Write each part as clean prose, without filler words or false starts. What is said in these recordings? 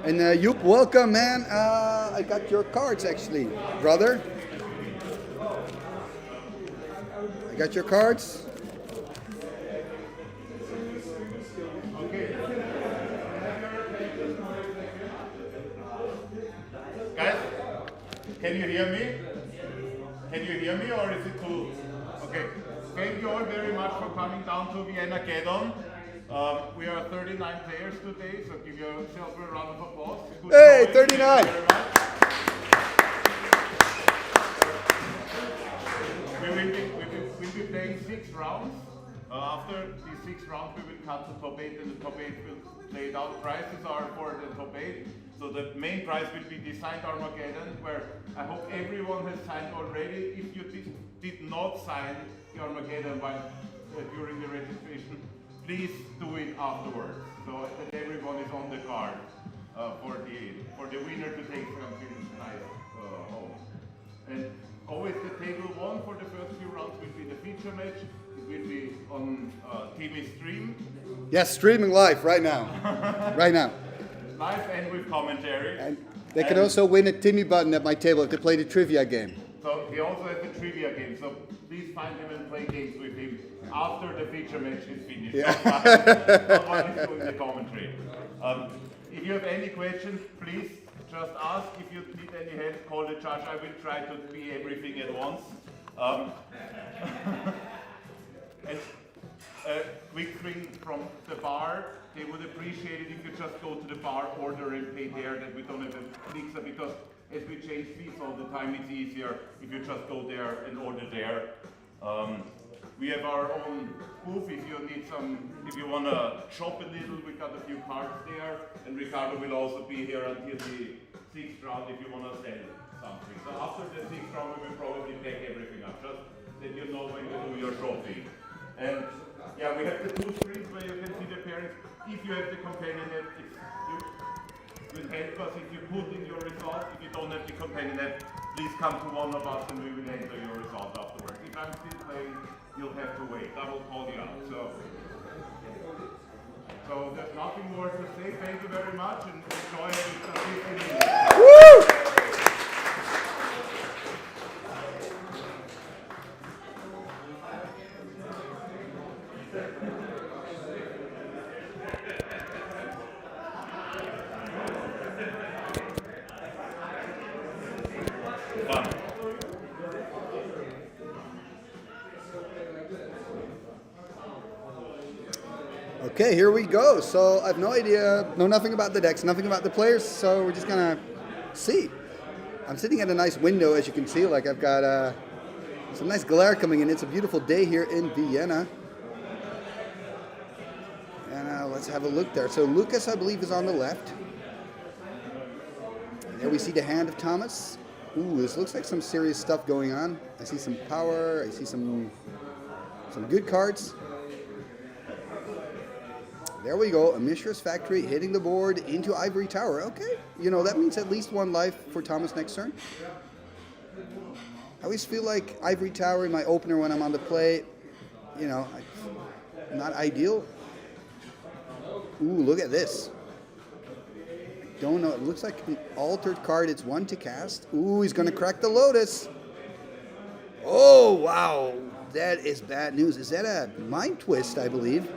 And Joep, welcome, man. I got your cards, actually, brother. I got your cards. Okay. Guys, can you hear me? Can you hear me, or is it too? Okay. Thank you all very much for coming down to ViennaGeddon. We are 39 players today, so give yourself a round of applause. Hey, 39! We'll be playing 6 rounds. After these 6 rounds, we will cut the top 8, and the top 8 will play it out. Prizes are for the top 8. So the main prize will be the signed Armageddon, where I hope everyone has signed already. If you did not sign the Armageddon during the registration, please do it afterwards, so that everyone is on the card for the winner to take something nice home. And always the table 1 for the first few rounds will be the feature match. It will be on Timmy's stream. Yes, streaming live right now. Right now. Live and with commentary. And they can also win a Timmy button at my table if they play the trivia game. So he also has a trivia game, so please find him and play games with him after the feature match is finished. Yeah. Not while he's doing the commentary. If you have any questions, please just ask. If you need any help, call the judge. I will try to be everything at once. And a quick thing from the bar, they would appreciate it if you just go to the bar, order and pay there, that we don't have a mixer, because as we change fees all the time, it's easier if you just go there and order there. We have our own booth if you need if you want to shop a little, we got a few cards there, and Ricardo will also be here until the 6th round if you want to sell something. So after the 6th round, we will probably pack everything up, just that you know when you do your shopping. And yeah, we have the 2 screens where you can see the pairings. If you have the companion app, it will help us if you put in your result. If you don't have the companion app, please come to one of us and we will enter your result afterwards. If I'm still playing, you'll have to wait. I will call you out. So there's nothing more to say. Thank you very much and enjoy it. Woo! Okay, here we go. So I have no idea, know nothing about the decks, nothing about the players, so we're just gonna see. I'm sitting at a nice window, as you can see. Like, I've got some nice glare coming in. It's a beautiful day here in Vienna. And let's have a look there. So Lucas, I believe, is on the left. And there we see the hand of Thomas. Ooh, this looks like some serious stuff going on. I see some power, I see some good cards. There we go, a Mishra's Factory hitting the board into Ivory Tower. Okay, you know, that means at least 1 life for Thomas next turn. I always feel like Ivory Tower in my opener when I'm on the play, you know, not ideal. Ooh, look at this. I don't know, it looks like an altered card. It's 1 to cast. Ooh, he's going to crack the Lotus. Oh, wow, that is bad news. Is that a Mind Twist, I believe?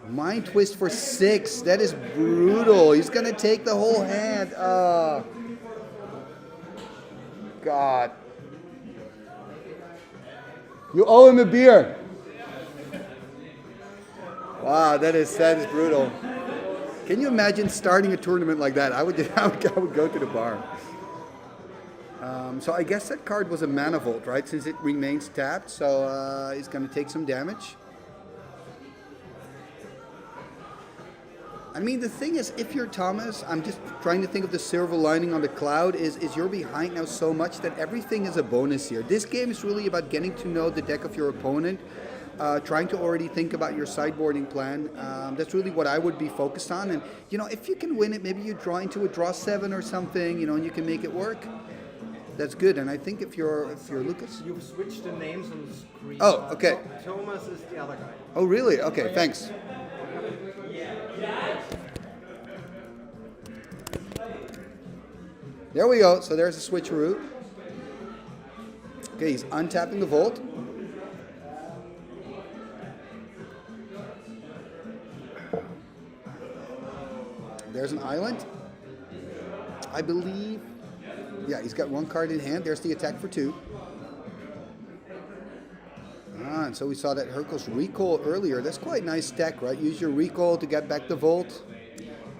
Mind Twist for 6. That is brutal. He's going to take the whole hand. God. You owe him a beer. Wow, that is brutal. Can you imagine starting a tournament like that? I would go to the bar. So I guess that card was a Mana Vault, right? Since it remains tapped, so he's going to take some damage. I mean, the thing is, if you're Thomas, I'm just trying to think of the silver lining on the cloud, is you're behind now so much that everything is a bonus here. This game is really about getting to know the deck of your opponent, trying to already think about your sideboarding plan. That's really what I would be focused on. And, you know, if you can win it, maybe you draw into a draw 7 or something, you know, and you can make it work. That's good. And I think if you're Lucas, you've switched the names on the screen. Oh, okay. Thomas is the other guy. Oh, really? Okay, thanks. There we go. So there's a switcheroo. Okay, he's untapping the Volt. There's an island. I believe. Yeah, he's got one card in hand. There's the attack for 2. And so we saw that Hercules recall earlier. That's quite a nice deck, right? Use your recall to get back the Volt.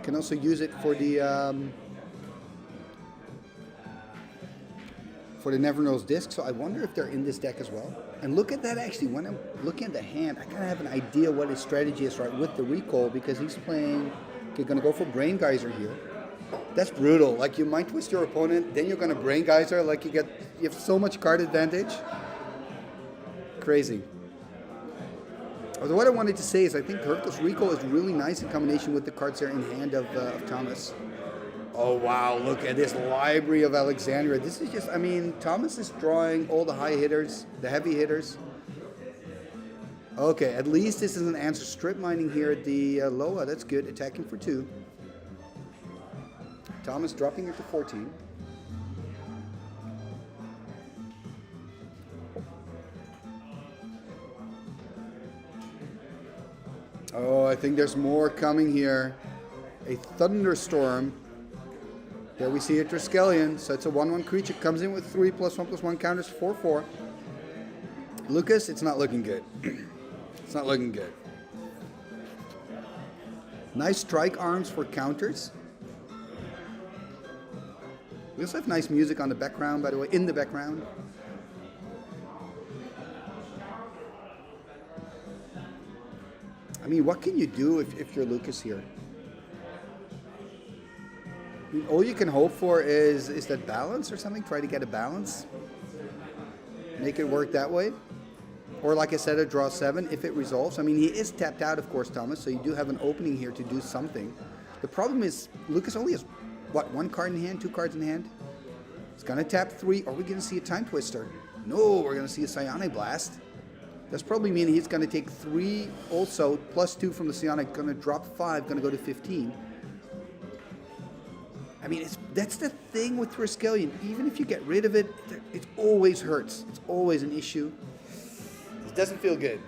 Can also use it for the Never Knows disc. So I wonder if they're in this deck as well. And look at that, actually. When I'm looking at the hand, I kind of have an idea what his strategy is, right, with the recall, because he's playing. Okay, going to go for Brain Geyser here. That's brutal. Like, you mind twist your opponent, then you're going to Brain Geyser. Like, you have so much card advantage. Crazy. Although what I wanted to say is I think Hercules Recall is really nice in combination with the cards there in hand of Thomas. Oh, wow. Look at this library of Alexandria. This is just, I mean, Thomas is drawing all the high hitters, the heavy hitters. Okay, at least this is an answer. Strip mining here at the Loa. That's good. Attacking for 2. Thomas dropping it to 14. Oh, I think there's more coming here. A Thunderstorm. There we see a Triskelion. So it's a 1/1 creature. Comes in with 3 +1/+1 counters, 4/4. Lucas, it's not looking good. It's not looking good. Nice strike arms for counters. We also have nice music on the background, by the way, in the background. I mean, what can you do if you're Lucas here? I mean, all you can hope for is that balance or something. Try to get a balance. Make it work that way. Or like I said, a draw 7 if it resolves. I mean, he is tapped out, of course, Thomas, so you do have an opening here to do something. The problem is Lucas only has, what, 1 card in hand, 2 cards in hand? He's going to tap 3. Are we going to see a Time Twister? No, we're going to see a Psionic Blast. That's probably meaning he's going to take 3 also, +2 from the Psionic, going to drop 5, going to go to 15. I mean, that's the thing with Triskelion. Even if you get rid of it, it always hurts. It's always an issue. It doesn't feel good.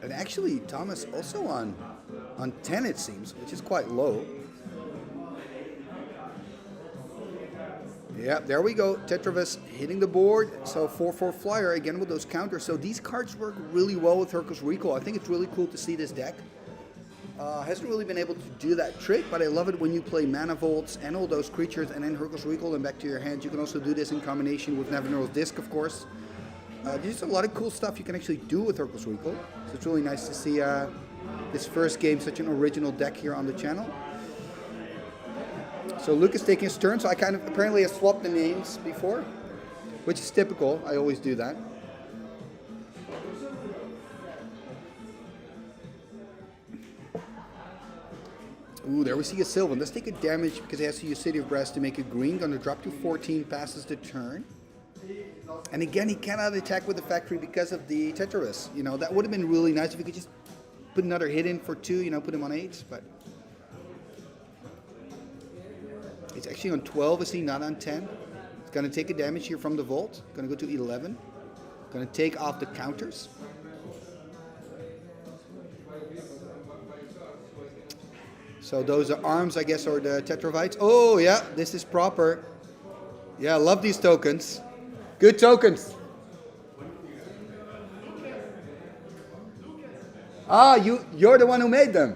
And actually, Thomas also on 10, it seems, which is quite low. Yeah, there we go. Tetravis hitting the board. So 4/4 flyer again with those counters. So these cards work really well with Hercules Recall. I think it's really cool to see this deck. Hasn't really been able to do that trick, but I love it when you play Mana Volts and all those creatures and then Hercules Recall and back to your hand. You can also do this in combination with Never Knows Disc, of course. There's a lot of cool stuff you can actually do with Hercules Recall. So it's really nice to see this first game, such an original deck here on the channel. So Lucas taking his turn. So I kind of apparently have swapped the names before, which is typical. I always do that. Ooh, there we see a Sylvan. Let's take a damage because he has to use City of Brass to make a green. Going to drop to 14, passes the turn. And again, he cannot attack with the factory because of the Tetravis. You know, that would have been really nice if he could just put another hit in for 2, you know, put him on 8. But it's actually on 12, is he not on 10? It's going to take a damage here from the Volt. Going to go to 11. Going to take off the counters. So those are arms, I guess, or the Tetravites. Oh, yeah, this is proper. Yeah, I love these tokens. Good tokens. Ah, you're the one who made them.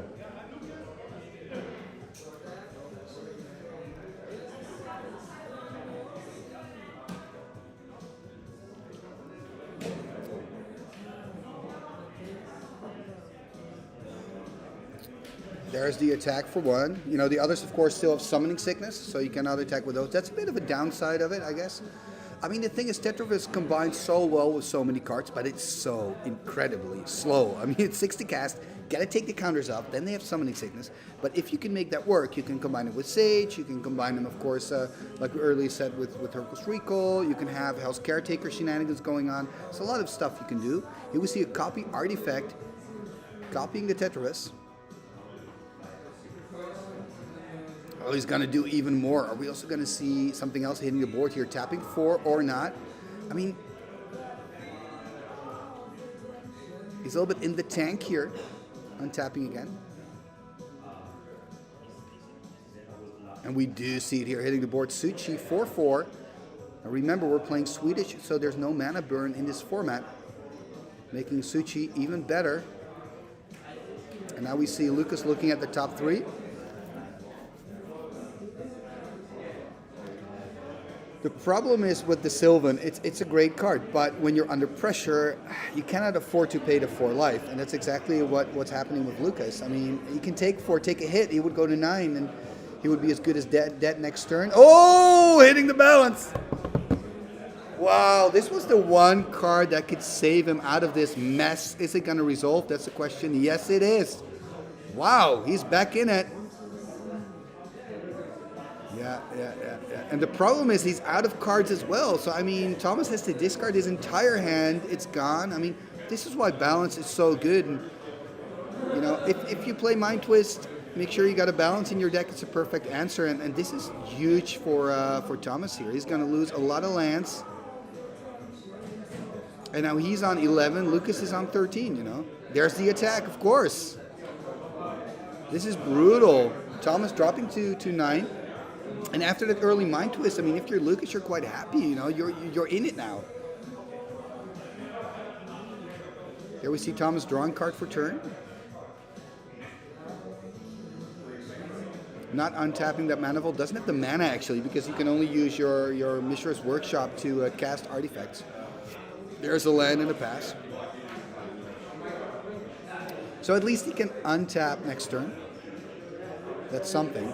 There's the attack for 1. You know, the others, of course, still have Summoning Sickness, so you cannot attack with those. That's a bit of a downside of it, I guess. I mean, the thing is, Tetravis combines so well with so many cards, but it's so incredibly slow. I mean, it's 6 to cast, gotta take the counters off, then they have Summoning Sickness. But if you can make that work, you can combine it with Sage, you can combine them, of course, like we earlier said, with Hercules Recall, you can have Hell's Caretaker shenanigans going on. There's a lot of stuff you can do. Here we see a copy artifact, copying the Tetravis. Oh, he's going to do even more. Are we also going to see something else hitting the board here? Tapping 4 or not? I mean, he's a little bit in the tank here. Untapping again. And we do see it here hitting the board. Suchi 4-4. Now remember, we're playing Swedish, so there's no mana burn in this format, making Suchi even better. And now we see Lucas looking at the top 3. The problem is with the Sylvan, it's a great card, but when you're under pressure, you cannot afford to pay the 4 life, and that's exactly what's happening with Lucas. I mean, he can take 4, take a hit, he would go to 9, and he would be as good as dead next turn. Oh, hitting the balance! Wow, this was the one card that could save him out of this mess. Is it going to resolve? That's the question. Yes, it is. Wow, he's back in it. Yeah. And the problem is he's out of cards as well. So, I mean, Thomas has to discard his entire hand. It's gone. I mean, this is why balance is so good. And, you know, if you play Mind Twist, make sure you got a balance in your deck. It's a perfect answer. And this is huge for Thomas here. He's going to lose a lot of lands. And now he's on 11. Lucas is on 13, you know. There's the attack, of course. This is brutal. Thomas dropping to 9. And after that early Mind Twist, I mean, if you're Lucas, you're quite happy, you know. You're in it now. There we see Thomas drawing card for turn. Not untapping that mana vault. Doesn't have the mana, actually, because you can only use your Mishra's Workshop to cast artifacts. There's a land and a pass. So at least he can untap next turn. That's something.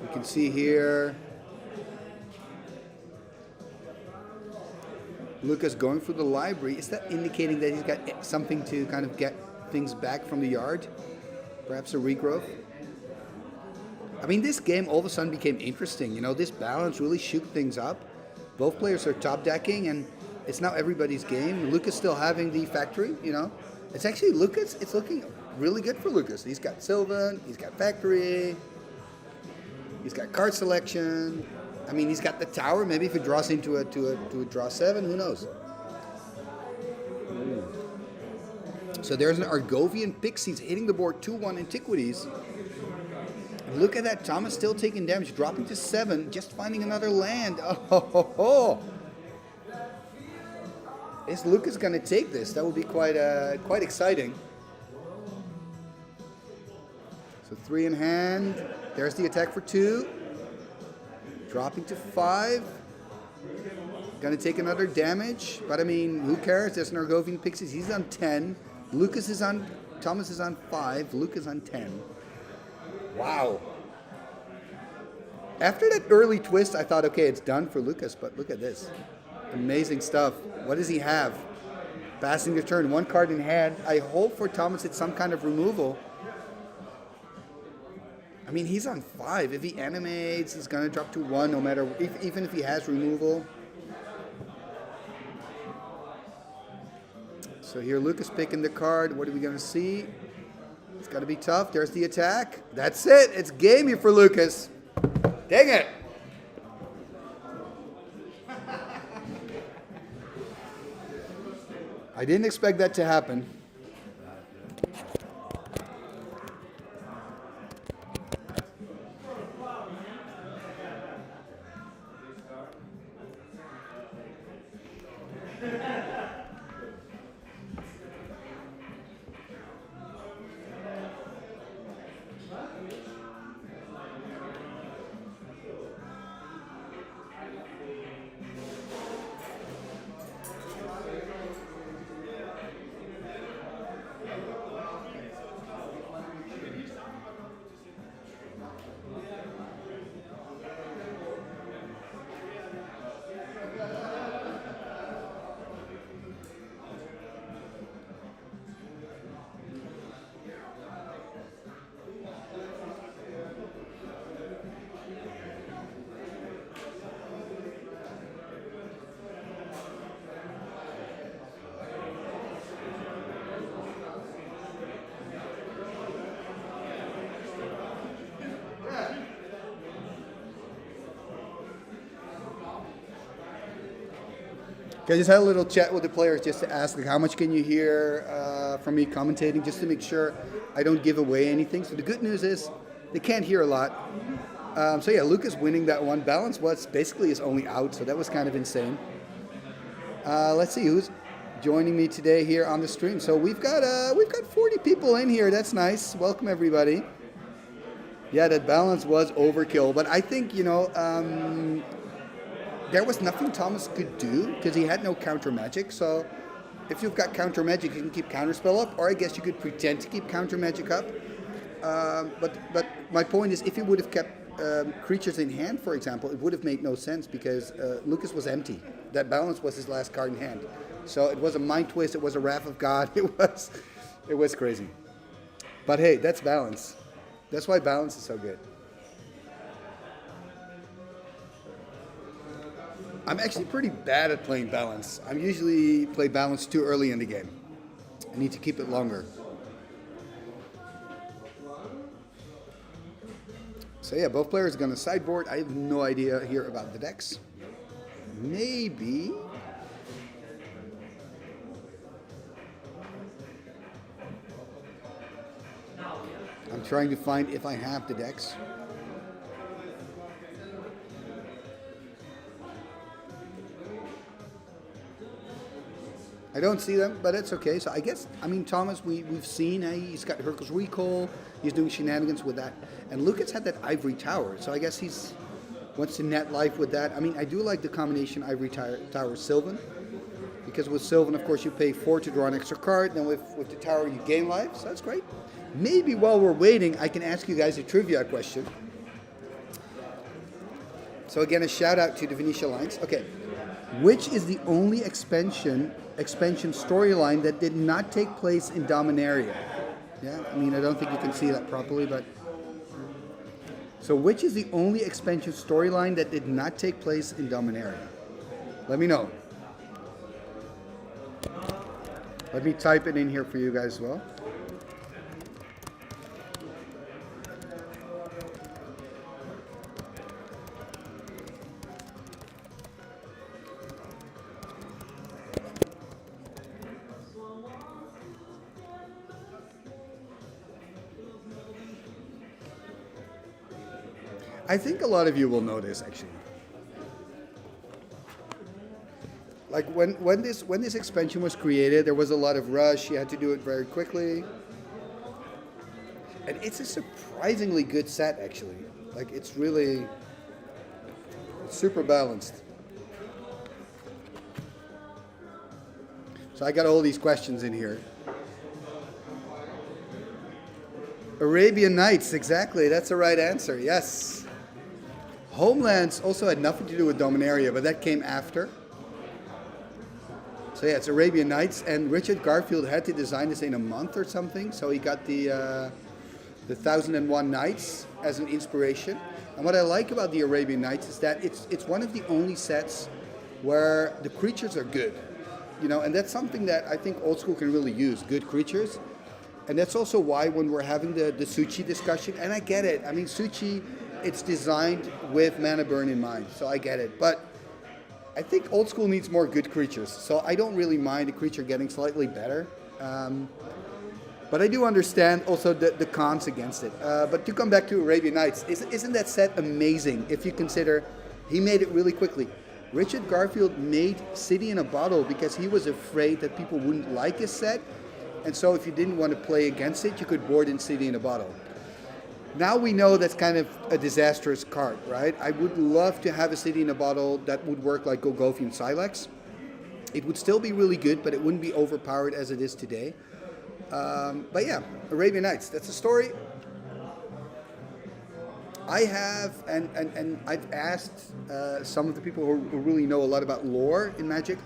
You can see here Lucas going through the library. Is that indicating that he's got something to kind of get things back from the yard? Perhaps a regrowth? I mean, this game all of a sudden became interesting. You know, this balance really shook things up. Both players are top decking, and it's now everybody's game. Lucas still having the factory, you know. It's actually Lucas. It's looking really good for Lucas. He's got Sylvan. He's got factory. He's got card selection. I mean, he's got the tower. Maybe if he draws into a draw 7, who knows? So there's an Argovian Pixies hitting the board 2-1 Antiquities. Look at that, Thomas still taking damage, dropping to 7, just finding another land. Oh. Is Lucas going to take this? That would be quite exciting. So 3 in hand. There's the attack for 2. Dropping to 5. Going to take another damage. But I mean, who cares? There's an Argovian Pixies. He's on 10. Thomas is on 5. Lucas on 10. Wow. After that early twist, I thought, okay, it's done for Lucas, but look at this. Amazing stuff. What does he have? Passing the turn, 1 card in hand. I hope for Thomas it's some kind of removal. I mean, he's on 5. If he animates, he's going to drop to 1 no matter, even if he has removal. So here, Lucas picking the card. What are we going to see? It's got to be tough. There's the attack. That's it. It's gamey for Lucas. Dang it. I didn't expect that to happen. Okay, I just had a little chat with the players just to ask, like, how much can you hear from me commentating, just to make sure I don't give away anything. So the good news is they can't hear a lot. So yeah, Lucas winning that one. Balance was basically his only out, so that was kind of insane. Let's see who's joining me today here on the stream. So we've got 40 people in here. That's nice. Welcome everybody. Yeah, that balance was overkill, but I think there was nothing Thomas could do because he had no counter magic. So if you've got counter magic, you can keep counter spell up, or I guess you could pretend to keep counter magic up. But my point is, if he would have kept creatures in hand, for example, it would have made no sense because Lucas was empty. That balance was his last card in hand. So it was a mind twist. It was a Wrath of God. It was crazy. But hey, that's balance. That's why balance is so good. I'm actually pretty bad at playing balance. I usually play balance too early in the game. I need to keep it longer. So yeah, both players are going to sideboard. I have no idea here about the decks. Maybe. I'm trying to find if I have the decks. I don't see them, but it's okay. So I guess, Thomas, we've seen, he's got Hercules Recall, he's doing shenanigans with that. And Lucas had that Ivory Tower, so I guess he's wants to net life with that. I do like the combination Ivory Tower Sylvan, because with Sylvan, of course, you pay 4 to draw an extra card, then with the Tower, you gain life, so that's great. Maybe while we're waiting, I can ask you guys a trivia question. So again, a shout out to the Venetia Lions. Okay, which is the only expansion storyline that did not take place in Dominaria? Yeah, I don't think you can see that properly, but... So which is the only expansion storyline that did not take place in Dominaria? Let me know. Let me type it in here for you guys as well. I think a lot of you will know this actually. Like when this expansion was created, there was a lot of rush. You had to do it very quickly, and it's a surprisingly good set actually. Like it's super balanced. So I got all these questions in here. Arabian Nights, exactly. That's the right answer. Yes. Homelands also had nothing to do with Dominaria, but that came after. So yeah, it's Arabian Nights, and Richard Garfield had to design this in a month or something, so he got the 1001 Nights as an inspiration. And what I like about the Arabian Nights is that it's one of the only sets where the creatures are good, and that's something that I think Old School can really use, good creatures. And that's also why when we're having the Suchi discussion, and I get it, Suchi, it's designed with mana burn in mind, so I get it. But I think Old School needs more good creatures, so I don't really mind a creature getting slightly better. But I do understand also the cons against it. But to come back to Arabian Nights, isn't that set amazing if you consider he made it really quickly? Richard Garfield made City in a Bottle because he was afraid that people wouldn't like his set. And so if you didn't want to play against it, you could board in City in a Bottle. Now we know that's kind of a disastrous card, right? I would love to have a City in a Bottle that would work like Golgothian Silex. It would still be really good, but it wouldn't be overpowered as it is today. But yeah, Arabian Nights, that's a story. I have, and I've asked some of the people who really know a lot about lore in Magic.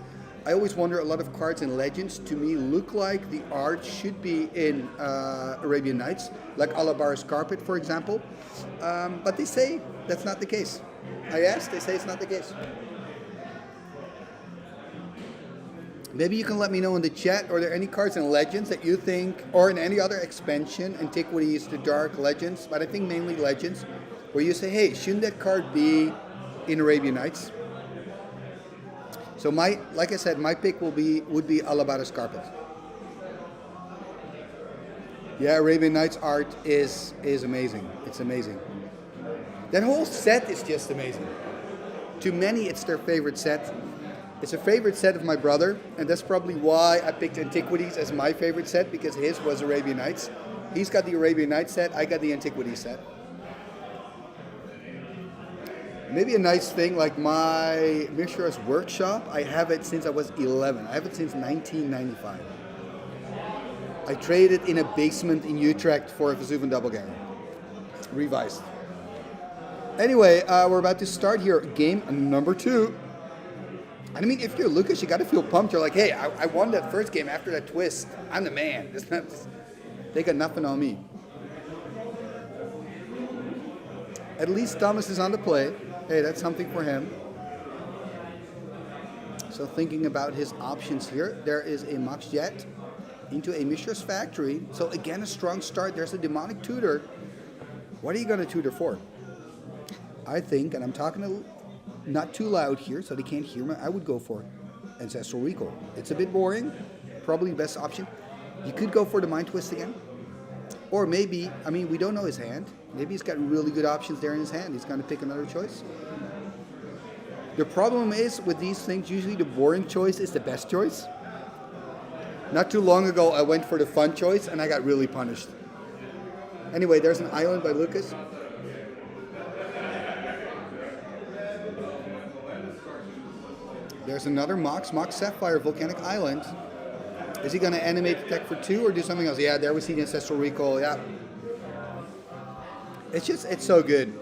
I always wonder, a lot of cards in Legends to me look like the art should be in Arabian Nights, like Alabar's Carpet, for example. But they say that's not the case. I asked, they say it's not the case. Maybe you can let me know in the chat, are there any cards in Legends that you think, or in any other expansion, Antiquities to Dark, Legends, but I think mainly Legends, where you say, hey, shouldn't that card be in Arabian Nights? So like I said, my pick would be Alabar's Carpet. Yeah, Arabian Nights art is amazing. It's amazing. That whole set is just amazing. To many, it's their favorite set. It's a favorite set of my brother, and that's probably why I picked Antiquities as my favorite set, because his was Arabian Nights. He's got the Arabian Nights set, I got the Antiquities set. Maybe a nice thing, like my Mishra's workshop, I have it since I was 11. I have it since 1995. I traded in a basement in Utrecht for a Vesuvian doppelganger. Revised. Anyway, we're about to start here. Game number 2. And I mean, if you're Lucas, you got to feel pumped. You're like, hey, I won that first game after that twist. I'm the man. They got nothing on me. At least Thomas is on the play. Hey, that's something for him. So thinking about his options here, there is a Max Jet into a Mishra's Factory. So again, a strong start. There's a Demonic Tutor. What are you going to tutor for? I think, and I'm talking not too loud here so they can't hear me, I would go for Ancestral Recall. It's a bit boring. Probably the best option. You could go for the Mind Twist again. Or maybe, I mean, we don't know his hand. Maybe he's got really good options there in his hand. He's going to pick another choice. The problem is with these things, usually the boring choice is the best choice. Not too long ago, I went for the fun choice and I got really punished. Anyway, there's an island by Lucas. There's another Mox Sapphire Volcanic Island. Is he going to animate the deck for 2 or do something else? Yeah, there we see the Ancestral Recall. Yeah. It's so good.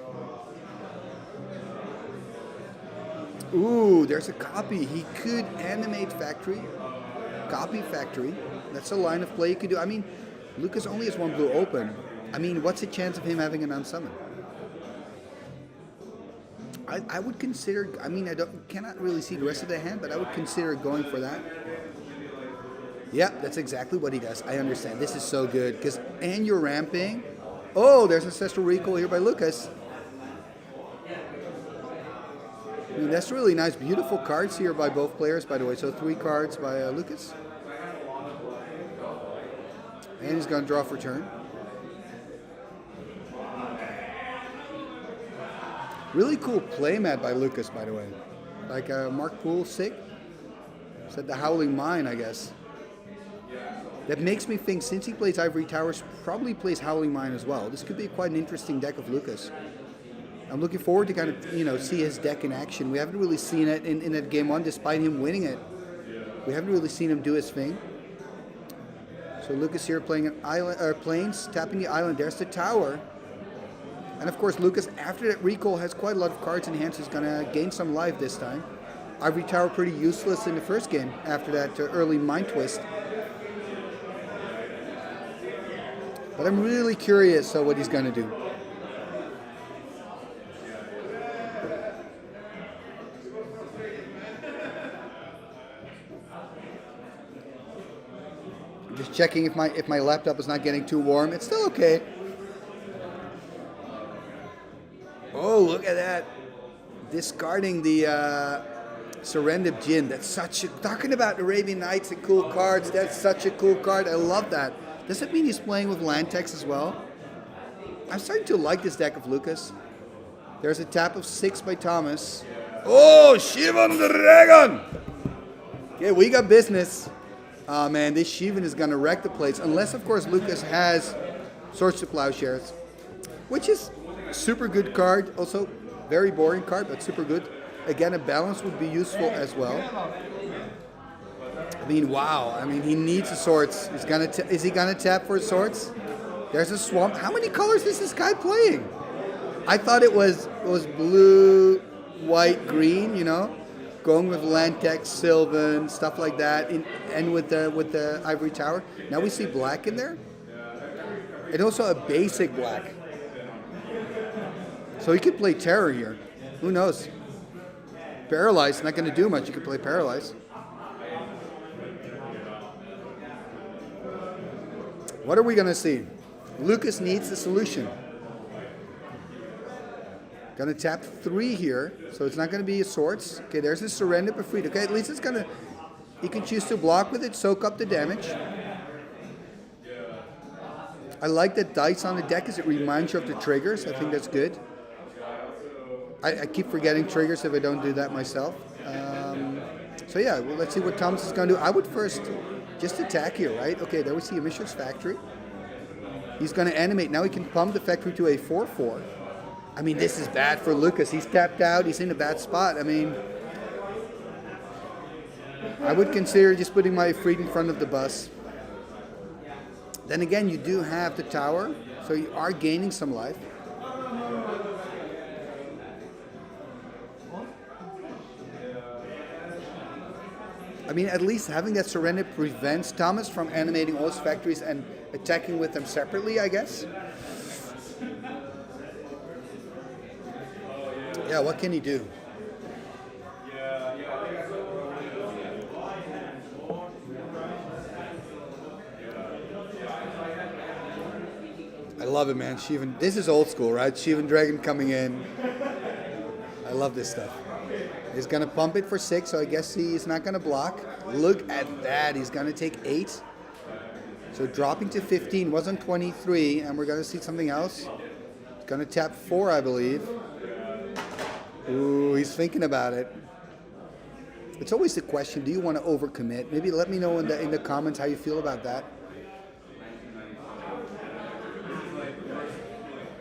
Ooh, there's a copy. He could animate Factory. Copy Factory. That's a line of play you could do. I mean, Lucas only has 1 blue open. I mean, what's the chance of him having an unsummon? I would consider, I mean, cannot really see the rest of the hand, but I would consider going for that. Yeah, that's exactly what he does. I understand. This is so good. And you're ramping. Oh, there's Ancestral Recall here by Lucas. I mean, that's really nice. Beautiful cards here by both players, by the way. So 3 cards by Lucas. And he's going to draw for turn. Really cool playmat by Lucas, by the way. Like Mark Poole, sick. Said the Howling Mine, I guess. That makes me think, since he plays Ivory Towers, probably plays Howling Mine as well. This could be quite an interesting deck of Lucas. I'm looking forward to kind of, see his deck in action. We haven't really seen it in that game 1, despite him winning it. We haven't really seen him do his thing. So Lucas here playing an island, plains, tapping the island. There's the tower. And of course, Lucas, after that recall, has quite a lot of cards in hand, so he's going to gain some life this time. Ivory Tower pretty useless in the first game after that early Mind Twist. But I'm really curious what he's going to do. Just checking if my laptop is not getting too warm. It's still okay. Oh, look at that. Discarding the Serendip Djinn. That's talking about Arabian Nights and cool cards. That's such a cool card. I love that. Does it mean he's playing with land text as well? I'm starting to like this deck of Lucas. There's a tap of 6 by Thomas. Oh, Shivan Dragon! Yeah, we got business. Oh man, this Shivan is going to wreck the place. Unless, of course, Lucas has Swords to Plowshares. Which is super good card. Also, very boring card, but super good. Again, a balance would be useful as well. I mean, wow. I mean, he needs a Swords. Is he gonna tap for Swords? There's a Swamp. How many colors is this guy playing? I thought it was blue, white, green. Going with Lantex, Sylvan, stuff like that, and with the Ivory Tower. Now we see black in there, and also a basic black. So he could play Terror here. Who knows? Paralyze, not going to do much. You could play Paralyze. What are we going to see? Lucas needs a solution. Gonna tap 3 here, so it's not gonna be a swords. Okay, there's a surrender but free. Okay, at least it's gonna, you can choose to block with it, soak up the damage. I like that dice on the deck because it reminds you of the triggers. I think that's good. I keep forgetting triggers if I don't do that myself. So yeah, well, let's see what Thomas is gonna do. I would first just attack here, right? Okay, there we see a Mishra's Factory. He's gonna animate. Now he can pump the factory to a 4/4. I mean, this is bad for Lucas. He's tapped out. He's in a bad spot. I mean, I would consider just putting my Efreet in front of the bus. Then again, you do have the tower, so you are gaining some life. I mean, at least having that surrender prevents Thomas from animating all his factories and attacking with them separately, I guess. Yeah, what can he do? I love it, man. Shivan, this is old school, right? Shivan Dragon coming in. I love this stuff. He's gonna pump it for 6, so I guess he's not gonna block. Look at that. He's gonna take 8. So dropping to 15 was on 23, and we're gonna see something else. He's gonna tap 4, I believe. Ooh, he's thinking about it. It's always the question, do you want to overcommit? Maybe let me know in the comments how you feel about that.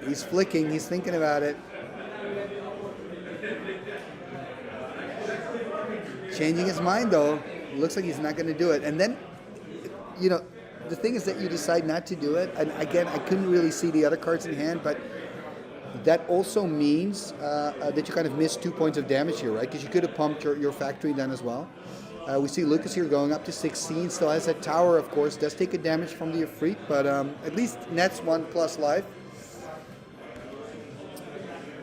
He's flicking, he's thinking about it. Changing his mind though. Looks like he's not going to do it. And then, you know, the thing is that you decide not to do it. And again, I couldn't really see the other cards in hand, but that also means that you kind of missed 2 points of damage here, right? Because you could have pumped your factory then as well. We see Lucas here going up to 16, still has that tower, of course, does take a damage from the Efreet, but at least nets 1+ life.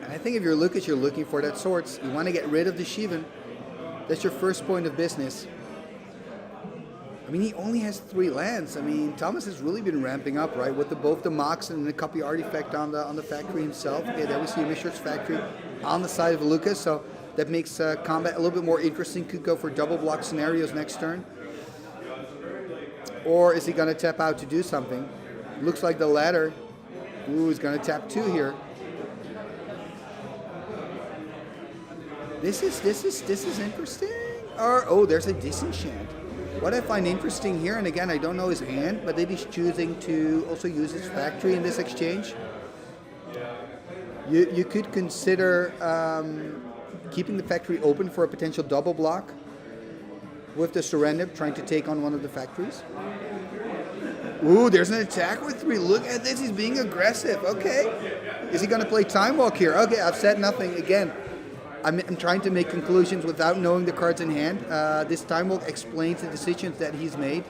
And I think if you're Lucas, you're looking for that swords. You want to get rid of the Shivan. That's your first point of business. I mean, he only has 3 lands. I mean, Thomas has really been ramping up, right? With both the Mox and the copy artifact on the factory himself. Okay, there we see a Mishra's Factory on the side of Lucas, so that makes combat a little bit more interesting. Could go for double block scenarios next turn. Or is he going to tap out to do something? Looks like the latter. Ooh, he's going to tap 2 here. This is interesting. Or, oh, there's a disenchant. What I find interesting here, and again, I don't know his hand, but that he's choosing to also use his factory in this exchange. You could consider keeping the factory open for a potential double block with the surrender, trying to take on one of the factories. Ooh, there's an attack with 3. Look at this, he's being aggressive. Okay. Is he going to play Time Walk here? Okay, I've said nothing. Again, I'm trying to make conclusions without knowing the cards in hand. This Time Walk explains the decisions that he's made.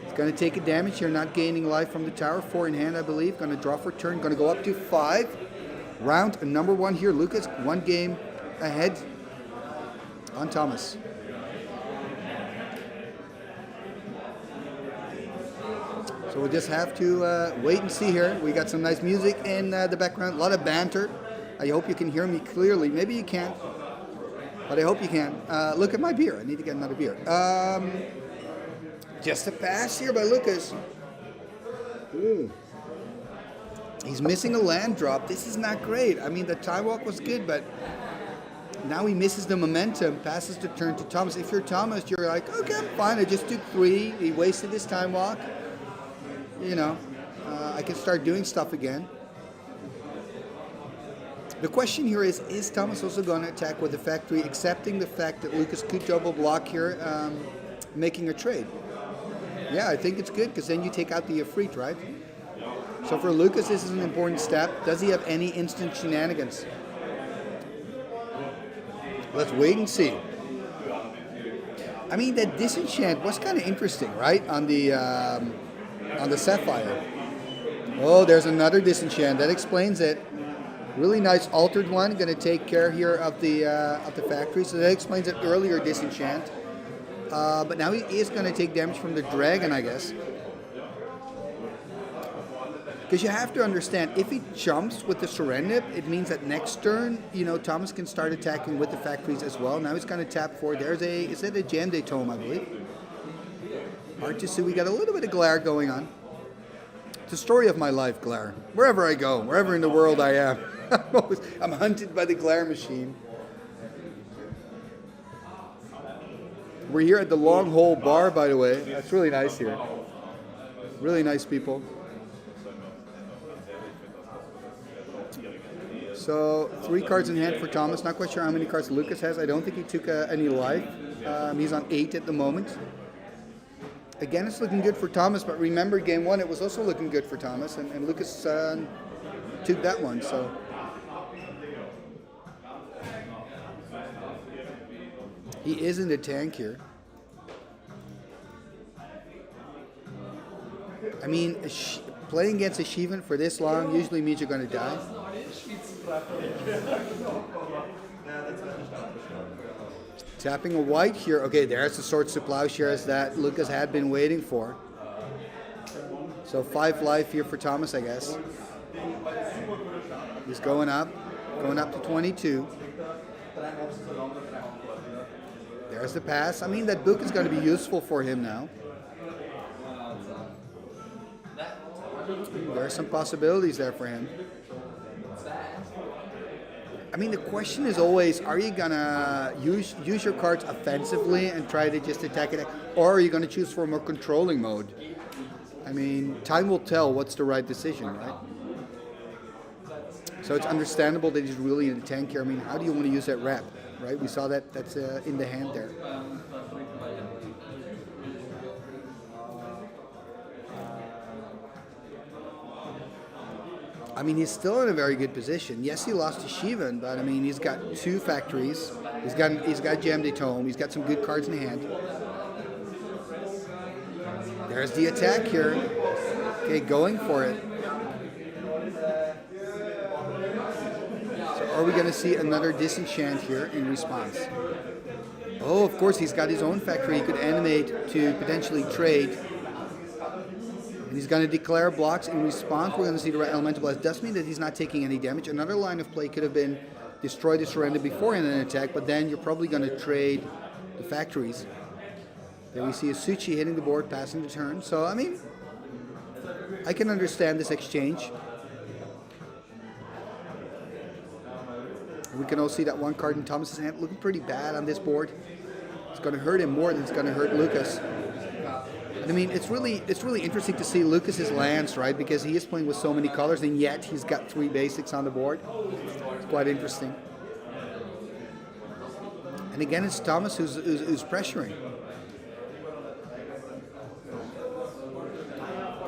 He's going to take a damage here, not gaining life from the tower. 4 in hand, I believe. Going to draw for turn. Going to go up to 5. Round number 1 here. Lucas, 1 game ahead on Thomas. So we'll just have to wait and see here. We got some nice music in the background. A lot of banter. I hope you can hear me clearly. Maybe you can't, but I hope you can. Look at my beer. I need to get another beer. Just a pass here by Lucas. Ooh. He's missing a land drop. This is not great. I mean, the Time Walk was good, but now he misses the momentum, passes the turn to Thomas. If you're Thomas, you're like, okay, I'm fine. I just took 3. He wasted his Time Walk. You know, I can start doing stuff again. The question here is Thomas also going to attack with the factory, accepting the fact that Lucas could double block here, making a trade? Yeah, I think it's good, because then you take out the Efreet, right? So for Lucas, this is an important step. Does he have any instant shenanigans? Let's wait and see. I mean, that disenchant was kind of interesting, right? On the Sapphire. Oh, there's another disenchant. That explains it. Really nice altered one. Going to take care here of the factory. So that explains an earlier disenchant. But now he is going to take damage from the dragon, I guess. Because you have to understand, if he jumps with the surrender, it means that next turn, Thomas can start attacking with the factories as well. Now he's going to tap for, is it a jam day tome, I believe? Hard to see, we got a little bit of glare going on. It's the story of my life, glare. Wherever I go, wherever in the world I am, I'm hunted by the glare machine. We're here at the Long Hole Bar, by the way. That's really nice here. Really nice people. So 3 cards in hand for Thomas. Not quite sure how many cards Lucas has. I don't think he took any life. He's on 8 at the moment. Again, it's looking good for Thomas, but remember game 1, it was also looking good for Thomas, and Lucas took that one. So he is in the tank here. I mean, playing against a Shivan for this long usually means you're going to die. Tapping a white here. Okay, there's the Swords to Plowshares that Lucas had been waiting for. So 5 life here for Thomas, I guess. He's going up to 22. There's the pass. I mean, that book is going to be useful for him now. There are some possibilities there for him. I mean, the question is always, are you going to use your cards offensively and try to just attack it, or are you going to choose for a more controlling mode? I mean, time will tell what's the right decision, right? So it's understandable that he's really in the tank here. I mean, how do you want to use that rep, right? We saw that's in the hand there. I mean, he's still in a very good position. Yes, he lost to Shivan, but I mean, he's got 2 factories. He's got Jam de Tome. He's got some good cards in hand. There's the attack here. Okay, going for it. So are we going to see another disenchant here in response? Oh, of course, he's got his own factory. He could animate to potentially trade. And he's going to declare blocks. In response, we're going to see the Elemental Blast. Does mean that he's not taking any damage. Another line of play could have been destroy the surrender beforehand an attack, but then you're probably going to trade the factories. There we see a Suchi hitting the board, passing the turn. So, I mean, I can understand this exchange. We can all see that one card in Thomas's hand looking pretty bad on this board. It's going to hurt him more than it's going to hurt Lucas. I mean, it's really interesting to see Lucas's lands, right? Because he is playing with so many colors, and yet he's got 3 basics on the board. It's quite interesting. And again, it's Thomas who's pressuring.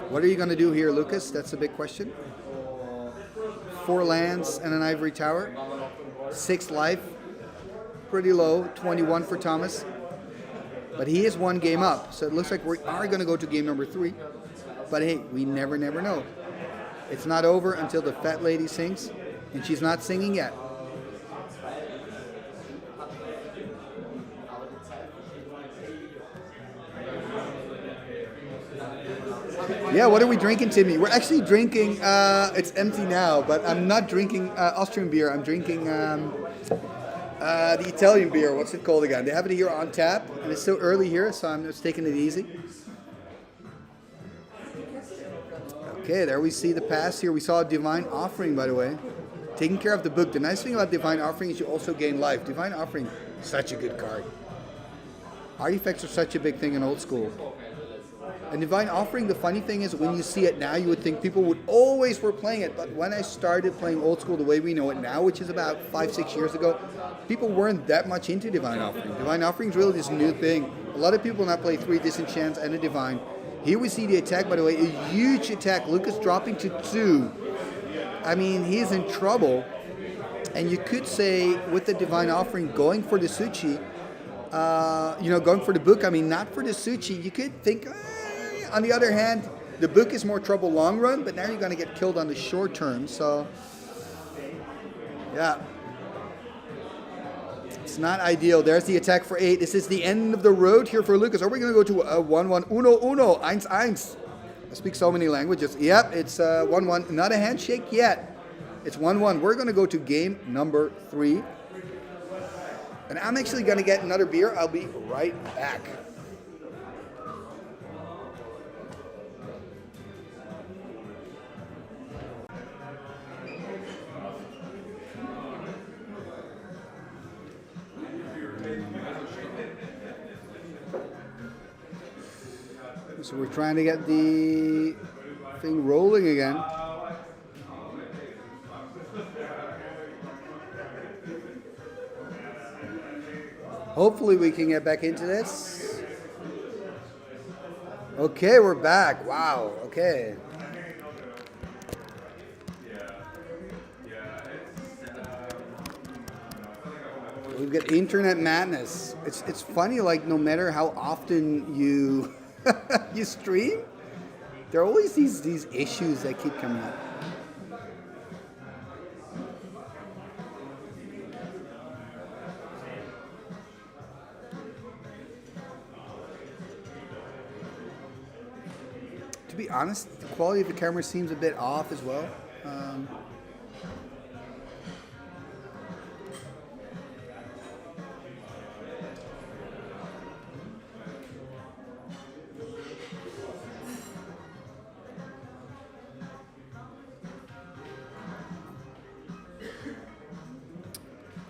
What are you going to do here, Lucas? That's a big question. 4 lands and an ivory tower. 6 life. Pretty low. 21 for Thomas. But he is 1 game up, so it looks like we are going to go to game number 3. But hey, we never know. It's not over until the fat lady sings, and she's not singing yet. Yeah, what are we drinking, Timmy? We're actually drinking, it's empty now, but I'm not drinking Austrian beer. I'm drinking the Italian beer. What's it called again? They have it here on tap, and it's so early here, so I'm just taking it easy. Okay, there we see the pass here. We saw a Divine Offering, by the way. Taking care of the book. The nice thing about Divine Offering is you also gain life. Divine Offering, such a good card. Artifacts are such a big thing in Old School. And Divine Offering, the funny thing is, when you see it now, you would think people would always were playing it. But when I started playing Old School the way we know it now, which is about 5-6 years ago, people weren't that much into Divine Offering. Divine Offering is really this new thing. A lot of people now play 3 Disenchants and a Divine. Here we see the attack, by the way, a huge attack. Lucas dropping to 2. I mean, he's in trouble. And you could say, with the Divine Offering, going for the Suchi, going for the book, I mean, not for the Suchi, you could think... On the other hand, the book is more trouble long run, but now you're going to get killed on the short term. So, yeah. It's not ideal. There's the attack for 8. This is the end of the road here for Lucas. Are we going to go to a 1-1? Uno, 1. I speak so many languages. Yep, it's 1-1. Not a handshake yet. It's 1-1. We're going to go to game number 3. And I'm actually going to get another beer. I'll be right back. So we're trying to get the thing rolling again. Hopefully we can get back into this. Okay, we're back. Wow, okay. We've got internet madness. It's funny, like no matter how often you you stream, there are always these issues that keep coming up. To be honest, the quality of the camera seems a bit off as well.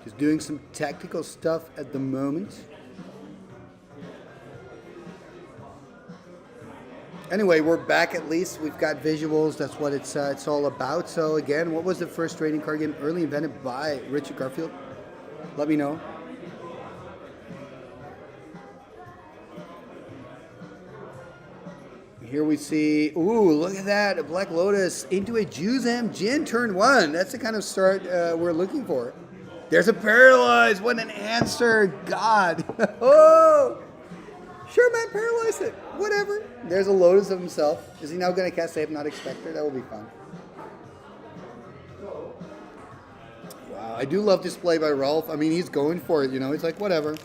Just doing some tactical stuff at the moment. Anyway, we're back at least. We've got visuals. That's what it's all about. So again, what was the first trading card game early invented by Richard Garfield? Let me know. Here we see, ooh, look at that, a Black Lotus into a Juzam Gin turn 1. That's the kind of start we're looking for. There's a Paralyze. What an answer. God. Oh. Sure, man, paralyze it. Whatever. There's a Lotus of himself. Is he now going to cast Save Not Expector? That will be fun. Wow, I do love this play by Rolf. I mean, he's going for it, you know. He's like, whatever.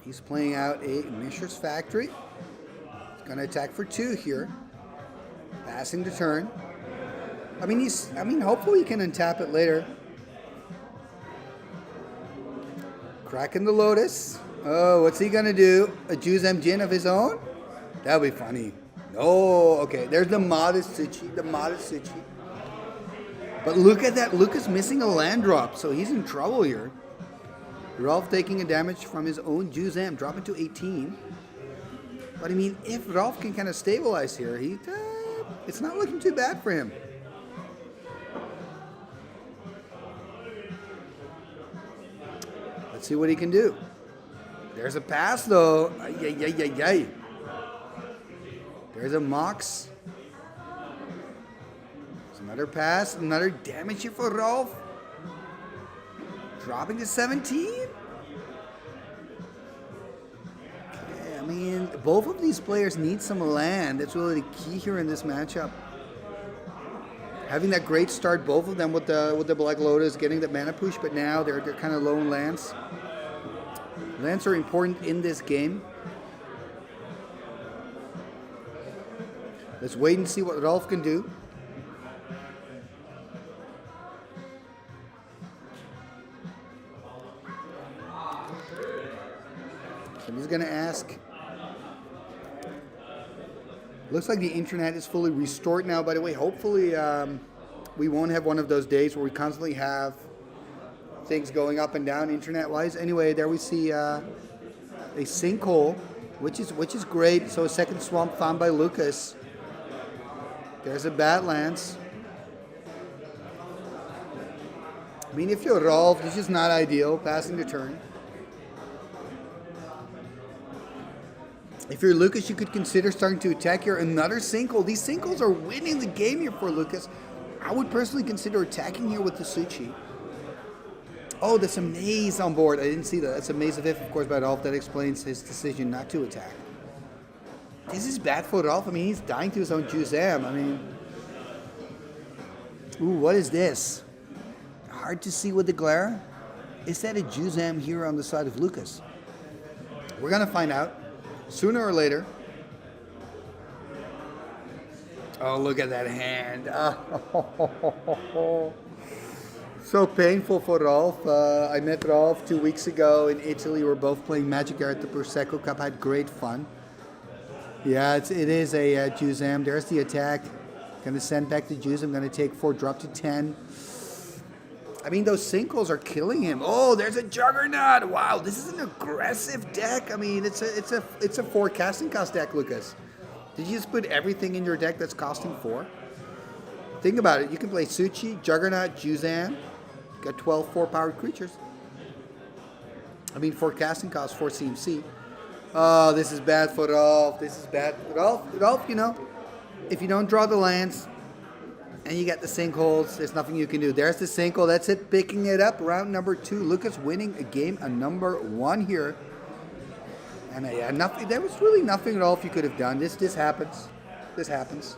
He's playing out a Mishra's Factory. He's going to attack for 2 here. Passing the turn. I mean, hopefully he can untap it later. Cracking the Lotus. Oh, what's he gonna do? A Juzam Gin of his own? That'll be funny. Oh, okay. There's the modest Suchi. The modest Suchi. But look at that. Luca's missing a land drop, so he's in trouble here. Rolf taking a damage from his own Juzam, dropping to 18. But I mean, if Rolf can kind of stabilize here, it's not looking too bad for him. Let's see what he can do. There's a pass, though. Ay. There's a Mox. There's another pass. Another damage here for Rolf. Dropping to 17. Okay, I mean, both of these players need some land. That's really the key here in this matchup. Having that great start, both of them with the Black Lotus, getting the mana push, but now they're kind of low in lands. Lands are important in this game. Let's wait and see what Rolf can do. So he's going to ask. Looks like the internet is fully restored now, by the way. Hopefully we won't have one of those days where we constantly have things going up and down internet-wise. Anyway, there we see a sinkhole, which is great. So a second swamp found by Lucas. There's a Badlands. I mean, if you're Rolf, this is not ideal, passing the turn. If you're Lucas, you could consider starting to attack here. Another sinkhole. These sinkholes are winning the game here for Lucas. I would personally consider attacking here with the Suchi. Oh, that's a maze on board. I didn't see that. That's a maze of if, of course, by Rolf. That explains his decision not to attack. This is bad for Rolf. I mean, he's dying to his own Juzam. I mean, ooh, what is this? Hard to see with the glare. Is that a Juzam here on the side of Lucas? We're going to find out. Sooner or later. Oh, look at that hand. Oh, so painful for Rolf. I met Rolf 2 weeks ago in Italy. We're both playing Magic at the Prosecco Cup. Had great fun. Yeah, it is a Juzam. There's the attack. Going to send back the Juz. I'm going to take 4, drop to 10. I mean, those Sinkles are killing him. Oh, there's a Juggernaut. Wow, this is an aggressive deck. I mean, it's a 4 casting cost deck, Lucas. Did you just put everything in your deck that's costing 4? Think about it. You can play Suchi, Juggernaut, Juzam. Got 12 4-powered creatures. I mean, 4 casting costs, 4 CMC. Oh, this is bad for Rolf. This is bad. Rolf, you know, if you don't draw the lands and you get the sinkholes, there's nothing you can do. There's the sinkhole. That's it. Picking it up. Round number 2. Lucas winning a game, a number 1 here. And nothing. There was really nothing at all if you could have done. This happens. This happens.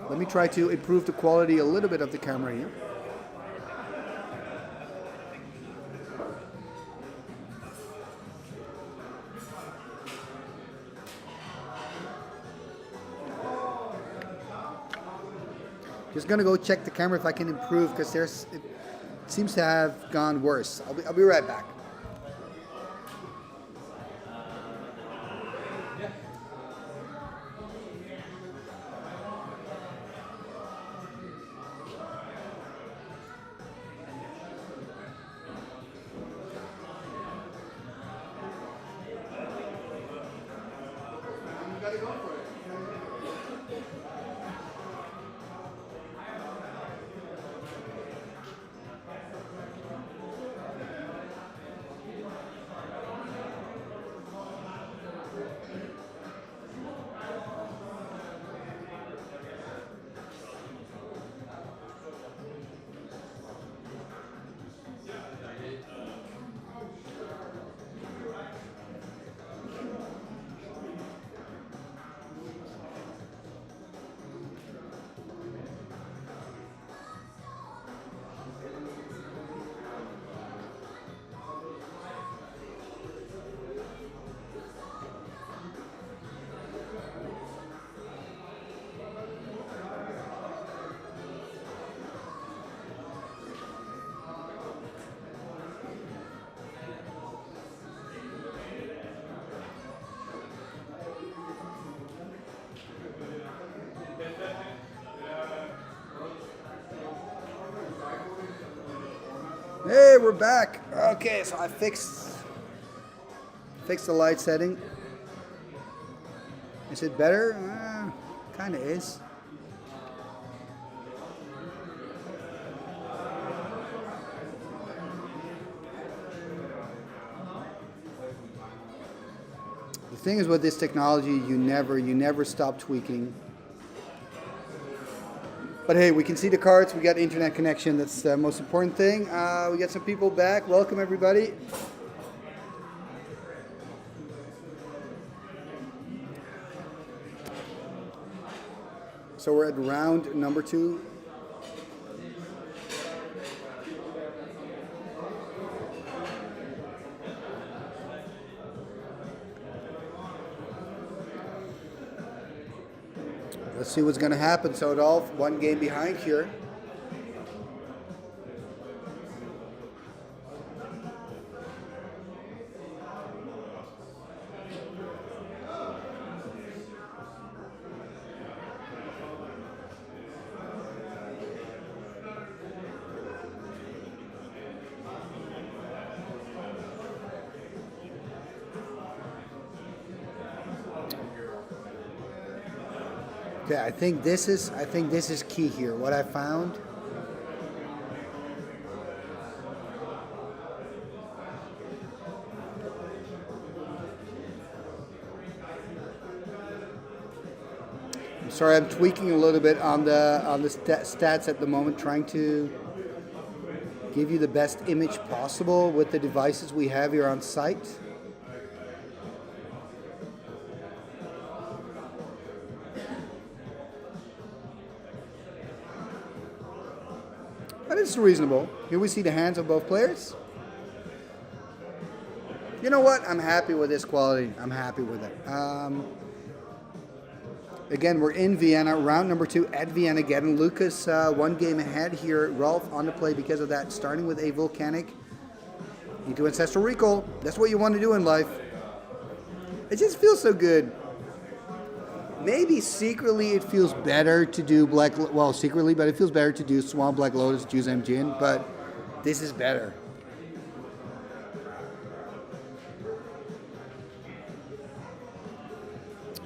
Let me try to improve the quality a little bit of the camera here. Just gonna go check the camera if I can improve because it seems to have gone worse. I'll be right back. Hey, we're back. Okay, so I fixed the light setting. Is it better? Kind of is. The thing is with this technology, you never stop tweaking. But hey, we can see the cards. We got internet connection. That's the most important thing. We got some people back. Welcome, everybody. So we're at round number 2. Let's see what's going to happen. So it all 1 game behind here. Okay, I think this is key here. What I found. I'm sorry, I'm tweaking a little bit on the stats at the moment, trying to give you the best image possible with the devices we have here on site. But it's reasonable. Here we see the hands of both players. You know what? I'm happy with this quality. I'm happy with it. Again, we're in Vienna, round number 2 at ViennaGeddon. Lucas, 1 game ahead here. Rolf on the play because of that, starting with a volcanic into ancestral recall. That's what you want to do in life. It just feels so good. Maybe secretly it feels better to do secretly, but it feels better to do Swamp Black Lotus, Juzam Jin, but this is better.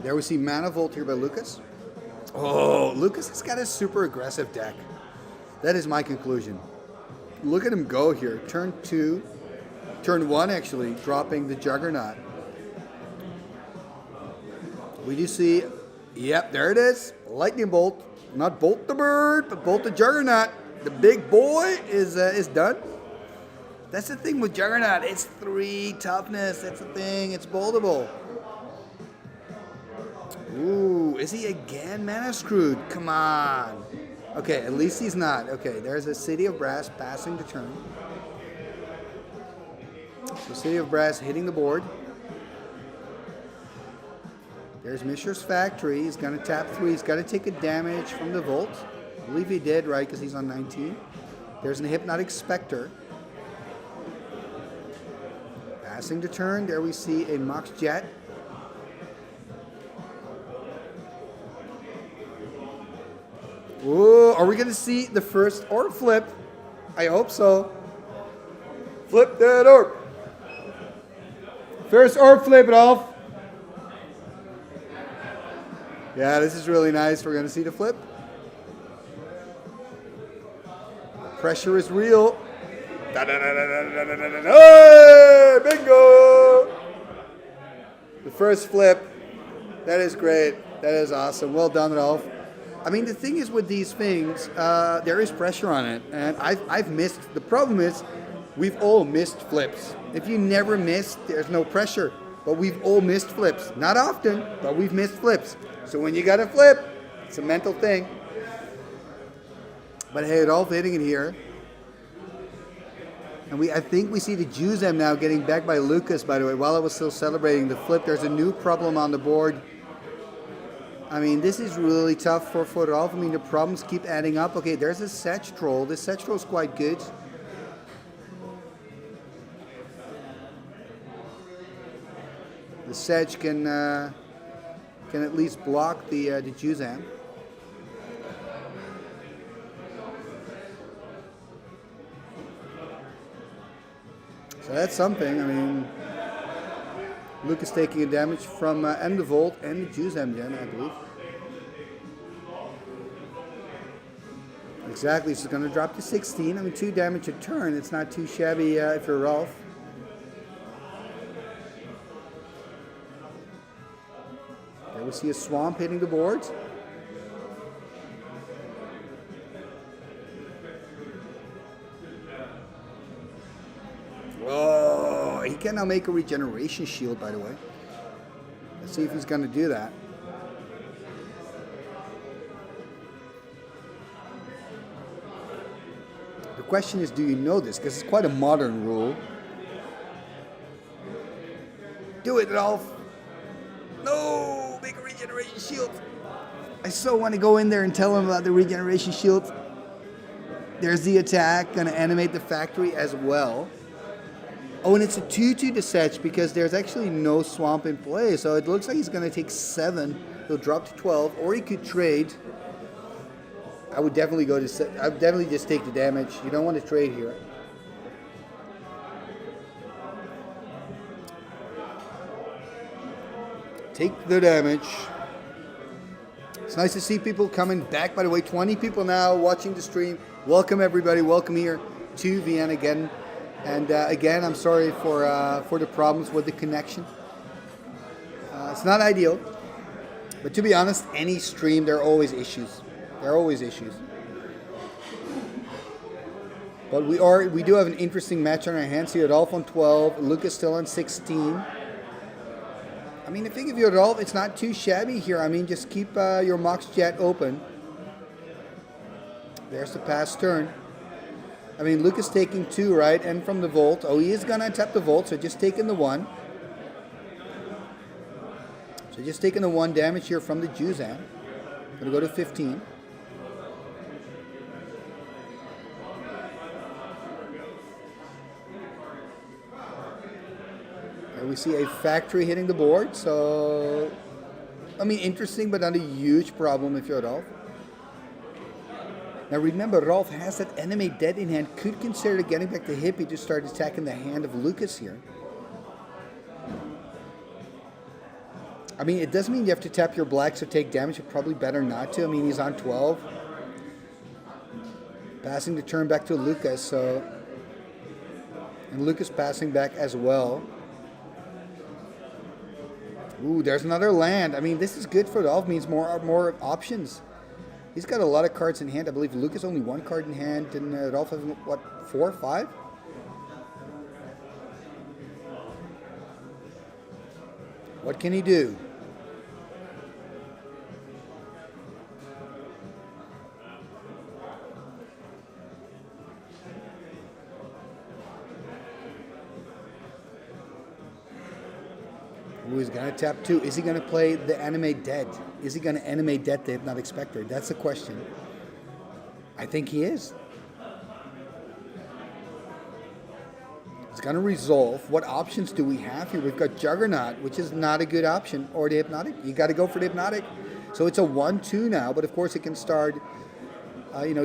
There we see Mana Volt here by Lucas. Oh, Lucas has got a super aggressive deck. That is my conclusion. Look at him go here. Turn 1 actually, dropping the Juggernaut. We do see, yep, there it is. Lightning Bolt. Not Bolt the Bird, but Bolt the Juggernaut. The big boy is done. That's the thing with Juggernaut. It's 3 toughness. That's the thing. It's boltable. Ooh, is he again mana screwed? Come on. Okay, at least he's not. Okay, there's a City of Brass passing the turn. So City of Brass hitting the board. There's Mishra's Factory. He's going to tap 3. He's got to take a damage from the Volt. I believe he did, right, because he's on 19. There's an Hypnotic Spectre. Passing the turn. There we see a Mox Jet. Whoa, are we going to see the first orb flip? I hope so. Flip that orb. First orb flip it off. Yeah, this is really nice. We're going to see the flip. Pressure is real. Hey, bingo! The first flip. That is great. That is awesome. Well done, Rolf. I mean, the thing is with these things, there is pressure on it, and I've missed. The problem is, we've all missed flips. If you never miss, there's no pressure. But we've all missed flips. Not often, but we've missed flips. So when you got to flip, it's a mental thing. But hey, Rolf hitting it here. And I think we see the Juzam now getting back by Lucas, by the way. While I was still celebrating the flip, there's a new problem on the board. I mean, this is really tough for Rolf. I mean, the problems keep adding up. Okay, there's a Sedge Troll. This Sedge Troll is quite good. The Sedge can at least block the Juzam. So that's something. I mean, Lucas taking a damage from and the Volt and the Juzam Gen, I believe. Exactly, so it's going to drop to 16. I mean, 2 damage a turn. It's not too shabby if you're Rolf. There we see a Swamp hitting the board. Oh, he can now make a regeneration shield, by the way. Let's see if he's going to do that. The question is, do you know this? Because it's quite a modern rule. Do it, Rolf. No, make a regeneration shield. I so want to go in there and tell him about the regeneration shield. There's the attack, going to animate the factory as well. Oh, and it's a 2/2 to Sedge because there's actually no Swamp in play. So it looks like he's going to take 7. He'll drop to 12, or he could trade. I would definitely I would definitely just take the damage. You don't want to trade here. Take the damage. It's nice to see people coming back. By the way, 20 people now watching the stream. Welcome everybody. Welcome here to ViennaGeddon. And again, I'm sorry for the problems with the connection. It's not ideal, but to be honest, any stream there are always issues. There are always issues. But we do have an interesting match on our hands here. Rolf on 12, Lucas still on 16. I mean, I think if you're Rolf, it's not too shabby here. I mean, just keep your Mox Jet open. There's the pass turn. I mean, Lucas taking 2, right? And from the Volt. Oh, he is going to tap the Volt, so just taking the 1. So just taking the 1 damage here from the Juzan. Going to go to 15. And we see a factory hitting the board, so... I mean, interesting, but not a huge problem if you're Rolf. Now remember, Rolf has that enemy dead in hand. Could consider getting back the hippie to start attacking the hand of Lucas here. I mean, it doesn't mean you have to tap your blacks to take damage. It's probably better not to. I mean, he's on 12. Passing the turn back to Lucas, so... And Lucas passing back as well. Ooh, there's another land. I mean, this is good for Rolf. Means more options. He's got a lot of cards in hand. I believe Lucas only 1 card in hand. And Rolf has, what, 4, 5? What can he do? Ooh, he's going to tap 2. Is he going to play the Animate Dead? Is he going to Animate Dead the Hypnotic Spectre? That's the question. I think he is. He's going to resolve. What options do we have here? We've got Juggernaut, which is not a good option, or the Hypnotic. You got to go for the Hypnotic. So it's a 1-2 now, but of course it can start,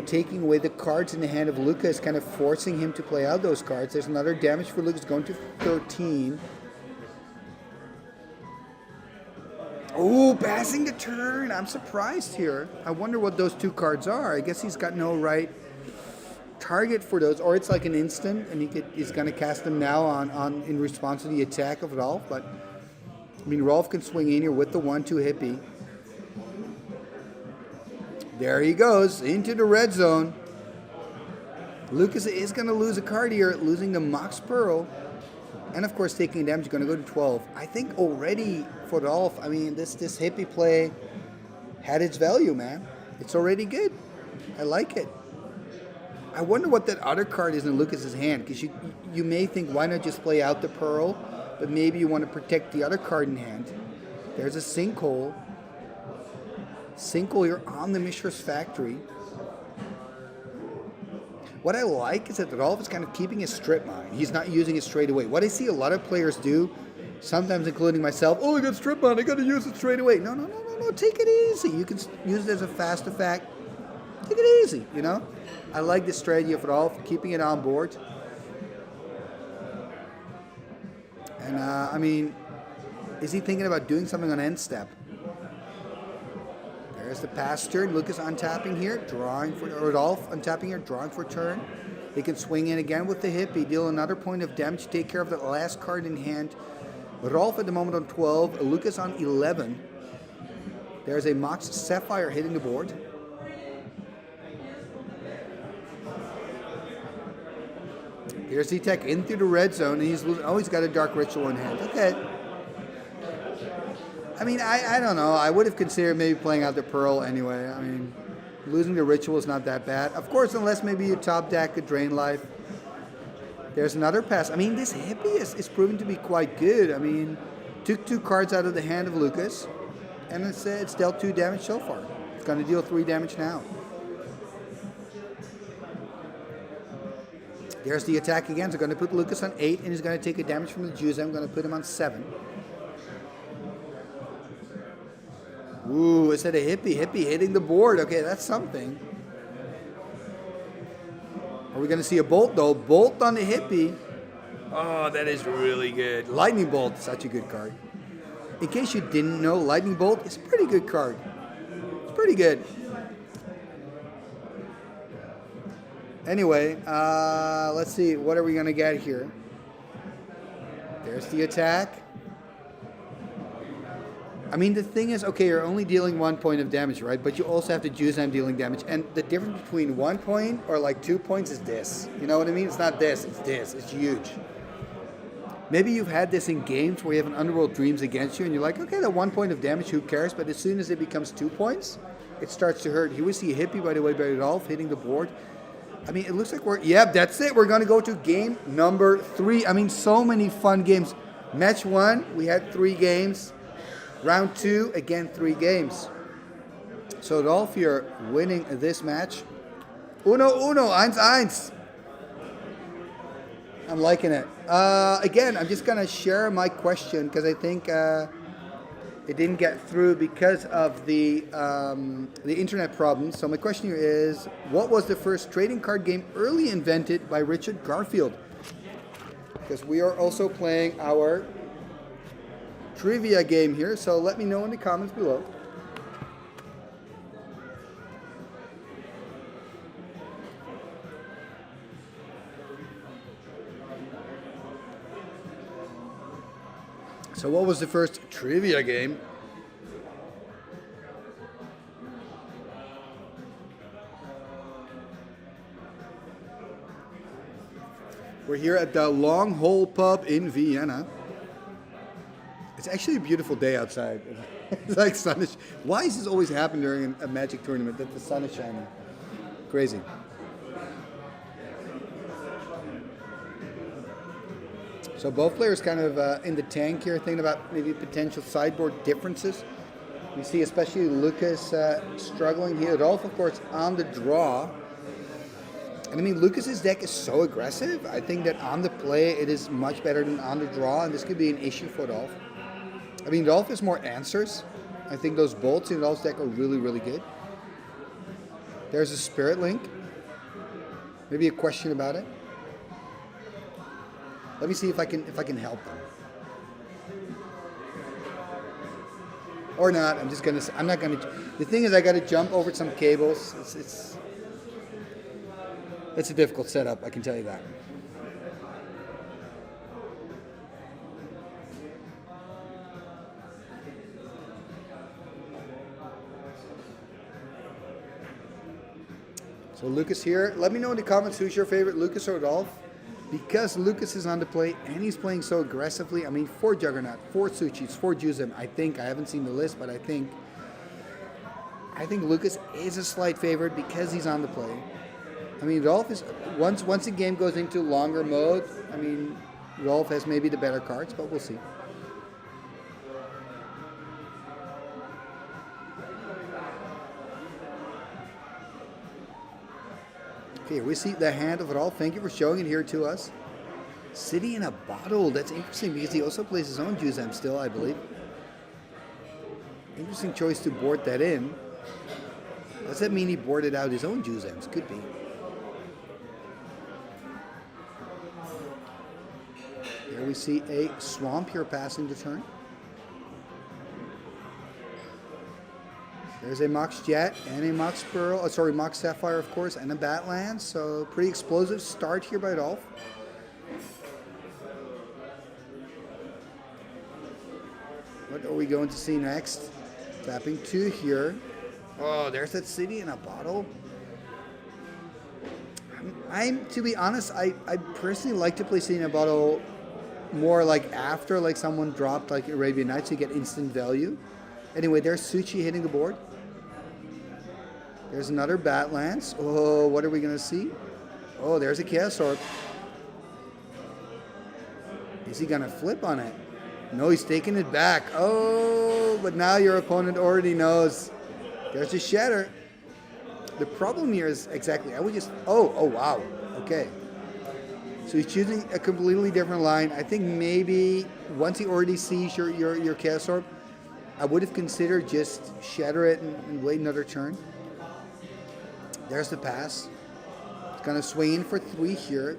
taking away the cards in the hand of Lucas, kind of forcing him to play out those cards. There's another damage for Lucas going to 13. Oh, passing the turn. I'm surprised here. I wonder what those 2 cards are. I guess he's got no right target for those, or it's like an instant, and he's going to cast them now on in response to the attack of Rolf. But I mean, Rolf can swing in here with the 1-2 hippie. There he goes into the red zone. Lucas is going to lose a card here, losing the Mox Pearl. And of course, taking damage, going to go to 12. I think already for Rolf, I mean, this hippie play had its value, man. It's already good. I like it. I wonder what that other card is in Lucas's hand, because you may think, why not just play out the Pearl? But maybe you want to protect the other card in hand. There's a Sinkhole. Sinkhole here on the Mishra's Factory. What I like is that Rolf is kind of keeping his strip mine. He's not using it straight away. What I see a lot of players do, sometimes including myself, oh, I got strip mine, I got to use it straight away. No, take it easy. You can use it as a fast effect. Take it easy, I like this strategy of Rolf, keeping it on board. And, I mean, is he thinking about doing something on end step? There's the pass turn. Lucas untapping here, drawing for Rolf untapping here, drawing for turn. He can swing in again with the hippie, deal another point of damage, take care of the last card in hand. Rolf at the moment on 12, Lucas on 11. There's a Mox Sapphire hitting the board. Here's the attack into the red zone, and he's got a Dark Ritual in hand. Okay. I mean, I don't know. I would have considered maybe playing out the Pearl anyway. I mean, losing the Ritual is not that bad. Of course, unless maybe you top deck a Drain Life. There's another pass. I mean, this hippie is proven to be quite good. I mean, took 2 cards out of the hand of Lucas, and it's dealt 2 damage so far. It's going to deal 3 damage now. There's the attack again. So going to put Lucas on 8, and he's going to take a damage from the Jews. I'm going to put him on 7. Ooh, is that a hippie? Hippie hitting the board. Okay, that's something. Are we going to see a Bolt, though? Bolt on the hippie. Oh, that is really good. Lightning Bolt, such a good card. In case you didn't know, Lightning Bolt is a pretty good card. It's pretty good. Anyway, let's see. What are we going to get here? There's the attack. I mean, the thing is, okay, you're only dealing 1 point of damage, right? But you also have to choose I'm dealing damage. And the difference between 1 point or like 2 points is this. You know what I mean? It's not this, it's this. It's huge. Maybe you've had this in games where you have an Underworld Dreams against you and you're like, okay, that 1 point of damage, who cares? But as soon as it becomes 2 points, it starts to hurt. Here we see a hippie, by the way, by Rolf hitting the board. I mean, it looks like yep, that's it. We're going to go to game number 3. I mean, so many fun games. Match 1, we had 3 games. Round 2, again, 3 games. So Rolf, you're winning this match. Uno, 1-1. I'm liking it. Again, I'm just going to share my question because I think it didn't get through because of the internet problems. So my question here is, what was the first trading card game early invented by Richard Garfield? Because we are also playing our trivia game here. So let me know in the comments below. So what was the first trivia game? We're here at the Long Hole Pub in Vienna. It's actually a beautiful day outside. It's like sun is. Why does this always happen during a Magic tournament that the sun is shining? Crazy. So both players kind of in the tank here, thinking about maybe potential sideboard differences. We see especially Lucas struggling here. Rolf, of course, on the draw. And I mean, Lucas's deck is so aggressive. I think that on the play, it is much better than on the draw, and this could be an issue for Rolf. I mean, Rolf has more answers. I think those bolts in Rolf's deck are really, really good. There's a Spirit Link. Maybe a question about it. Let me see if I can help them. Or not. I'm not gonna. The thing is, I got to jump over some cables. It's a difficult setup. I can tell you that. So Lucas here. Let me know in the comments who's your favorite, Lucas or Rolf. Because Lucas is on the play and he's playing so aggressively. I mean, 4 Juggernaut, 4 Suchis, 4 Juzem. I haven't seen the list, but I think Lucas is a slight favorite because he's on the play. I mean, Rolf is once the game goes into longer mode. I mean, Rolf has maybe the better cards, but we'll see. Okay, we see the hand of Rolf. Thank you for showing it here to us. City in a Bottle. That's interesting because he also plays his own Juzem still, I believe. Interesting choice to board that in. Does that mean he boarded out his own Juzems? Could be. There we see a Swamp here passing the turn. There's a Mox Jet and a Mox Pearl, Mox Sapphire, of course, and a Batland. So pretty explosive start here by Rolf. What are we going to see next? Tapping 2 here. Oh, there's that City in a Bottle. To be honest, I personally like to play City in a Bottle more like after like someone dropped like Arabian Nights, you get instant value. Anyway, there's Suchi hitting the board. There's another Batlands. Oh, what are we going to see? Oh, there's a Chaos Orb. Is he going to flip on it? No, he's taking it back. Oh, but now your opponent already knows. There's a Shatter. The problem here is exactly, I would just, oh, wow. Okay. So he's choosing a completely different line. I think maybe once he already sees your Chaos Orb, I would have considered just shatter it and wait another turn. There's the pass. It's going to swing in for 3 here.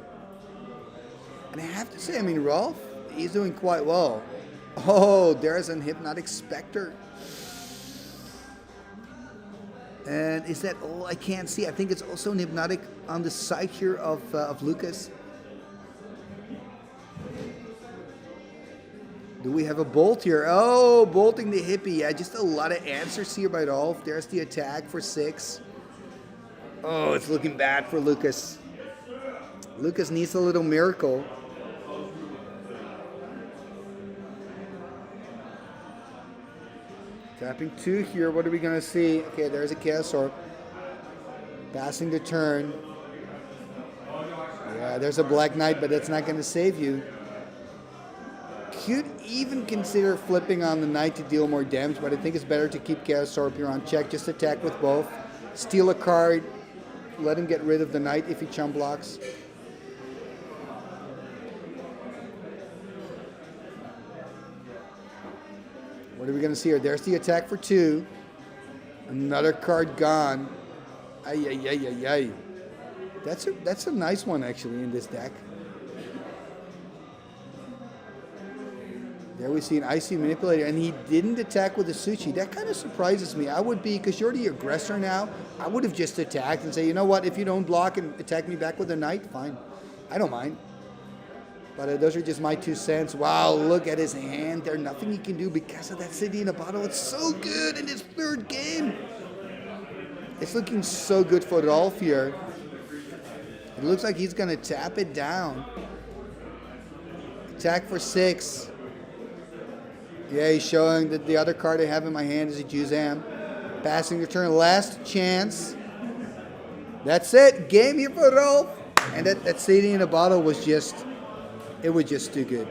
And I have to say, I mean, Rolf, he's doing quite well. Oh, there's an Hypnotic Spectre. And is that all? I can't see. I think it's also an Hypnotic on the side here of Lucas. Do we have a bolt here? Oh, bolting the hippie. Yeah, just a lot of answers here by Rolf. There's the attack for 6. Oh, it's looking bad for Lucas. Lucas needs a little miracle. Tapping 2 here. What are we going to see? Okay, there's a Chaos Orb. Passing the turn. Yeah, there's a Black Knight, but that's not going to save you. Could even consider flipping on the Knight to deal more damage, but I think it's better to keep Chaosaur here on check. Just attack with both. Steal a card. Let him get rid of the Knight if he chump blocks. What are we going to see here? There's the attack for 2. Another card gone. Ay, ay, ay, ay, ay. That's a nice one, actually, in this deck. There we see an IC Manipulator, and he didn't attack with a Suchi. That kind of surprises me. I would be, because you're the aggressor now, I would have just attacked and say, you know what, if you don't block and attack me back with a Knight, fine. I don't mind. But those are just my 2 cents. Wow, look at his hand. There's nothing he can do because of that City in a Bottle. It's so good in his 3rd game. It's looking so good for Rolf here. It looks like he's going to tap it down. Attack for 6. Yeah, he's showing that the other card I have in my hand is a Juzam. Passing the turn. Last chance. That's it. Game here for Rolf. And that City in a Bottle was just... It was just too good.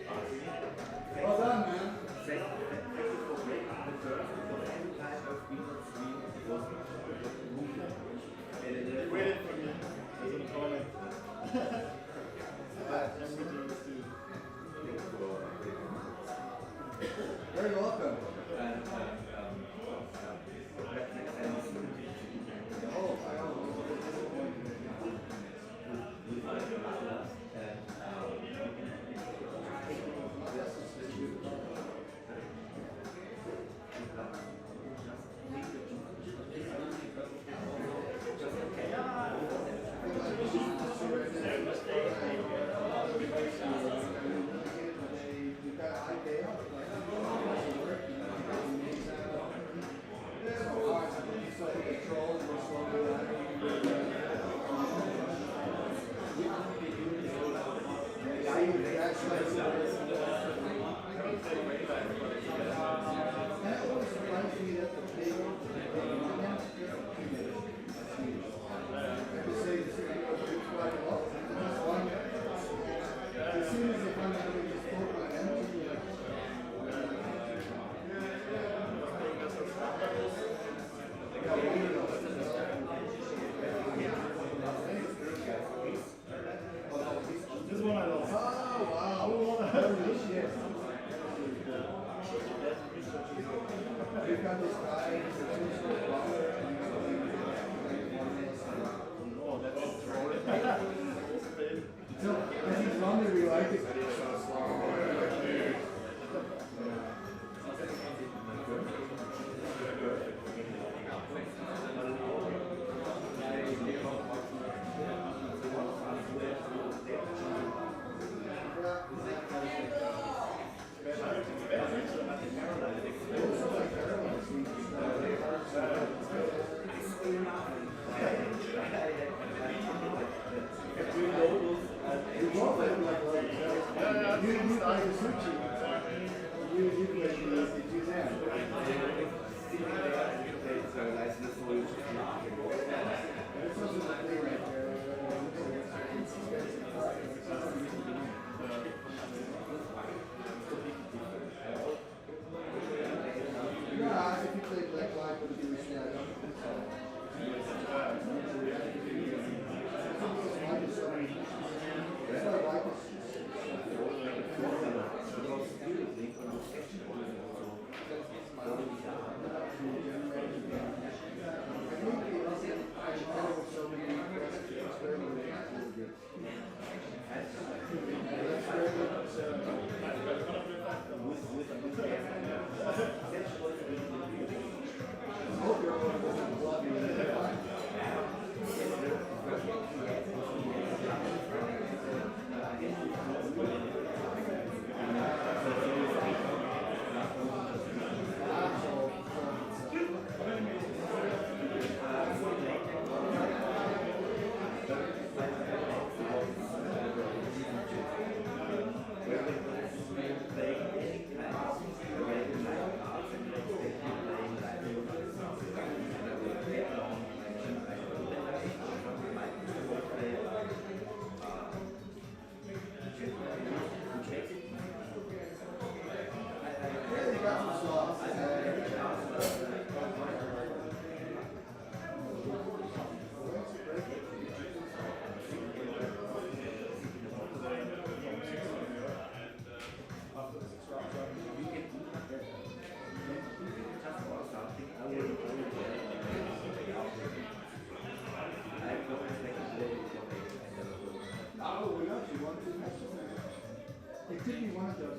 Well done, man. Very welcome. It could be one of those.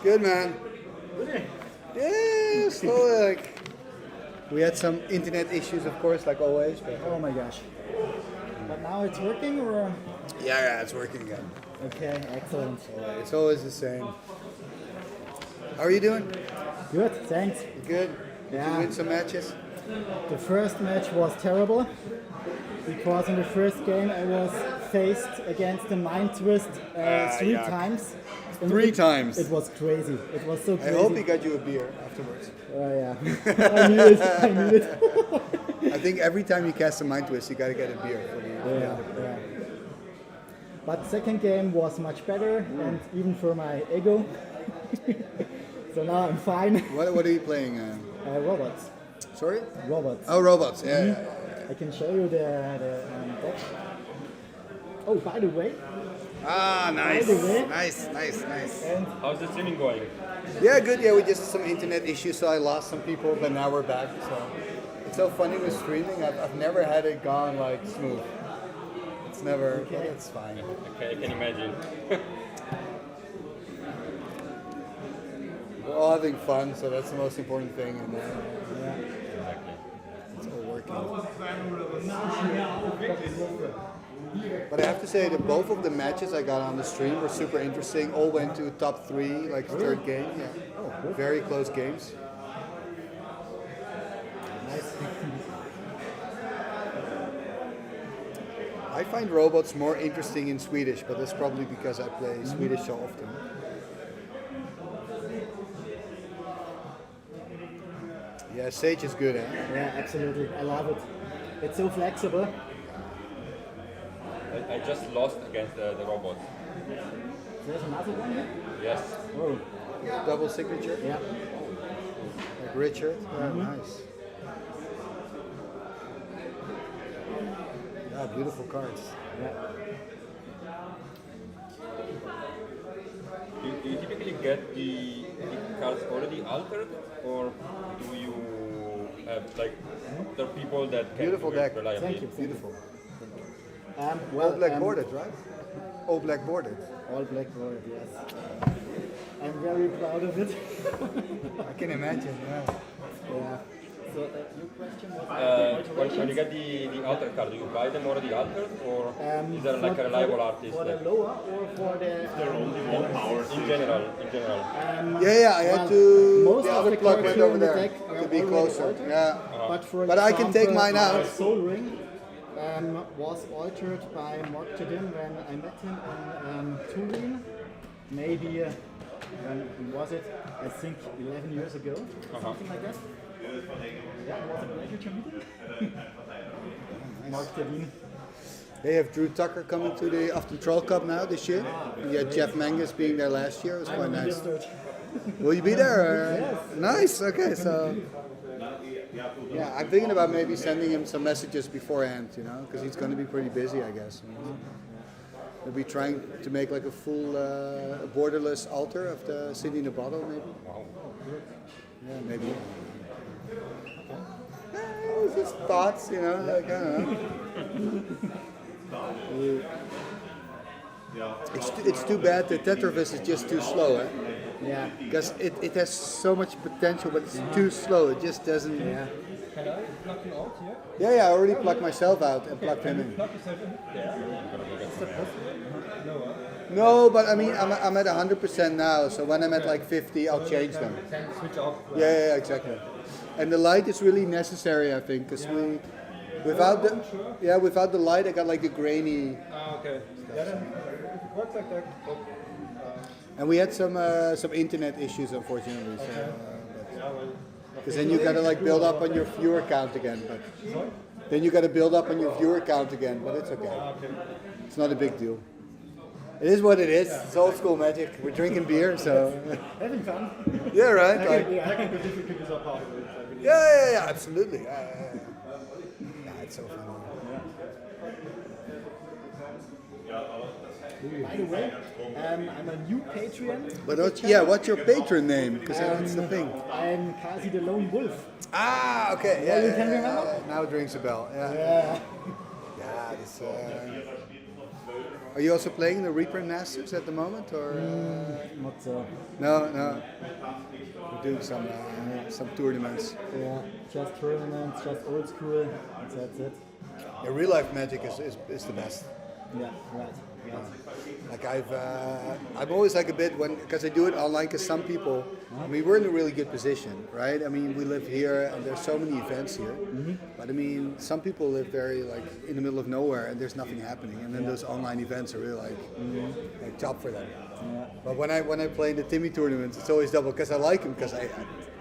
Good, man. Yeah, slowly. Like, we had some internet issues, of course, like always. But Oh my gosh. But now it's working or? yeah, it's working again. Okay, excellent. It's always the same. How are you doing? Good, thanks. You good? Did Yeah. you win some matches? The first match was terrible because in the first game I was faced against the mind twist three yuck. times. And Three it- times. It was crazy. It was so I crazy. hope he got you a beer afterwards. Oh yeah. I need it. I need it. I think every time you cast a mind twist, you gotta get a beer for the Yeah, other player. yeah. But second game was much better and even for my ego. So now I'm fine. What are you playing? Robots. Sorry? Robots. Oh, robots. Yeah. I can show you the box. Oh, by the way, Ah, nice. By the way. Nice. and How's the streaming going? Yeah, good. Yeah, we just had some internet issues, so I lost some people, but now we're back. So it's so funny with streaming. I've never had it gone like smooth. It's never. But it's fine. Okay, I can imagine. We're all having fun, so that's the most important thing. And Exactly. it's all working. But I have to say that both of the matches I got on the stream were super interesting. All went to top 3, like third game. Yeah. Very close games. I find robots more interesting in Swedish, but that's probably because I play Swedish so often. Yeah, Sage is good, eh? yeah, absolutely, I love it. It's so flexible. I just lost against the robots. There's another one here? Yes. Oh, Double signature, yeah. like Richard. Nice. Yeah, beautiful cards. Yeah. Do you typically get the cards already altered, or do you have like other people that can Beautiful deck. rely on Thank it? you. Beautiful. Well, All black bordered, right? All black bordered. All black bordered, yes. I'm very proud of it. I can imagine. Yeah. Yeah. So your question was When you get the altered card, do you buy them already altered, or is there like a for reliable the- artist? For the that- lower or for the... in general. Yeah, I had to. Most The of other the plug cards went here over in the there deck are to be already closer. altered. Yeah. But for But I can take example, mine out. Soul Ring was altered by ViennaGeddon when I met him in Turin. Maybe, when was it? I think 11 years ago, something like that. Yeah, it was a pleasure to meet him. ViennaGeddon. They have Drew Tucker coming to the Afton Troll Cup now this year. You had Jeff Mangus being there last year. It was quite nice. Registered. Will you be there? Nice. Okay, so yeah, I'm thinking about maybe sending him some messages beforehand, you know, because he's going to be pretty busy, I guess. We'll be trying to make like a full borderless altar of the City in a Bottle, maybe. Wow. Yeah, maybe. It's just thoughts, you know. Like, I don't know. It's too bad the Tetravis is just too slow, eh? Yeah. Because it has so much potential, but it's too slow. It just doesn't. Yeah. Can I plug you out here? Yeah, I already plugged myself out and plugged him in. Plug yourself in there. No, but I mean, I'm at 100% now, so when I'm at like 50, I'll change them. Can switch off. Yeah, exactly. And the light is really necessary, I think, because without the light, I got like the grainy. Okay. Yeah, then if it works like that. And we had some internet issues, unfortunately. Because then you gotta like build up on your viewer count again. But then you gotta build up on your viewer count again, but it's okay. It's not a big deal. It is what it is. It's old school magic. We're drinking beer, so Having fun. yeah, right. Like, Technical difficulties are part of it, I believe. yeah, absolutely. Yeah, it's so fun. By the way, I'm a new Patreon. But what's your patron name? Because that's the thing. I'm Kasi the Lone Wolf. Ah, okay. you can remember? Now it rings a bell. Yeah. Yeah. Yeah. This, are you also playing the Reprint Masters at the moment, or Not so. no? We're doing some tournaments. Yeah, just tournaments, just old school. That's it. Yeah, real life magic is the best. Yeah, right. Like I'm always like a bit because I do it online. Because some people, I mean, we're in a really good position, right? I mean, we live here, and there's so many events here. But I mean, some people live very like in the middle of nowhere, and there's nothing happening. And then those online events are really like top for them. Yeah. But when I play in the Timmy tournaments, it's always double because I like them because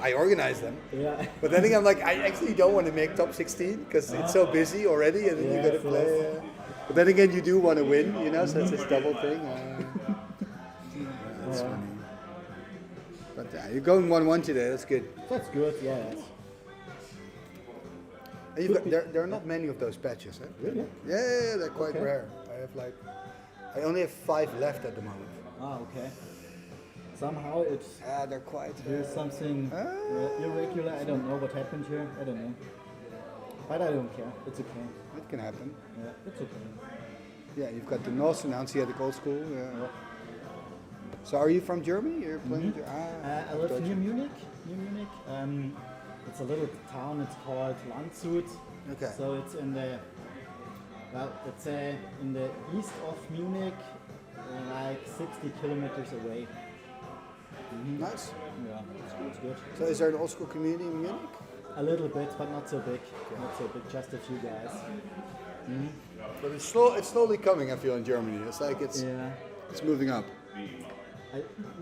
I organize them. Yeah. But then again, I'm like, I actually don't want to make top 16 because it's so busy already, and then you gotta play. But then again, you do want to win, you know, so it's this double thing. That's funny. But you're going 1-1 today. That's good. That's good, yeah. And you've got, there are not many of those patches, eh? Really? Yeah, they're quite rare. I only have 5 left at the moment. Ah, okay. Somehow it's They're quite. there's something irregular. I don't know what happened here. I don't know. But I don't care. It's okay. It can happen. Yeah, it's okay. Yeah, you've got the NOS and Hanseatic Old School. Yeah. So are you from Germany? You're playing? I live near Munich. It's a little town. It's called Landshut. Okay. So it's in the let's say in the east of Munich, like 60 kilometers away. Nice. Yeah, it's good. So is there an old school community in Munich? A little bit, but not so big. Not so big. Just a few guys. But it's slowly coming. I feel in Germany. It's like it's Yeah. moving up.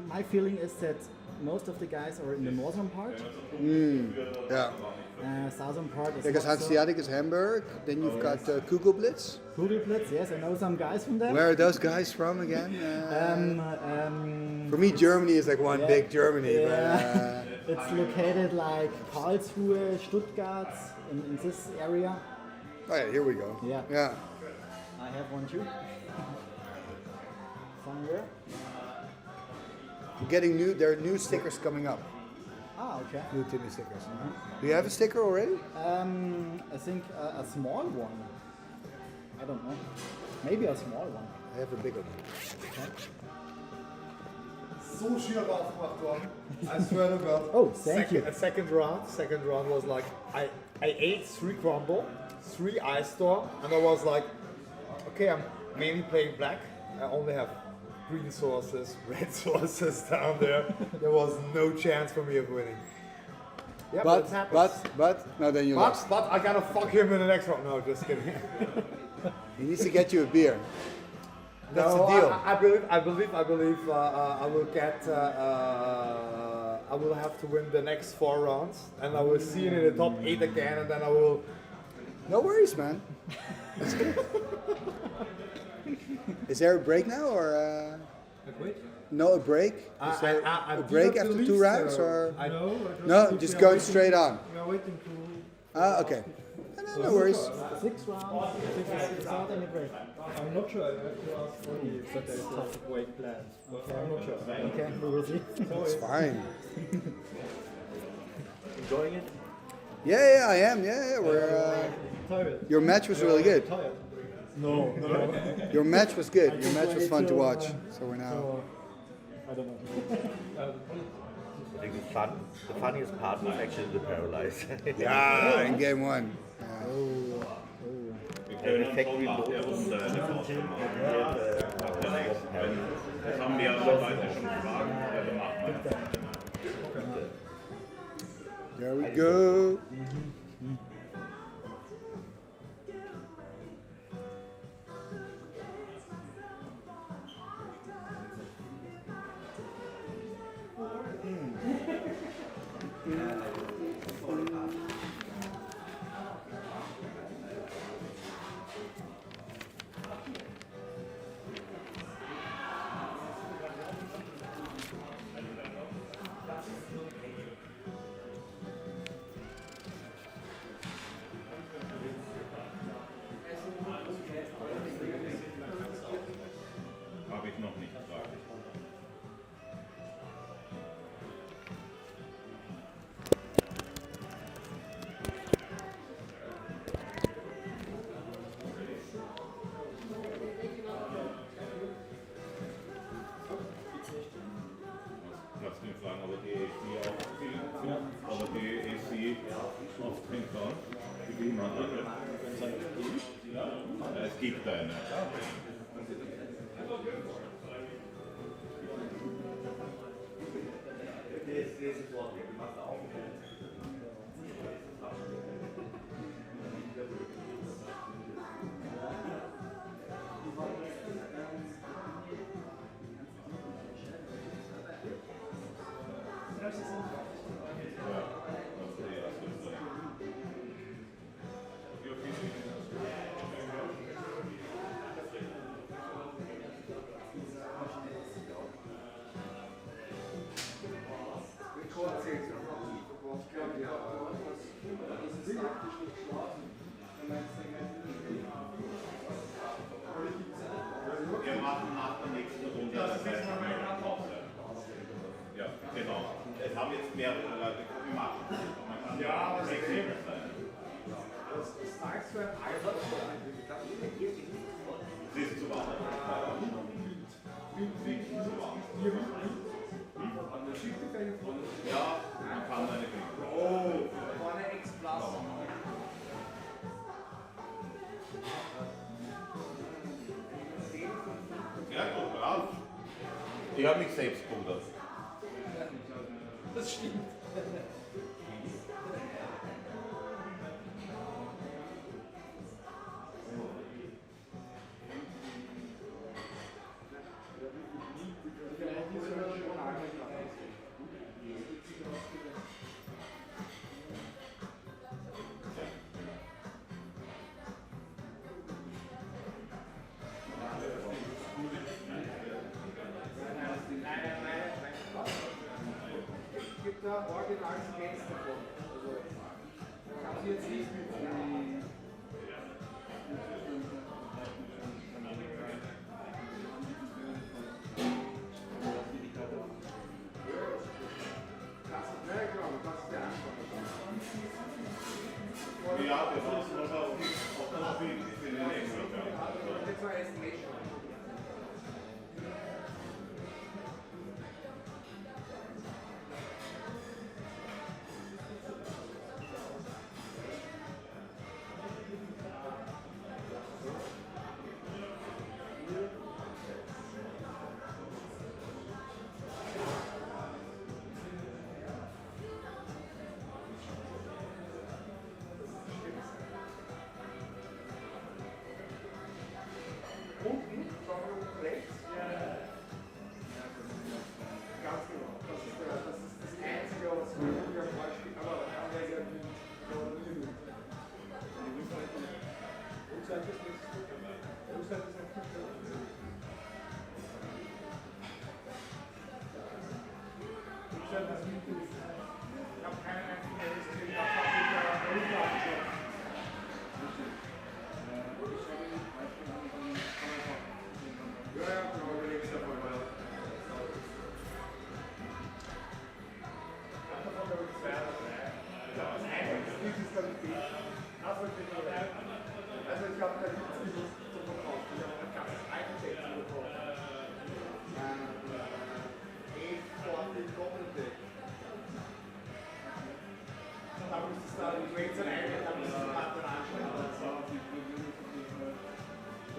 My feeling is that most of the guys are in the northern part. Yeah. Southern part is Because not so. Hanseatic is Hamburg. Then you've got Kugelblitz. Kugelblitz, yes, I know some guys from there. Where are those guys from again? For me, Germany is like one yeah, big Germany. yeah. It's located like Karlsruhe, Stuttgart, in this area. Oh yeah, here we go. Yeah. Yeah. I have one too. Somewhere. We're getting new. There are new stickers coming up. Ah, okay. New Timmy stickers. Do you have a sticker already? I think a small one. I don't know. Maybe a small one. I have a bigger one. So schier aufgemacht worden. I swear to God. Oh, thank you. Second round was like I ate 3 crumble, 3 ice storm, and I was like, okay, I'm mainly playing black. I only have green sources, red sources down there. There was no chance for me of winning. Yeah, it happens. But no, then you lost. But I gotta fuck him in the next round. No, just kidding. He needs to get you a beer. That's No, the deal. I believe I will get. I will have to win the next 4 rounds, and I will see it in the top 8 again, and then I will. No worries, man. Is there a break now, or no a break? Is there a break after 2 rounds, or no? Just going straight on. We are waiting to. Ah, okay. No worries. 6 rounds without any break. I'm not sure. I have to ask for you. But there is tough break planned. Okay, I'm not sure. Okay, we will see. It's fine. Enjoying it? Yeah, I am. Yeah. We're. Tired. Your match was really good. Tired. No. Your match was good. Your match was fun to watch. So we're now. I don't know. I think the funniest part was actually the paralyze. Yeah, in game 1. And the factory modus. Das haben wir Leute schon gefragt. Also machen wir. There we go. Habe ich noch nicht gefragt. Kannst du ihn fragen, ob er die AC aufspielen, ob er die AC aufspielen kann? Für die Mann. Es gibt eine. Wir machen nach der nächsten Runde das heißt, ja, genau. Es haben jetzt mehrere Leute gemacht. Ja, aber es ist Sie ist zu warm. Ja, man kann eine kriegen. Oh, vorne Ex-Plus. Ja, gut, brav. Ich habe mich selbst gewundert. Das stimmt. organize against the one. Kannst du jetzt nicht mit Ja, das muss man auf das Bild in den nächsten Jahren. That's my estimation. Unten, schauen wir unten rechts. Ganz genau. Das ist das Einzige, was wir am Beispiel, aber ja sehr gut. Rückseite ist nichts. Rückseite ist nicht. Rückseite ist nicht gut. Ich habe keine einzige gesehen, ich habe mit der Rücklage schon. Ja, genau, überleg's dir mal. Davon habe ich 2 oder 3. Ich glaube, das eine ist dann die. Das wird nicht mehr. Also ich glaube, da gibt es nichts zum Verkaufen. Ich habe ein ganz Architecture bekommen. A40 Doppeldeck. Da müsstest du dann Grades ein, da müsstest du die Pattern anschauen.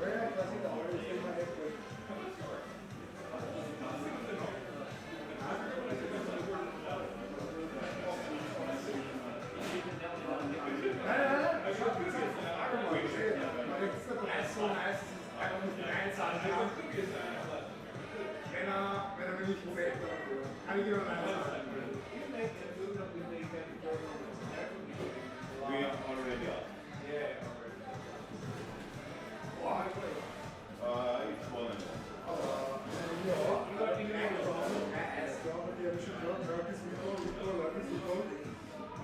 Ja, das ist auch alles immer heftig. So nice, einfach nicht mit 1 sagen. Wenn er mir nicht gefällt, kann ich immer 1 sagen. We already are. Boah, It's more than that.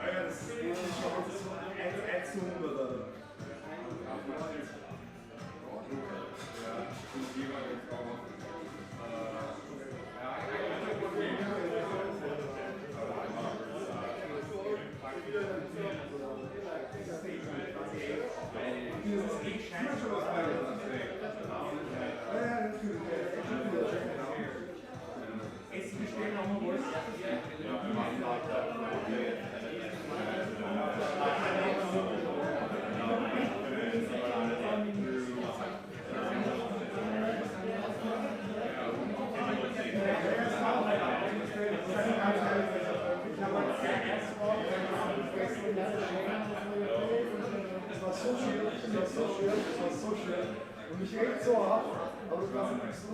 ja, das ist schon 1 zu 100, oder? Essen bestellen auch mal was. Das war so schön. Und ich rede so ab, aber du kannst nicht so.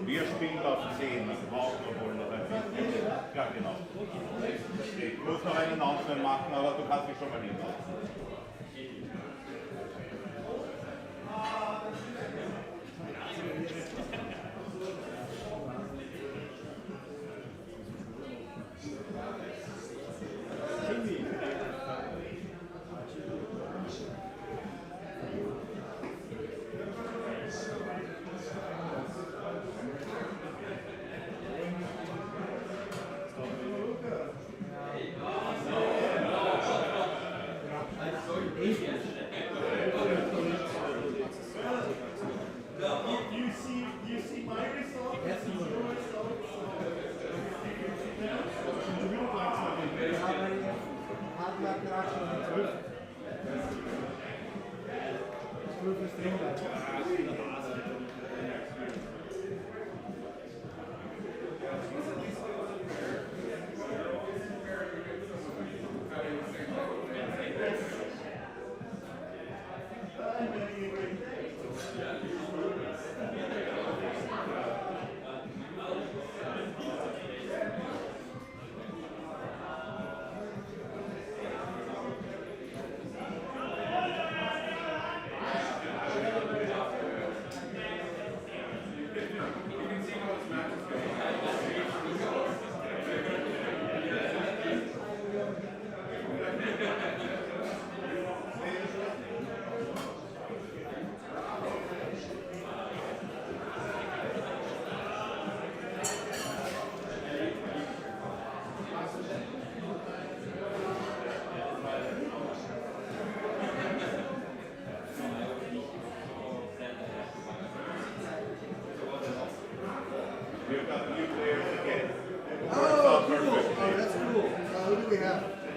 Wir spielen auf 10, also brauchen wir wohl noch ein bisschen. Ja, genau. Ich muss noch einen Announcement machen, aber du kannst dich schon mal hinsetzen.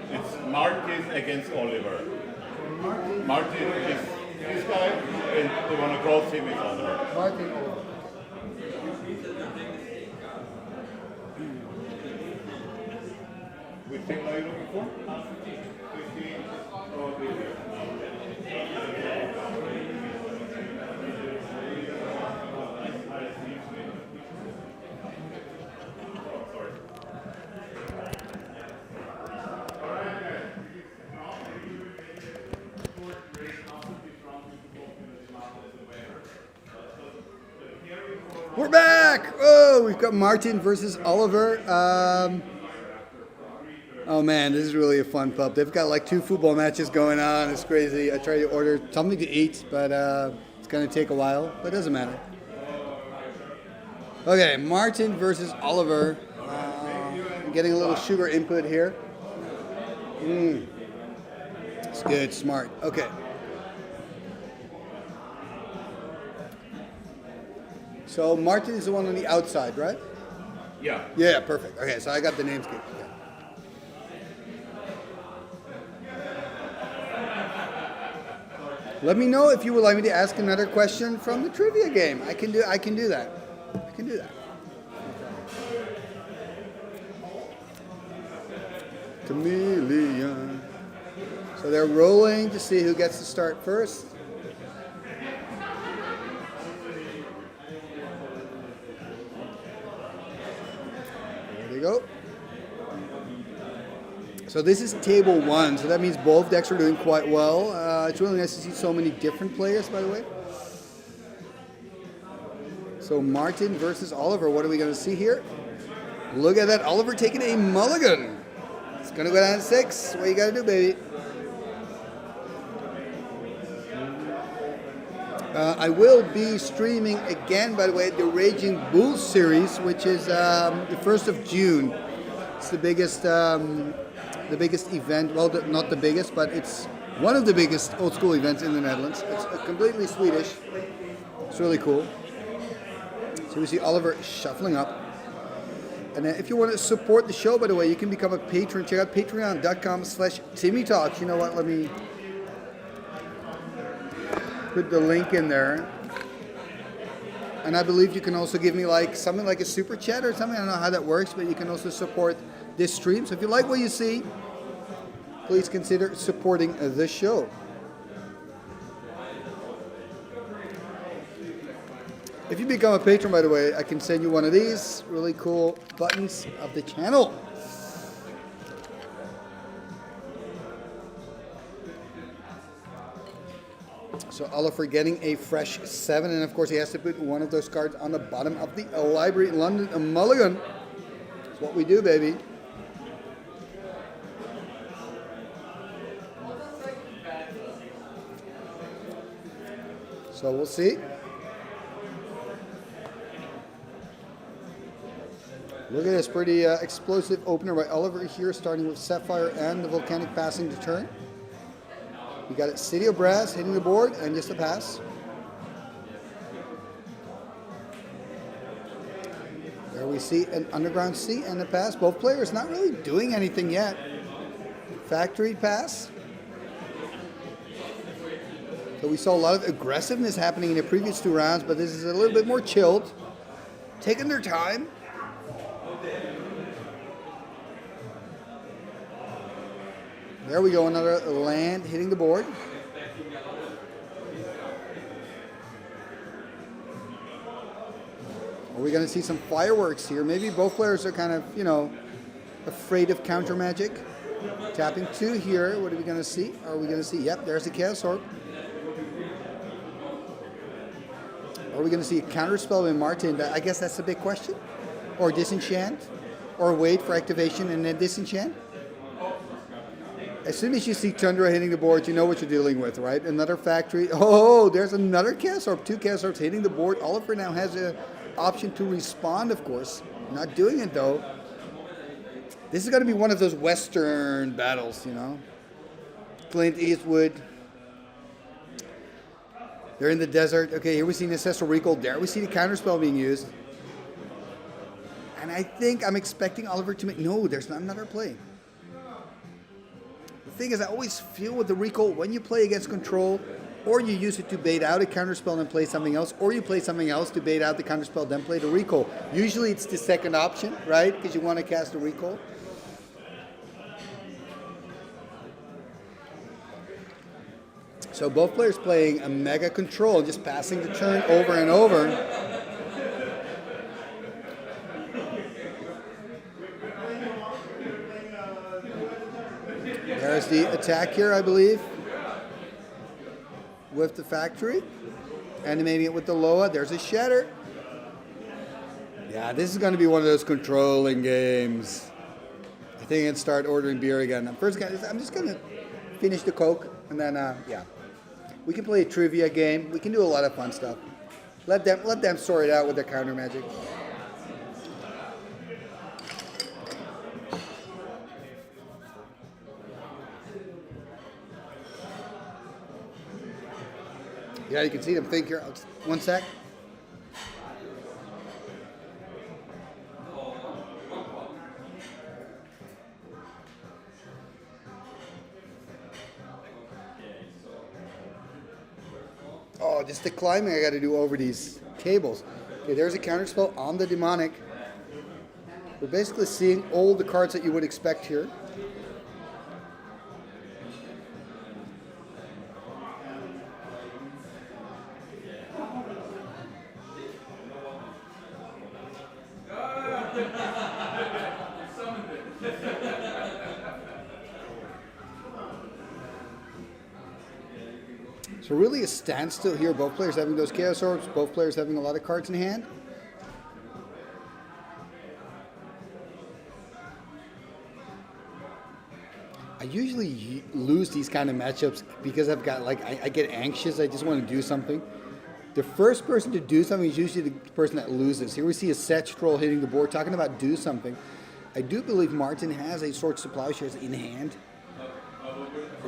It's Martin against Oliver. Martin is this guy, and the one across him is Oliver. Martin Oliver. Which team are you looking for? 15 or 20? We're back! Oh, we've got Martin versus Oliver. Oh man, this is really a fun pub. They've got like 2 football matches going on. It's crazy. I tried to order something to eat, but it's going to take a while, but it doesn't matter. Okay, Martin versus Oliver. I'm getting a little sugar input here. It's good, smart. Okay. So Martin is the one on the outside, right? Yeah. Yeah, perfect. Okay, so I got the names good. Yeah. Let me know if you would like me to ask another question from the trivia game. I can do that. I can do that. Chameleon. So they're rolling to see who gets to start first. There they go. So this is table 1, so that means both decks are doing quite well. It's really nice to see so many different players, by the way. So Martin versus Oliver. What are we going to see here? Look at that. Oliver taking a mulligan. It's going to go down to 6. What you got to do, baby? I will be streaming again, by the way, the Raging Bull series, which is the 1st of June. It's the biggest event. Well, not the biggest, but it's one of the biggest old school events in the Netherlands. It's completely Swedish. It's really cool. So we see Oliver shuffling up. And if you want to support the show, by the way, you can become a patron. Check out patreon.com/TimmyTalks. You know what? Let me put the link in there. And I believe you can also give me like something like a super chat or something. I don't know how that works, but you can also support this stream. So if you like what you see, please consider supporting the show. If you become a patron, by the way, I can send you one of these really cool buttons of the channel. So Oliver getting a fresh 7, and of course he has to put one of those cards on the bottom of the library in London, a mulligan. That's what we do, baby. So we'll see. Look at this pretty explosive opener by Oliver here, starting with Sapphire and the Volcanic passing the turn. We got it, City of Brass hitting the board and just a pass. There we see an Underground Sea and a pass. Both players not really doing anything yet. Factory pass. So we saw a lot of aggressiveness happening in the previous 2 rounds, but this is a little bit more chilled. Taking their time. There we go, another land hitting the board. Are we going to see some fireworks here? Maybe both players are kind of, you know, afraid of counter magic. Tapping 2 here. What are we going to see? Are we going to see? Yep, there's the Chaos Orb. Are we going to see a counter spell with Martin? I guess that's the big question. Or disenchant. Or wait for activation and then disenchant. As soon as you see Tundra hitting the board, you know what you're dealing with, right? Another factory. Oh, there's another Chaos Orb. 2 Chaos Orbs hitting the board. Oliver now has an option to respond, of course. Not doing it, though. This is going to be one of those Western battles, you know. Clint Eastwood. They're in the desert. Okay, here we see an Ancestral Recall. There we see the counterspell being used. And I think I'm expecting Oliver to make... No, there's not another play. The thing is, I always feel with the recall, when you play against control, or you use it to bait out a counterspell and play something else, or you play something else to bait out the counterspell, then play the recall. Usually it's the second option, right? Because you want to cast the recall. So both players playing a mega control, just passing the turn over and over. There's the attack here, I believe, with the factory. Animating it with the Loa. There's a Shatter. Yeah, this is going to be one of those controlling games. I think I'd start ordering beer again. I'm just going to finish the Coke, and then, yeah. We can play a trivia game. We can do a lot of fun stuff. Let them sort it out with their counter magic. Yeah, you can see them think here. One sec. Oh, just the climbing I got to do over these cables. Okay, there's a counterspell on the demonic. We're basically seeing all the cards that you would expect here. So really a standstill here. Both players having those Chaos Orbs. Both players having a lot of cards in hand. usually lose these kind of matchups because I've got like I get anxious. I just want to do something. The first person to do something is usually the person that loses. Here we see a set stroll hitting the board, talking about do something. I do believe Martin has a Swords to Plowshares in hand.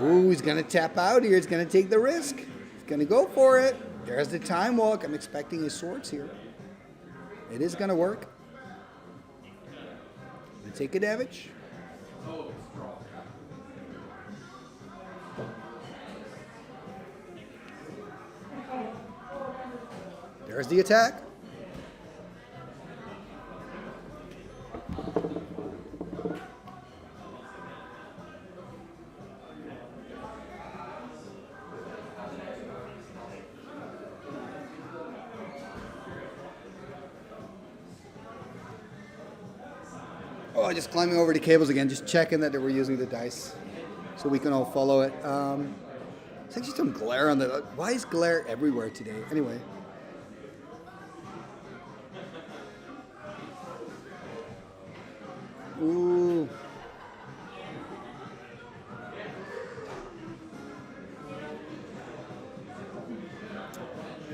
Ooh, he's going to tap out here. He's going to take the risk. He's going to go for it. There's the time walk. I'm expecting his swords here. It is going to work. Gonna take a damage. There's the attack. Oh, just climbing over the cables again, just checking that they were using the dice so we can all follow it. There's actually some glare on the... Why is glare everywhere today? Anyway. Ooh.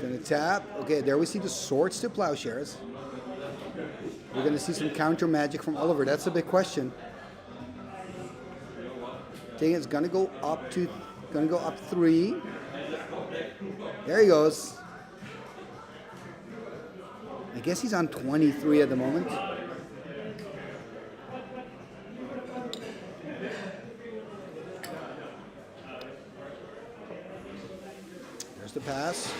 Gonna tap. Okay, there we see the Swords to Plowshares. We're gonna see some counter magic from Oliver. That's a big question. I think it's gonna go up 3. There he goes. I guess he's on 23 at the moment. There's the pass.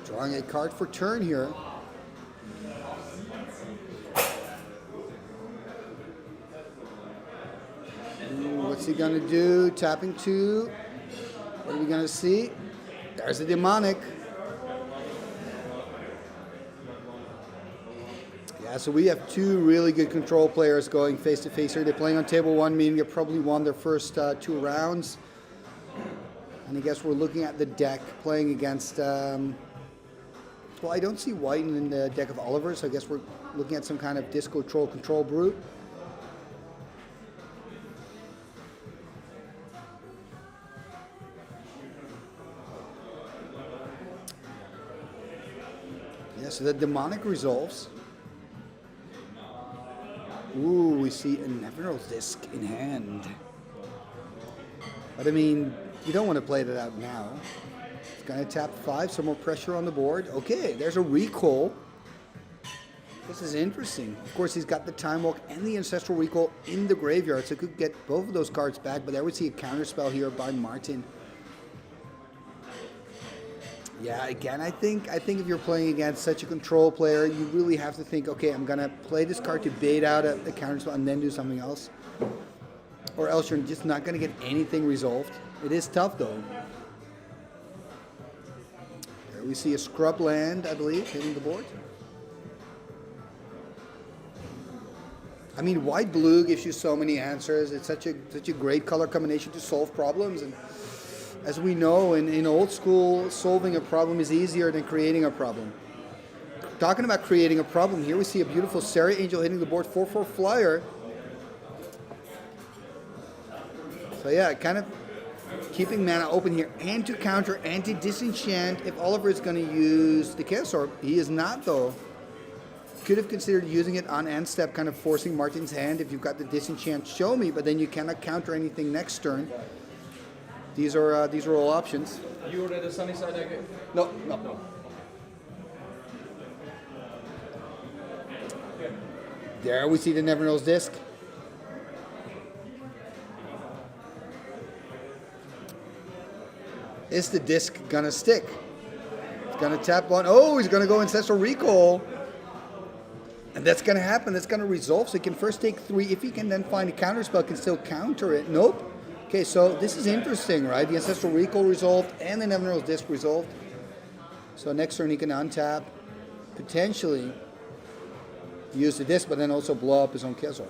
Drawing a card for turn here. What's he gonna do? Tapping 2. What are we gonna see? There's a demonic. Yeah, so we have 2 really good control players going face to face here. They're playing on table 1, meaning they probably won their first 2 rounds. And I guess we're looking at the deck playing against. Well, I don't see white in the deck of Oliver, so I guess we're looking at some kind of disco troll control brute. Yeah, so the demonic resolves. Ooh, we see a Nevinyrral's Disc in hand. But I mean, you don't want to play that out now. It's going to tap 5, some more pressure on the board. Okay, there's a recall. This is interesting. Of course, he's got the Time Walk and the Ancestral Recall in the graveyard, so could get both of those cards back, but there we see a counterspell here by Martin. Yeah, again, I think if you're playing against such a control player, you really have to think, okay, I'm going to play this card to bait out a counterspell and then do something else. Or else you're just not going to get anything resolved. It is tough, though. There we see a scrub land, I believe, hitting the board. I mean, white-blue gives you so many answers. It's such a great color combination to solve problems. And as we know, in old school, solving a problem is easier than creating a problem. Talking about creating a problem, here we see a beautiful Sarah Angel hitting the board, 4/4 flyer. So yeah, kind of keeping mana open here, and to counter and to disenchant if Oliver is going to use the Chaos Orb. He is not, though. Could have considered using it on end step, kind of forcing Martin's hand if you've got the disenchant, show me, but then you cannot counter anything next turn. These are all options. You were at the sunny side again? No. There we see the Nevinyrral's Disc. Is the disc gonna stick? It's gonna tap one. Oh, he's gonna go Ancestral Recall. And that's gonna happen. That's gonna resolve. So he can first take 3. If he can then find a counterspell, can still counter it. Nope. Okay, so this is interesting, right? The Ancestral Recall resolved and the Nevinyrral's Disc resolved. So next turn he can untap, potentially use the disc, but then also blow up his own Chaos Orb.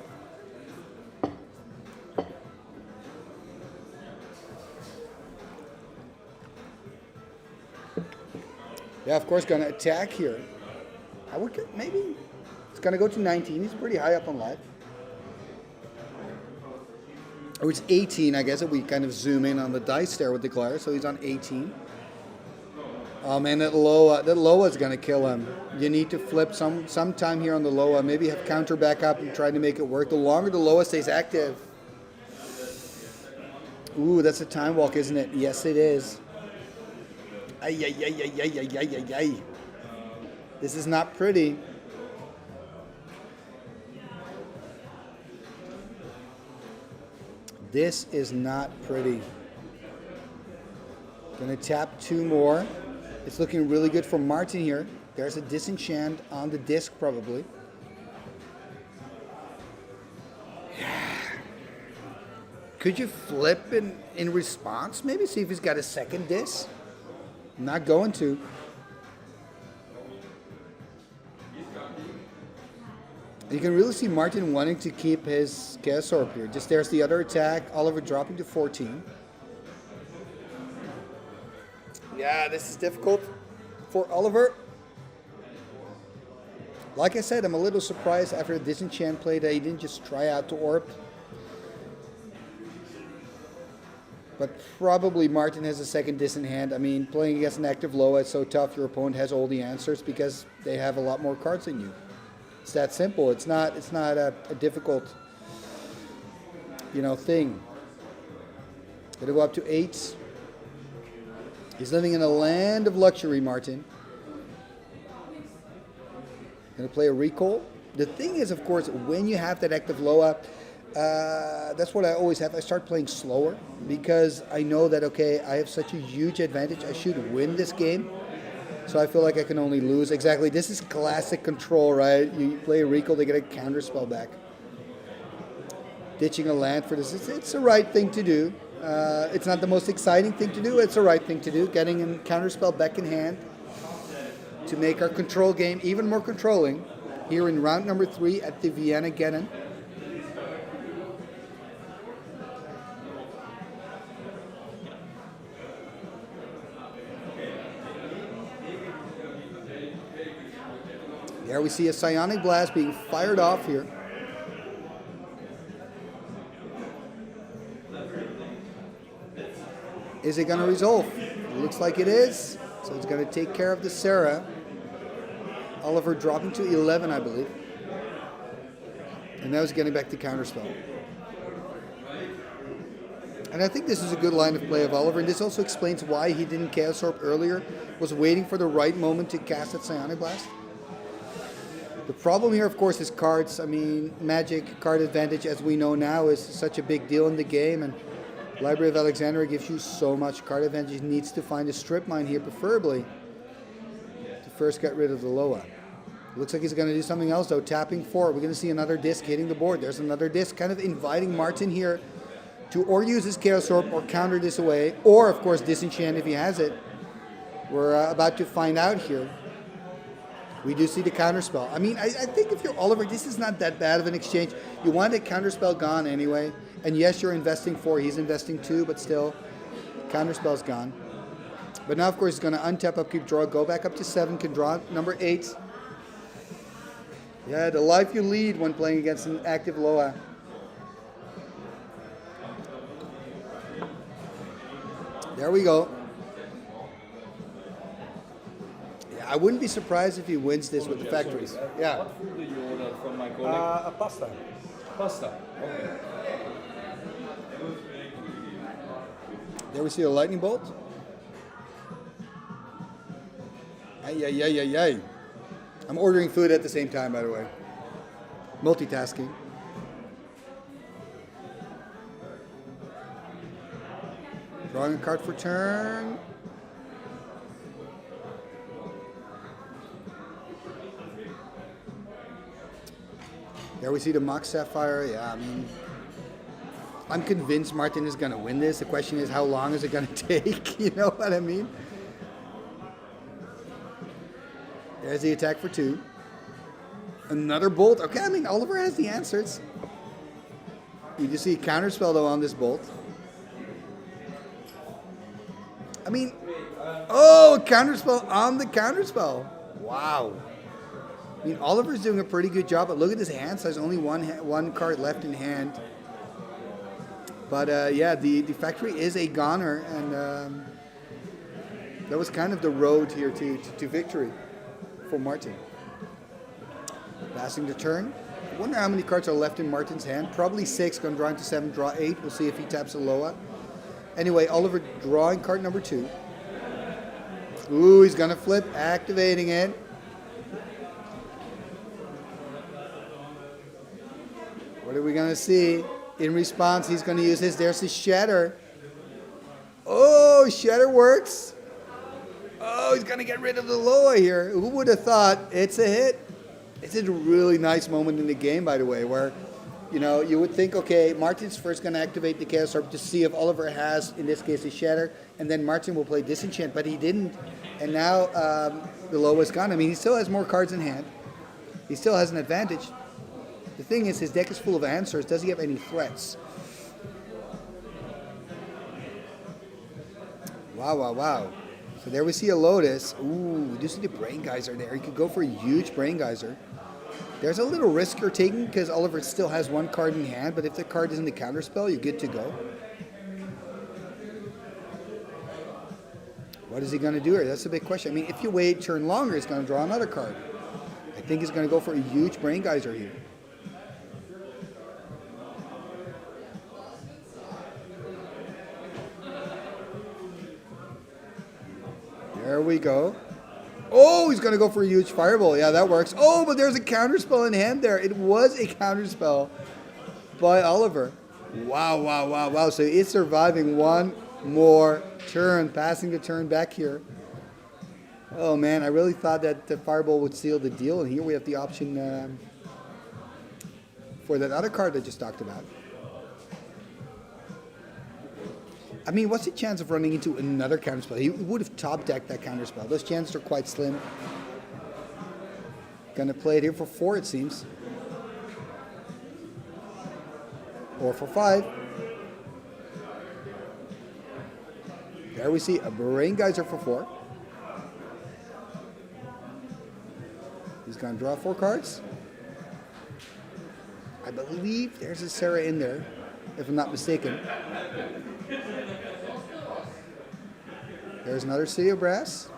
Yeah, of course, going to attack here. I would maybe It's going to go to 19. He's pretty high up on life. Or it's 18, I guess, if we kind of zoom in on the dice there with the glare. So he's on 18. Oh man, that Loa is going to kill him. You need to flip sometime here on the Loa. Maybe have counter back up and try to make it work. The longer the Loa stays active. Ooh, that's a time walk, isn't it? Yes, it is. Ay, ay, ay, ay, ay, ay, ay, ay, ay. This is not pretty. This is not pretty. Gonna tap 2 more. It's looking really good for Martin here. There's a disenchant on the disc probably. Yeah. Could you flip in response? Maybe see if he's got a second disc. Not going to. You can really see Martin wanting to keep his Chaos Orb here. Just there's the other attack. Oliver dropping to 14. Yeah, this is difficult for Oliver. Like I said, I'm a little surprised after the disenchant play that he didn't just try out to Orb. But probably Martin has a second dis in hand. I mean, playing against an active Loa, it's so tough. Your opponent has all the answers because they have a lot more cards than you. It's that simple. It's not a difficult, thing. Gonna go up to 8. He's living in a land of luxury, Martin. Gonna play a recall. The thing is, of course, when you have that active Loa, that's what I always have. I start playing slower because I know that, okay, I have such a huge advantage. I should win this game. So I feel like I can only lose. Exactly. This is classic control, right? You play a recall, they get a counter spell back. Ditching a land for this, it's the right thing to do. It's not the most exciting thing to do. It's the right thing to do. Getting a counter spell back in hand to make our control game even more controlling here in round number 3 at the ViennaGeddon. There we see a Psionic Blast being fired off here. Is it going to resolve? It looks like it is. So it's going to take care of the Sarah. Oliver dropping to 11, I believe. And now he's getting back to counterspell. And I think this is a good line of play of Oliver. And this also explains why he didn't Chaos Orb earlier. Was waiting for the right moment to cast that Psionic Blast. The problem here, of course, is cards. I mean, Magic card advantage, as we know now, is such a big deal in the game. And Library of Alexandria gives you so much card advantage. He needs to find a strip mine here, preferably, to first get rid of the Loa. Looks like he's going to do something else, though. Tapping 4. We're going to see another disc hitting the board. There's another disc, kind of inviting Martin here to or use his Chaos Orb or counter this away, or, of course, disenchant if he has it. We're about to find out here. We do see the counterspell. I mean, I think if you're Oliver, this is not that bad of an exchange. You want the counterspell gone anyway. And yes, you're investing 4. He's investing 2, but still, counterspell's gone. But now, of course, he's going to untap, upkeep, draw, go back up to 7, can draw number 8. Yeah, the life you lead when playing against an active Loa. There we go. I wouldn't be surprised if he wins this with the factories. Yeah. What food do you order from my colleague? A pasta. Pasta. Okay. There we see a lightning bolt. Ay, ay, ay, ay, ay. I'm ordering food at the same time, by the way. Multitasking. Drawing a card for turn. There we see the Mox Sapphire. Yeah, I mean, I'm convinced Martin is going to win this. The question is, how long is it going to take? You know what I mean? There's the attack for 2. Another bolt. Okay, I mean, Oliver has the answers. You just see a counterspell, though, on this bolt. I mean, oh, counterspell on the counterspell. Wow. I mean, Oliver's doing a pretty good job, but look at his hand size. Only one card left in hand. But yeah, the factory is a goner, and that was kind of the road here to victory for Martin. Passing the turn. I wonder how many cards are left in Martin's hand. Probably 6, going to draw into 7, draw 8. We'll see if he taps a Loa. Anyway, Oliver drawing card number 2. Ooh, he's going to flip, activating it. What are we going to see? In response, he's going to use his. There's his Shatter. Oh, Shatter works. Oh, he's going to get rid of the Loa here. Who would have thought? It's a hit. It's a really nice moment in the game, by the way, where, you know, you would think, okay, Martin's first going to activate the Chaos Orb to see if Oliver has, in this case, a Shatter, and then Martin will play Disenchant, but he didn't. And now the Loa's gone. I mean, he still has more cards in hand. He still has an advantage. The thing is, his deck is full of answers. Does he have any threats? Wow, wow, wow. So there we see a Lotus. Ooh, you see the Brain Geyser there. He could go for a huge Brain Geyser. There's a little risk you're taking because Oliver still has one card in hand, but if the card isn't the counterspell, you're good to go. What is he going to do here? That's a big question. I mean, if you wait turn longer, he's going to draw another card. I think he's going to go for a huge Brain Geyser here. There we go. Oh, he's going to go for a huge Fireball. Yeah, that works. Oh, but there's a counterspell in hand there. It was a counterspell by Oliver. Wow, wow, wow, wow. So he's surviving one more turn, passing the turn back here. Oh, man, I really thought that the Fireball would seal the deal. And here we have the option for that other card I just talked about. I mean, what's the chance of running into another counterspell? He would have top decked that counterspell. Those chances are quite slim. Gonna play it here for 4, it seems. Or for 5. There we see a Brain Geyser for 4. He's gonna draw 4 cards. I believe there's a Sarah in there, if I'm not mistaken. There's another City of Brass.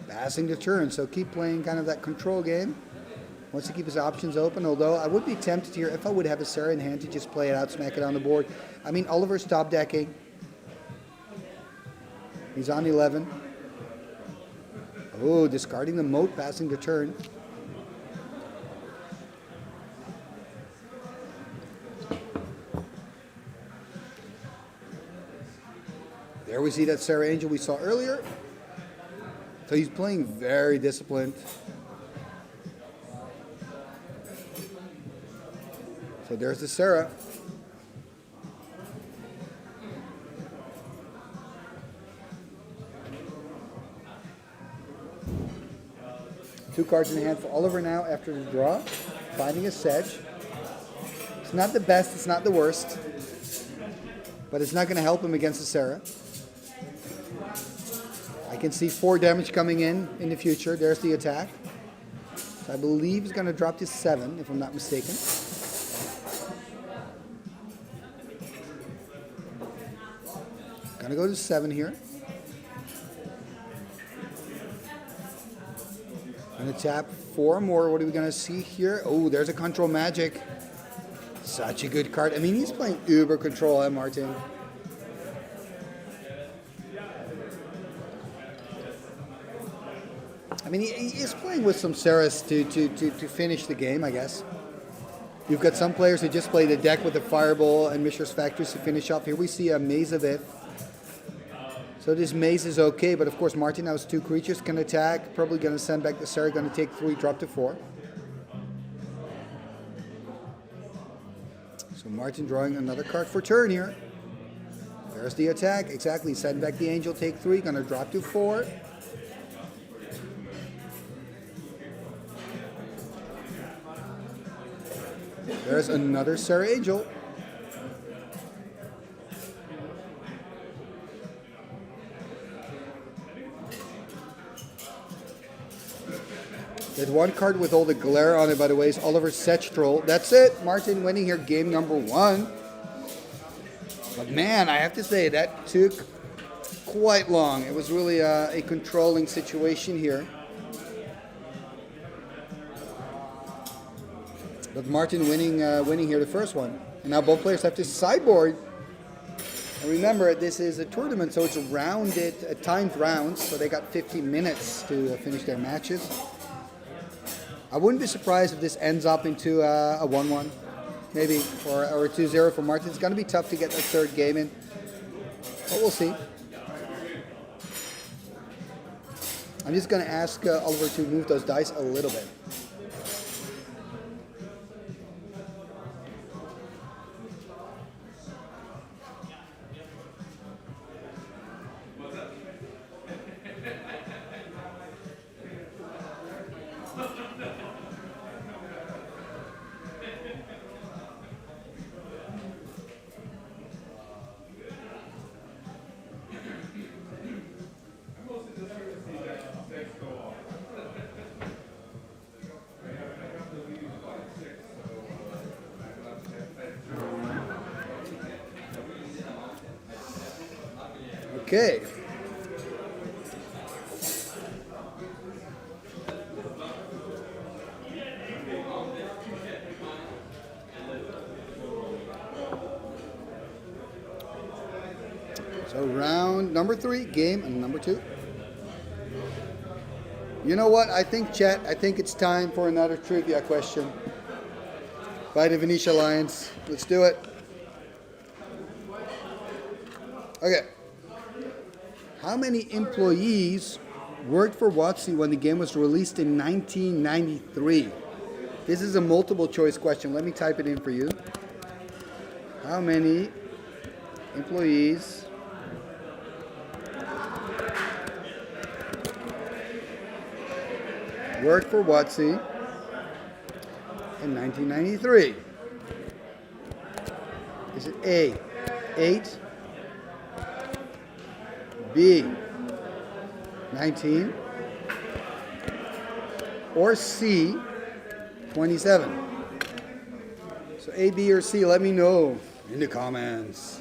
Passing the turn, so keep playing kind of that control game. Wants to keep his options open, although I would be tempted here, if I would have a Sarah in hand, to just play it out, smack it on the board. I mean, Oliver's top decking. He's on 11. Oh, discarding the moat, passing the turn. There we see that Sarah Angel we saw earlier. So he's playing very disciplined. So there's the Sarah. Two cards in hand for Oliver now after the draw. Finding a Sedge. It's not the best, it's not the worst. But it's not going to help him against the Sarah. I can see 4 damage coming in the future. There's the attack. So I believe he's going to drop to 7, if I'm not mistaken. Going to go to 7 here. Going to tap 4 more. What are we going to see here? Oh, there's a Control Magic. Such a good card. I mean, he's playing uber control, Martin? I mean, he is playing with some Saras to finish the game, I guess. You've got some players who just play the deck with the Fireball and Mishra's Factories to finish off. Here we see a Maze of If. So this Maze is okay, but of course Martin now has 2 creatures, can attack. Probably going to send back the Sarah, going to take 3, drop to 4. So Martin drawing another card for turn here. There's the attack, exactly. Send back the Angel, take 3, going to drop to 4. There's another Sarah Angel. That one card with all the glare on it, by the way, is Oliver Sechtroll. That's it. Martin winning here game number 1. But man, I have to say, that took quite long. It was really a controlling situation here. But Martin winning here the first one. And now both players have to sideboard. And remember, this is a tournament, so it's rounded, timed rounds, so they got 50 minutes to finish their matches. I wouldn't be surprised if this ends up into a 1-1, maybe, or a 2-0 for Martin. It's going to be tough to get that third game in, but we'll see. I'm just going to ask Oliver to move those dice a little bit. Okay. So round number 3, game number 2. You know what? I think, chat, I think it's time for another trivia question by the Venetia Lions. Let's do it. Okay. How many employees worked for WotC when the game was released in 1993? This is a multiple choice question. Let me type it in for you. How many employees worked for WotC in 1993? Is it A, 8, B, 19, or C, 27? So A, B, or C, let me know in the comments.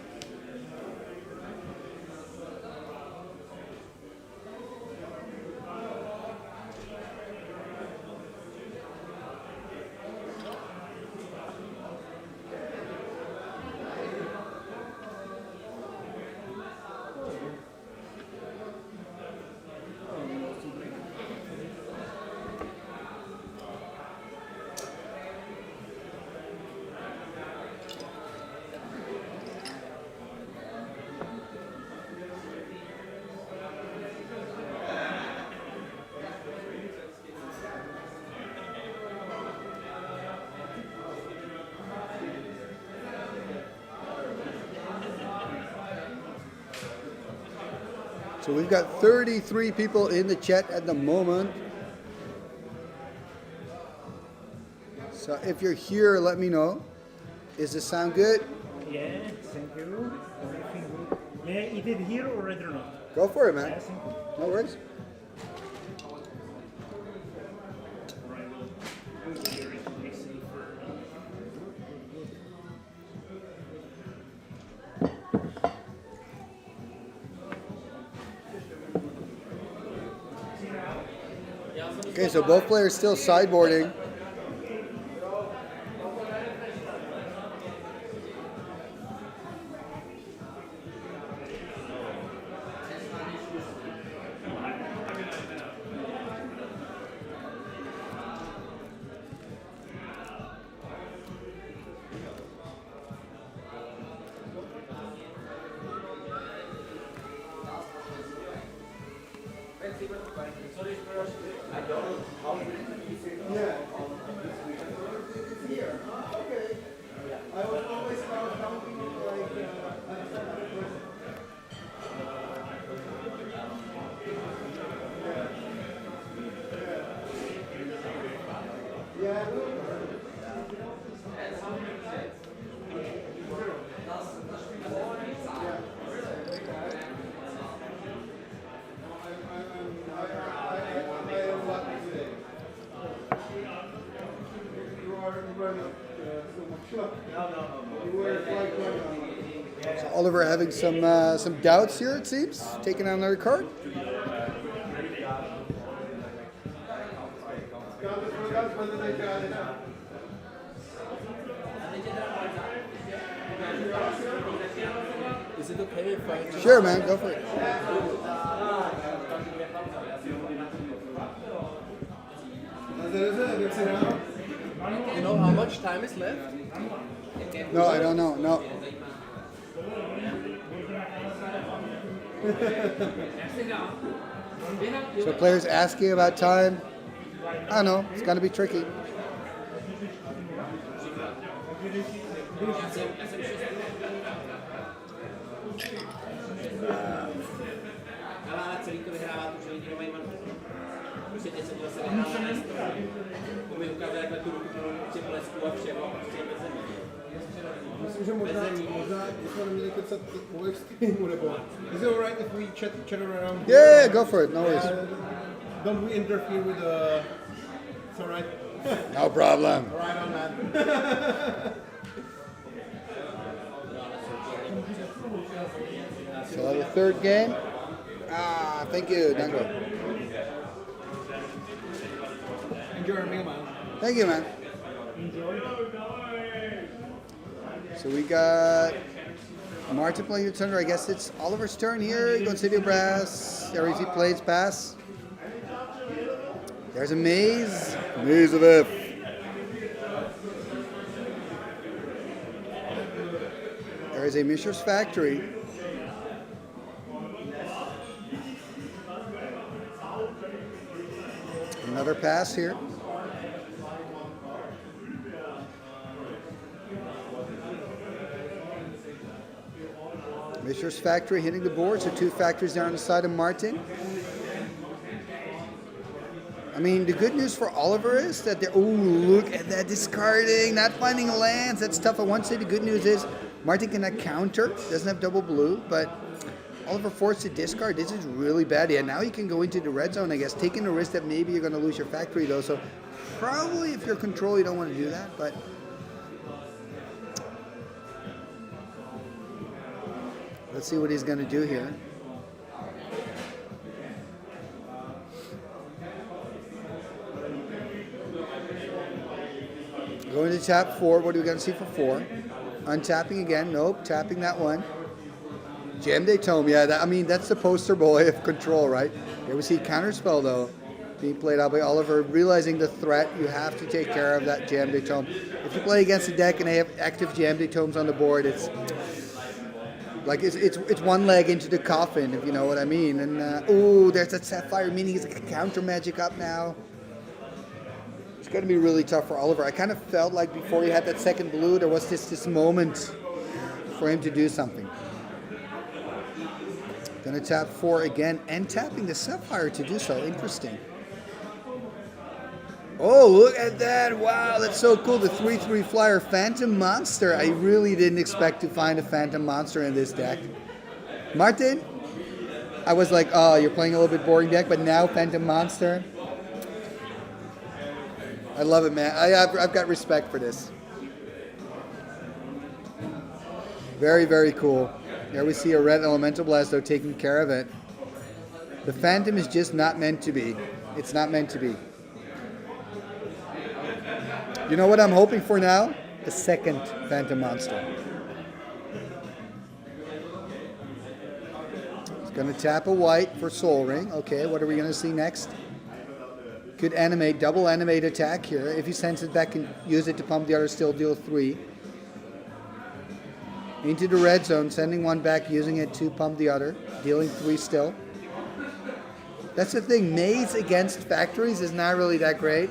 So we've got 33 people in the chat at the moment. So if you're here, let me know. Does this sound good? Yeah, thank you. Everything good. Yeah, eat it here or rather not? Go for it, man. Yeah, thank you. No worries. Okay, so both players still sideboarding. So Oliver having some doubts here, it seems, taking on another card. Is it okay if I just... Sure, man, go for it. You know how much time is left? No, I don't know. No. So players asking about time. I don't know. It's gonna be tricky. Myslím, že možná bychom neměli kecat o extreamu, nebo... Is it alright if we chat each other around? Yeah, go for it. No worries. Don't we interfere with the... It's alright. No problem. Right on, man. So the third game. Thank you, Dango. Enjoy your meal, man. Thank you, man. So we got Martin playing the Thunder. I guess it's Oliver's turn here. He goes City Brass. There he plays pass. There's a maze. Maze of F. There is a Mishra's Factory. Another pass here. Mishra's Factory hitting the board, so two factories there on the side of Martin. I mean, the good news for Oliver is that they're, oh, look at that discarding, not finding lands. That's tough. I want to say the good news is Martin cannot counter, doesn't have double blue, but Oliver forced to discard. This is really bad. Yeah, now you can go into the red zone, I guess, taking the risk that maybe you're going to lose your factory, though. So probably if you're control, you don't want to do that, but... Let's see what he's going to do here. Going to tap 4. What are we going to see for 4? Untapping again. Nope. Tapping that one. Jam de Tome. Yeah, I mean, that's the poster boy of control, right? Here we see Counterspell, though, being played out by Oliver. Realizing the threat, you have to take care of that Jam de Tome. If you play against a deck and they have active Jam de Tomes on the board, it's one leg into the coffin, if you know what I mean. And ooh, there's that Sapphire, meaning it's like a counter magic up now. It's going to be really tough for Oliver. I kind of felt like before he had that second blue, there was this moment for him to do something. Going to tap 4 again, and tapping the Sapphire to do so. Interesting. Oh, look at that. Wow, that's so cool. The 3/3 flyer Phantom Monster. I really didn't expect to find a Phantom Monster in this deck. Martin, I was like, oh, you're playing a little bit boring deck, but now Phantom Monster. I love it, man. I've got respect for this. Very, very cool. There we see a red Elemental Blast, though, taking care of it. The Phantom is just not meant to be. It's not meant to be. You know what I'm hoping for now? A second Phantom Monster. It's going to tap a white for Soul Ring. Okay, what are we going to see next? Could animate, double animate attack here. If he sends it back and use it to pump the other, still deal 3. Into the red zone, sending one back, using it to pump the other, dealing 3 still. That's the thing, Maze against factories is not really that great.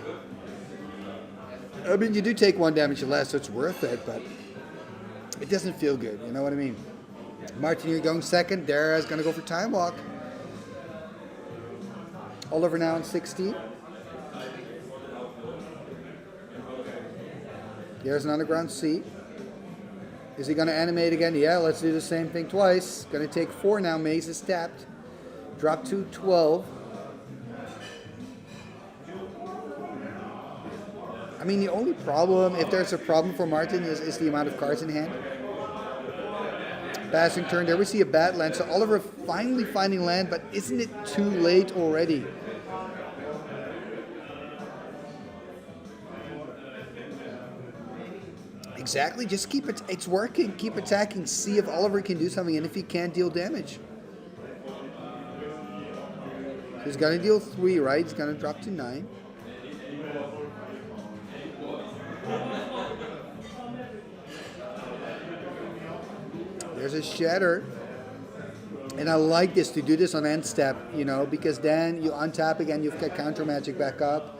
I mean, you do take 1 damage less, so it's worth it, but it doesn't feel good, you know what I mean? Martin, you're going second. Dara's going to go for Time Walk. Oliver now on 16. There's an Underground Sea. Is he going to animate again? Yeah, let's do the same thing twice. Going to take 4 now. Maze is tapped. Drop to 12. I mean, the only problem, if there's a problem for Martin, is the amount of cards in hand. Passing turn, there we see a bad land. So Oliver finally finding land, but isn't it too late already? Exactly, just keep it, it's working. Keep attacking, see if Oliver can do something, and if he can't, deal damage. So he's gonna deal 3, right? He's gonna drop to 9. There's a shatter. And I like this, to do this on end step, you know, because then you untap again, you've got counter magic back up.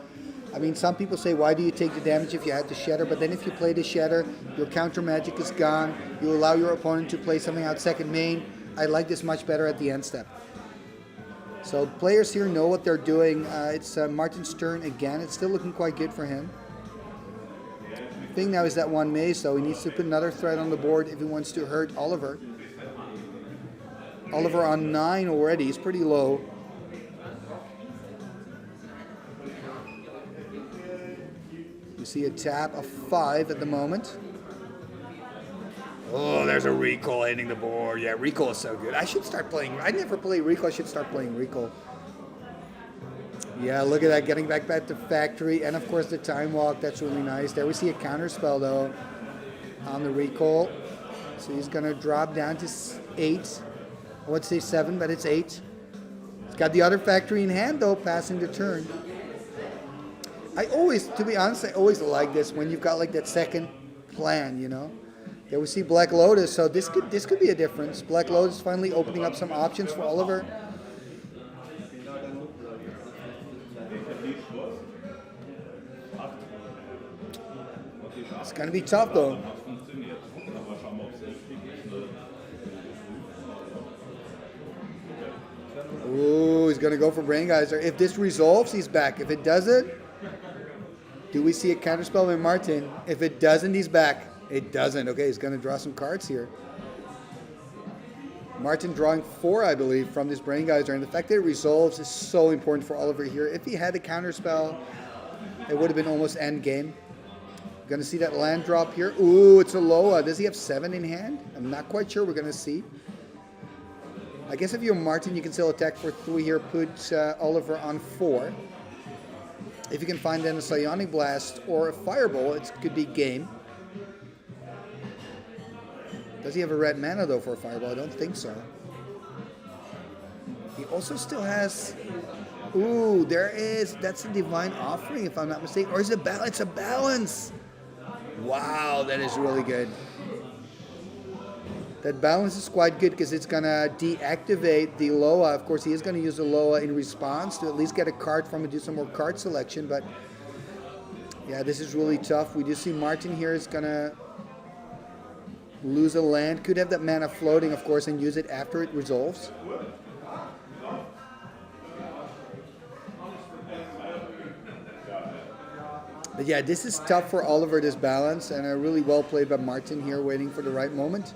I mean, some people say, why do you take the damage if you had to shatter? But then if you play the shatter, your counter magic is gone. You allow your opponent to play something out second main. I like this much better at the end step. So players here know what they're doing. It's Martin's turn again. It's still looking quite good for him. The thing now is that 1 maze, so he needs to put another threat on the board if he wants to hurt Oliver. Oliver on 9 already. He's pretty low. You see a tap of 5 at the moment. Oh, there's a recall hitting the board. Yeah, recall is so good. I should start playing. I never play recall. I should start playing recall. Yeah, look at that. Getting back to factory. And, of course, the time walk. That's really nice. There we see a counter spell, though, on the recall. So he's going to drop down to 8. I would say 7, but it's 8. He's got the other factory in hand, though, passing the turn. I always, to be honest, I always like this when you've got like that second plan, you know. There we see Black Lotus, so this could be a difference. Black Lotus finally opening up some options for Oliver. It's gonna be tough though. Ooh, he's gonna go for Brain Geyser. If this resolves, he's back. If it doesn't, do we see a counterspell by Martin? If it doesn't, he's back. It doesn't. Okay, he's going to draw some cards here. Martin drawing 4, I believe, from this Brain Geyser. And the fact that it resolves is so important for Oliver here. If he had a counterspell, it would have been almost end game. Going to see that land drop here. Ooh, it's a Loa. Does he have 7 in hand? I'm not quite sure. We're going to see. I guess if you're Martin, you can still attack for 3 here. Put Oliver on 4. If you can find then a Psionic Blast or a Fireball, it could be game. Does he have a red mana, though, for a Fireball? I don't think so. He also still has... Ooh, there is... That's a Divine Offering, if I'm not mistaken. Or is it balance? It's a balance! Wow, that is really good. That balance is quite good because it's going to deactivate the Loa. Of course, he is going to use the Loa in response to at least get a card from it, do some more card selection. But, yeah, this is really tough. We do see Martin here is going to lose a land. Could have that mana floating, of course, and use it after it resolves. But, yeah, this is tough for Oliver, this balance. And really well played by Martin here, waiting for the right moment.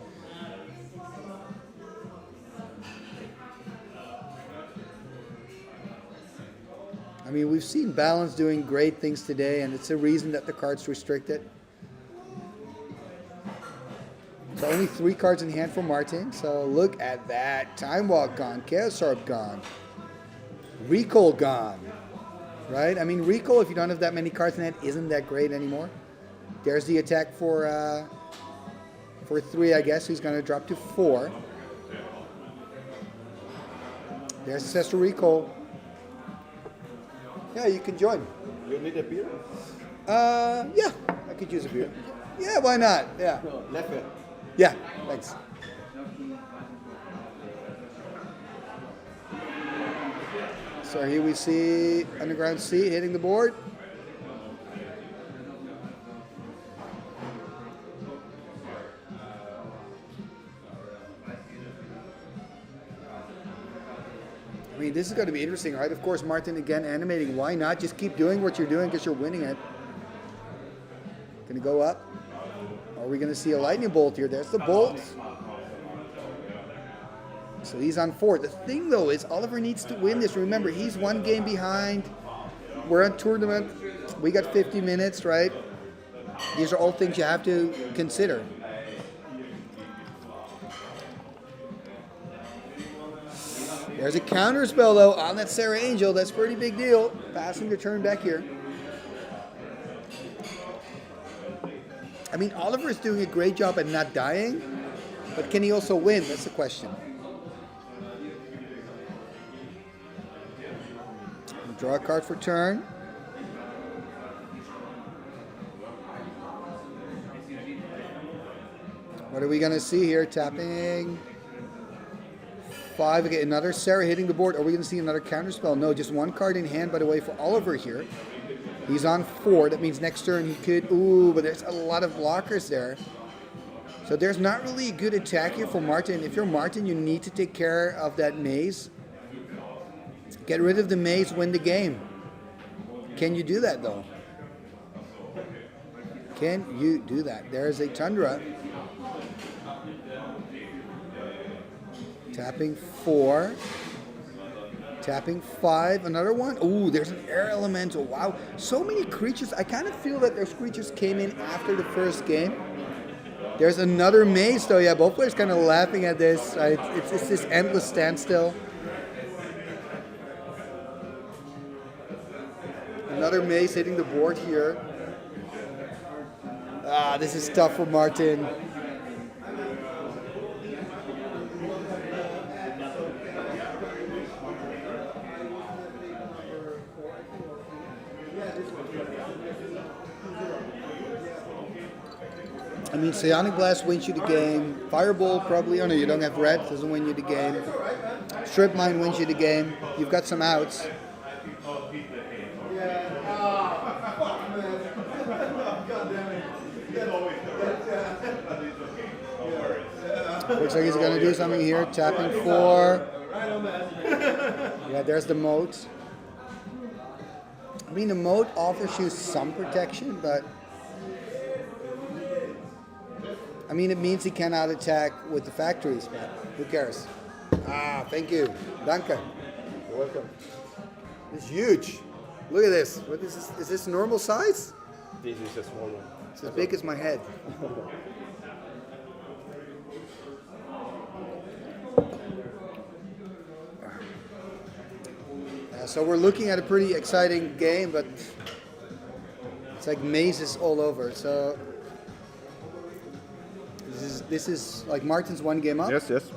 I mean, we've seen Balance doing great things today, and it's a reason that the card's restricted. So only 3 cards in hand for Martin. So look at that. Time Walk gone. Chaos Orb gone. Recall gone. Right? I mean, Recall, if you don't have that many cards in hand, isn't that great anymore. There's the attack for 3, I guess. Who's going to drop to 4. There's Ancestral Recall. Yeah, you can join. You need a beer? Yeah, I could use a beer. Yeah, why not? Yeah. Left it. Yeah, thanks. So here we see Underground Sea hitting the board. I mean, this is going to be interesting, right? Of course, Martin again animating. Why not? Just keep doing what you're doing because you're winning it. Going to go up. Are we going to see a lightning bolt here? There's the bolt. So he's on 4. The thing, though, is Oliver needs to win this. Remember, he's 1 game behind. We're on tournament. We got 50 minutes, right? These are all things you have to consider. There's a counter spell though on that Sarah Angel. That's a pretty big deal. Passing the turn back here. I mean, Oliver's doing a great job at not dying, but can he also win? That's the question. Draw a card for turn. What are we going to see here? Tapping 5. Okay, another Sarah hitting the board. Are we going to see another counterspell? No, just one card in hand, by the way, for Oliver here. He's on 4. That means next turn he could... Ooh, but there's a lot of blockers there. So there's not really a good attack here for Martin. If you're Martin, you need to take care of that maze. Get rid of the maze, win the game. Can you do that, though? Can you do that? There's a Tundra. Tapping 4. Tapping 5. Another one. Ooh, there's an air elemental. Wow. So many creatures. I kind of feel that those creatures came in after the first game. There's another maze, though. Yeah, both players kind of laughing at this. Right? It's this endless standstill. Another maze hitting the board here. Ah, this is tough for Martin. I mean, Psionic Blast wins you the game. Fireball probably, oh no, you don't have red, doesn't win you the game. Strip Mine wins you the game. You've got some outs. Looks like he's going to do something here. Tapping 4. Yeah, there's the moat. I mean, the moat offers you some protection, but... I mean, it means he cannot attack with the factories, but who cares? Ah, thank you. Danke. You're welcome. It's huge. Look at this. What is this? Is this normal size? This is a small one. It's as big as my head. So we're looking at a pretty exciting game, but it's like mazes all over. So this is like Martin's 1 game up. Yes, yes.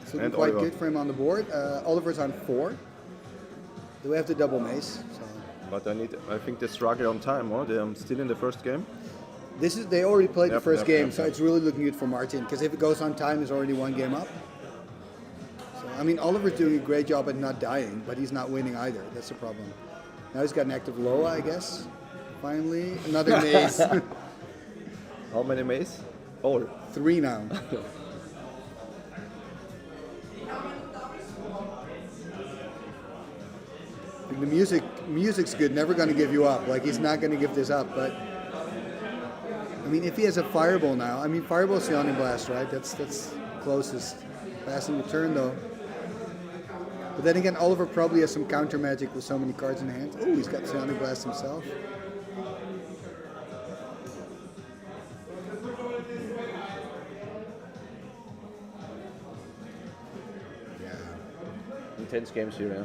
It's looking quite good for him on the board. Oliver's on 4. Do we have the double maze? So. But I think they struggle on time, or they're still in the first game. They already played the first game, yep. so it's really looking good for Martin. Because if it goes on time, he's already 1 game up. So I mean, Oliver's doing a great job at not dying, but he's not winning either. That's the problem. Now he's got an active Loa, I guess. Finally, another maze. How many maze? All. 3 now. The music's good. Never going to give you up. Like, he's not going to give this up. But I mean, if he has a Fireball now, I mean, Fireball's Psionic Blast, right? That's closest. Passing the turn though. But then again, Oliver probably has some counter magic with so many cards in hand. Oh, he's got Psionic Blast himself. Intense games here, yeah.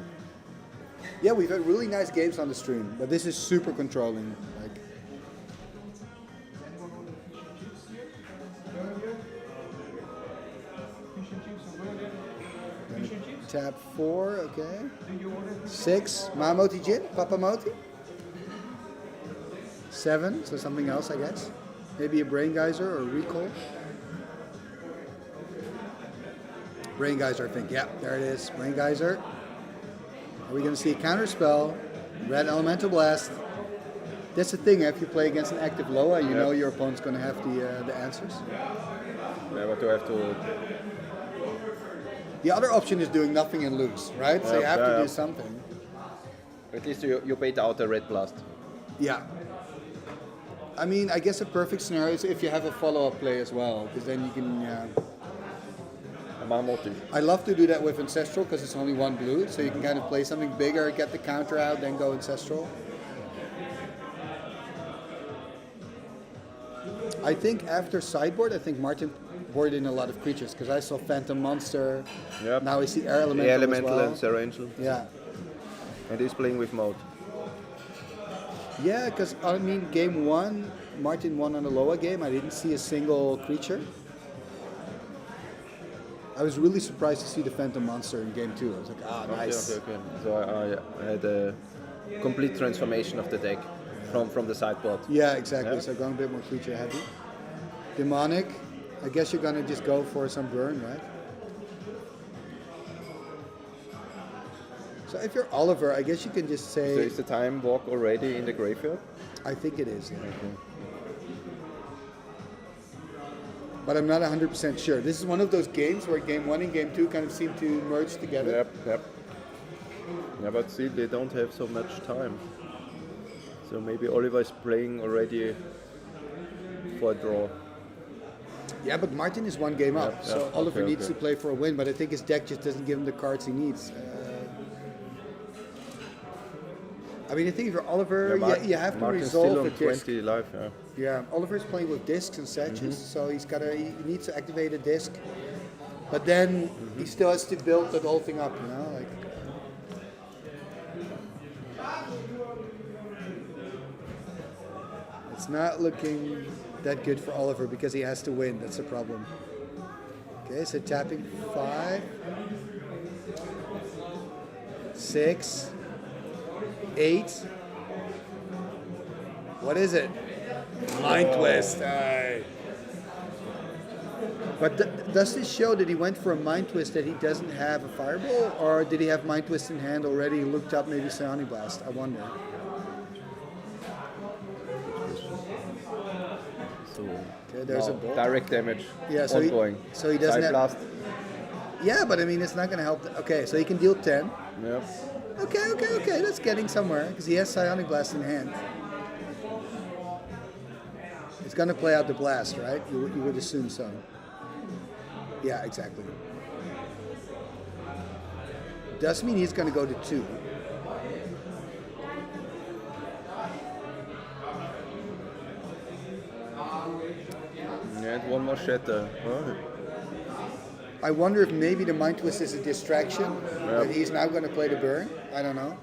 Yeah, we've had really nice games on the stream, but this is super controlling. Like, tap 4, okay. 6, Mamoti Jin, Papa Moti. 7, so something else, I guess. Maybe a Brain Geyser or a Recall. Brain Geyser, I think. Yeah, there it is. Brain Geyser. Are we going to see a counter spell? Red Elemental Blast. That's the thing. If you play against an active Loa, you know your opponent's going to have the answers. Yeah, but you have to. The other option is doing nothing and lose, right? So you have to do something. At least you bait out a red blast. Yeah. I mean, I guess a perfect scenario is if you have a follow-up play as well, because then you can. I love to do that with Ancestral because it's only 1 blue, so you can kind of play something bigger, get the counter out, then go Ancestral. I think after sideboard, I think Martin boarded in a lot of creatures because I saw Phantom Monster. Yep. Now I see Air Elemental, Air Elemental as well. and Serangel. Yeah. And he's playing with mode. Yeah, because I mean, game one, Martin won on the Loa game. I didn't see a single creature. I was really surprised to see the Phantom Monster in game two. I was like, ah, nice. Okay. So I had a complete transformation of the deck from the sideboard. Yeah, exactly. Yeah. So going a bit more creature heavy. Demonic. I guess you're gonna just go for some burn, right? So if you're Oliver, I guess you can just say. So is the time walk already in the graveyard? I think it is. Yeah. But I'm not 100% sure. This is one of those games where game one and game two kind of seem to merge together. Yep. Yeah, but still they don't have so much time. So maybe Oliver is playing already for a draw. Yeah, but Martin is one game up, so yeah, Oliver okay, needs to play for a win. But I think his deck just doesn't give him the cards he needs. I mean, I think if you're Oliver, you have to Martin's resolve still the on disc. 20 life, yeah. Yeah, Oliver's playing with discs and satches, so he needs to activate a disc. But then he still has to build that whole thing up, you know? Like, it's not looking that good for Oliver because he has to win. That's the problem. Okay, so tapping 5, 6, 8. What is it? Mind twist. Aye. But does this show that he went for a mind twist that he doesn't have a fireball, or did he have mind twist in hand already? He looked up maybe Psionic Blast. I wonder. So Okay, there's a ball. direct damage. Yeah, so ongoing. he doesn't Side have. blast. Yeah, but I mean, it's not going to help. Okay, so he can deal 10. Yep. Okay. That's getting somewhere because he has Psionic Blast in hand. It's going to play out the blast, right? You would assume so. Yeah, exactly. Does mean he's going to go to 2. And one more shatter. Oh. I wonder if maybe the Mind Twist is a distraction, that he's now going to play the burn. I don't know.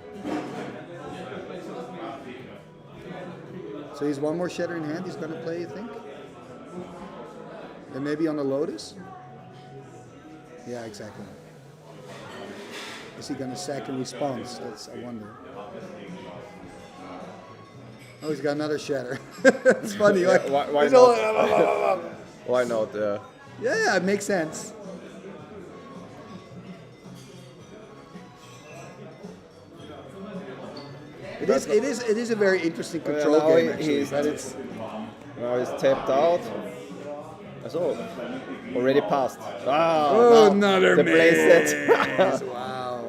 So he's one more shatter in hand he's going to play, you think? And maybe on the Lotus? Yeah, exactly. Is he going to sack in response? That's, I wonder. Oh, he's got another shatter. It's funny. Yeah, like, why he's not? all- Why not? Yeah, it makes sense. It is a very interesting control now game, actually. he's- But it's Now he's tapped out. So already passed. another the maze. playset. Wow.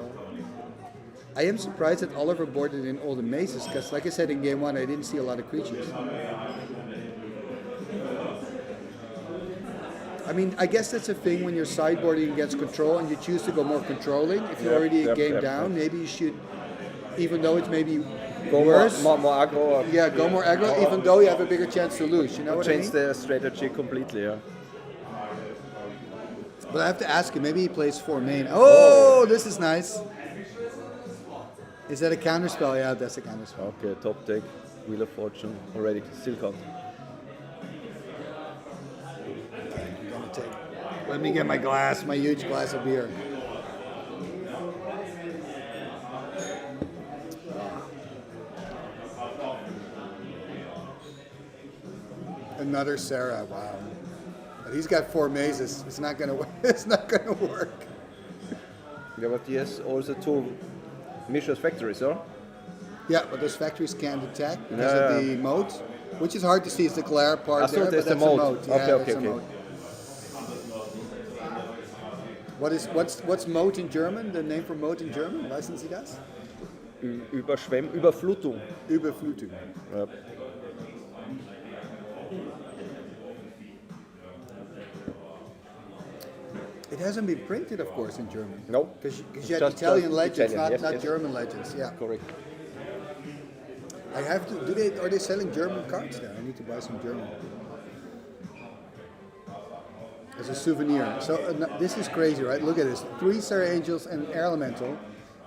I am surprised that Oliver boarded in all the mazes because, like I said in game one, I didn't see a lot of creatures. I mean, I guess that's a thing when you're sideboarding against control and you choose to go more controlling. If you're already a game down, maybe you should, even though it's maybe Go worse. more aggro. Yeah, go more aggro, even though you have a bigger chance to lose. You know what I Change mean? the strategy completely. Yeah. But I have to ask him. Maybe he plays 4 main. Oh, this is nice. Is that a counterspell? Yeah, that's a counterspell. Okay, top deck. Wheel of Fortune already. Still count. Let me get my glass, my huge glass of beer. Another Sarah, wow. But he's got 4 mazes. It's not gonna. It's not gonna work. Yeah, but he has also 2 Mishra's factories, huh? Yeah, but those factories can't attack because Yeah. of the moat, which is hard to see. It's the glare part So there, there's but the that's a moat. moat. Yeah, Okay. that's a moat. What's moat in German? The name for moat in German? Wissen Sie das? Überflutung. Überflutung. Yep. It hasn't been printed, of course, in German. No. Because you have Italian legends, not German legends. Yeah. Correct. I have to. Are they selling German cards there? I need to buy some German. as a souvenir. So this is crazy, right? Look at this: 3 Sarah Angels and Air Elemental,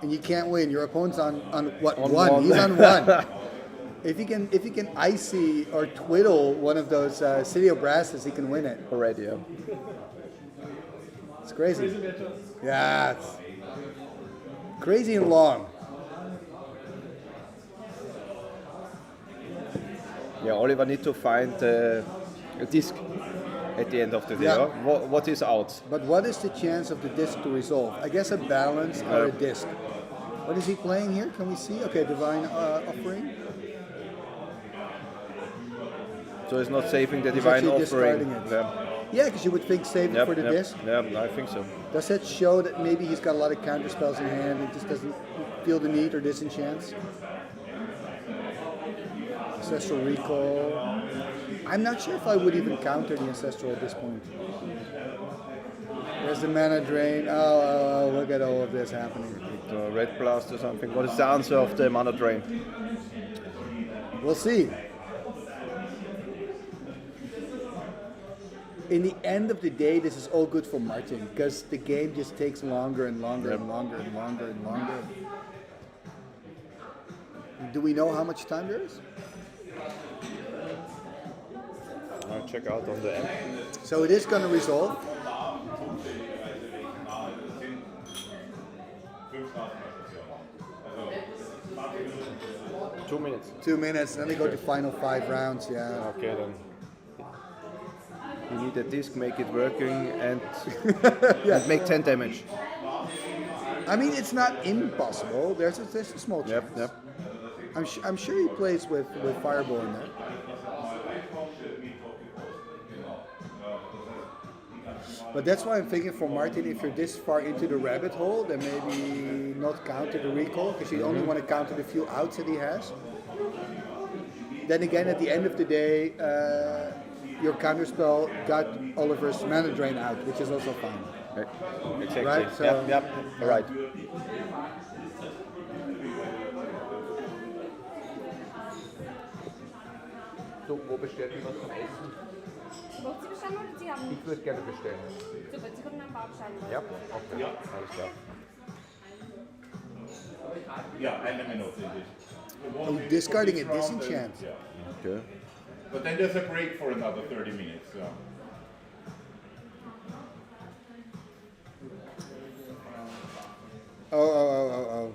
and you can't win. Your opponent's on what? On one. one. He's on 1. If you can icy or twiddle one of those City of Brasses, he can win it. Already, yeah. It's crazy. Yeah, it's crazy and long. Yeah, Oliver need to find a disc at the end of the day. Yeah. What is out? But what is the chance of the disc to resolve? I guess a balance or a disc. What is he playing here? Can we see? Okay, Divine Offering. So it's not saving the He's divine actually offering. discarding it. Yeah. Yeah, because you would think save it for the disc. Yeah, I think so. Does that show that maybe he's got a lot of counter spells in hand and just doesn't feel the need or disenchants? Ancestral Recall. I'm not sure if I would even counter the Ancestral at this point. There's the mana drain. Oh, look at all of this happening. Red Blast or something. What is the answer of the mana drain? We'll see. In the end of the day, this is all good for Martin because the game just takes longer and longer and longer and longer and longer. Do we know how much time there is? I'll check out on the app. So it is going to resolve. Two minutes. 2 minutes, then they go to final 5 rounds. Yeah. Okay then. You need a disc, make it working, and, and make 10 damage. I mean, it's not impossible. There's a small chance. Yep. I'm sure he plays with Fireball in there. But that's why I'm thinking for Martin, if you're this far into the rabbit hole, then maybe not counter the recall, because you only want to counter the few outs that he has. Then again, at the end of the day, your counterspell got Oliver's mana drain out, which is also fine. Exactly. Right? So, Yep. All right. So, wo bestellt ihr was zum Essen? Wollt ihr bestellen oder Sie haben? Ich würde gerne bestellen. Super, Sie können einen Baustein Ja, okay. Alles klar. Yeah, and a minute. Oh, discarding a disenchant. Okay. But then there's a break for another 30 minutes. Yeah. Oh.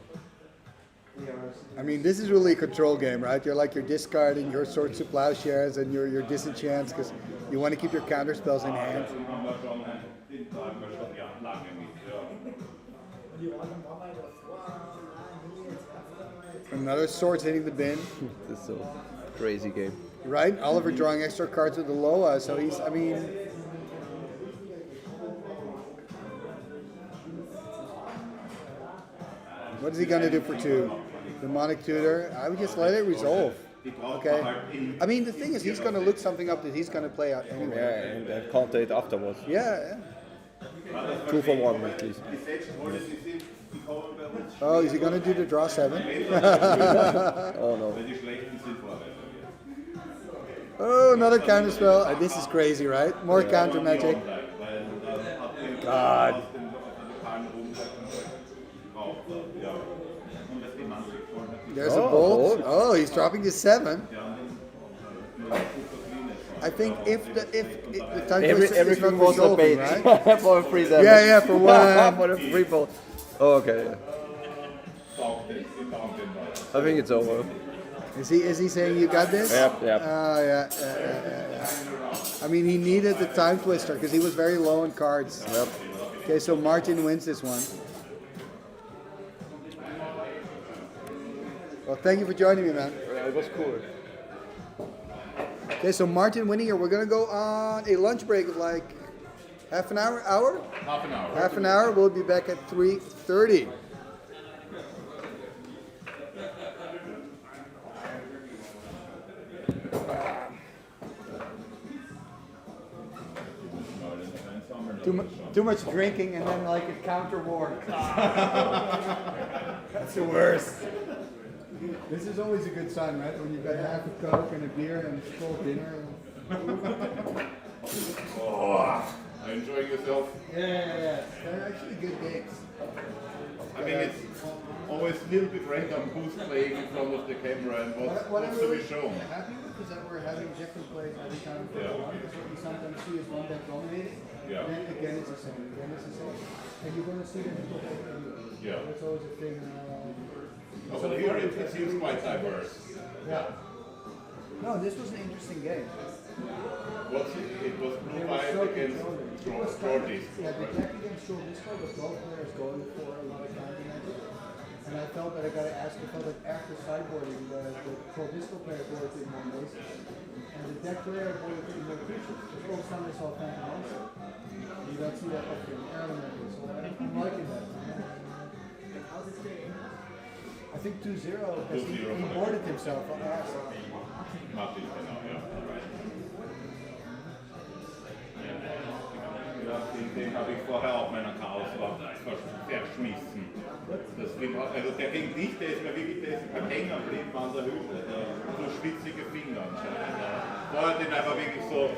I mean, this is really a control game, right? You're discarding your Swords to Plowshares and your disenchants because you want to keep your counter spells in hand. Another Swords hitting the bin. This is so crazy game. Right? Oliver drawing extra cards with the Loa, so he's, I mean... What is he going to do for 2? Demonic Tutor? I would just let it resolve. Okay? I mean, the thing is, he's going to look something up that he's going to play out anyway. Yeah, and then counter it afterwards. Yeah. 2 for 1 at least. Oh, is he going to do the draw 7? Oh no. Oh, another counter spell. This is crazy, right? More counter magic. God. There's a bolt. Oh, he's dropping to 7. I think if the time everything was a bait, right? for a free damage. Yeah, for 1. For a free bolt. Oh, okay. Yeah. I think it's over. Is he saying you got this? Yep. Oh yeah. I mean, he needed the time twister because he was very low on cards. Yep. Okay, so Martin wins this one. Well, thank you for joining me, man. It was cool. Okay, so Martin winning here. We're gonna go on a lunch break of like half an hour. Half an hour. Half an hour. We'll be back at 3:30. Too much drinking and then like a counter war. That's the worst. This is always a good sign, right? When you've got half a Coke and a beer and a full dinner. Are you enjoying yourself? Yeah. They're actually good games. I mean, it's always a little bit random who's playing in front of the camera and what's to be shown. Happy with is that we're having different plays every time for one, because what you sometimes see is one deck dominating, then again it's the same, and you're going to see them people play anyway. Yeah. That's always a thing. Well, here it seems quite diverse. Yeah. No, this was an interesting game. It was blue-white against Georgies. Yeah, the deck against Short Disco, but both players going for a lot of counter magic. And I felt that I got to ask, I felt that after sideboarding, the Pro Disco player boarded in more ways, and the deck player boarded in more creatures. Because all Sunday saw Phantom Monster. You don't see that often in Ireland, so I'm liking that. I think 2-0, because he boarded himself on the outside. Martin, genau, ja. Ja, den habe ich vorher auf meiner Chaoswand verschmissen. Also der ging nicht, der ist mir wirklich, der ist beim Hängen geblieben an der Hütte. So schwitzige Finger anscheinend. Vorher den einfach wirklich so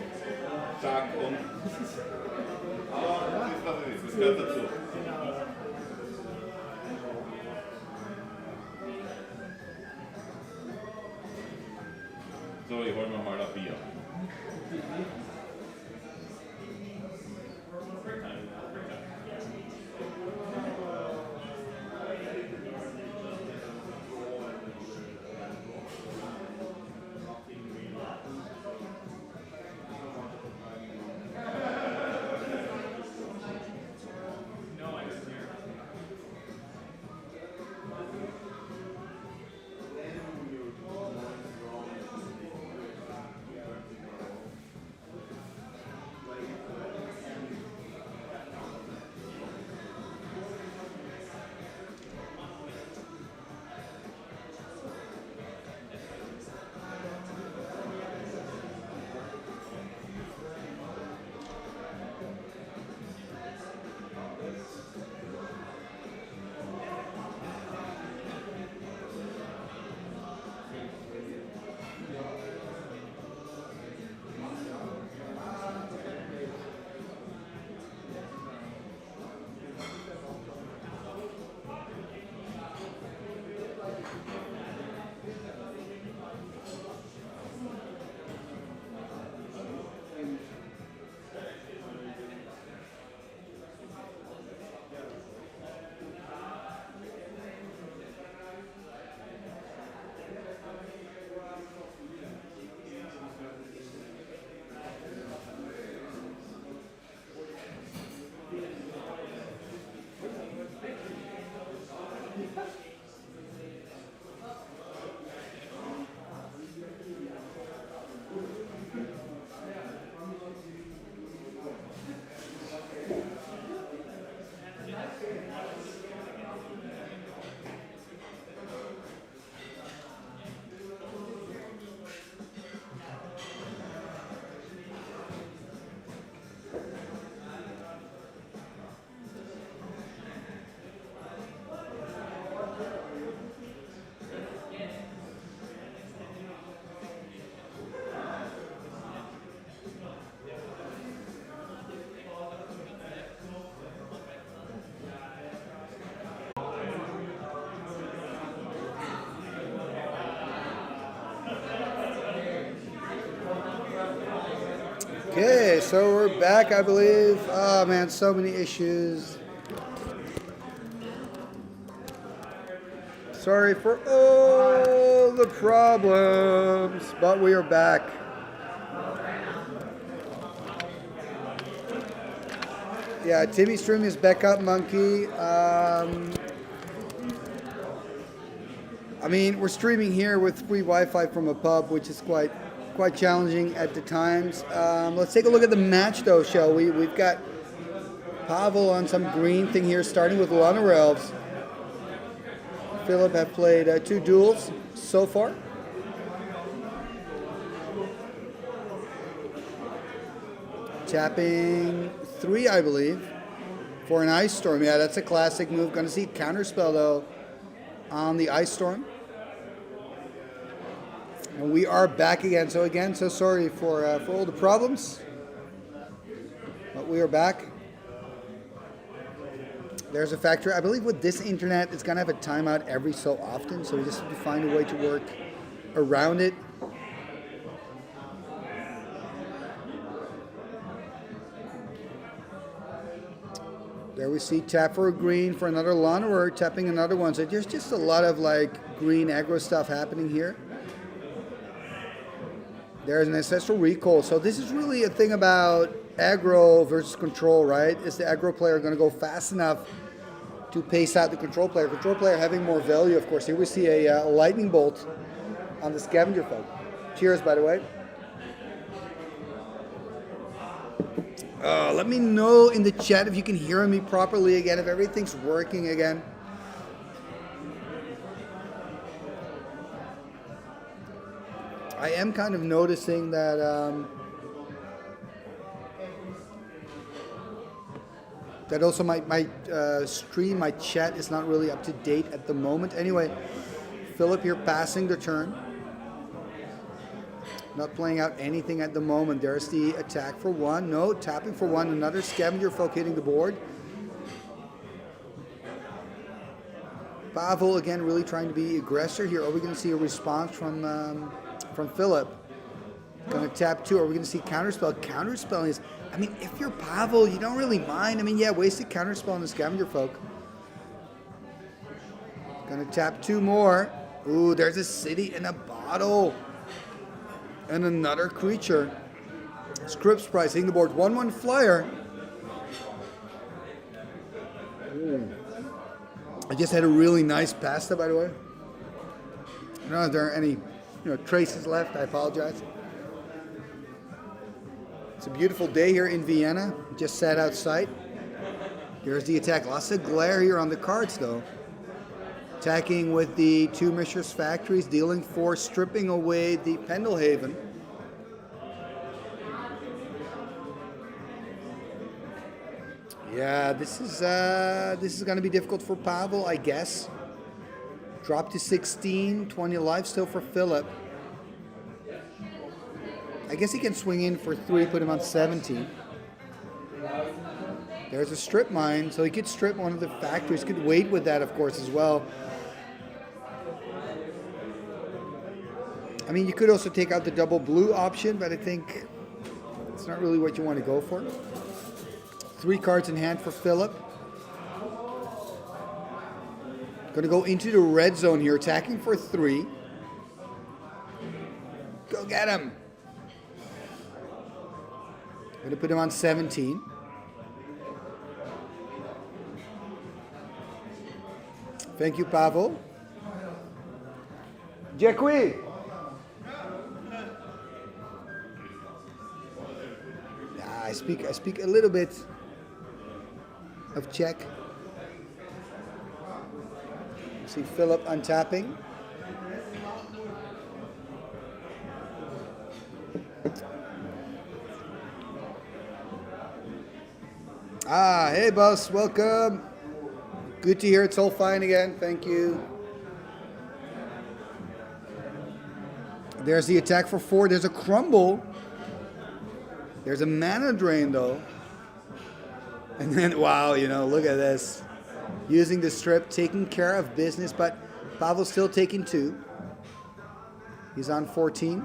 zack und... Aber das ist was es ist, das gehört dazu. So, ich hol mir mal ein Bier. Okay, so we're back, I believe. Oh man, so many issues. Sorry for all the problems, but we are back. Yeah, Timmy's stream is back up, Monkey. I mean, we're streaming here with free Wi-Fi from a pub, which is quite challenging at the times. Let's take a look at the match, though, shall we? We've got Pavel on some green thing here, starting with Lana Elves. Philip have played 2 duels so far. Tapping 3, I believe, for an Ice Storm. Yeah, that's a classic move. Going to see Counterspell, though, on the Ice Storm. And we are back again. So sorry for all the problems. But we are back. There's a factory. I believe with this internet, it's gonna have a timeout every so often, so we just have to find a way to work around it. There we see tap for a green for another lawn, or we're tapping another one. So there's just a lot of like green aggro stuff happening here. There's an ancestral recall. So this is really a thing about aggro versus control, right? Is the aggro player going to go fast enough to pace out the control player? Control player having more value, of course. Here we see a lightning bolt on the scavenger folk. Cheers, by the way. Let me know in the chat if you can hear me properly again, if everything's working again. I am kind of noticing that that also my stream, my chat is not really up to date at the moment. Anyway, Philip here passing the turn. Not playing out anything at the moment. There's the attack for one. No, tapping for one. Another scavenger folk hitting the board. Pavel again really trying to be aggressor here. Are we going to see a response from Philip? Going to tap two. Are we going to see counterspell? Counterspelling is, I mean, if you're Pavel, you don't really mind. I mean, yeah, wasted counterspell on the scavenger folk. Going to tap two more. Ooh, there's a city in a bottle. And another creature. Scripts price hitting the board. 1/1 flyer. Ooh. I just had a really nice pasta, by the way. I don't know if there are any traces left. I apologize. It's a beautiful day here in Vienna. Just sat outside. Here's the attack. Lots of glare here on the cards, though. Attacking with the two Mishra's Factories, dealing 4, stripping away the Pendelhaven. Yeah, this is going to be difficult for Pavel, I guess. Drop to 16, 20 life still for Philip. I guess he can swing in for 3, put him on 17. There's a strip mine, so he could strip one of the factories. Could wait with that, of course, as well. I mean, you could also take out the double blue option, but I think it's not really what you want to go for. 3 cards in hand for Philip. Going to go into the red zone here, attacking for 3. Go get him. Going to put him on 17. Thank you, Pavel. Dziękuję. I speak a little bit of Czech. See Philip untapping. Hey boss, welcome. Good to hear it's all fine again. Thank you. There's the attack for 4. There's a crumble. There's a mana drain though. And then, wow, look at this. Using the strip, taking care of business, but Pavel's still taking 2. He's on 14.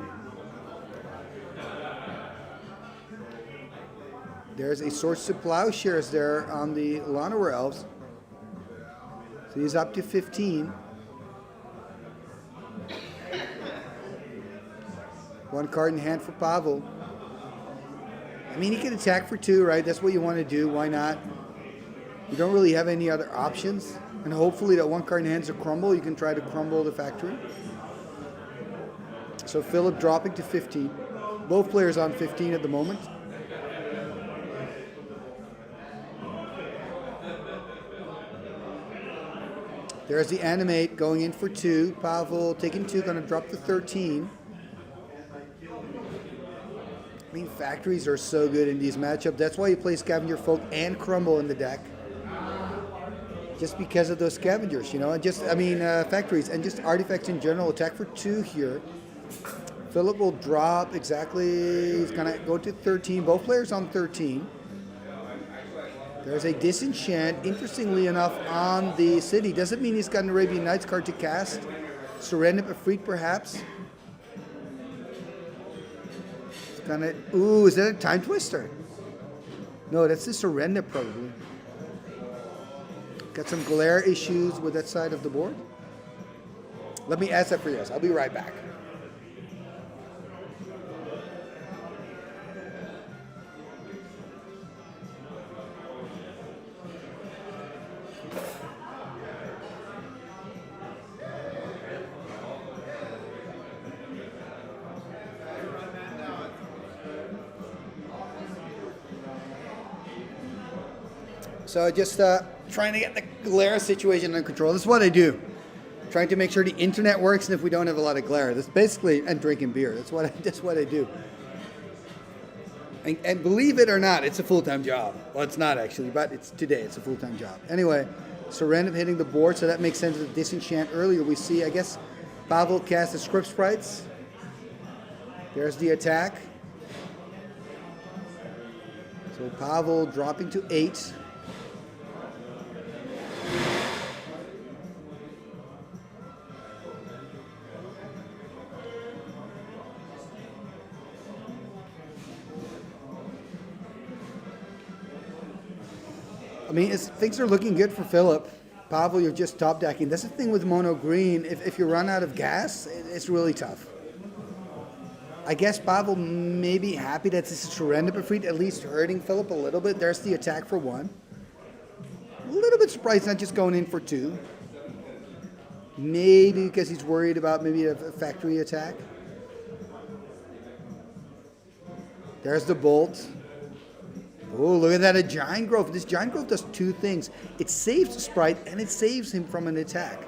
There's a Swords to Plowshares there on the Llanowar Elves. So he's up to 15. 1 card in hand for Pavel. I mean, he can attack for 2, right? That's what you want to do. Why not? You don't really have any other options. And hopefully that 1 card in hand's a crumble. You can try to crumble the factory. So Philip dropping to 15. Both players on 15 at the moment. There's the animate going in for 2. Pavel taking 2, going to drop to 13. I mean, factories are so good in these matchups. That's why you play Scavenger Folk and Crumble in the deck. Just because of those scavengers, and just, factories and just artifacts in general. Attack for 2 here. Philip will drop exactly, he's going to go to 13. Both players on 13. There's a disenchant, interestingly enough, on the city. Doesn't mean he's got an Arabian Nights card to cast. Surrender Efreet, perhaps. It's gonna. Ooh, is that a Time Twister? No, that's the Surrender, probably. Got some glare issues with that side of the board. Let me ask that for you guys. I'll be right back. So just trying to get the glare situation under control. This is what I do. Trying to make sure the internet works, and if we don't have a lot of glare, that's basically, and drinking beer. That's what I do. And believe it or not, it's a full-time job. Well, it's not actually, but it's a full-time job. Anyway, so random hitting the board, so that makes sense. The disenchant earlier, we see, I guess, Pavel cast the script sprites. There's the attack. So Pavel dropping to 8. I mean, things are looking good for Philip. Pavel, you're just top decking. That's the thing with mono green. If you run out of gas, it's really tough. I guess Pavel may be happy that this is Surrender Efreet, at least hurting Philip a little bit. There's the attack for 1. A little bit surprised not just going in for 2. Maybe because he's worried about maybe a factory attack. There's the bolt. Oh, look at that, a Giant Growth. This Giant Growth does 2 things. It saves the sprite, and it saves him from an attack.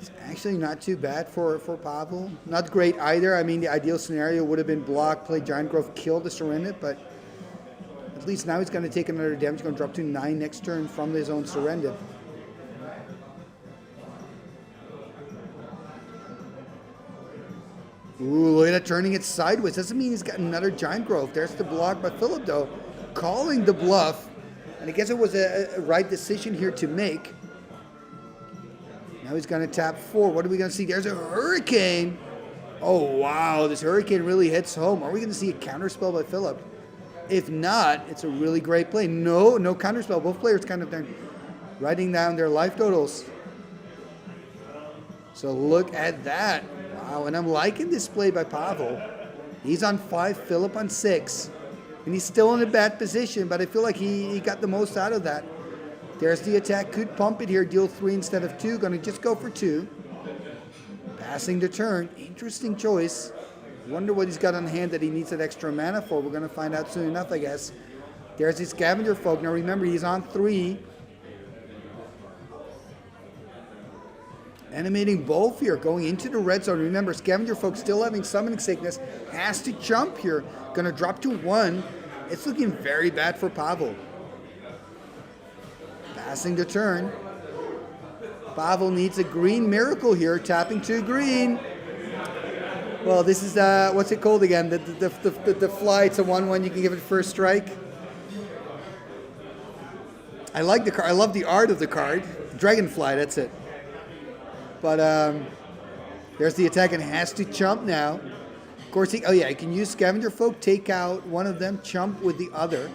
It's actually not too bad for Pavel. Not great either. I mean, the ideal scenario would have been block, play Giant Growth, kill the Surrender, but at least now he's going to take another damage. He's going to drop to 9 next turn from his own Surrender. Ooh, look at that, turning it sideways. Doesn't mean he's got another Giant Growth. There's the block by Philip, though, calling the bluff. And I guess it was a right decision here to make. Now he's going to tap 4. What are we going to see? There's a Hurricane. Oh, wow, this Hurricane really hits home. Are we going to see a counterspell by Philip? If not, it's a really great play. No counterspell. Both players kind of writing down their life totals. So look at that. Wow, and I'm liking this play by Pavel. He's on 5, Philip on 6. And he's still in a bad position, but I feel like he got the most out of that. There's the attack. Could pump it here, deal 3 instead of 2. Going to just go for 2. Passing the turn. Interesting choice. Wonder what he's got on hand that he needs that extra mana for. We're going to find out soon enough, I guess. There's his Scavenger Folk. Now remember, he's on 3. Animating both here, going into the red zone. Remember, Scavenger Folk still having summoning sickness. Has to jump here. Going to drop to 1. It's looking very bad for Pavel. Passing the turn. Pavel needs a green miracle here. Tapping 2 green. Well, this is, what's it called again? The fly, it's a 1/1. You can give it first strike. I like the card. I love the art of the card. Dragonfly, that's it. But there's the attack and has to chump now. Of course, he can use Scavenger Folk, take out one of them, chump with the other.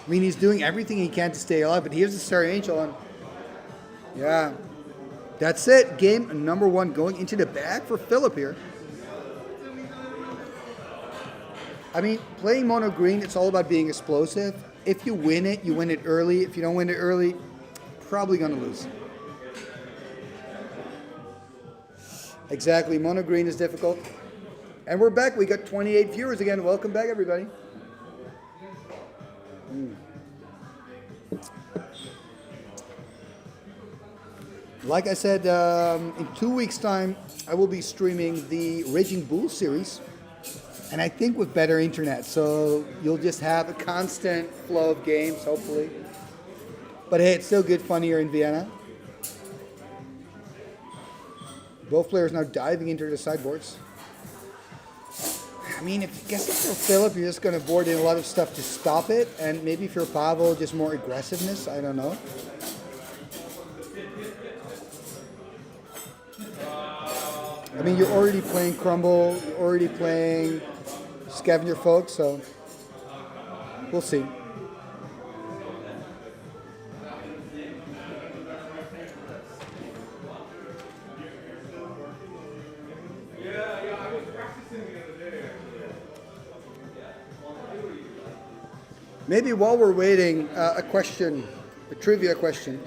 I mean, he's doing everything he can to stay alive, but here's the Star Angel, and yeah, that's it. Game number 1 going into the bag for Philip here. I mean, playing mono green, it's all about being explosive. If you win it early. If you don't win it early, probably going to lose. Exactly, mono green is difficult. And we're back. We got 28 viewers again. Welcome back, everybody. Like I said, in 2 weeks' time, I will be streaming the Raging Bull series. And I think with better internet, so you'll just have a constant flow of games, hopefully. But hey, it's still good fun here in Vienna. Both players now diving into the sideboards. I mean, I guess if you're Philip, you're just going to board in a lot of stuff to stop it. And maybe if you're Pavel, just more aggressiveness. I don't know. I mean, you're already playing Crumble. You're already playing Scavenger Folk. So we'll see. Maybe while we're waiting, a trivia question.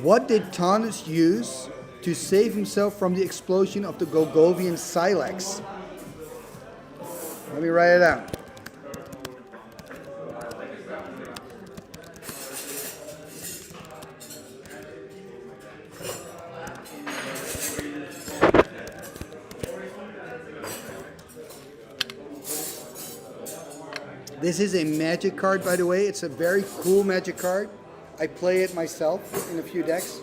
What did Thomas use to save himself from the explosion of the Golgovian Silex? Let me write it down. This is a magic card, by the way. It's a very cool magic card. I play it myself in a few decks.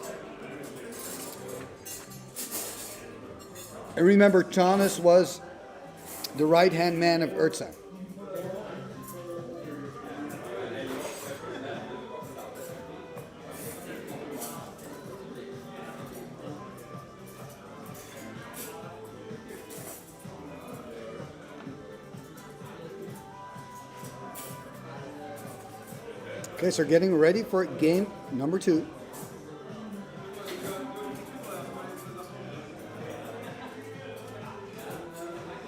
And remember, Thomas was the right-hand man of Urza. Okay, so getting ready for game number 2.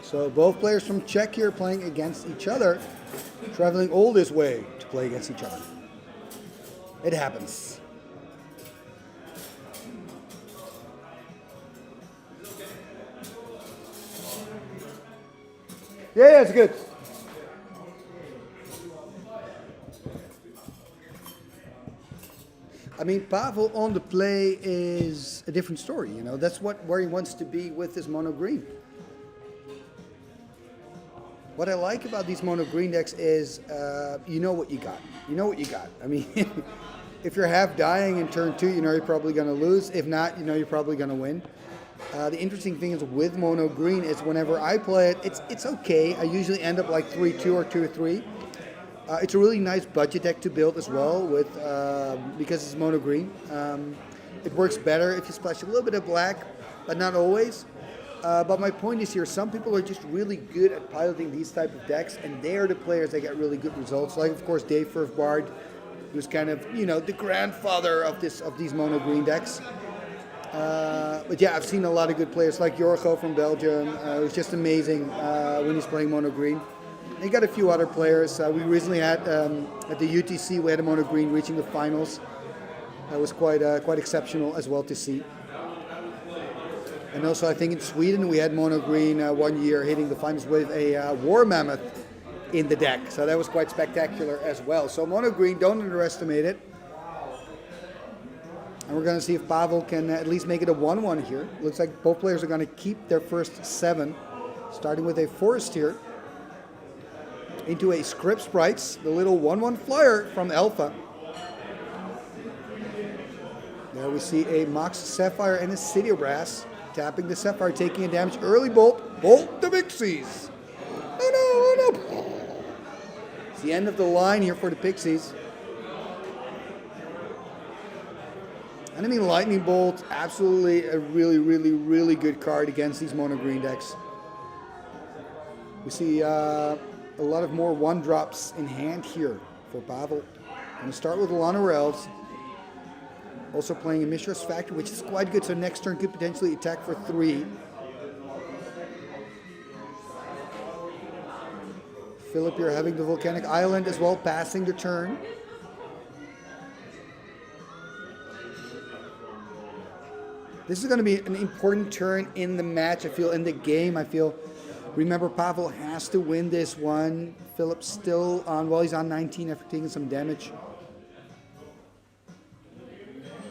So both players from Czech here playing against each other, traveling all this way to play against each other. It happens. Yeah, it's good. I mean, Pavel on the play is a different story, you know. That's where he wants to be with this mono green. What I like about these mono green decks is you know what you got. You know what you got. I mean, if you're half dying in turn 2, you know you're probably going to lose. If not, you know you're probably going to win. The interesting thing is with mono green is whenever I play it, it's okay. I usually end up like 3-2 or 2-3. It's a really nice budget deck to build as well with because it's mono green. It works better if you splash a little bit of black, but not always. But my point is here, some people are just really good at piloting these type of decks, and they are the players that get really good results. Like, of course, Dave Bard, who's kind of, you know, the grandfather of these mono green decks. But yeah, I've seen a lot of good players like Jorgo from Belgium, who's just amazing when he's playing mono green. And you got a few other players. We recently had at the UTC, we had a mono green reaching the finals. That was quite exceptional as well to see. And also, I think in Sweden we had mono green one year hitting the finals with a war mammoth in the deck. So that was quite spectacular as well. So mono green, don't underestimate it. And we're going to see if Pavel can at least make it a 1-1 here. Looks like both players are going to keep their first 7, starting with a forest here. Into a Script Sprites, the little 1-1 flyer from Alpha. There we see a Mox Sapphire and a City of Brass. Tapping the Sapphire, taking a damage. Early bolt. Bolt the Pixies. Oh no, oh no. It's the end of the line here for the Pixies. And I mean, Lightning Bolt, absolutely a really good card against these mono green decks. We see a lot of more 1-drops in hand here for Pavel. Going to start with Lana Elves. Also playing a Mishra's Factory, which is quite good, so next turn could potentially attack for 3. Philip here having the Volcanic Island as well, passing the turn. This is going to be an important turn in the match, I feel, in the game, I feel. Remember, Pavel has to win this one. Philip's still on, well, he's on 19 after taking some damage.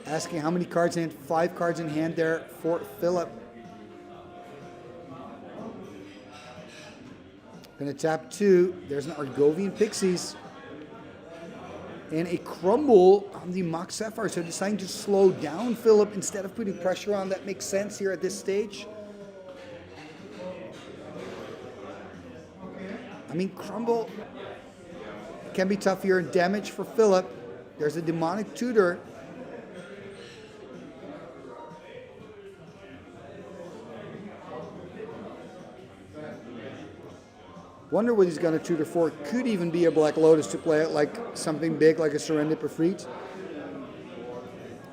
Asking how many cards in hand. 5 cards in hand there for Philip. Gonna tap 2. There's an Argovian Pixies. And a crumble on the Mock Sapphire. So deciding to slow down Philip instead of putting pressure on. That makes sense here at this stage. I mean, crumble can be tough here. Damage for Philip. There's a demonic tutor. Wonder what he's going to tutor for. Could even be a Black Lotus to play it like something big, like a Serendipity.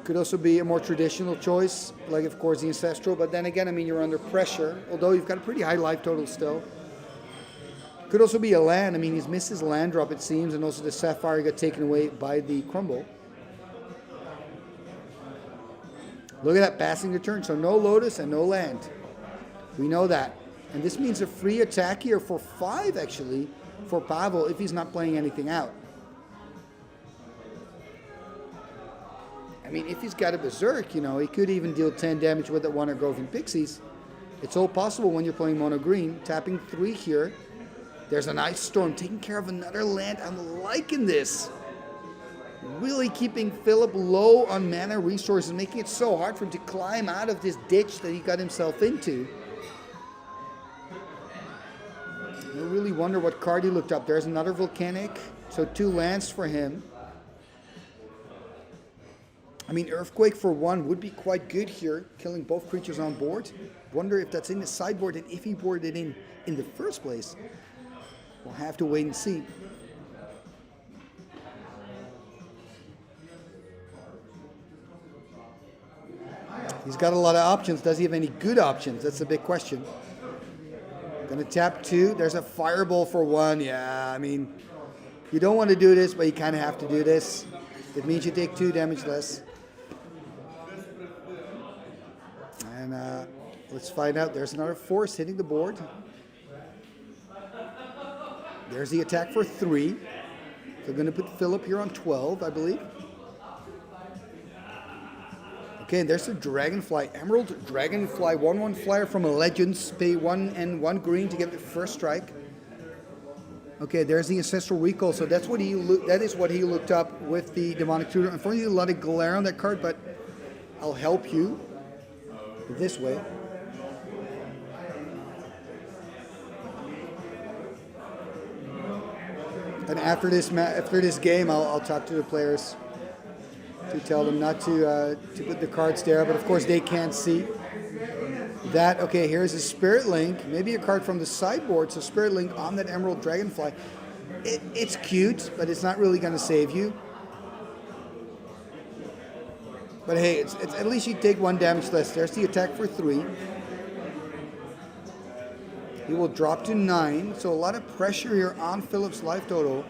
Could also be a more traditional choice, like of course the Ancestral. But then again, I mean, you're under pressure, although you've got a pretty high life total still. Could also be a land. I mean, he's missed his land drop, it seems, and also the Sapphire got taken away by the crumble. Look at that, passing the turn. So no Lotus and no land. We know that. And this means a free attack here for 5, actually, for Pavel, if he's not playing anything out. I mean, if he's got a Berserk, you know, he could even deal 10 damage with the Wondergroven Pixies. It's all possible when you're playing mono green. Tapping 3 here. There's an Ice Storm, taking care of another land. I'm liking this. Really keeping Philip low on mana resources, making it so hard for him to climb out of this ditch that he got himself into. I really wonder what card he looked up. There's another Volcanic, so 2 lands for him. I mean, Earthquake for 1 would be quite good here, killing both creatures on board. Wonder if that's in the sideboard and if he boarded in the first place. We'll have to wait and see. He's got a lot of options. Does he have any good options? That's a big question. Gonna tap 2. There's a Fireball for 1. Yeah, I mean, you don't want to do this, but you kind of have to do this. It means you take 2 damage less. And let's find out. There's another Force hitting the board. There's the attack for 3. They're going to put Philip here on 12, I believe. Okay, and there's the Dragonfly. Emerald Dragonfly, 1/1 flyer from a Legends. Pay 1 and 1 green to get the first strike. Okay, there's the Ancestral Recall. So that's what that is what he looked up with the Demonic Tutor. Unfortunately, a lot of glare on that card, but I'll help you this way. And after this game, I'll talk to the players to tell them not to put the cards there, but of course they can't see that. Okay, here's a Spirit Link, maybe a card from the sideboard. So Spirit Link on that Emerald Dragonfly. It's cute, but it's not really going to save you. But hey, it's at least you take 1 damage less. There's the attack for 3. He will drop to 9, so a lot of pressure here on Philip's life total.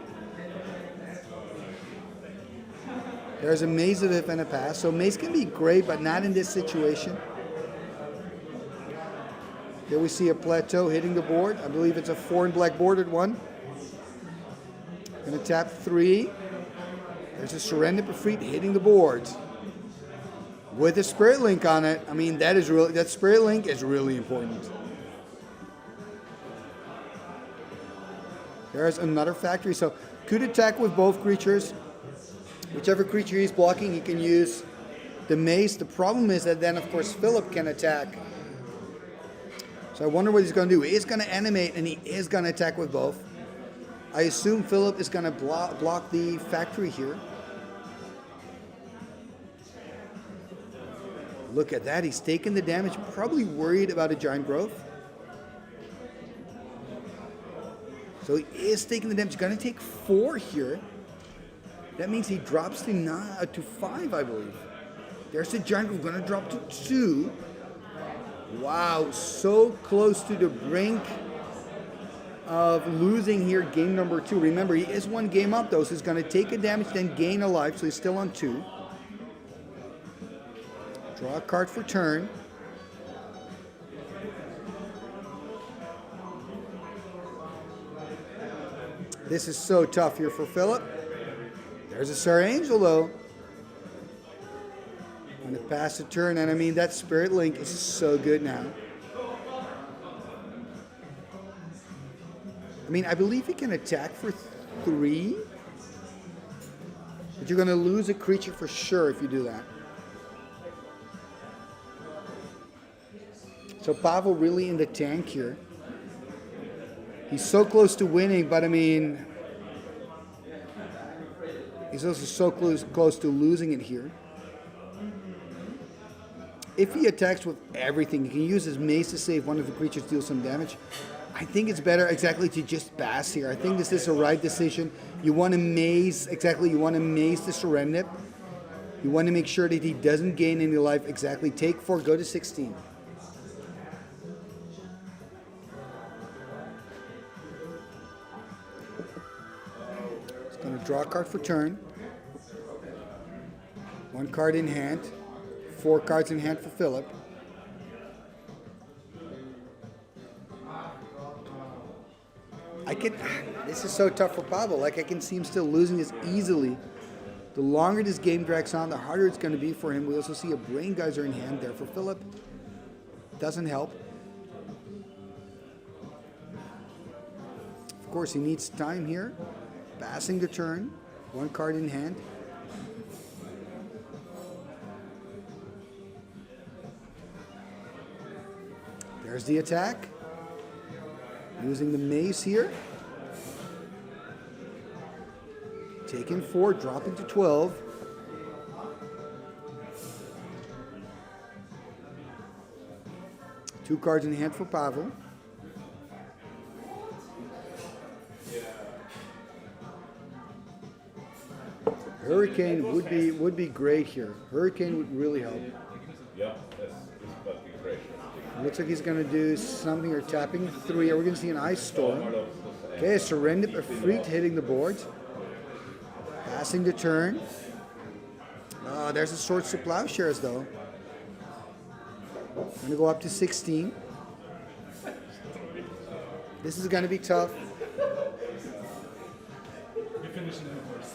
There's a Maze of If and a pass. So Maze can be great, but not in this situation. Here we see a Plateau hitting the board. I believe it's a 4 and black bordered one. Gonna tap 3. There's a Serendipity hitting the board. With a Spirit Link on it. I mean, that Spirit Link is really important. There's another Factory. So could attack with both creatures. Whichever creature he's blocking, he can use the Mace. The problem is that then, of course, Philip can attack. So I wonder what he's going to do. He is going to animate, and he is going to attack with both. I assume Philip is going to block the Factory here. Look at that. He's taking the damage. Probably worried about a Giant Growth. So he is taking the damage. He's going to take 4 here. That means he drops to 5, I believe. There's the Giant Growth. Going to drop to 2. Wow, so close to the brink of losing here game number 2. Remember, he is 1 game up, though, so he's going to take a damage, then gain a life, so he's still on 2. Draw a card for turn. This is so tough here for Philip. There's a Sir Angel, though. Going to pass the turn, and I mean, that Spirit Link is so good now. I mean, I believe he can attack for 3. But you're going to lose a creature for sure if you do that. So Pavel really in the tank here. He's so close to winning, but I mean, he's also so close to losing it here. If he attacks with everything, he can use his mace to save one of the creatures, deal some damage. I think it's better exactly to just pass here. I think this is a right decision. You want to maze, exactly, you want to maze the Serendip. You want to make sure that he doesn't gain any life. Exactly, take 4, go to 16. He's going to draw a card for turn. 1 card in hand. 4 cards in hand for Philip. This is so tough for Pavel. Like, I can see him still losing this easily. The longer this game drags on, the harder it's going to be for him. We also see a Brain Geyser in hand there for Philip. Doesn't help. Of course, he needs time here. Passing the turn. 1 card in hand. There's the attack. Using the mace here. Taking 4, dropping to 12. Two cards in hand for Pavel. Hurricane would be great here. Hurricane would really help. Yeah, that's about to be great. Looks like he's going to do something or tapping 3. Are we going to see an Ice Storm? Okay, a Serendip, a Freak hitting the board. Passing the turn. There's a Swords to Plowshares though. Going to go up to 16. This is going to be tough. We're finishing the course.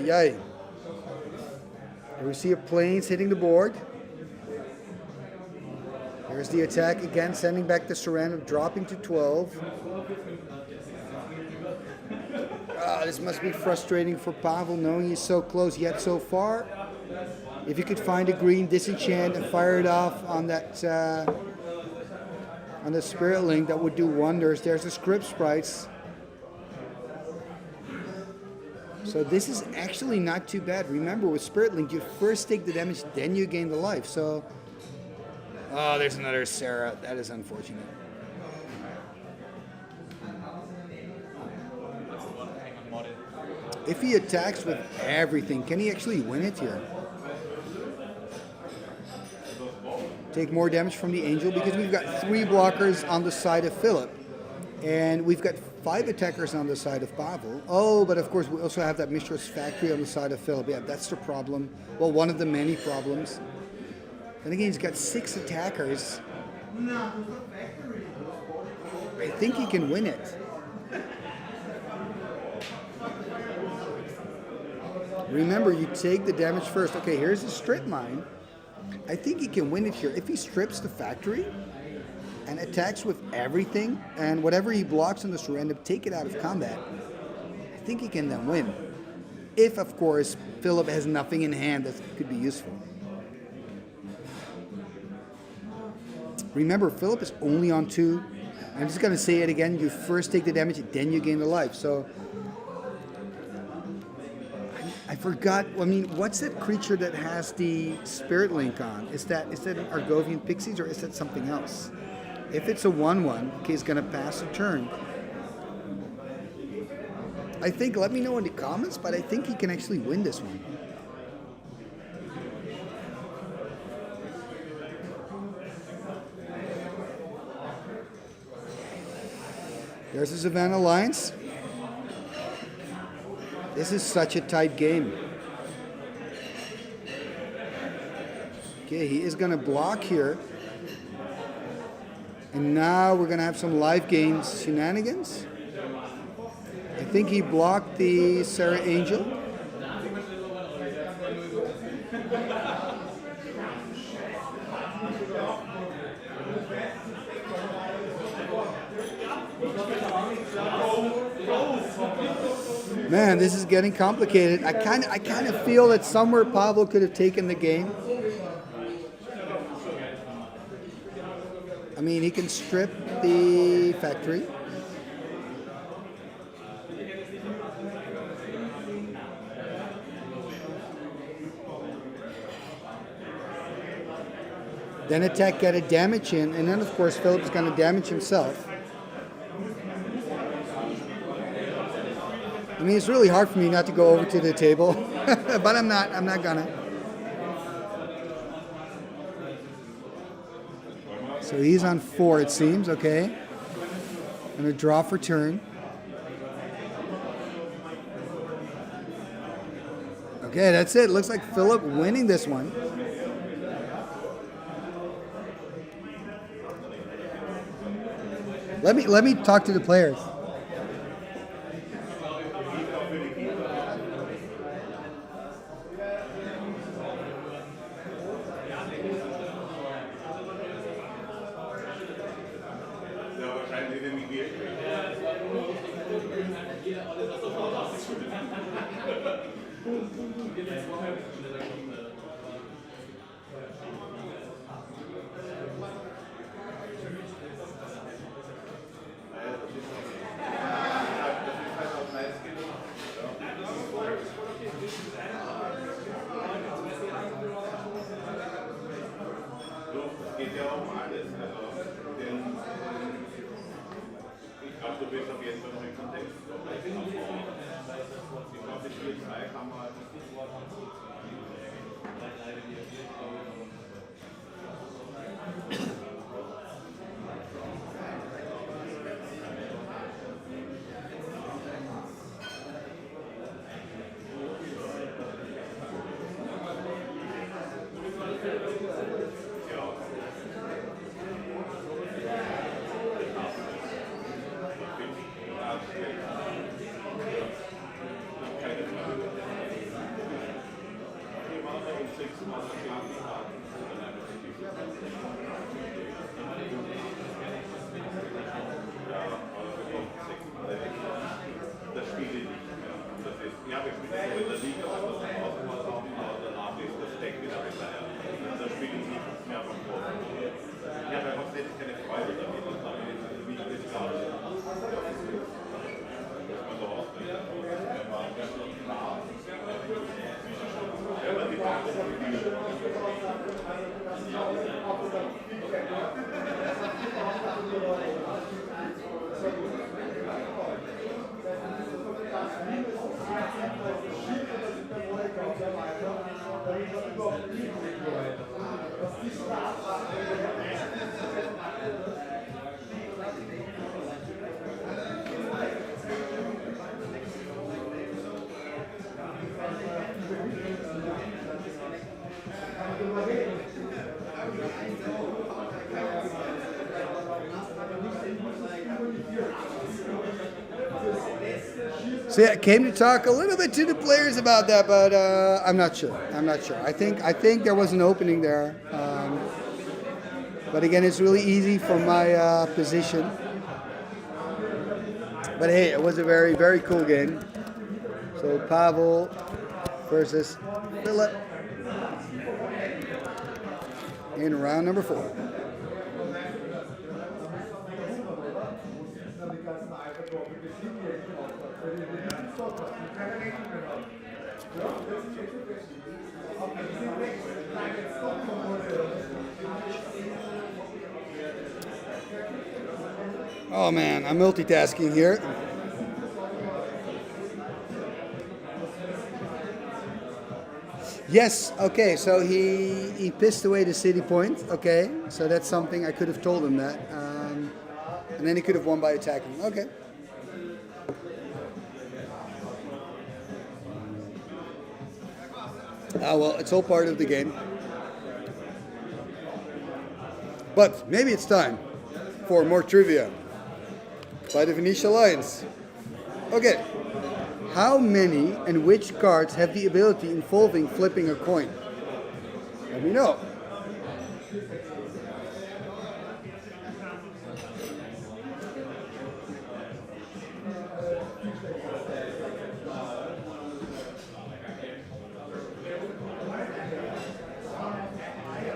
Ay. We see a Plains hitting the board. Here's the attack again, sending back the Serendip, dropping to 12. This must be frustrating for Pavel, knowing he's so close yet so far. If you could find a green disenchant and fire it off on that on the Spirit Link, that would do wonders. There's the Script Sprites. So this is actually not too bad. Remember, with Spirit Link, you first take the damage, then you gain the life. So, there's another Sarah. That is unfortunate. If he attacks with everything, can he actually win it here? Take more damage from the Angel, because we've got 3 blockers on the side of Philip. And we've got 5 attackers on the side of Pavel. Oh, but of course we also have that Mistress Factory on the side of Philip. Yeah, that's the problem. Well, one of the many problems. And again, he's got 6 attackers. I think he can win it. Remember, you take the damage first. Okay, here's the Strip Mine. I think he can win it here. If he strips the factory and attacks with everything, and whatever he blocks on the Serendip, take it out of combat, I think he can then win. If, of course, Philip has nothing in hand that could be useful. Remember, Philip is only on 2. I'm just going to say it again. You first take the damage, then you gain the life. So, I forgot. I mean, what's that creature that has the Spirit Link on? Is that an Argovian Pixies, or is that something else? If it's a 1/1, okay, he's going to pass a turn. I think, let me know in the comments, but I think he can actually win this one. There's the Savannah Lions. This is such a tight game. Okay, he is going to block here. And now we're going to have some live games shenanigans. I think he blocked the Sarah Angel. Man, this is getting complicated. I kind of feel that somewhere Pavel could have taken the game. I mean, he can strip the factory. Then attack, get a damage in, and then of course Philip's going to damage himself. I mean, it's really hard for me not to go over to the table, but I'm not gonna. So he's on 4, it seems. Okay, gonna draw for turn. Okay, that's it. Looks like Philip winning this one. Let me talk to the players. So yeah, I came to talk a little bit to the players about that, but I'm not sure. I think there was an opening there, but again, it's really easy from my position. But hey, it was a very, very cool game. So Pavel versus Philip in round number 4. Oh man, I'm multitasking here. Yes, okay, so he pissed away the city point, okay, so that's something I could have told him that. And then he could have won by attacking, okay. Well, it's all part of the game. But maybe it's time for more trivia by the Venetian Lions. Okay. How many and which cards have the ability involving flipping a coin? Let me know.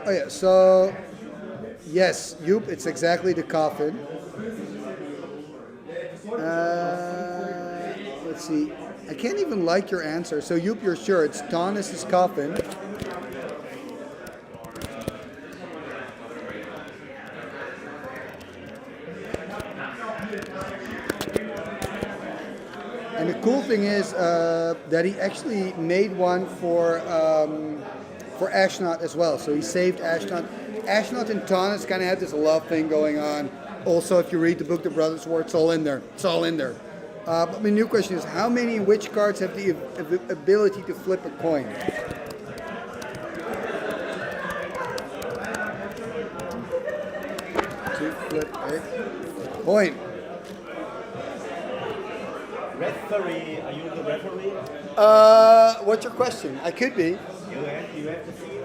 Oh yeah, so yes, Joep, it's exactly the coffin. Let's see. I can't even like your answer. So Joep, you're sure it's Thomas's coffin. And the cool thing is that he actually made one for Ashnot as well. So he saved Ashnot. Ashnot and Thomas kind of had this love thing going on. Also, if you read the book The Brothers War, it's all in there. It's all in there. But my new question is, how many and which cards have the ability to flip a coin? To flip a coin. Referee, are you the referee? What's your question? I could be. You have to see.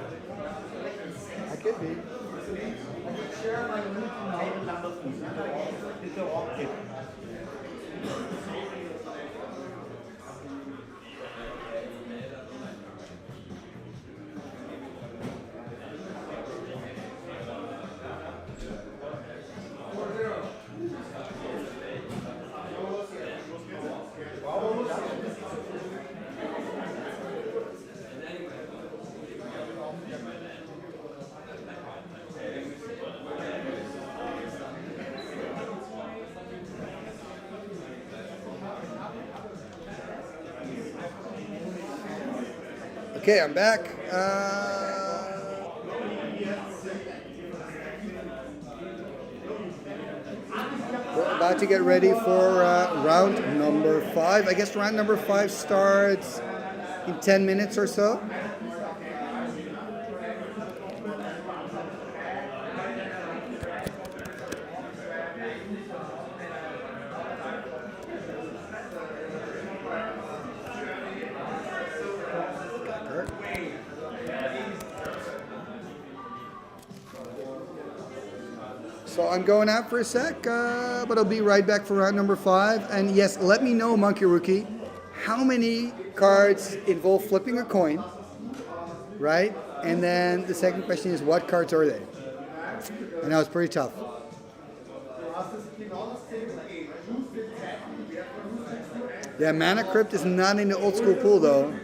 I could be. Okay, I'm back. We're about to get ready for round number 5. I guess round number 5 starts in 10 minutes or so. So I'm going out for a sec, but I'll be right back for round number 5. And yes, let me know, Monkey Rookie, how many cards involve flipping a coin, right? And then the second question is, what cards are they? I know it's pretty tough. Yeah, Mana Crypt is not in the old school pool though.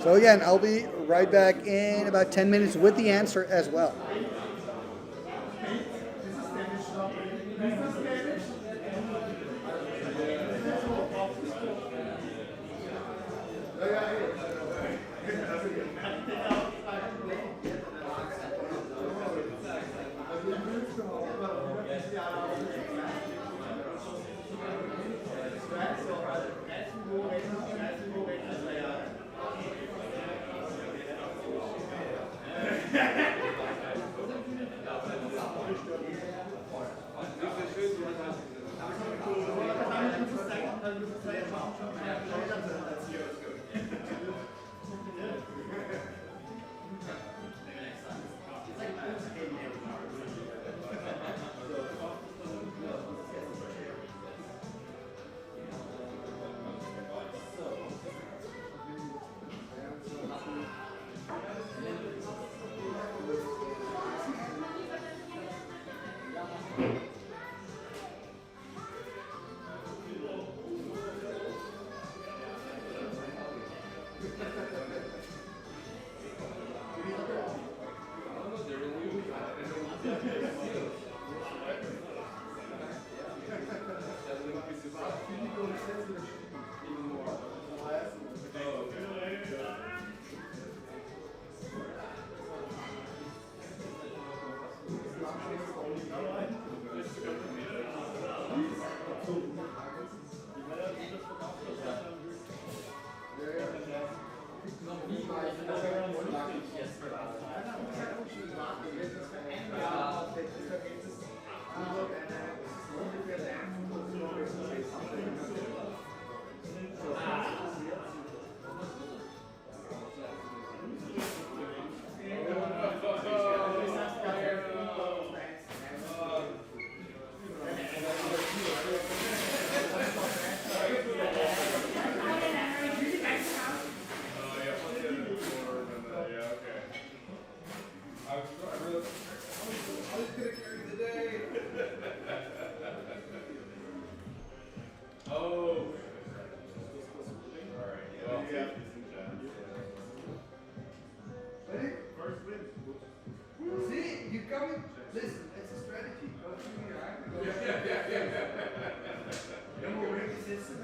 So again, I'll be right back in about 10 minutes with the answer as well. Ready? First win. See, you come. Listen, it's a strategy. Go through your act. Then we'll break the system.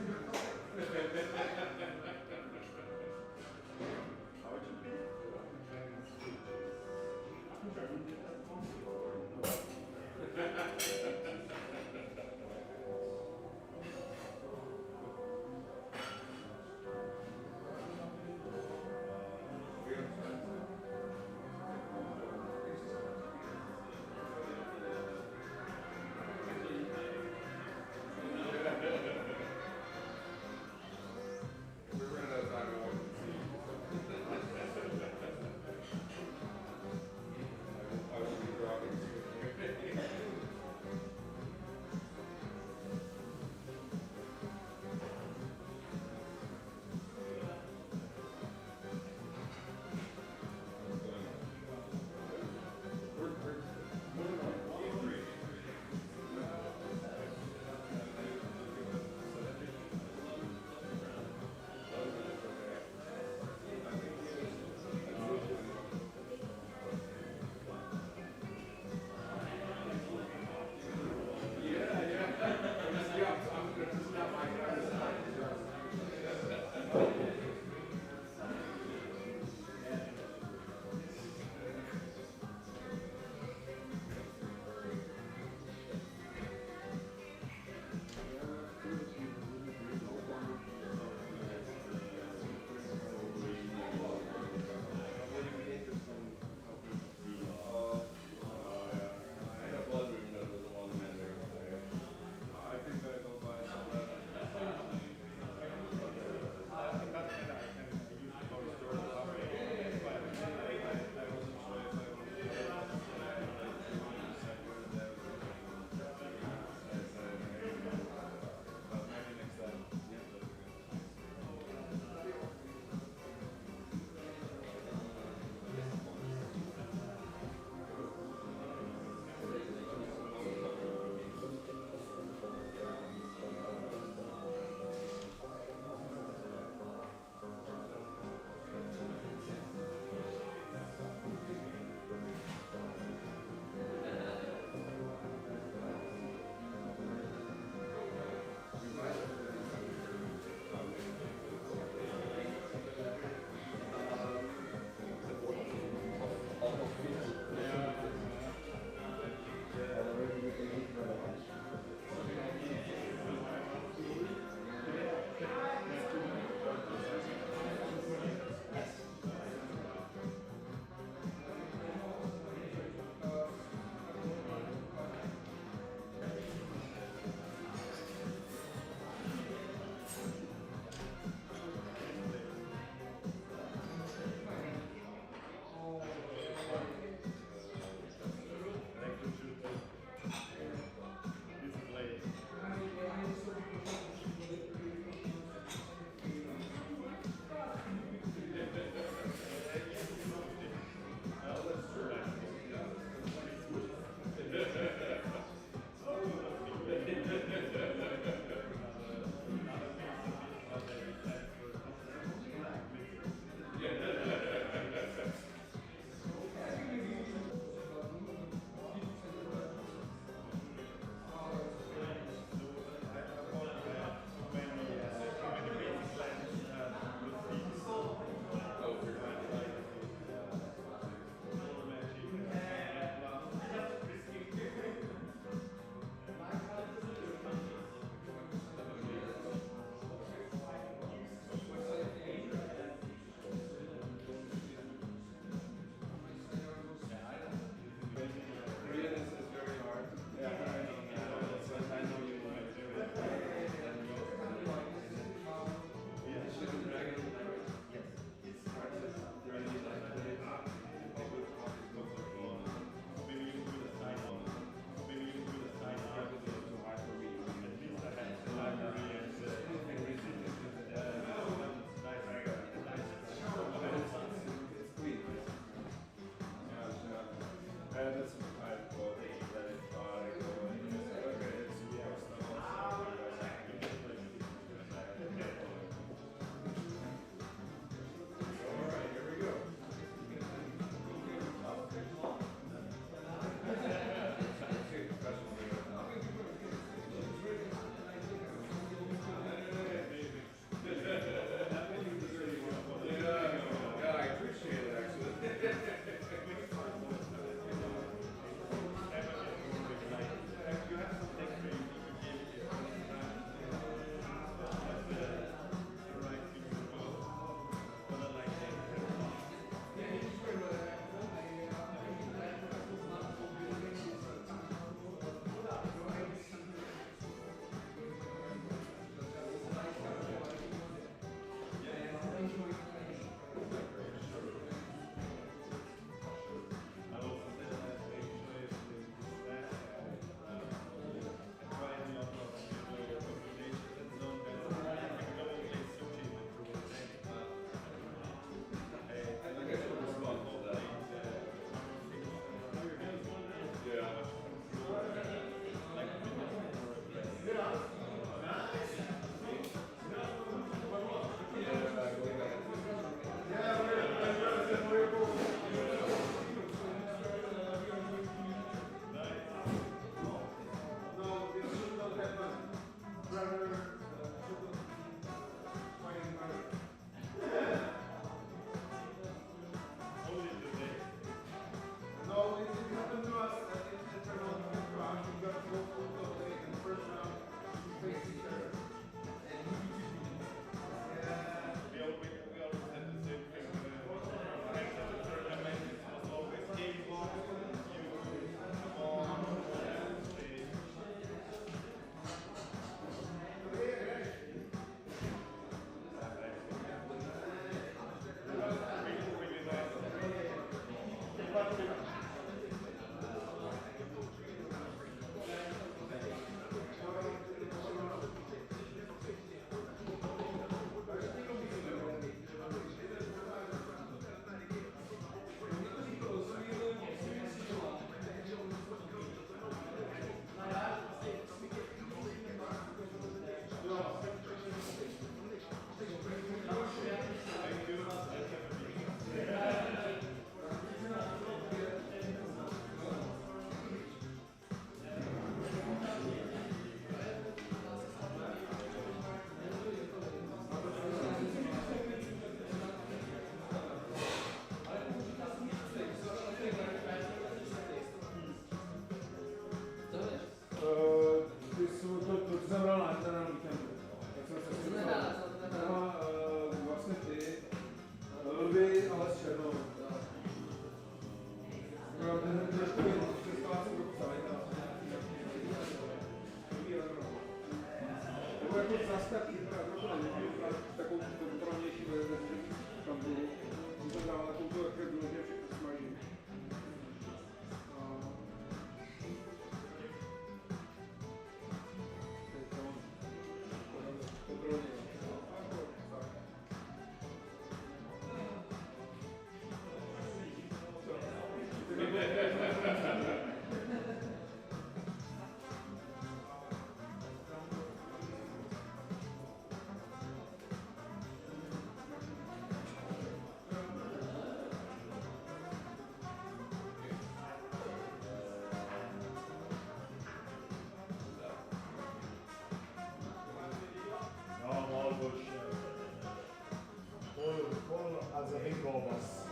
Also Ring Robbers.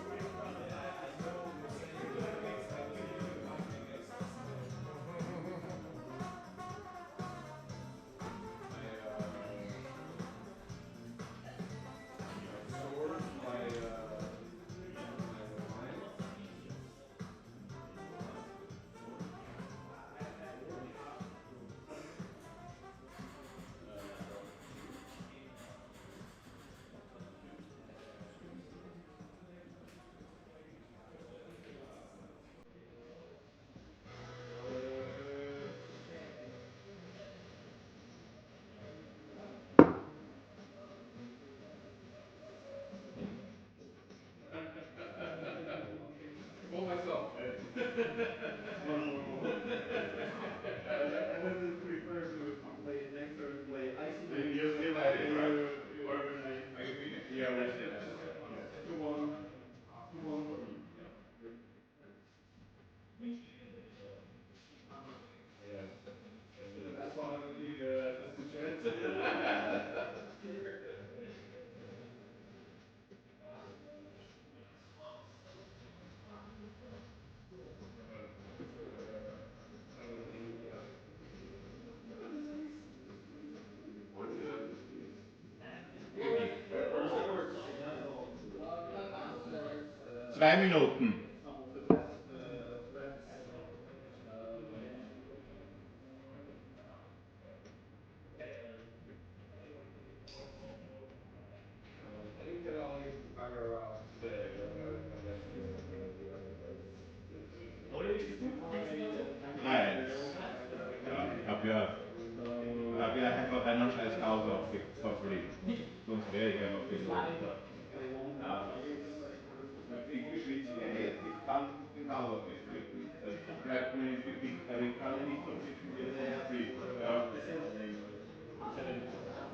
For myself. I would prefer to play next or play ICE. You're still at it, right? Or are you finished? Yeah, we're still at it. 2-1. 2-1 for me. Yes. That's one of the chance. Zwei Minuten. Nein. Ja, hab ja einfach einen scheiß Haus aufgekriegt. Sonst wäre ich ja noch gelogen. Ja. Ich beschwitze jetzt, ich kann den Haus auch nicht drücken. Das bleibt mir nicht gekriegt, aber ich kann ja nicht so viel spielen vom Street. Ja.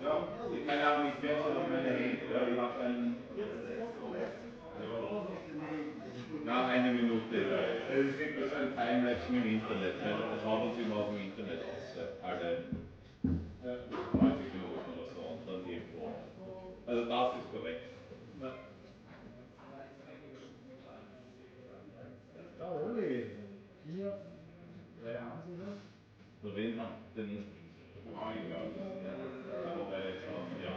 Ja, ich kann auch nicht wechseln auf meine Hände. Ja, ich habe einen. Nach einer Minute. Das ist wirklich so ein Timelapse im Internet. Das haut uns immer aus dem Internet aus. Alle 90 Minuten oder so und dann irgendwo. Also das ist korrekt. Für wen hat den Eingang? Wobei jetzt auch, ja.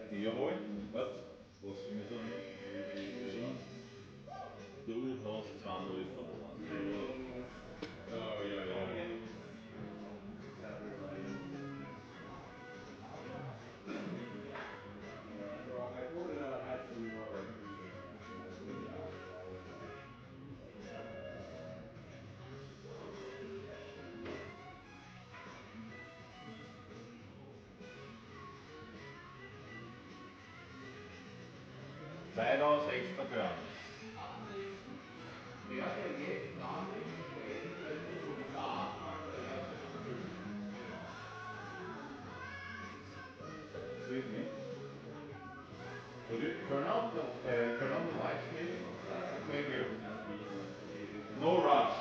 Hier holen? Was? Was sind wir dann? Du hast 2-0 verloren. Oh, ja, ja. Zeit aus, extra Turn. Der jetzt dann entsprechend so da Excuse me. Would you turn on the lights, please? Thank you. No rush.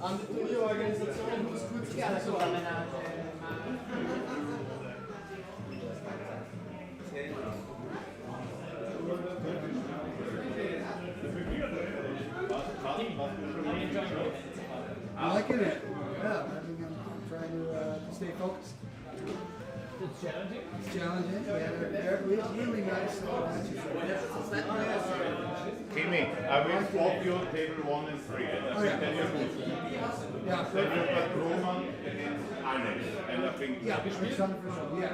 An die Turnierorganisation muss kurz gesagt. I'm liking it. Yeah, I'm trying to stay focused. It's challenging. It's challenging. Yeah, they're really nice Timmy, I will swap you table 1 and 3. And then you're good. Yeah. Then you've got Roman against Alex. And I think. Yeah, yeah.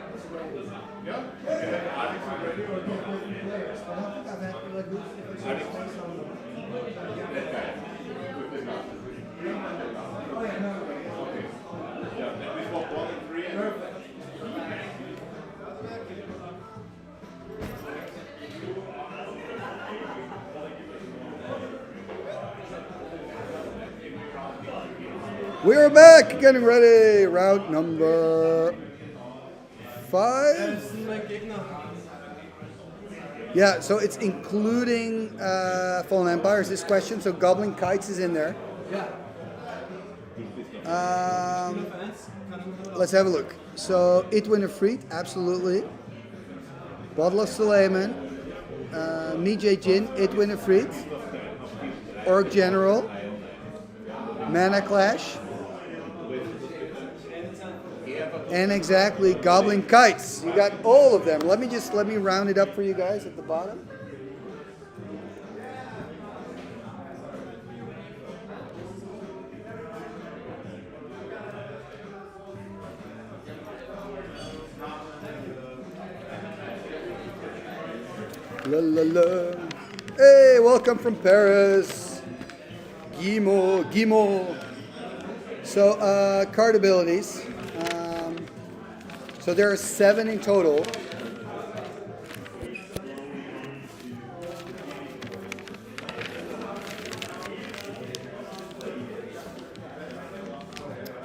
Yeah? You have Alex already or not? Players. I don't think I've had like That guy. With the guy. Oh yeah, no. Okay. Yeah, then we swap 1 and 3. Perfect. We're back, getting ready. Round number 5. Yeah, so it's including Fallen Empires, this question. So Goblin Kites is in there. Let's have a look. So Idwin Fried, absolutely. Bottle of Suleiman, Mijay Jin, Idwin Fried, Orc General, Mana Clash, and exactly Goblin Kites. You got all of them. Let me round it up for you guys at the bottom. La la la. Hey, welcome from Paris. Guimau. So, card abilities. So there are 7 in total.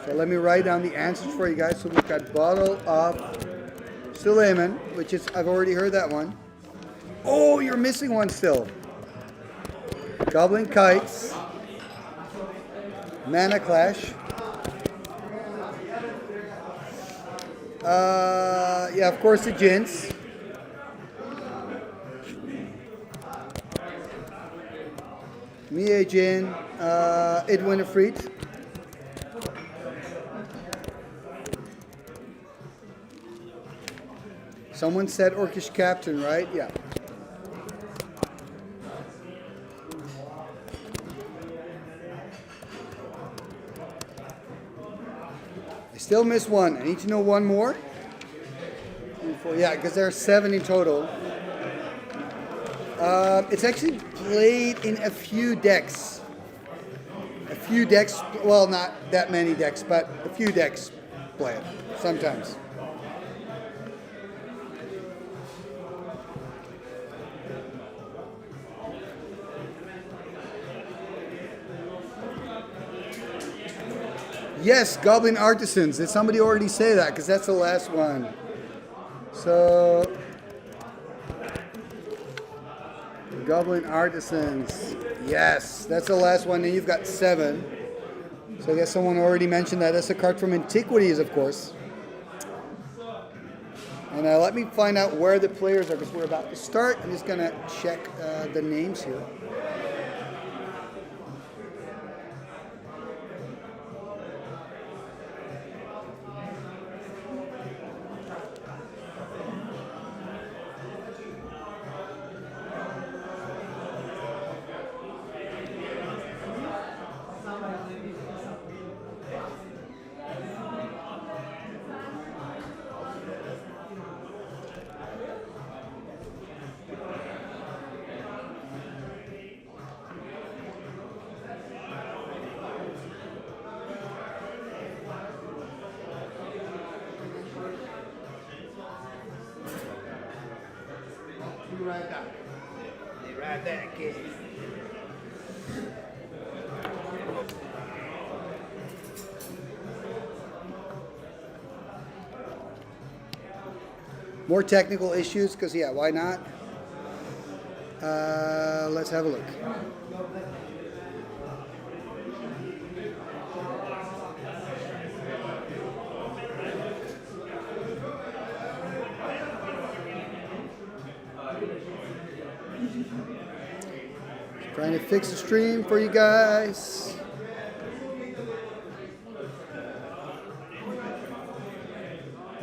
So let me write down the answers for you guys. So we've got Bottle of Suleiman, which is, I've already heard that one. Oh, you're missing one still. Goblin Kites. Mana Clash. Yeah, of course the Jins. Mie Jin. Idwin Fried. Someone said Orcish Captain, right? Yeah. I still miss one. I need to know one more. Yeah, because there are 7 in total. It's actually played in a few decks. Well, not that many decks, but a few decks play it sometimes. Yes, Goblin Artisans. Did somebody already say that? Because that's the last one. So, Goblin Artisans. Yes, that's the last one. And you've got 7. So I guess someone already mentioned that. That's a card from Antiquities, of course. And let me find out where the players are because we're about to start. I'm just going to check the names here. Right back, kid. More technical issues, because yeah, why not? Let's have a look. Trying to fix the stream for you guys.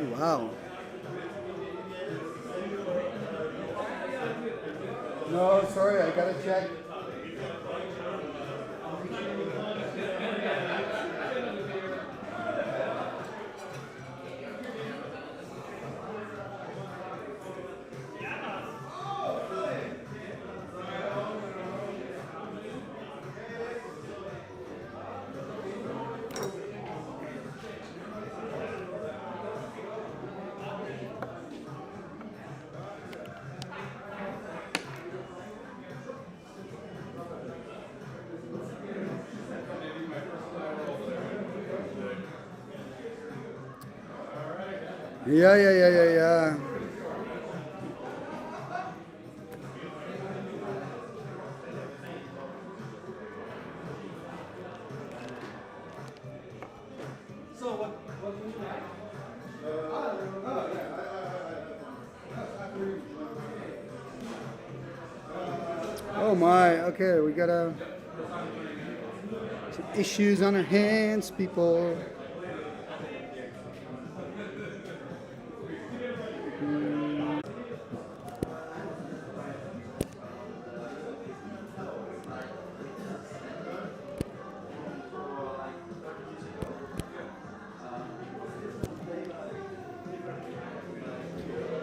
Wow. No, sorry, I gotta check. Yeah. So what do you like? Oh my, okay, we got some issues on our hands, people.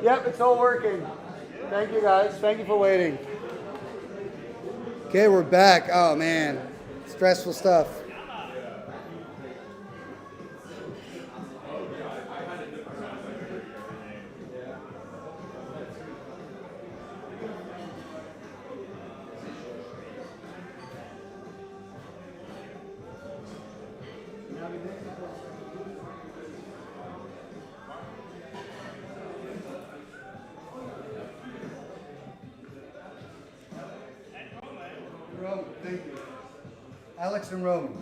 Yep, it's all working. Thank you guys. Thank you for waiting. Okay, we're back. Oh man, stressful stuff. Roman, thank you. Alex and Roman.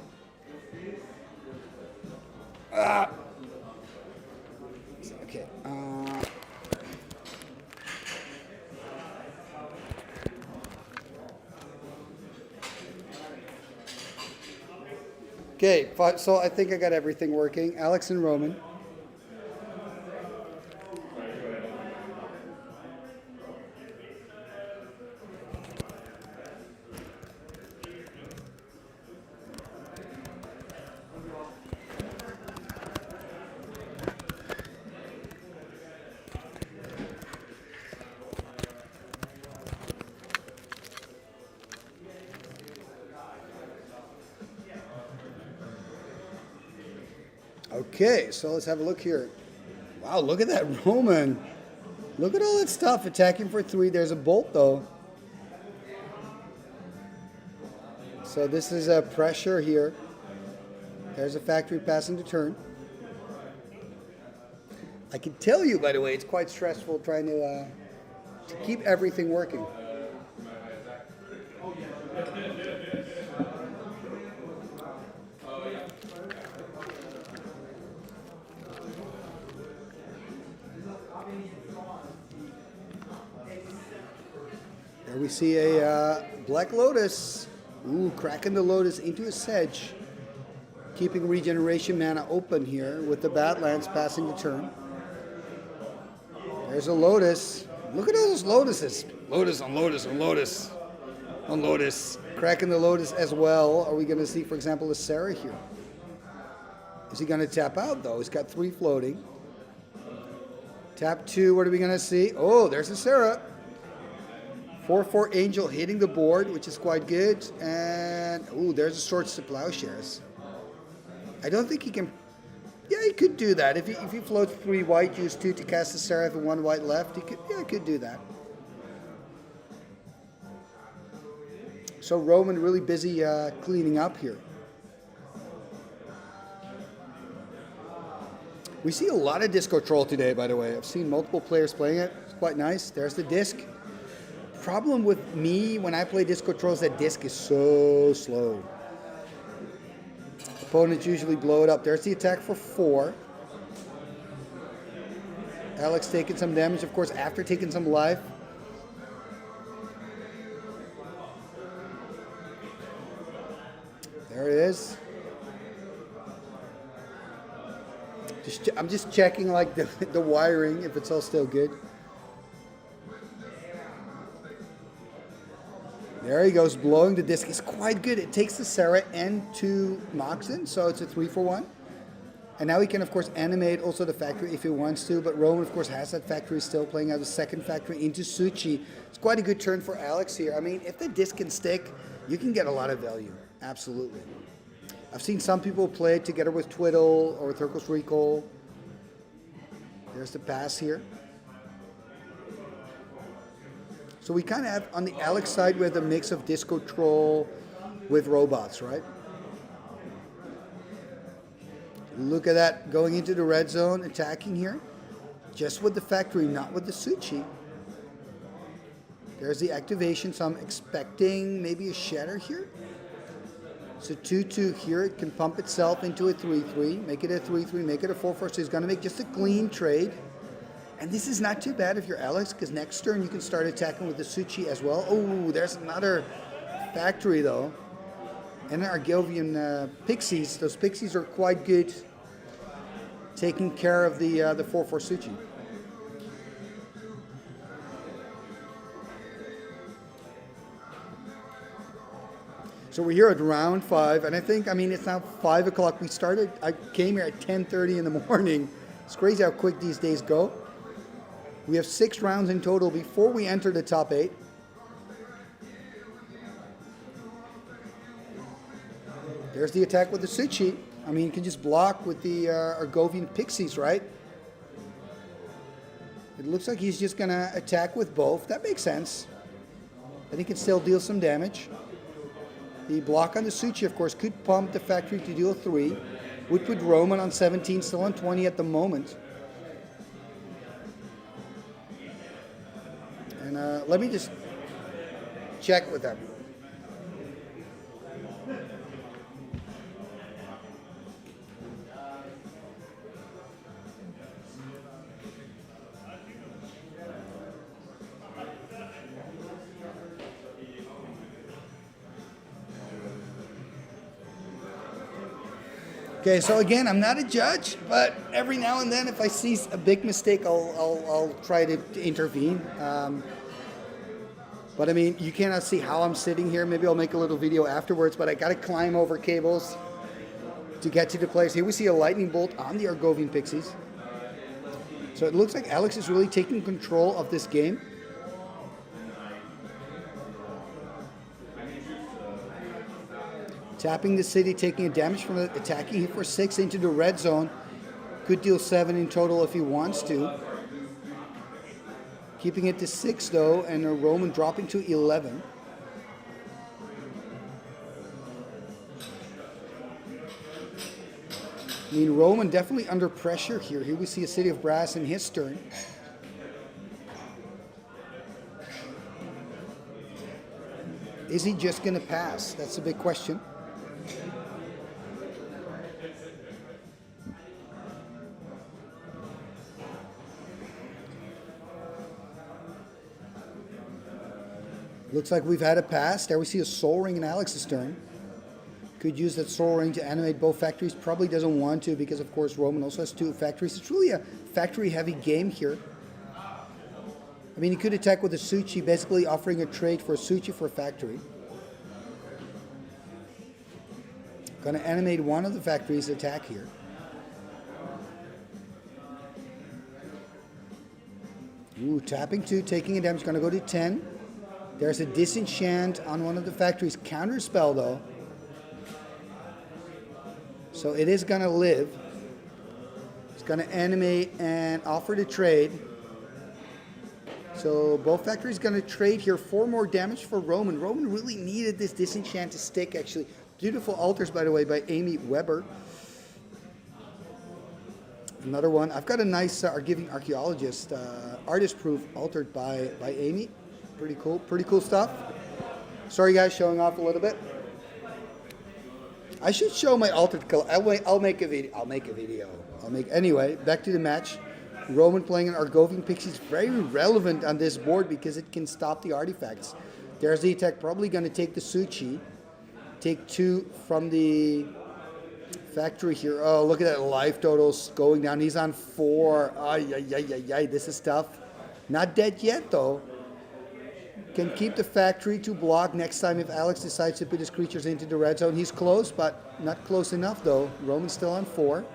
Okay. Okay, so I think I got everything working. Alex and Roman. Okay, so let's have a look here. Wow, look at that Roman. Look at all that stuff attacking for 3. There's a bolt though. So this is a pressure here. There's a factory passing to turn. I can tell you, by the way, it's quite stressful trying to keep everything working. There we see a Black Lotus. Ooh, cracking the Lotus into a sedge. Keeping regeneration mana open here with the Badlands passing the turn. There's a Lotus. Look at all those Lotuses. Lotus on Lotus on Lotus on Lotus. Cracking the Lotus as well. Are we going to see, for example, a Sarah here? Is he going to tap out, though? He's got 3 floating. Tap 2, what are we going to see? Oh, there's a Sarah. 4/4 Angel hitting the board, which is quite good. And, ooh, there's a Swords to Plowshares. I don't think he can... Yeah, he could do that. If he floats 3 white, use 2 to cast the Seraph and 1 white left, he could do that. So Roman really busy cleaning up here. We see a lot of Disco Troll today, by the way. I've seen multiple players playing it. It's quite nice. There's the disc. Problem with me when I play Disco Troll is that disc is so slow. Opponents usually blow it up. There's the attack for 4. Alex taking some damage, of course, after taking some life. There it is. I'm just checking like the wiring, if it's all still good. There he goes, blowing the disc. It's quite good. It takes the Sarah and 2 Moxen, so it's a 3-for-1. And now he can, of course, animate also the factory if he wants to, but Roman, of course, has that factory still, playing out the second factory into Suchi. It's quite a good turn for Alex here. I mean, if the disc can stick, you can get a lot of value. Absolutely. I've seen some people play it together with Twiddle or Turkos Recall. There's the pass here. So we kind of have, on the Alex side, we have a mix of Disco Troll with robots, right? Look at that, going into the red zone, attacking here. Just with the factory, not with the Suchi. There's the activation, so I'm expecting maybe a shatter here. So 2-2 here, it can pump itself into a 3-3, make it a 3-3, make it a 4-4, so he's going to make just a clean trade. And this is not too bad if you're Alex, because next turn you can start attacking with the Suchi as well. Oh, there's another factory though. And our Argovian Pixies, those Pixies are quite good taking care of the 4-4 Suchi. So we're here at round 5, and I think, I mean, it's now 5 o'clock. I came here at 10:30 in the morning. It's crazy how quick these days go. We have 6 rounds in total before we enter the top 8. There's the attack with the Suchi. I mean, you can just block with the Argovian Pixies, right? It looks like he's just going to attack with both. That makes sense. And he can still deal some damage. The block on the Suchi, of course, could pump the factory to deal 3. Would put Roman on 17, still on 20 at the moment. And let me just check with them. Okay, so again, I'm not a judge, but every now and then, if I see a big mistake, I'll try to intervene. But I mean, you cannot see how I'm sitting here. Maybe I'll make a little video afterwards, but I got to climb over cables to get to the place. Here we see a lightning bolt on the Argovian Pixies. So it looks like Alex is really taking control of this game. Tapping the city, taking a damage from it, attacking him for 6 into the red zone. Could deal 7 in total if he wants to. Keeping it to 6 though, and a Roman dropping to 11. I mean, Roman definitely under pressure here. Here we see a City of Brass in his turn. Is he just going to pass? That's a big question. Looks like we've had a pass. There we see a Soul Ring in Alex's turn. Could use that Soul Ring to animate both factories. Probably doesn't want to because, of course, Roman also has 2 factories. It's really a factory-heavy game here. I mean, he could attack with a Suchi, basically offering a trade for a Suchi for a factory. Going to animate one of the factories' attack here. Ooh, tapping 2, taking a damage. Going to go to 10. There's a disenchant on one of the factories. Counterspell though. So it is going to live. It's going to animate and offer to trade. So both factories going to trade here. 4 more damage for Roman. Roman really needed this disenchant to stick actually. Beautiful altars, by the way, by Amy Weber. Another one. I've got a nice Argovian Archaeologist artist proof altered by Amy. Pretty cool stuff. Sorry guys, showing off a little bit. I should show my altered color. I'll make a video. Anyway, back to the match. Roman playing an Argovian Pixie is very relevant on this board because it can stop the artifacts. There's the attack, probably going to take the Suchi. take 2 from the factory here. Oh, look at that life totals going down. He's on 4. Ay, ay, ay, ay, ay. This is tough. Not dead yet, though. Can keep the factory to block next time if Alex decides to put his creatures into the red zone. He's close, but not close enough, though. Roman's still on 4.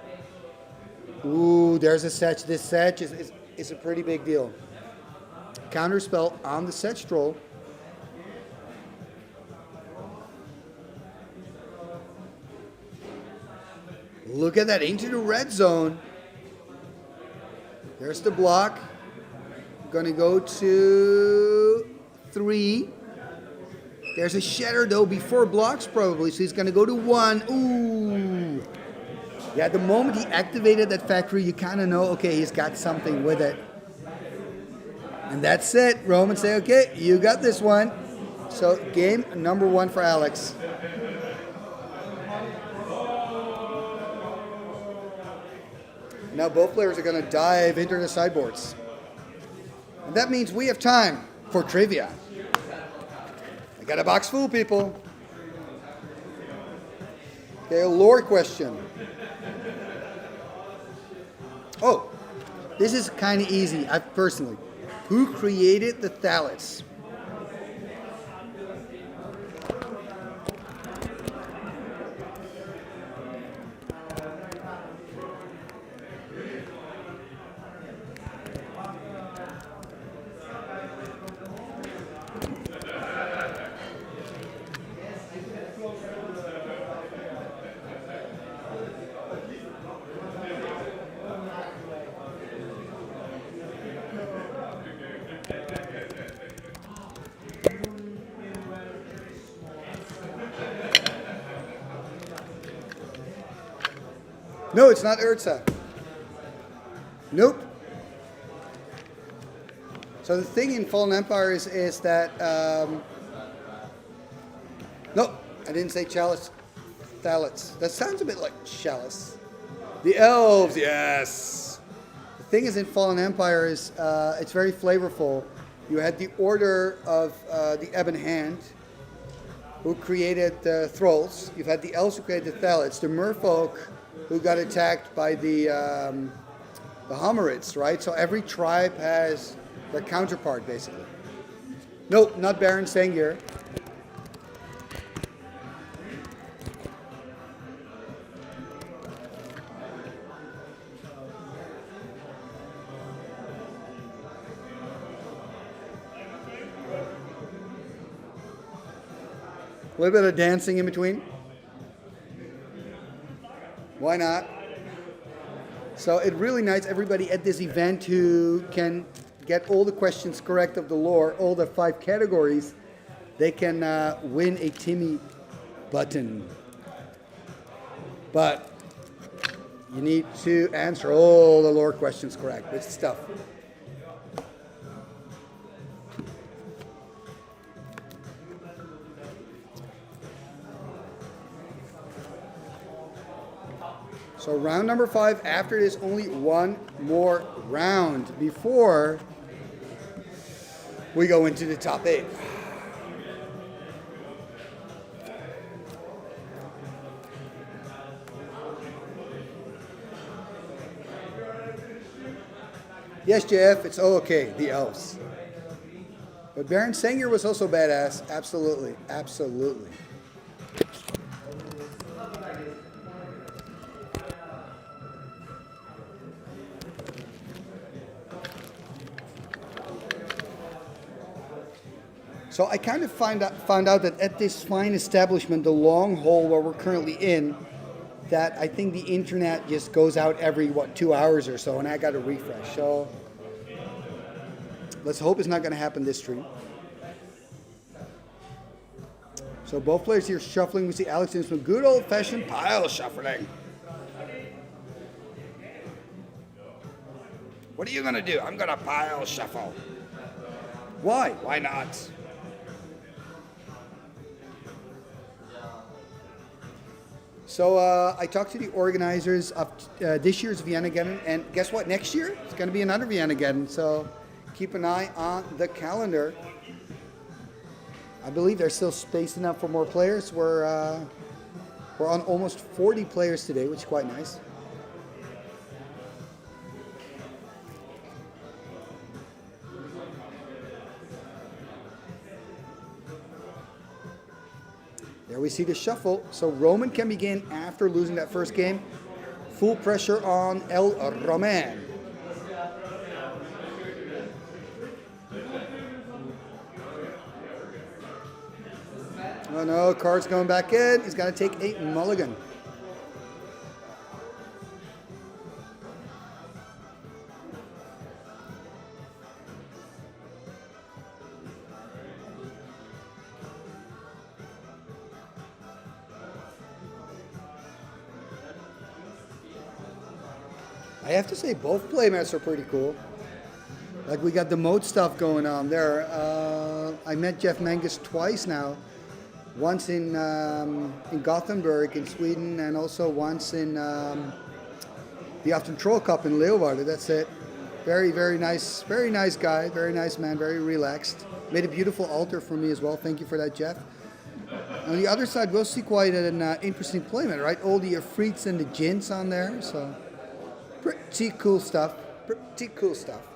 Ooh, there's a Setch. This Setch is a pretty big deal. Counterspell on the Setch Troll. Look at that, into the red zone. There's the block. Gonna go to 3. There's a shatter though before blocks probably, so he's gonna go to 1. Ooh. Yeah, the moment he activated that factory, you kind of know, okay, he's got something with it. And that's it. Roman say, okay, you got this one. So game number 1 for Alex. Now both players are going to dive into the sideboards. And that means we have time for trivia. I got a box full, people. Okay, a lore question. Oh, this is kind of easy, personally. Who created the Thallets? No, it's not Urza. Nope. So the thing in Fallen Empire is that... no, I didn't say Chalice. Thallets. That sounds a bit like Chalice. The elves, yes. The thing is in Fallen Empire is it's very flavorful. You had the Order of the Ebon Hand, who created the Thralls. You've had the elves who created the Thallets. The Merfolk, who got attacked by the Homerids, right? So every tribe has their counterpart, basically. Nope, not Baron Sengir. A little bit of dancing in between. Why not? So it's really nice, everybody at this event who can get all the questions correct of the lore, all the 5 categories, they can win a Timmy button. But you need to answer all the lore questions correct. It's tough. So round number 5, after this, only one more round before we go into the top 8. Yes, Jeff, it's okay, the elves. But Baron Sengir was also badass. Absolutely, absolutely. So I kind of found out that at this fine establishment, the long hole where we're currently in, that I think the internet just goes out every, 2 hours or so, and I got to refresh. So let's hope it's not going to happen this stream. So both players here shuffling. We see Alex doing some good old-fashioned pile shuffling. What are you going to do? I'm going to pile shuffle. Why? Why not? So I talked to the organizers of this year's ViennaGeddon, and guess what? Next year, it's going to be another ViennaGeddon, so keep an eye on the calendar. I believe they're still spaced enough for more players. We're on almost 40 players today, which is quite nice. There we see the shuffle. So Roman can begin after losing that first game. Full pressure on El Roman. Oh no, card's going back in. He's got to take a mulligan. I have to say both playmats are pretty cool. Like we got the mode stuff going on there. I met Jeff Mangus twice now. Once in Gothenburg in Sweden, and also once in the Afton Troll Cup in Leeuwarden. That's it. Very, very nice guy, very nice man, very relaxed. Made a beautiful altar for me as well. Thank you for that, Jeff. On the other side, we'll see quite an interesting playmat, right? All the Frieds and the Gins on there, so pretty cool stuff. Pretty cool stuff.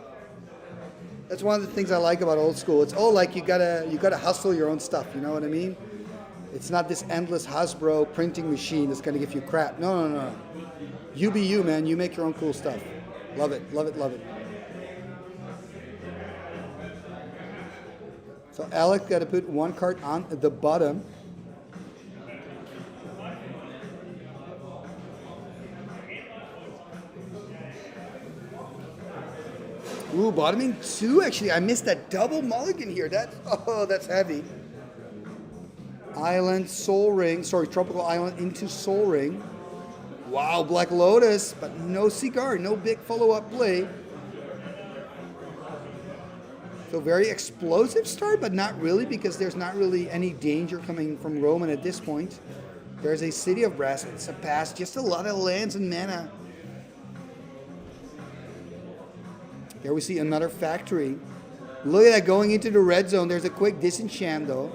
That's one of the things I like about old school. It's all like you gotta hustle your own stuff. You know what I mean? It's not this endless Hasbro printing machine that's gonna give you crap. No. You be you, man. You make your own cool stuff. Love it, love it, love it. So Alec got to put one card on the bottom. Ooh, bottoming 2 actually. I missed that double mulligan here. That's heavy. Island, Soul Ring. Sorry, Tropical Island into Soul Ring. Wow, Black Lotus, but no cigar, no big follow-up play. So very explosive start, but not really, because there's not really any danger coming from Roman at this point. There's a City of Brass. It's a pass. Just a lot of lands and mana. Here we see another factory. Look at that going into the red zone. There's a quick disenchant though.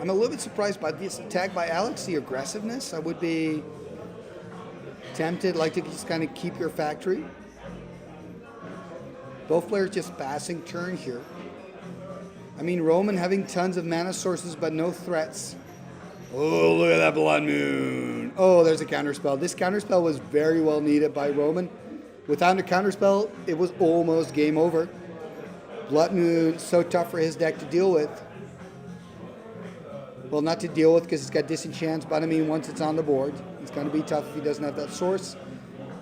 I'm a little bit surprised by this attack by Alex, the aggressiveness. I would be tempted like to just kind of keep your factory. Both players just passing turn here. I mean, Roman having tons of mana sources but no threats. Oh, look at that Blood Moon. Oh, there's a counterspell. This counterspell was very well needed by Roman. Without a counterspell, it was almost game over. Blood Moon, so tough for his deck to deal with. Well, not to deal with because it's got disenchants, but I mean, once it's on the board, it's going to be tough if he doesn't have that source.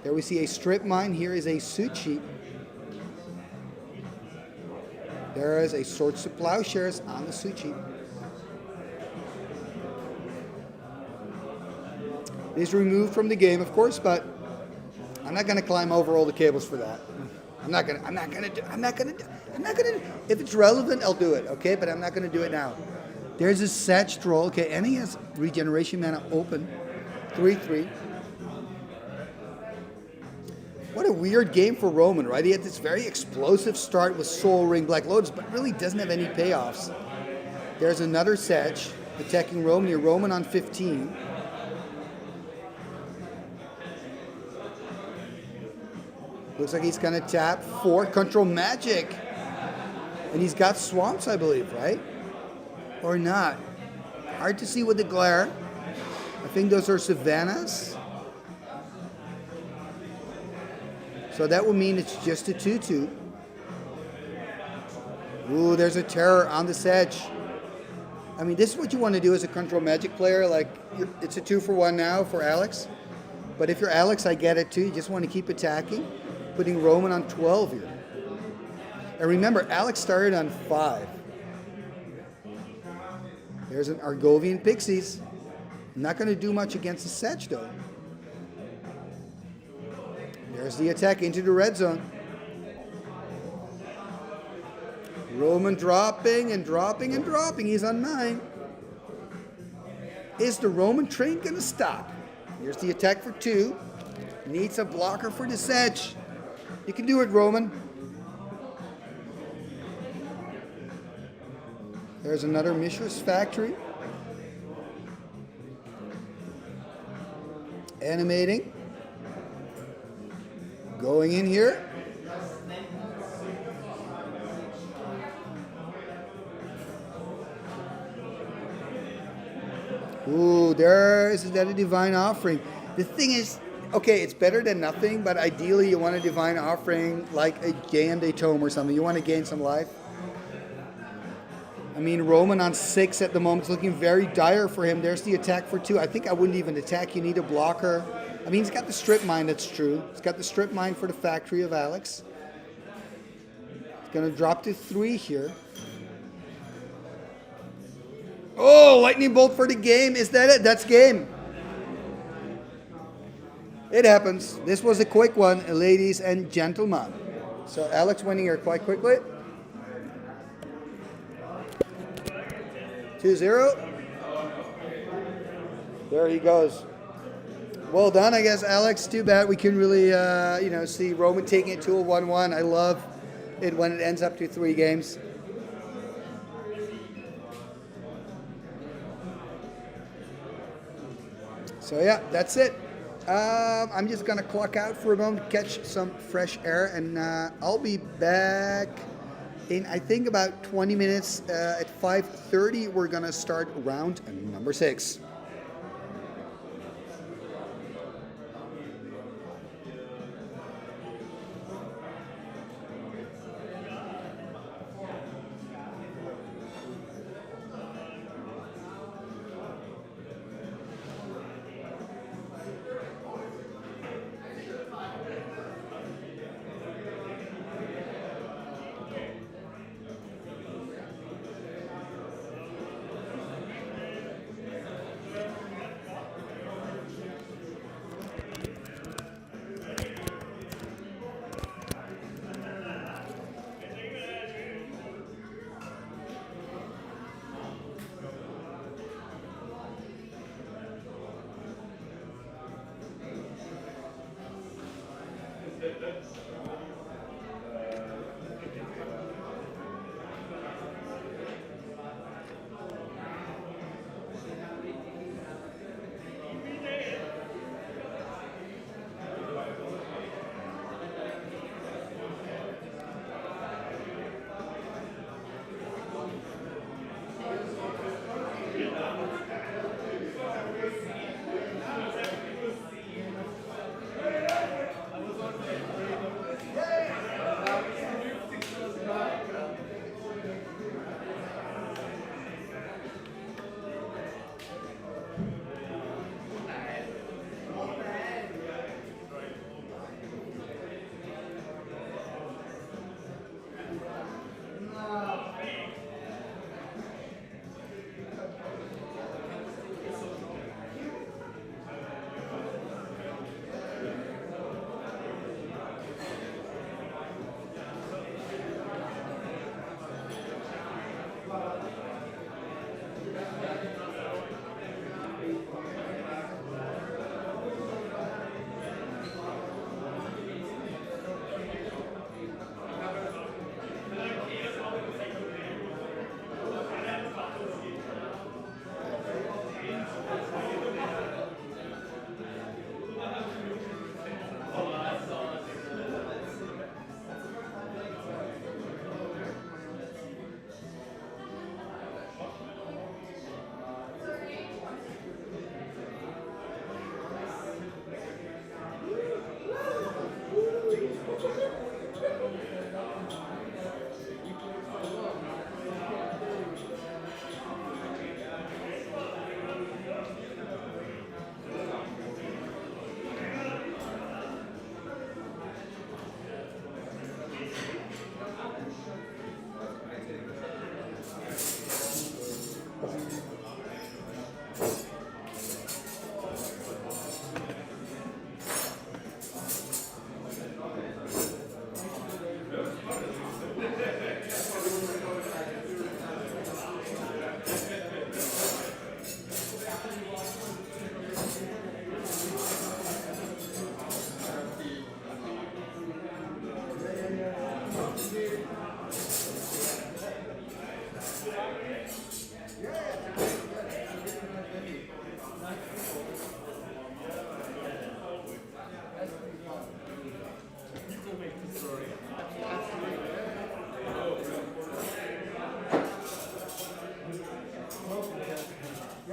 There we see a Strip Mine. Here is a Suit Sheet. There is a Swords to Plowshares on the Suit Sheet. It is removed from the game, of course, but I'm not going to climb over all the cables for that. I'm not going to. If it's relevant, I'll do it, okay? But I'm not going to do it now. There's a Satch Troll, okay, and he has regeneration mana open. 3/3. What a weird game for Roman, right? He had this very explosive start with Soul Ring, Black Lotus, but really doesn't have any payoffs. There's another Satch attacking Roman here. Roman on 15. Looks like he's going to tap 4, Control Magic. And he's got Swamps, I believe, right? Or not. Hard to see with the glare. I think those are Savannahs. So that would mean it's just a 2/2. Ooh, there's a Terror on the Sedge. I mean, this is what you want to do as a Control Magic player. Like, it's a 2-for-1 now for Alex. But if you're Alex, I get it too. You just want to keep attacking. Putting Roman on 12 here. And remember, Alex started on 5. There's an Argovian Pixies. Not going to do much against the Sedge, though. There's the attack into the red zone. Roman dropping and dropping and dropping. He's on 9. Is the Roman train going to stop? Here's the attack for 2. Needs a blocker for the Sedge. You can do it, Roman. There's another Mishra's factory. Animating. Going in here. Ooh, is that a divine offering? The thing is, okay, it's better than nothing, but ideally you want a divine offering like a Gaian Tome or something. You want to gain some life. I mean, Roman on 6 at the moment is looking very dire for him. There's the attack for 2. I think I wouldn't even attack. You need a blocker. I mean, he's got the strip mine, that's true. He's got the strip mine for the factory of Alex. He's going to drop to 3 here. Oh, lightning bolt for the game. Is that it? That's game. It happens. This was a quick one, ladies and gentlemen. So Alex winning here quite quickly. 2-0. There he goes. Well done, I guess, Alex. Too bad we couldn't really, see Roman taking it to a 1-1. I love it when it ends up to 3 games. So yeah, that's it. I'm just gonna clock out for a moment, catch some fresh air, and I'll be back in, I think, about 20 minutes. At 5:30, we're gonna start round number 6.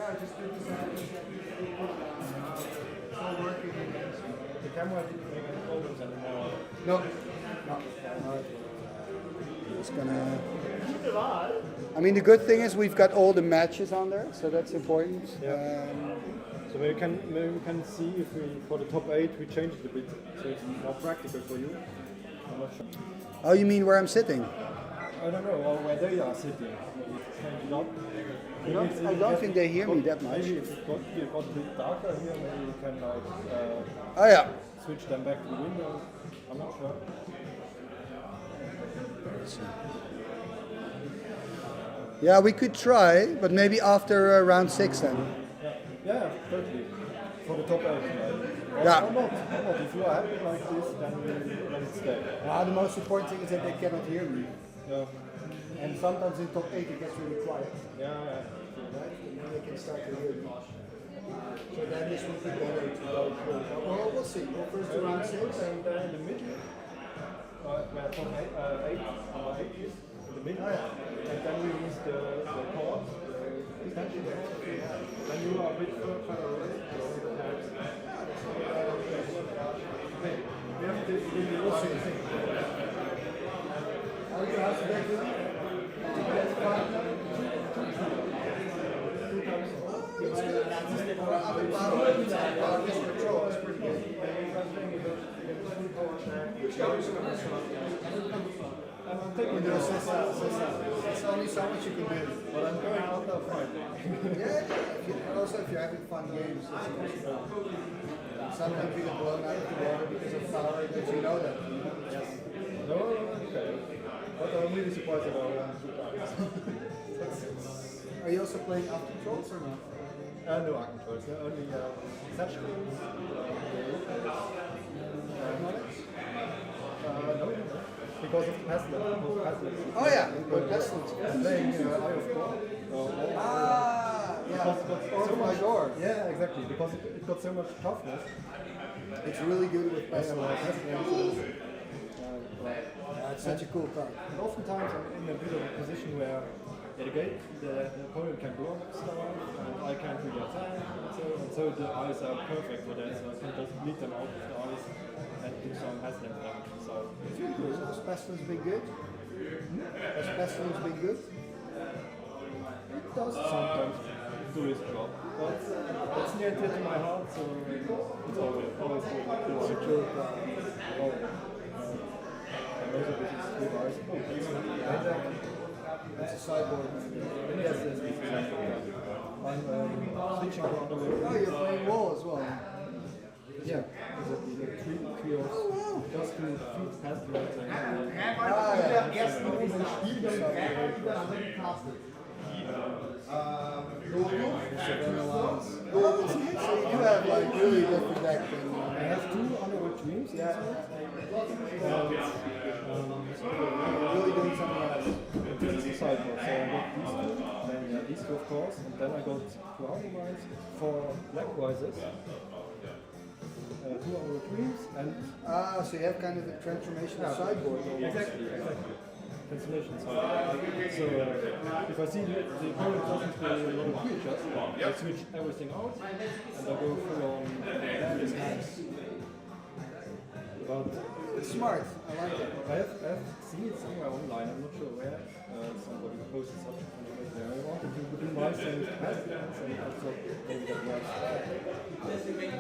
The camera didn't make any problems anymore. No. Just gonna. I mean, the good thing is we've got all the matches on there, so that's important. So maybe we can see if we, for the top 8, we change it a bit, so it's more practical for you. I'm not sure. Oh, you mean where I'm sitting? I don't know, or where they are sitting. Maybe change it up. I don't think they hear me that much. Maybe if it got a bit darker here, maybe you can Oh yeah. switch them back to the window. I'm not sure. Yeah, we could try, but maybe after round 6 then. Yeah, totally. For the top 8, right? Yeah. Or not. If you are happy like this, then let it stay. The most important thing is that they cannot hear me. Yeah. And sometimes in top 8 it gets really quiet. Yeah. Right? And then they can start to hear me. So then this would be better to go through. Well, we'll see. Go first to round 6. And then in the middle, where top 8, number 8 is, in the middle. And then we use the chord. Then you are a bit further away. We have to do the same thing. How do you have to do it? I'm taking There's only so much you can do. but I'm going out there Friday. Yeah, also if you're having fun games, it's also fun. Sometimes you get blown out of the water because of power that you know that. Yes. No, okay. But I'm really surprised that I won 2 times. Are you also playing up controls or not? No art controls, only touch screens. No, because of the pestilence. Oh yeah, but pestilence. Playing Eye of God. Yeah. So much door. Yeah, exactly. Because it got so much toughness. It's really good with pestilence. Pestilence. Yeah, it's such a cool card. And oftentimes I'm in a bit of a position where the opponent can block stuff and I can't really attack and so the eyes are perfect for that, so I can just lead them out of the eyes and do some pestilence damage. So it's really good. Has pestilence been good? Has pestilence been good? It does sometimes do its job, but it's near to my heart, so it's always good. Secure card. And most of it is 3 eyes. Oh, that's That's a sideboard. yes, exactly. I'm switching around the way. Oh, you're playing wall as well. Yeah, exactly. The three of just to feed pestilence and So you have like really different deck. I have 2 underworld dreams. Yeah. Really doing something else. This is the sideboard. So I got these 2, then these 2 of course, and then I got 2 otherwise for black rises. 2 underworld dreams and So you have kind of a transformation sideboard. exactly. Transformation sideboard. So if I see the opponent doesn't play a lot of creatures, I switch everything out and I go full on this nice. But It's smart. I like it. I have seen it somewhere online, I'm not sure where. Somebody posted such a thing there. I wanted to do my same pestilence and I thought maybe that works.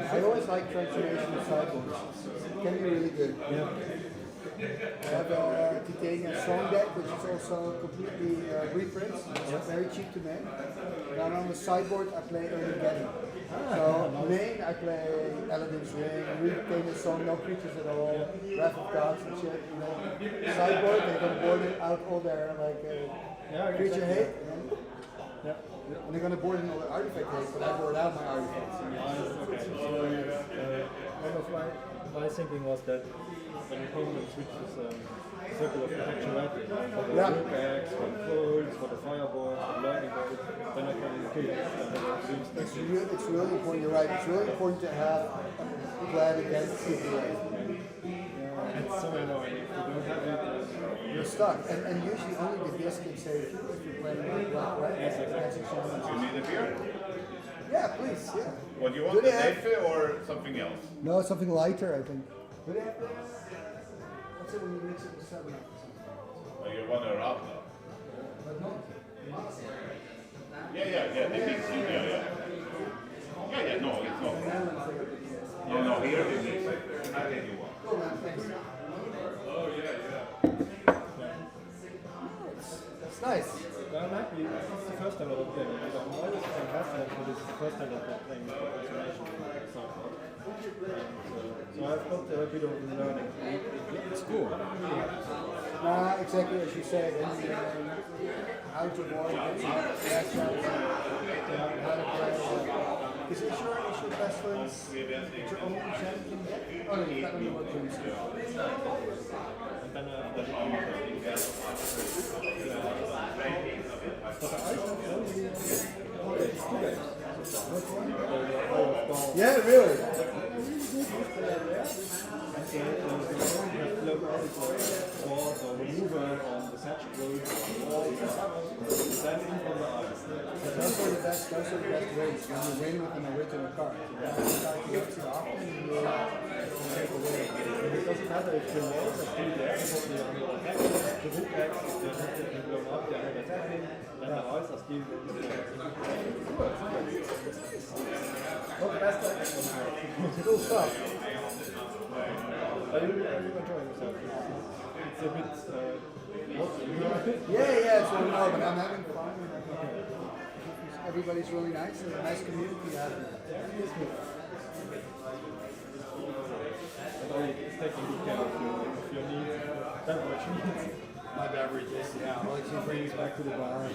I always like transformation sideboards. It can be really good. Yeah. I have a Titanium Song deck, which is also completely reprints. It's very cheap to make. And on the sideboard, I play ViennaGeddon. So main, I play Aladdin's Ring, Titanium Song, no creatures at all, Wrath of Gods and shit. You know. Sideboard, they're gonna board it out all their like creature hate. And they're gonna board in all the artifact hate, but I board out my artifacts. One of my thinking was that when the opponent switches circle of protection right for the rook axe, for the folds, for the fireball, for the lightning bolt, then I can kill it. It's really important, you're right, it's really important to have a plan against CPA. Yeah, it's so annoying. If you don't have it, You're stuck. And usually only the disc can save you if you're playing like black, right? Yes, exactly. You need a beer? please. Yeah. What do you want, Do the they have- Neffe or something else? No, something lighter, I think. Do they have this? What's it when you mix it with 7 Up? Oh, you want her out now? But not. Yeah, they mix it, yeah. Yeah, no, it's not. No, here they mix it. I think you want. Cool, man, thanks. Oh, yeah. It's nice. I'm happy. It's the first time I'm playing. I'm always fantastic, but it's the first time I'm playing the information. So I've got a bit of learning. It's cool. Exactly as you said. How to warm it, match up, how to play. Is your preference your own champion? Oh no, you've got only one team. And then Yeah, really. Or maneuver on the satchel road, then in from the ice. Those are the best ways when you win with an original card. You get too often, you take away. It doesn't matter if the walls are still there, probably on the attack, the hook X, the hook that can blow up, they're not attacking, then the ice are still Not the best cool stuff. I really enjoy myself. It's a bit, Yeah, so no, but I'm having fun. Everybody's really nice. It's a nice community having. But it's taking good care of your needs, beverage needs. My beverages, yeah. I'll actually bring these back to the bar.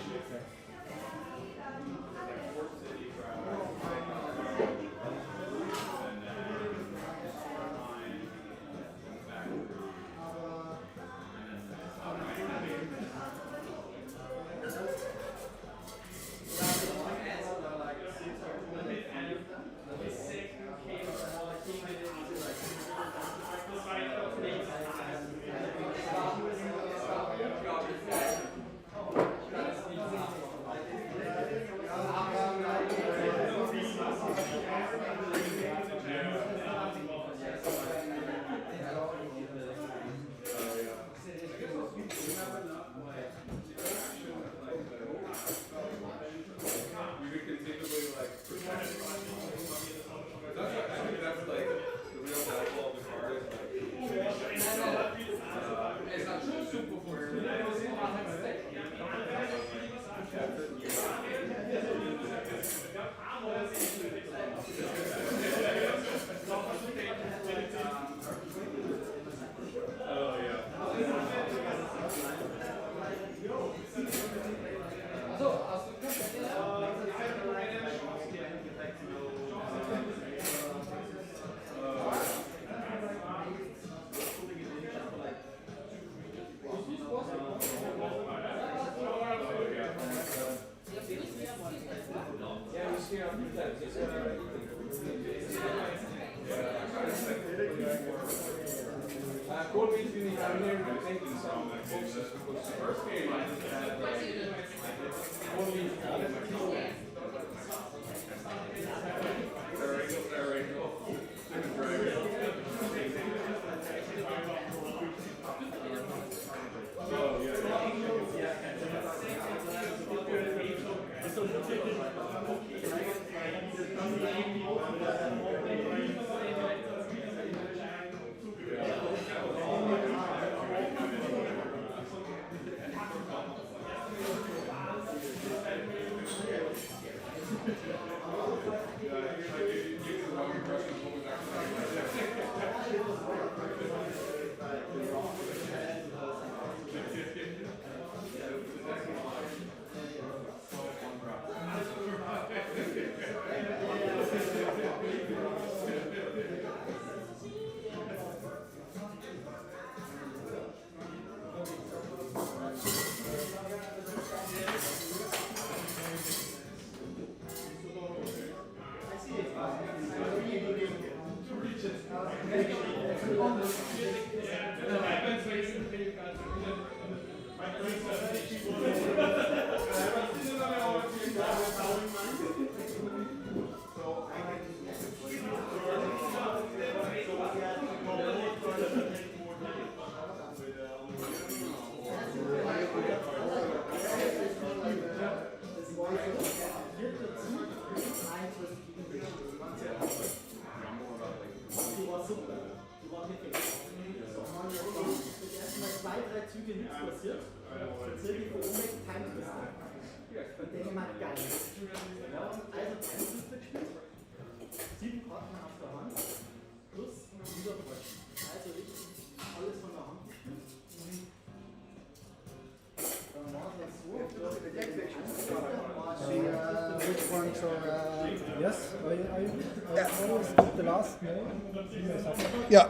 Und der macht gar nichts. Ja, und also 53 gespielt. 7 Karten auf der Hand. Plus Wiedertäuschen. Also richtig alles von der Hand gespielt. Dann war das so. Which ones are... Yes, I always put the last name. Yeah.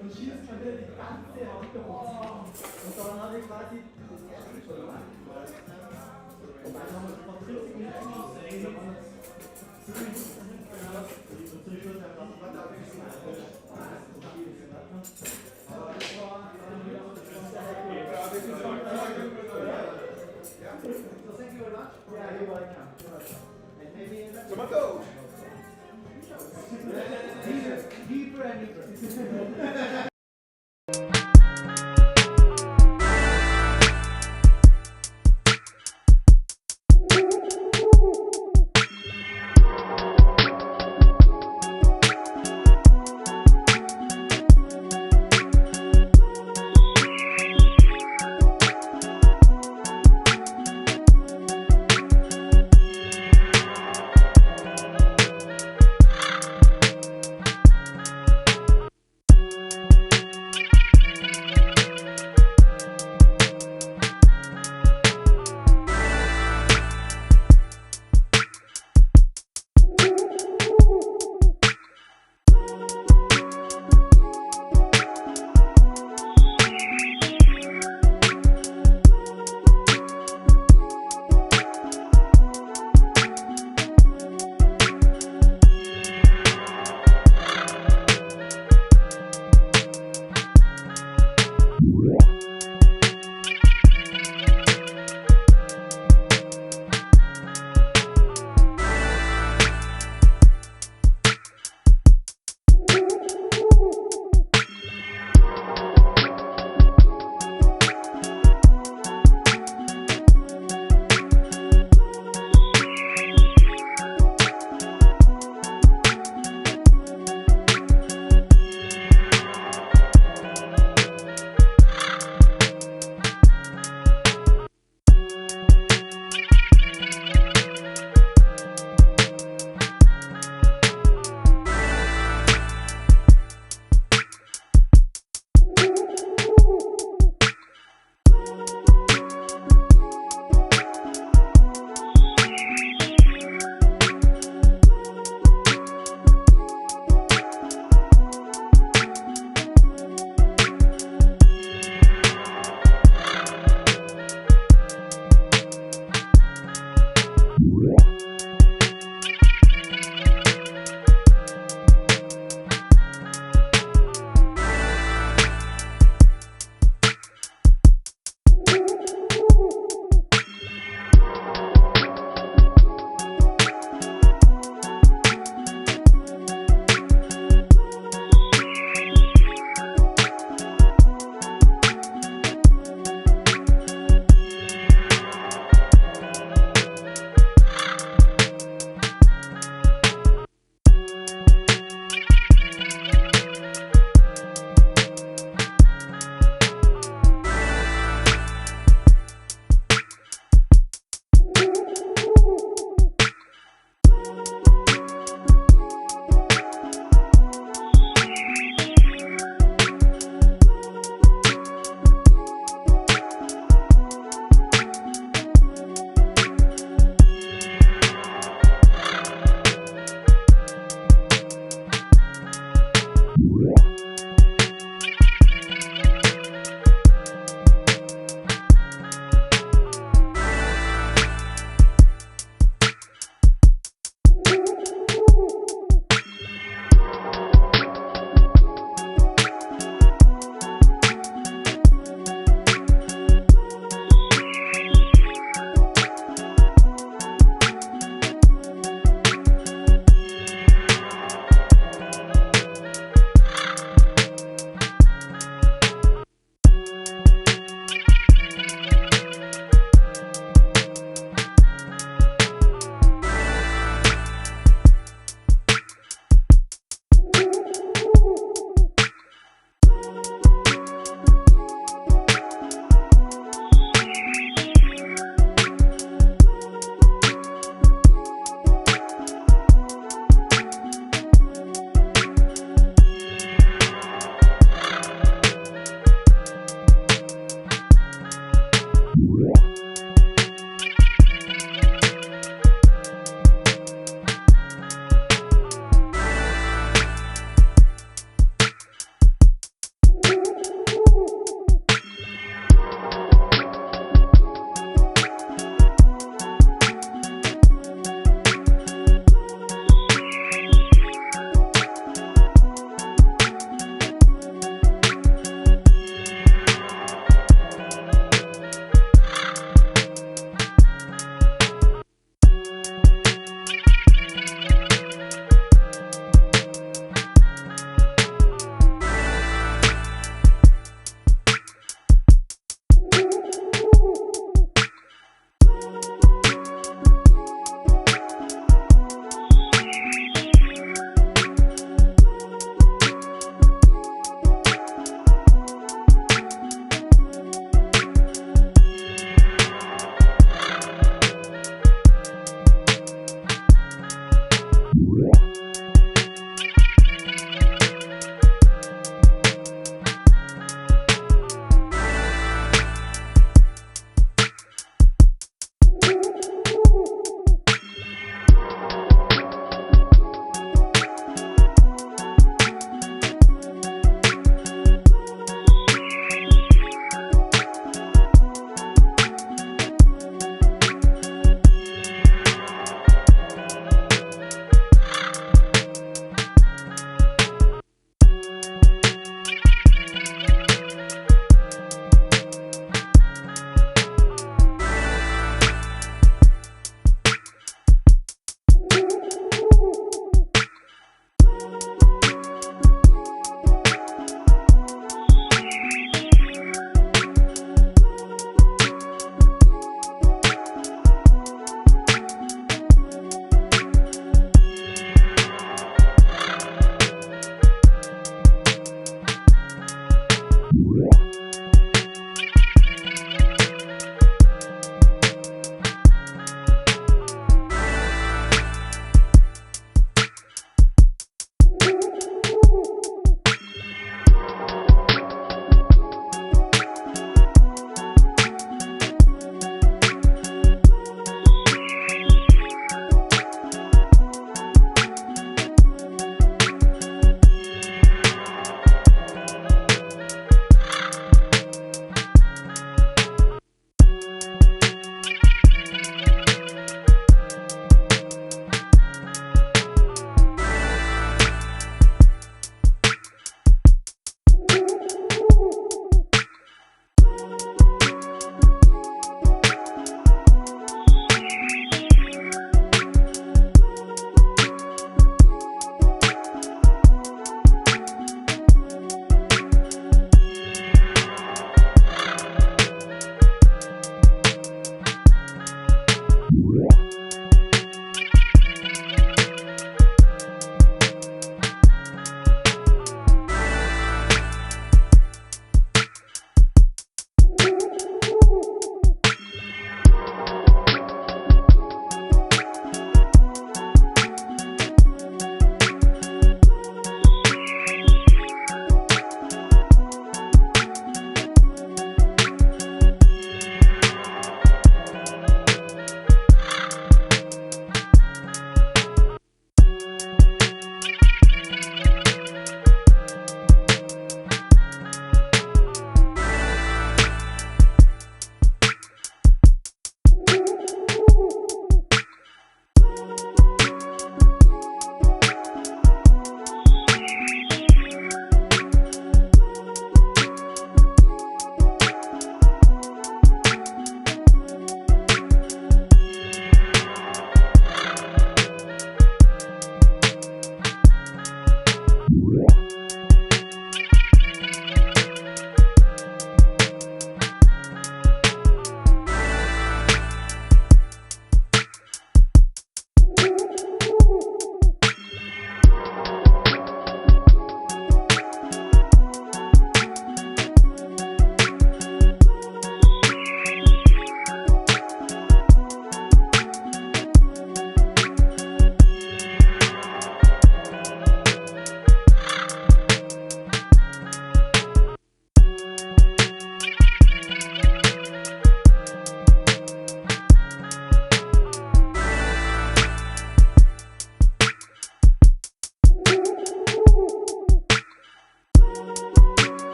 Und schießt von der die ganze Hand hoch. Und dann habe ich quasi das erste schon gemacht. Und dann haben wir noch 40 Minuten und zum Schluss haben aber das war so thank you very much. Yeah, you're welcome. And maybe tomato. Deeper and deeper.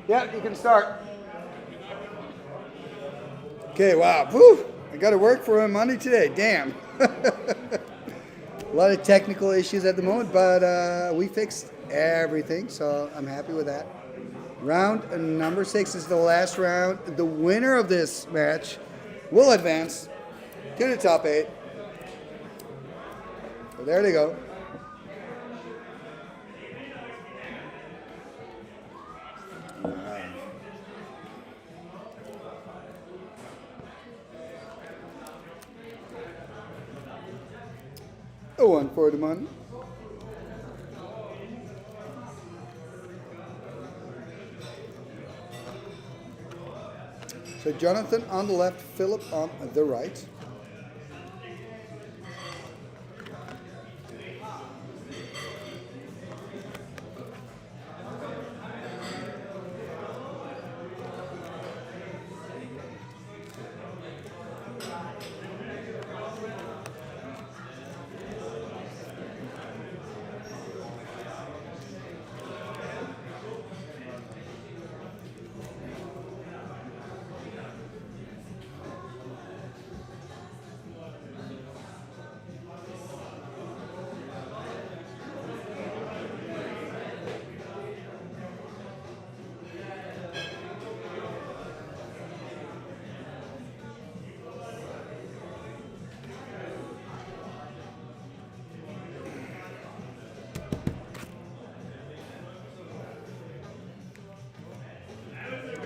Yeah, you can start. Okay, wow. Woo! I got to work for money today. Damn. A lot of technical issues at the moment, but we fixed everything, so I'm happy with that. Round number 6 is the last round. The winner of this match will advance to the top 8. So there they go. A 1 for the money. So Jonathan on the left, Philip on the right.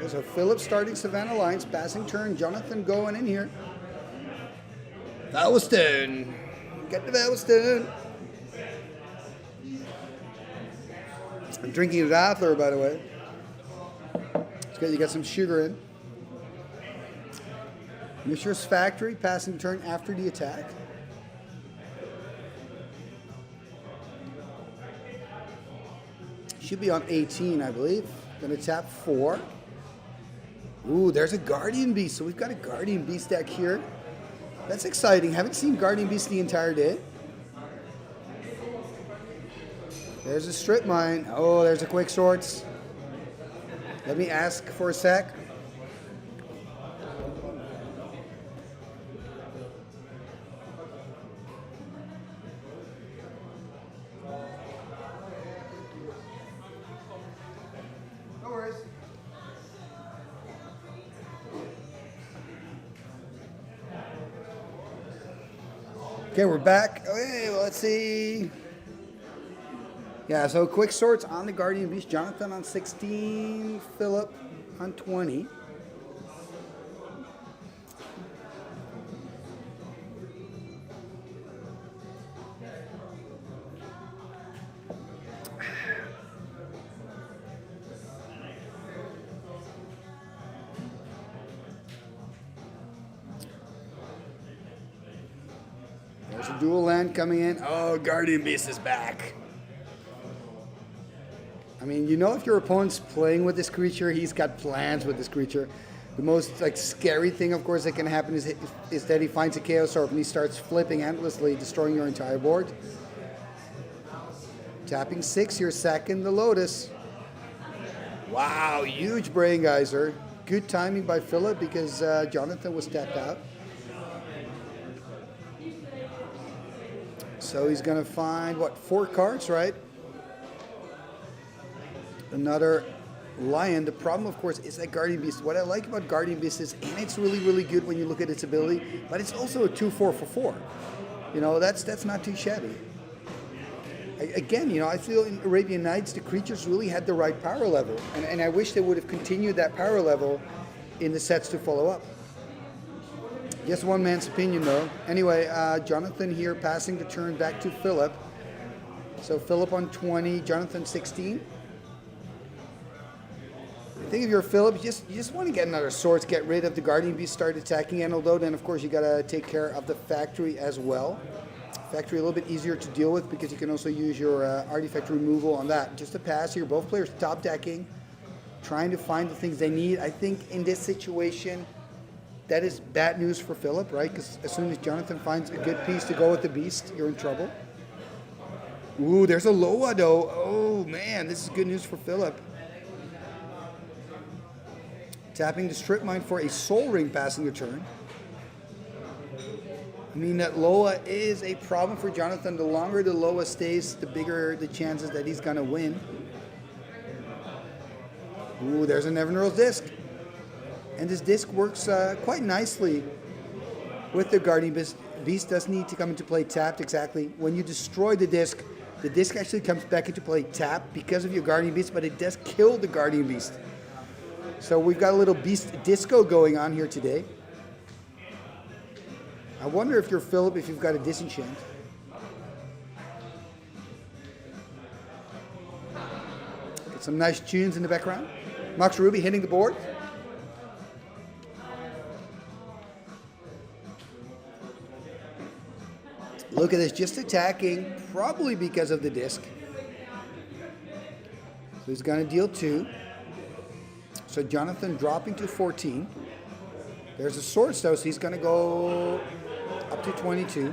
So Philip starting Savannah Lions, passing turn, Jonathan going in here. Valstone. Get the Valstone. I'm drinking a Radler, by the way. It's good, you got some sugar in. Mishra's Factory, passing turn after the attack. Should be on 18, I believe. Gonna tap 4. Ooh, there's a Guardian Beast. So we've got a Guardian Beast deck here. That's exciting. Haven't seen Guardian Beast the entire day. There's a Strip Mine. Oh, there's a Quick Sorts. Let me ask for a sec. No worries. Okay, we're back. Okay, well, let's see. Yeah, so Quick Sorts on the Guardian Beast. Jonathan on 16. Philip on 20. There's a dual land coming in. Oh, Guardian Beast is back. I mean, you know, if your opponent's playing with this creature, he's got plans with this creature. The most scary thing, of course, that can happen is that he finds a Chaos Orb and he starts flipping endlessly, destroying your entire board. Tapping 6, you're second the Lotus. Wow, huge Brain Geyser. Good timing by Philip because Jonathan was tapped out. So he's going to find, what, 4 cards, right? Another Lion. The problem, of course, is that Guardian Beast. What I like about Guardian Beast is, and it's really, really good when you look at its ability, but it's also a 2/4 for 4. You know, that's not too shabby. Again, you know, I feel in Arabian Nights, the creatures really had the right power level, and I wish they would have continued that power level in the sets to follow up. Just one man's opinion, though. Anyway, Jonathan here passing the turn back to Philip. So Philip on 20, Jonathan 16. I think if you're Philip, you just want to get another Swords, get rid of the Guardian Beast, start attacking, and although then of course you got to take care of the Factory as well. Factory a little bit easier to deal with because you can also use your artifact removal on that. Just a pass here, both players top decking, trying to find the things they need. I think in this situation, that is bad news for Philip, right? Because as soon as Jonathan finds a good piece to go with the Beast, you're in trouble. Ooh, there's a Loa though. Oh man, this is good news for Philip. Tapping the strip mine for a soul ring passing your turn. I mean, that Loa is a problem for Jonathan. The longer the Loa stays, the bigger the chances that he's going to win. Ooh, there's a Ravenna Rules disc. And this disc works quite nicely with the Guardian Beast. Beast does need to come into play tapped exactly. When you destroy the disc actually comes back into play tapped because of your Guardian Beast, but it does kill the Guardian Beast. So we've got a little Beast disco going on here today. I wonder if you're Philip, if you've got a disenchant. Get some nice tunes in the background. Max Ruby hitting the board. Look at this, just attacking, probably because of the disc. So he's going to deal 2. So Jonathan dropping to 14. There's a Swords though, so he's going to go up to 22.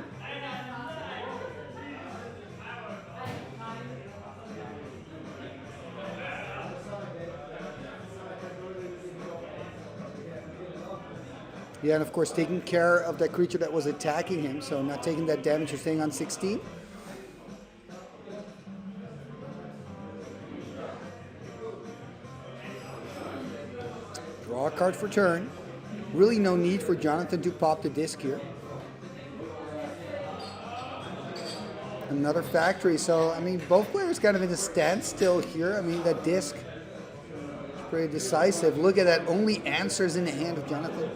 Yeah, and of course taking care of that creature that was attacking him, so not taking that damage, you're staying on 16. Draw a card for turn. Really no need for Jonathan to pop the disc here. Another factory, so I mean both players kind of in a standstill here. I mean that disc is pretty decisive. Look at that, only answers in the hand of Jonathan.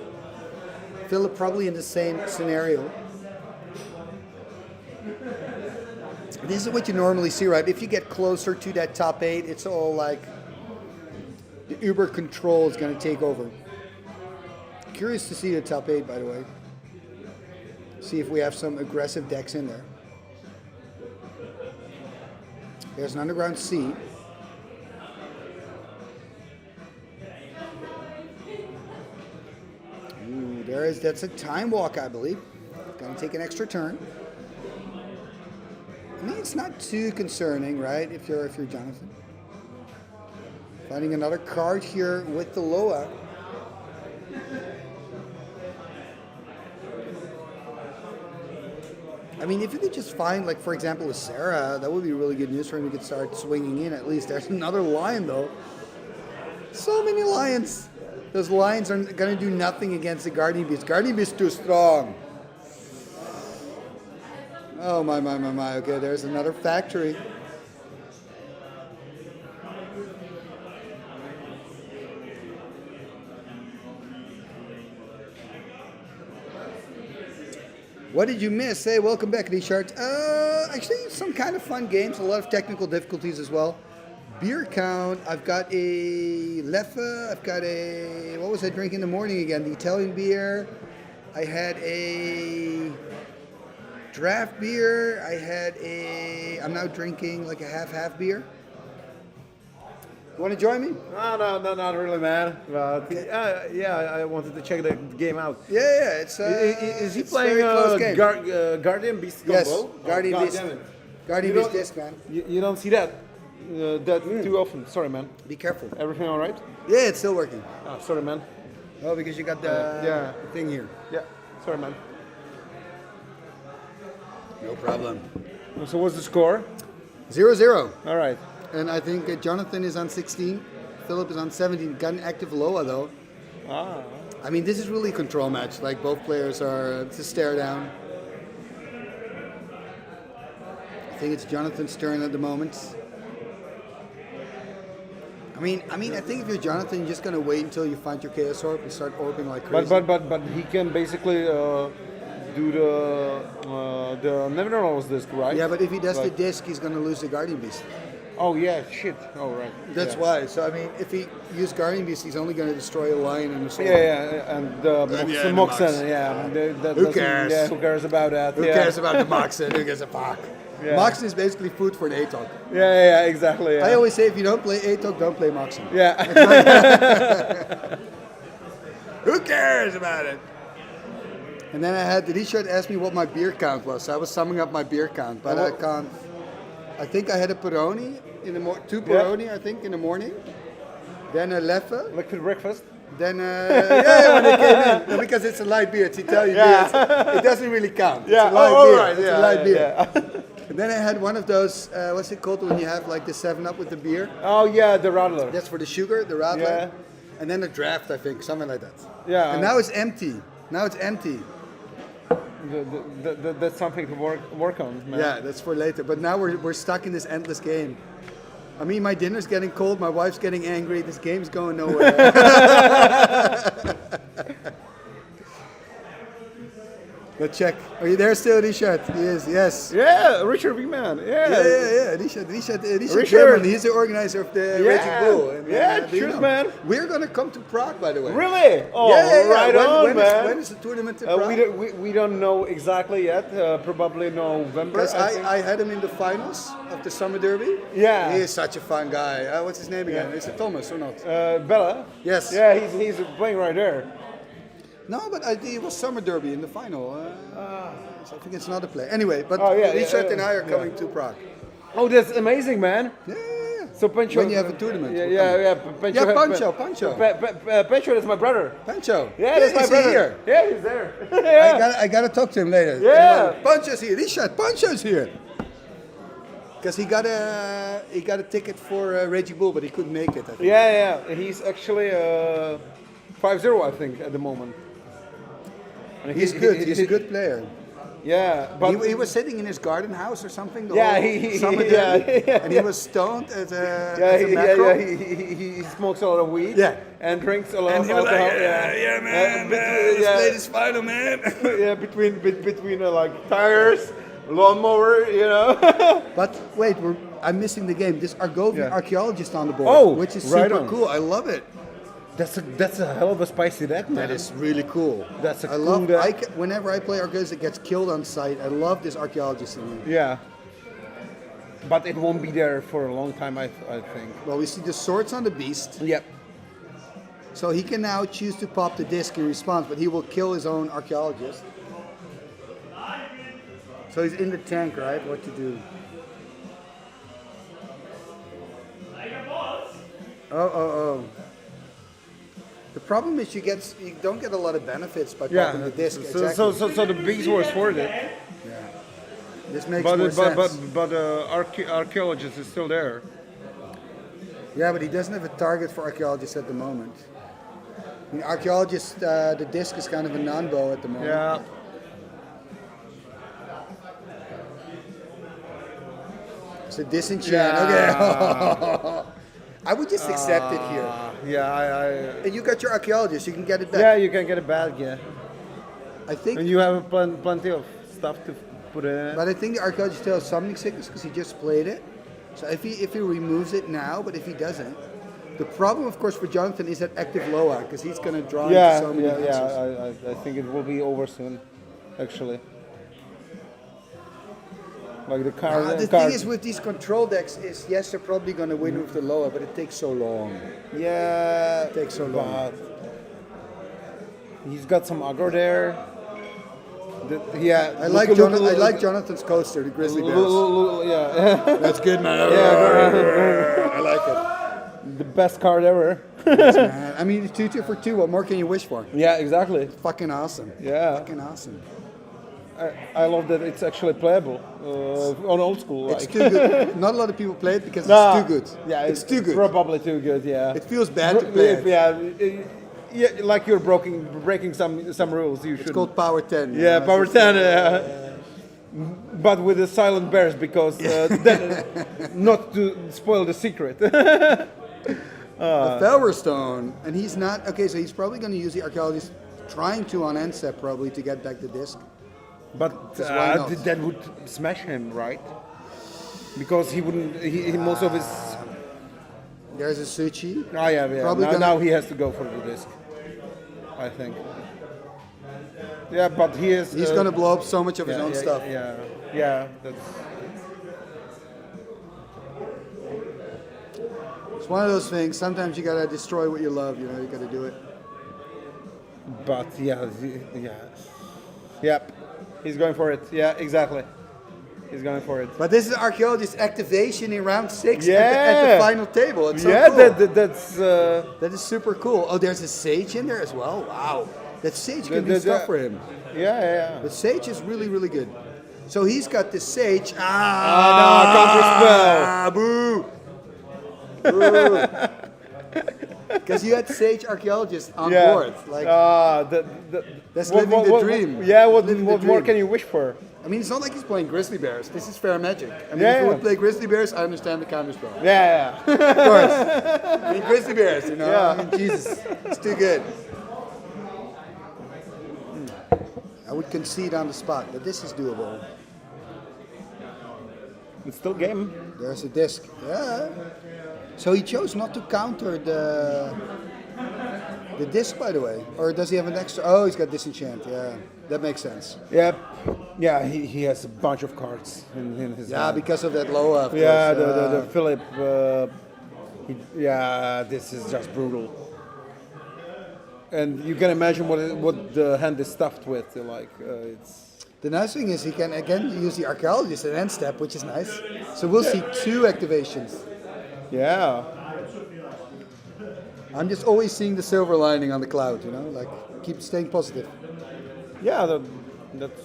Philip probably in the same scenario. This is what you normally see, right? If you get closer to that top 8, it's all like the Uber control is going to take over. Curious to see the top 8, by the way. See if we have some aggressive decks in there. There's an Underground Sea. Ooh, that's a Time Walk, I believe. Gonna take an extra turn. I mean, it's not too concerning, right? If you're Jonathan. Finding another card here with the Loa. I mean, if you could just find, like, for example, a Sarah, that would be really good news for him. He could start swinging in at least. There's another lion, though. So many lions. Those lions are going to do nothing against the Guardian Beast. Guardian Beast too strong. Oh, my. Okay, there's another factory. What did you miss? Hey, welcome back, Richard. Actually, some kind of fun games, a lot of technical difficulties as well. Beer count, I've got a Leffe, I've got a, what was I drinking in the morning again? The Italian beer. I had a draft beer. I had I'm now drinking like a half beer. You want to join me? No, not really, man. But yeah, I wanted to check the game out. Yeah, it's is he it's playing very close game. Guardian Beast combo? Yes, Guardian Beast. Guardian Beast disc, man. You don't see that too often. Sorry, man. Be careful. Everything all right? Yeah, it's still working. Oh, sorry, man. Oh, because you got the thing here. Yeah, sorry, man. No problem. So what's the score? 0-0. All right. And I think Jonathan is on 16. Philip is on 17. Got an active Loa, though. Ah. I mean, this is really a control match. Like, both players are, it's a stare down. I think it's Jonathan's turn at the moment. I mean, I think if you're Jonathan, you're just going to wait until you find your Chaos Orb and start orbing like crazy. But he can basically do the Ravenna Rules disc, right? Yeah, but if he does the disc, he's going to lose the Guardian Beast. Oh yeah, shit. Oh right. That's why. So I mean, if he uses Guardian Beast, he's only going to destroy a lion and a sword. Yeah, and the Moxen, yeah. Who cares? Yeah, who cares about that? Who cares about the Moxen? Who gives a fuck? Yeah. Moxen is basically food for the ATOG. Yeah, exactly. Yeah. I always say if you don't play ATOG, don't play Moxen. Yeah. Who cares about it? And then I had Richard ask me what my beer count was. So I was summing up my beer count, but I can't. I think I had a Peroni in the two Peroni, I think, in the morning. Then a Leffe. Liquid breakfast. Then, yeah, when they came in, no, because it's a light beer, it's Italian beer. It doesn't really count. Yeah, It's a light oh, beer. right, It's yeah, a light yeah, beer. yeah. And then I had one of those, what's it called when you have like the 7-Up with the beer? Oh yeah, the Radler. That's for the sugar, the Radler. Yeah. And then a draft, I think, something like that. Yeah. And now it's empty. Now it's empty. That's something to work on, man. Yeah, that's for later. But now we're stuck in this endless game. I mean, my dinner's getting cold, my wife's getting angry, this game's going nowhere. Let's check. Are you there still, Richard? He is, yes. Yeah, Richard Wieman. Yeah. Richard German. He's the organizer of the Raging Bull. And, cheers, man. We're going to come to Prague, by the way. Really? Oh, right on, man. When is the tournament in Prague? We don't know exactly yet. Probably November. Because I had him in the finals of the Summer Derby. Yeah. He is such a fun guy. What's his name again? Is it Thomas or not? Bella. Yes. Yeah, he's playing right there. No, but it was Summer Derby in the final. So I think it's not a play. Anyway, but Richard and I are coming to Prague. Oh, that's amazing, man. Yeah. So Pancho. When you have a tournament. Yeah. Pancho. Pancho. Pancho is my brother. Pancho. Yeah, that's my brother. Here? Yeah, he's there. I gotta talk to him later. Yeah. Pancho's here. Richard, Pancho's here. Because he got a ticket for Raging Bull, but he couldn't make it. I think. Yeah. He's actually 5-0, I think, at the moment. And He's good. He's a good player. Yeah, but he was sitting in his garden house or something. And he was stoned at a macro. He smokes a lot of weed. Yeah. And drinks a lot of he was alcohol. like, man, let's play this final, man. Yeah, between like tires, lawnmower, you know. But wait, I'm missing the game. This Argovian archaeologist on the board, Oh, which is right super on. cool. I love it. That's a hell of a spicy deck, man. That is really cool. That's a I cool love. deck. Whenever I play Argovian, it gets killed on sight. I love this archaeologist in here. Yeah. But it won't be there for a long time, I think. Well, we see the swords on the beast. Yep. So he can now choose to pop the disc in response, but he will kill his own archaeologist. So he's in the tank, right? What to do? Oh. The problem is you don't get a lot of benefits by popping the disc. So the bees were sorted. Yeah. This makes more sense. But the archaeologist is still there. Yeah, but he doesn't have a target for archaeologists at the moment. I mean, archaeologists, the disc is kind of a non-bow at the moment. Yeah. It's a disenchant. Okay. I would just accept it here. Yeah, And you got your archaeologist, you can get it back. Yeah, you can get it back, yeah. I think. And you have plenty of stuff to put in. But I think the archaeologist still has summoning sickness because he just played it. So if he removes it now, but if he doesn't, the problem, of course, for Jonathan is that active Loa because he's going to draw into so many answers. I think it will be over soon, actually. Like the card. The thing is with these control decks is yes, they're probably going to win with the Loa, but it takes so long. Yeah, it takes so long. He's got some aggro there. I like Jonathan's coaster, the Grizzly Bears. Yeah, that's good, man. I like it. The best card ever. Yes, man. I mean, 2-2 for 2. What more can you wish for? Yeah, exactly. It's fucking awesome. Yeah, fucking awesome. I love that it's actually playable on old school. It's too good. Not a lot of people play it because it's too good. Yeah, it's too good. Probably too good. Yeah. It feels bad to play it. Yeah, like you're breaking some rules. You should. It's called Power 10. Yeah, Power 10. But with the silent bears because not to spoil the secret. The Felver Stone, and he's not okay. So he's probably going to use the archaeologist, trying to on end step probably to get back the disc. But that would smash him, right? Because he wouldn't. He most of his. There's a Suchi. Oh yeah. Probably now he has to go for the disc, I think. Yeah, but he's going to blow up so much of his own stuff. Yeah. That's. It's one of those things. Sometimes you gotta destroy what you love. You know, you gotta do it. But yeah. Yep. He's going for it. Yeah, exactly. He's going for it. But this is Archaeologist activation in round 6 Yeah. at the final table. It's so Yeah, cool. that's. That is super cool. Oh, there's a sage in there as well. Wow. That sage can do stuff for him. Yeah. The sage is really, really good. So he's got the sage. No, boo. Boo. Because you had sage archaeologist on board. Like, that's living the dream. Yeah, what Living the more dream. can you wish for? I mean, it's not like he's playing grizzly bears. This is fair magic. I mean, Yeah, if you yeah. would play grizzly bears, I understand the counterspell. Yeah. Of course. I mean, grizzly bears, you know. Yeah. I mean, Jesus, it's too good. I would concede on the spot, but this is doable. It's still game. There's a disc. Yeah. So he chose not to counter the disc, by the way. Or does he have an extra? Oh, he's got disenchant. Yeah, that makes sense. Yeah. He has a bunch of cards in his hand. Because of that Loa. Of Yeah, course. the Philip. This is just brutal. And you can imagine what the hand is stuffed with. It's. The nice thing is he can again use the archaeologist at end step, which is nice. So we'll see 2 activations. Yeah. I'm just always seeing the silver lining on the cloud, you know, like keep staying positive. Yeah, that's.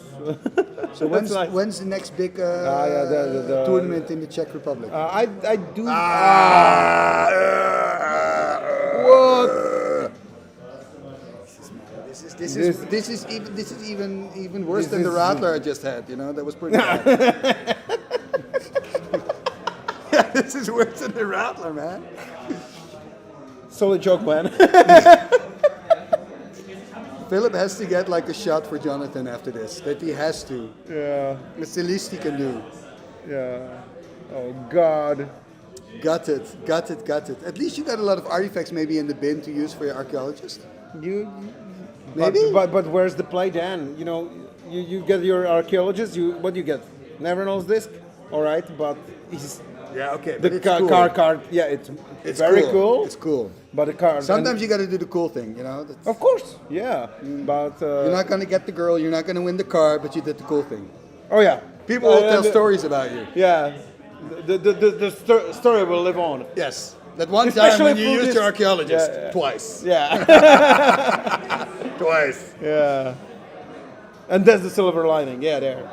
So that's nice. when's the next big the tournament in the Czech Republic? I do. What? This is even worse than the Rattler I just had. You know, that was pretty bad. Yeah, this is worse than the Rattler, man. Solid joke, man. Philip has to get like a shot for Jonathan after this. That he has to. Yeah. It's the least he can do. Yeah. Oh God. Got it. At least you got a lot of artifacts maybe in the bin to use for your archaeologist. Maybe. But where's the play then? You know, you get your archaeologist. What do you get? Never knows disc. All right, but he's. Yeah. Okay. The but it's car cool. card. Yeah, it's very cool. It's cool. But the card. Sometimes you got to do the cool thing, you know. Of course. Yeah. But you're not gonna get the girl. You're not gonna win the car, but you did the cool thing. Oh yeah. People will tell stories about you. Yeah. The story will live on. Yes. That one time Especially when you through used your this- archaeologist Yeah. twice. Yeah. Twice. Yeah. And that's the silver lining. Yeah, there.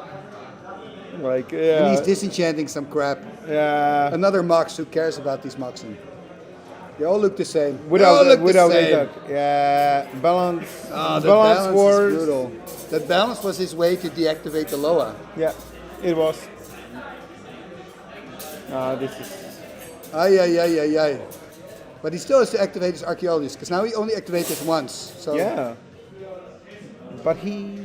Like, yeah. And he's disenchanting some crap. Yeah. Another Mox. Who cares about these Moxen? They all look the same. Without the same. Attack. Yeah. Balance. Oh, the balance balance wars. is brutal. That balance was his way to deactivate the Loa. Yeah, it was. This is. Ay. But he still has to activate his archaeologist, because now he only activated once. So Yeah. But he.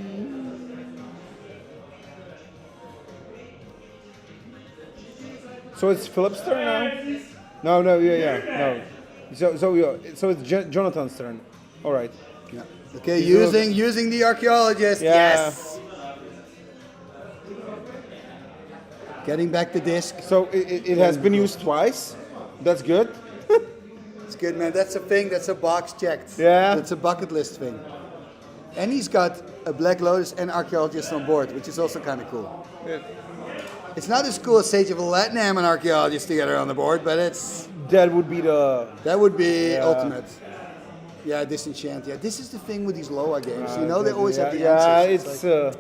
So it's Philip's turn now? No, no. So it's Jonathan's turn. All right. Yeah. Okay, using the archaeologist. Yeah. Yes. Getting back the disc. So it has been used twice. That's good. It's good, man. That's a thing. That's a box checked. Yeah. That's a bucket list thing. And he's got a Black Lotus and archaeologist on board, which is also kind of cool. Yeah. It's not as cool as Sage of Latinam and archaeologist together on the board, but it's That would be ultimate. Yeah, disenchant. Yeah, this is the thing with these Loa games. You know, they always have the Yeah, answers. it's.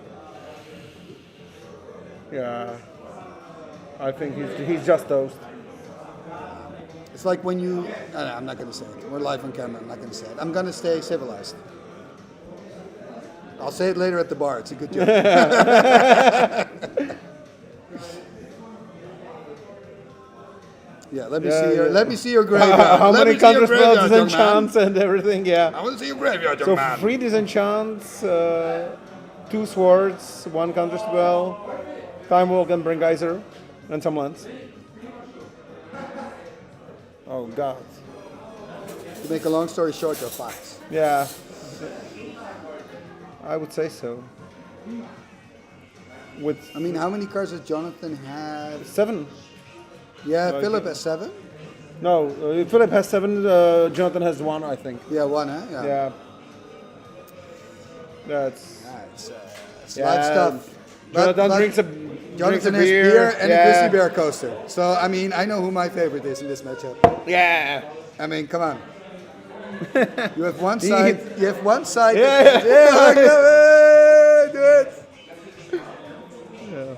Yeah. I think he's just toast. It's like when you. No, I'm not going to say it. We're live on camera. I'm not going to say it. I'm going to stay civilized. I'll say it later at the bar. It's a good joke. Yeah, let me see your graveyard. How Let many me see your counter graveyard, spells, young enchants, man. and everything? Yeah. I want to see your graveyard, young So man. 3 disenchants, 2 swords, 1 counter spell, Time Walk and Bring Geyser, and some lands. Oh God. To make a long story short, you're fucked. Yeah. I would say so. I mean, how many cards does Jonathan have? 7. Yeah, No, Philip okay. has 7. No, Philip has 7. Jonathan has 1, I think. Yeah, 1, huh? Yeah. That's. It's live stuff. Jonathan But- brings a Jonathan a has beer and a yeah. grizzly bear coaster. So, I mean, I know who my favorite is in this matchup. Yeah. I mean, come on. You have one side. You have one side. Yeah. That, yeah, do it. Yeah.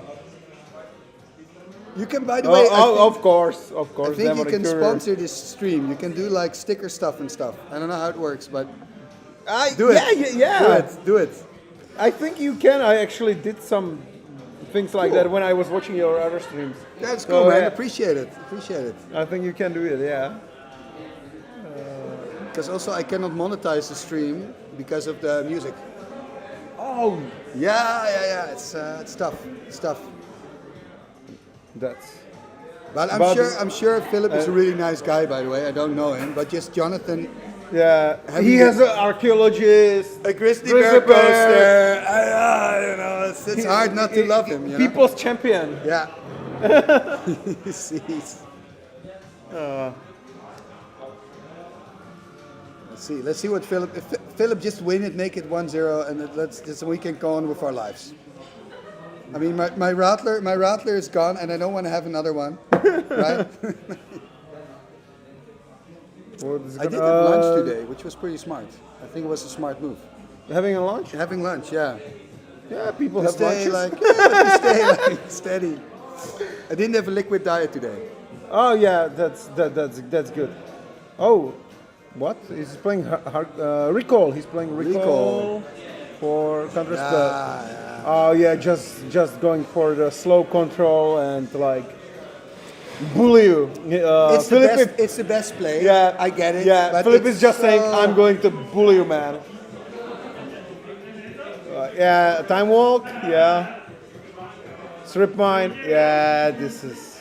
You can, by the way. Of course. I think you never can occur. sponsor this stream. You can do like sticker stuff and stuff. I don't know how it works, but I, do it. Yeah. Do it. I think you can. I actually did some things like that when I was watching your other streams. That's cool, man. yeah. Appreciate it. Appreciate it. I think you can do it. Yeah. Because also I cannot monetize the stream because of the music. Oh. Yeah. It's tough. It's tough. That's. But I'm sure Philip is a really nice guy. By the way, I don't know him, but just Jonathan. Yeah. Having He the- has an archeologist. A grizzly Grizzly bear bear. coaster. You know, it's hard not to love him. You know? People's champion. Yeah. Jeez. Let's see what Philip. If Philip just win it, make it 1-0, and so we can go on with our lives. I mean, my rattler is gone, and I don't want to have another one, right? I did have lunch today, which was pretty smart. I think it was a smart move. Having a lunch? Having lunch, yeah. Yeah, people To have stay lunches. to stay like steady. I didn't have a liquid diet today. Oh yeah, that's good. Oh, what? He's playing Recall. He's playing Recall for Counter Strike. Yeah. Oh yeah, just going for the slow control and like bully you. It's the best play. Yeah, I get it. Yeah, but Philip it's is just saying, so- "I'm going to bully you, man." Yeah, time walk. Yeah, strip mine. Yeah, this is.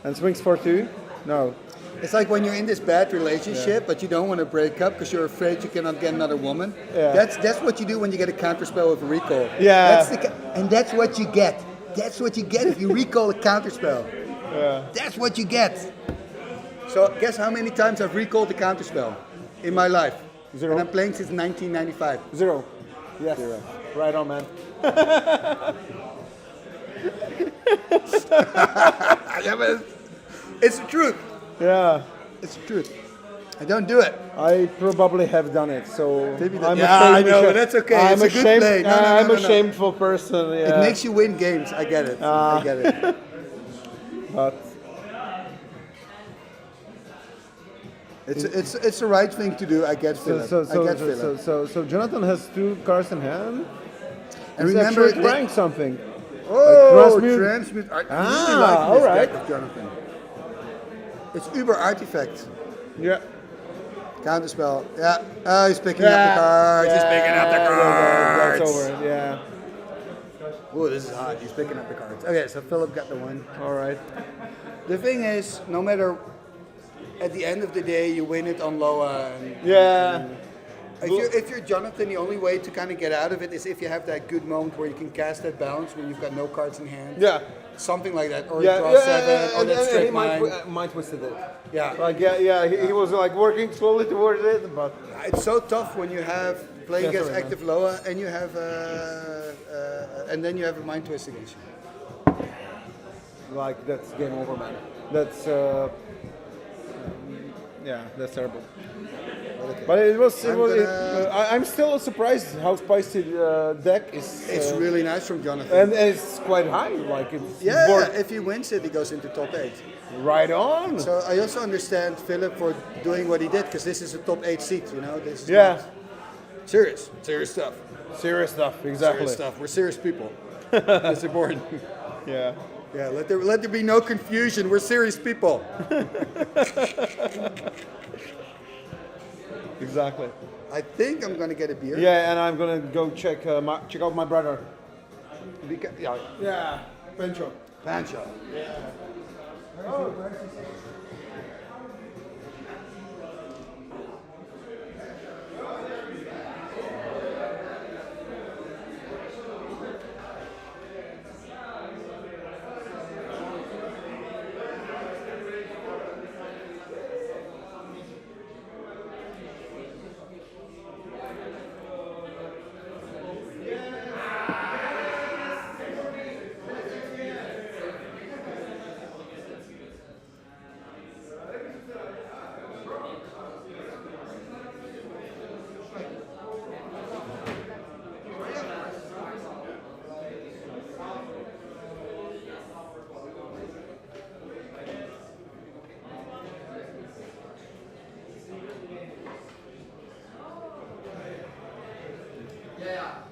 And swings for 2? No. It's like when you're in this bad relationship, but you don't want to break up because you're afraid you cannot get another woman. Yeah. That's what you do when you get a counterspell with a recall. Yeah. And that's what you get. That's what you get if you recall a counterspell. Yeah. That's what you get. So guess how many times I've recalled a counterspell in my life? 0. And I'm playing since 1995. 0. Yes. 0. Right on, man. Yeah, but it's the truth. Yeah. It's the truth. I don't do it. I probably have done it, so Maybe I'm yeah, I know, ashamed. but that's okay. I'm It's a good ashamed. play. No, I'm no. a shameful person. Yeah. It makes you win games. I get it. I get it. But it's the right thing to do. I get Philip. I get Philip. so Jonathan has 2 cards in hand. And He's remember, actually trying something. oh, transmute. transmute. I really Ah, like this alright. deck of Jonathan. It's Uber Artifact. Yeah. Counterspell. Yeah. Oh, he's picking up the cards. He's picking up the cards. That's over it. Yeah. Oh, this is hot. He's picking up the cards. Okay, so Philip got the one. All right. The thing is, no matter, at the end of the day, you win it on Loa. And, Yeah. If you're Jonathan, the only way to kind of get out of it is if you have that good moment where you can cast that bounce when you've got no cards in hand. Yeah. Something like that, or Yeah, draw yeah, 7, or that he straight mine. might twisted it. Yeah. Like he was like working slowly towards it, but It's so tough when you have playing Yeah, against sorry, active Loa and you have and then you have a mind twist against you. like that's game over, man. That's yeah, that's terrible. But it was. I'm still surprised how spicy the deck is. It's really nice from Jonathan. and it's quite high. Like it's Yeah, board- if he wins it, he goes into top 8. Right on. So I also understand Philip for doing what he did because this is a top 8 seat. You know, this is Yeah. not serious stuff. Serious stuff, exactly. Serious stuff. We're serious people. It's important. Yeah. Yeah. Let there be no confusion. We're serious people. Exactly. I think I'm gonna get a beer. Yeah, and I'm gonna go check out my brother. Yeah. Yeah, Pancho. Pancho. Yeah.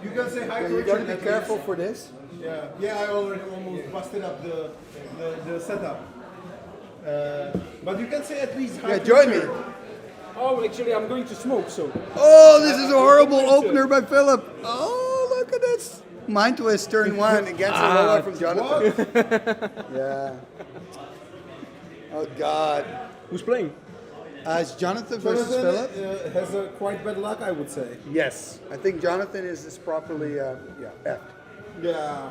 You can say hi. Yeah, you gotta be careful for this. Yeah, yeah. I already almost busted up the setup. But you can say at least hi. Yeah, join me. Oh, actually, I'm going to smoke, so. Oh, this is a horrible opener by Philip. Oh, look at this. Mind twist, turn one against a roller from Jonathan. Yeah. Oh, God. Who's playing? It's Jonathan versus Philip. Has a quite bad luck, I would say. Yes. I think Jonathan is properly, effed. Yeah.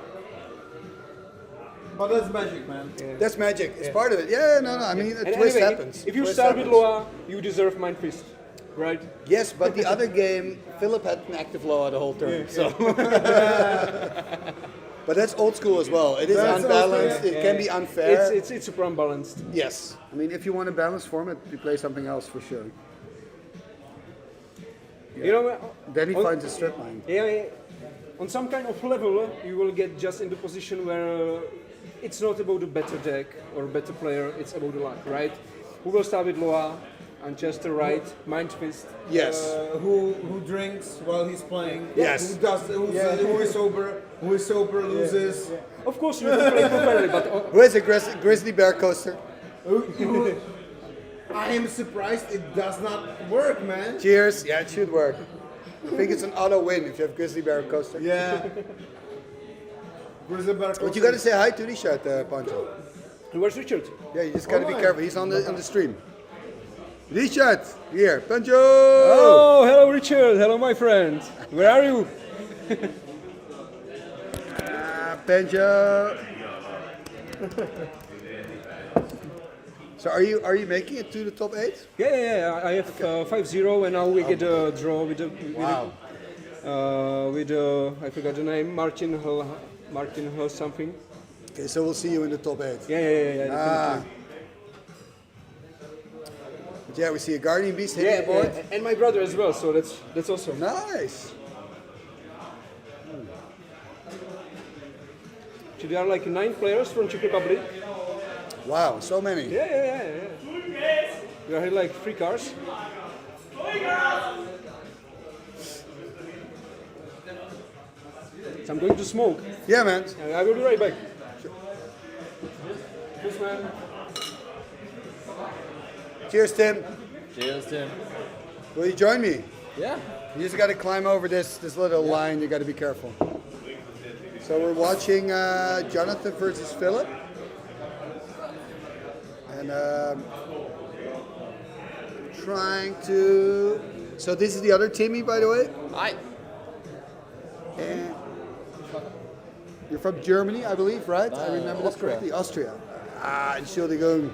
But that's magic, man. That's magic. It's part of it. Yeah, no. I mean, a And twist anyway, happens. If you Twist start with happens. Loa, you deserve Mind Fist, right? Yes, but the other game, Philip had an active Loa the whole turn. So. But that's old school as well. It is That's unbalanced. also- It can be unfair. It's super unbalanced. Yes. I mean, if you want a balanced format, you play something else for sure. You know, Then he on- finds a strip line. Yeah, on some kind of level, you will get just in the position where it's not about a better deck or a better player, it's about the luck, right? Who will start with Loa and Chester right, Mind Fist? Yes. Who drinks while he's playing? Yes. Who is sober? Who is sober loses. Of course, you can play properly, but Who has a grizzly bear coaster? I am surprised it does not work, man. Cheers. Yeah, it should work. I think it's an auto win if you have grizzly bear coaster. Yeah. Grizzly bear But you got to say hi to Richard, Pancho. And where's Richard? Yeah, you just got to be careful. He's on the stream. Richard, here, Pancho. Oh, hello, Richard. Hello, my friend. Where are you? Pancho. So are you making it to the top 8? Yeah. I have 5-0, and now we get a draw with the. With I forgot the name. Martin Hull something. Okay, so we'll see you in the top 8. Yeah. But yeah, we see a Guardian Beast hitting the board. Yeah, and my brother as well. So that's awesome. Nice. So there are like 9 players from Czech Republic. Wow, so many. Yeah. We are here like 3 cars. So I'm going to smoke. Yeah, man. I will be right back. Cheers, man. Cheers, Tim. Cheers, Tim. Will you join me? Yeah. You just got to climb over this little line. You got to be careful. So we're watching Jonathan versus Philip. And trying to... So this is the other Timmy, by the way? Hi. And you're from Germany, I believe, right? I remember this Austria. correctly. Austria. Entschuldigung.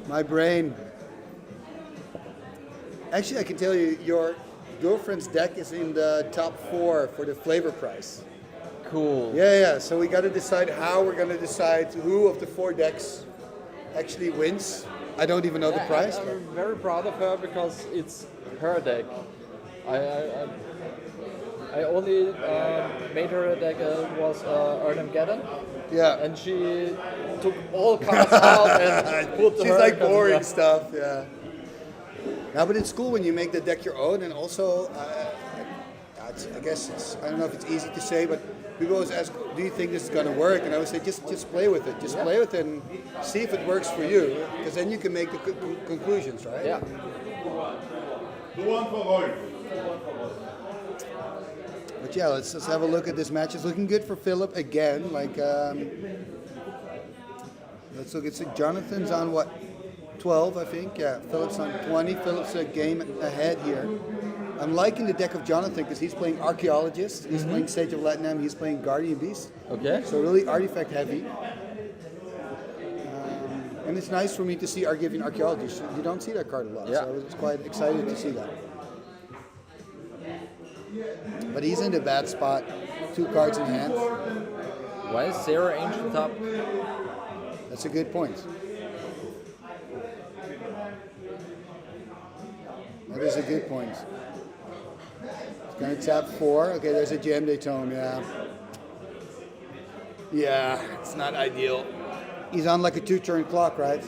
My brain. Actually, I can tell you, your girlfriend's deck is in the top 4 for the flavor prize. Cool. Yeah. So we got to decide how we're going to decide who of the 4 decks actually wins. I don't even know the prize. I'm very proud of her because it's her deck. I only made her a deck was ViennaGeddon. Yeah. And she took all cards out and put She's her like deck on boring the- stuff, yeah. Now, but it's cool when you make the deck your own, and also, I guess I don't know if it's easy to say, but people always ask, do you think this is going to work? And I would say, just play with it. Just play with it and see if it works for you, because then you can make the conclusions, right? Yeah. But yeah, let's have a look at this match. It's looking good for Philip again. Like, let's look. It's Jonathan's on what, 12, I think. Yeah, Philip's on 20. Philip's a game ahead here. I'm liking the deck of Jonathan because he's playing Archaeologist. He's playing Sage of Latinum. He's playing Guardian Beast. Okay. So really artifact heavy. And it's nice for me to see Argivian Archaeologist. You don't see that card a lot. Yeah. So I was quite excited to see that. But he's in a bad spot. 2 cards in hand. Why is Sarah Ancient top? That's a good point. That is a good point. He's going to tap 4. Okay, there's a Gem de Tome, yeah. Yeah, it's not ideal. He's on like a 2-turn clock, right?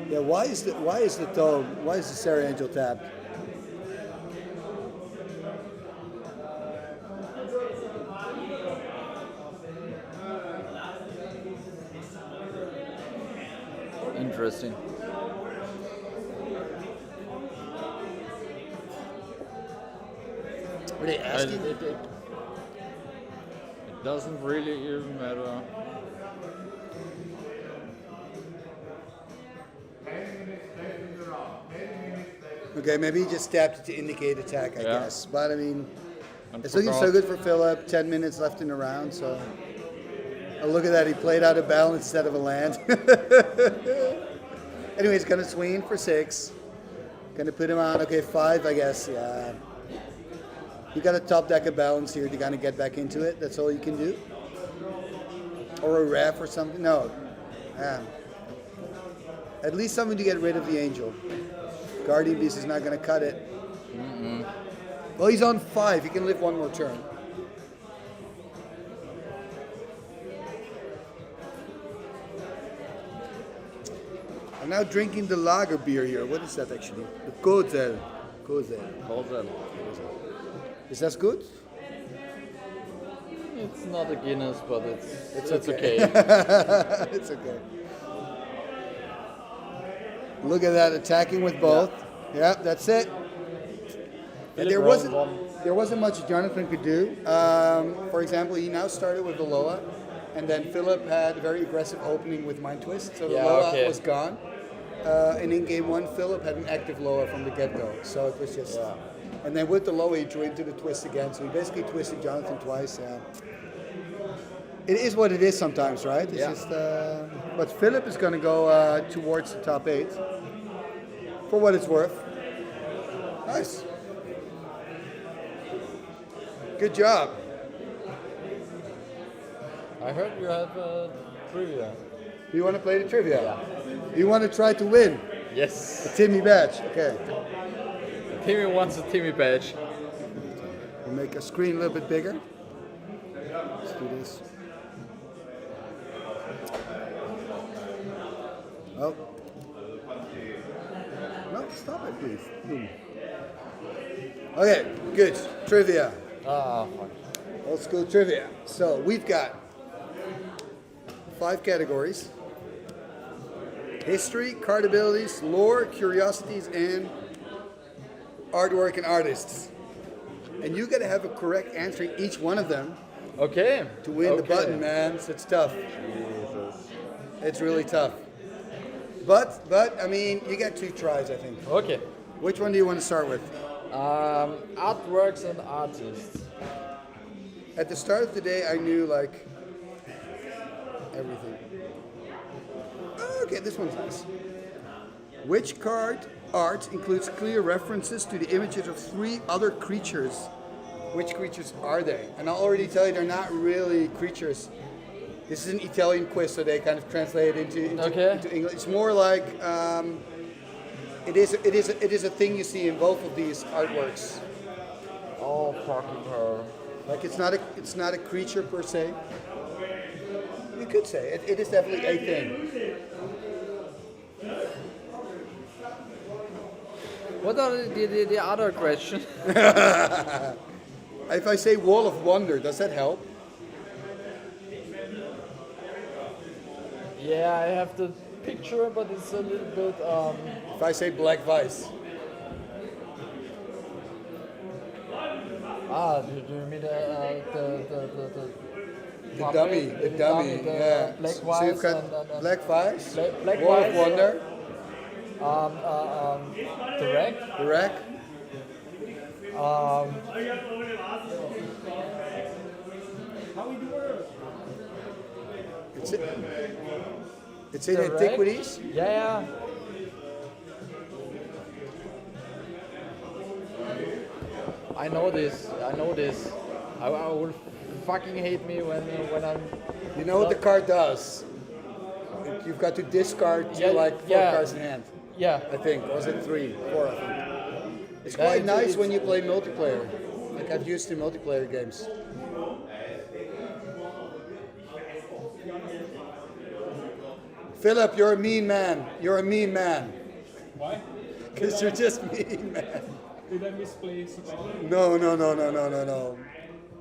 Yeah, why is the Tome, why is the Sarah Angel tapped? Interesting. Were they asking? It doesn't really even matter. Okay, maybe he just tapped it to indicate attack, I guess. But I mean, And it's looking so good for Philip. 10 minutes left in the round, so. Oh, look at that, he played out a balance instead of a land. Anyway, he's gonna swing for 6. Gonna put him on, okay, 5, I guess, yeah. You got a top deck of balance here to kind of get back into it. That's all you can do. Or a ref or something. No. At least something to get rid of the angel. Guardian Beast is not going to cut it. Well, he's on 5. He can live 1 more turn. I'm now drinking the lager beer here. What is that actually? The Kozel. Kozel. Is that good? It's not a Guinness, but it's okay. It's okay. Look at that, attacking with both. Yeah, that's it. And there wasn't. there wasn't much Jonathan could do. For example, he now started with the Loa, and then Philip had a very aggressive opening with Mind Twist, so the Loa was gone. And in game 1, Philip had an active Loa from the get-go, so it was just... And then with the Loa, he drew into the twist again, so he basically twisted Jonathan twice. It is what it is sometimes, right? It's just, but Philip is going to go towards the top 8, for what it's worth. Nice. Good job. I heard you have trivia. You want to play the trivia? Yeah. You want to try to win? Yes. The Timmy badge. Okay. Timmy wants a Timmy badge. We'll make a screen a little bit bigger. Let's do this. Oh. No, stop it, please. Boom. Okay, good. Trivia. Ah, fuck. Old school trivia. So we've got 5 categories: history, card abilities, lore, curiosities, and artwork and artists. And you got to have a correct answer in each one of them. Okay. To win the button, man. So it's tough. Jesus. It's really tough. But I mean, you get 2 tries, I think. Okay. Which one do you want to start with? Artworks and artists. At the start of the day, I knew like everything. Okay, this one's nice. Which card art includes clear references to the images of 3 other creatures? Which creatures are they? And I'll already tell you, they're not really creatures. This is an Italian quiz, so they kind of translate it into English. It's more like it is a thing you see in both of these artworks. Oh, fucking her. Like it's not a creature per se. You could say it is definitely a thing. What are the other questions? If I say Wall of Wonder, does that help? Yeah, I have the picture, but it's a little bit. If I say Black Vice. Do you mean the dummy, yeah. Black So Vice you've got and Black Vice, Black Wall Vice, of Wonder, the Rack. The Rack. It's in the Antiquities. Rack? Yeah. I know this. I will fucking hate me when I'm. You know what the card does? You've got to discard like 4 cards in hand. Yeah. I think. Or is it 3? 4, I think. It's quite nice when you play multiplayer. Like I've used in multiplayer games. Philip, you're a mean man. You're a mean man. Why? Because you're just mean, man. Did I misplay so badly? No.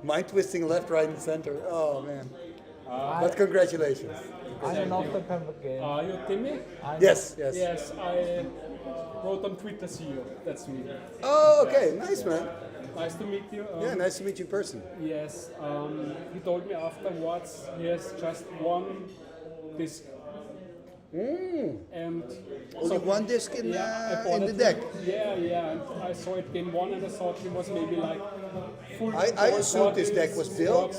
Mind twisting left, right, and center. Oh, man. But congratulations. I don't know the pamphlet game. Are you Timmy? Yes. Yes, I wrote on Twitter, see you. That's me. Oh, okay. Nice, man. Nice to meet you. Yeah, nice to meet you in person. Yes, he told me afterwards he has just one disc. And only one disc in the deck. Yeah. And I saw it game 1 and I thought it was maybe like full. I assumed this deck was built.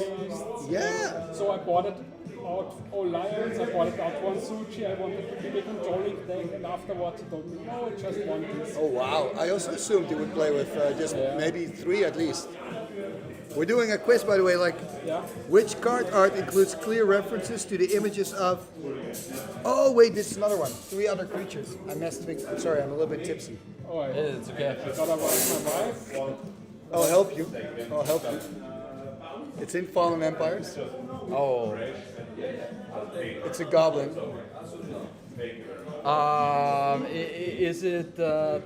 Yeah. So I bought it out all Lions. I bought it out one Suchi. I wanted to be a controlling deck, and afterwards he told me no, it's just one disc. Oh wow! I also assumed you would play with just maybe 3 at least. We're doing a quiz, by the way, like which card art includes clear references to the images of... Oh, wait, this is another one. 3 other creatures. I messed things. I'm sorry, I'm a little bit tipsy. Oh, yeah. It's okay. Gotta watch my wife. I'll help you. It's in Fallen Empires. Oh. It's a goblin. Is it the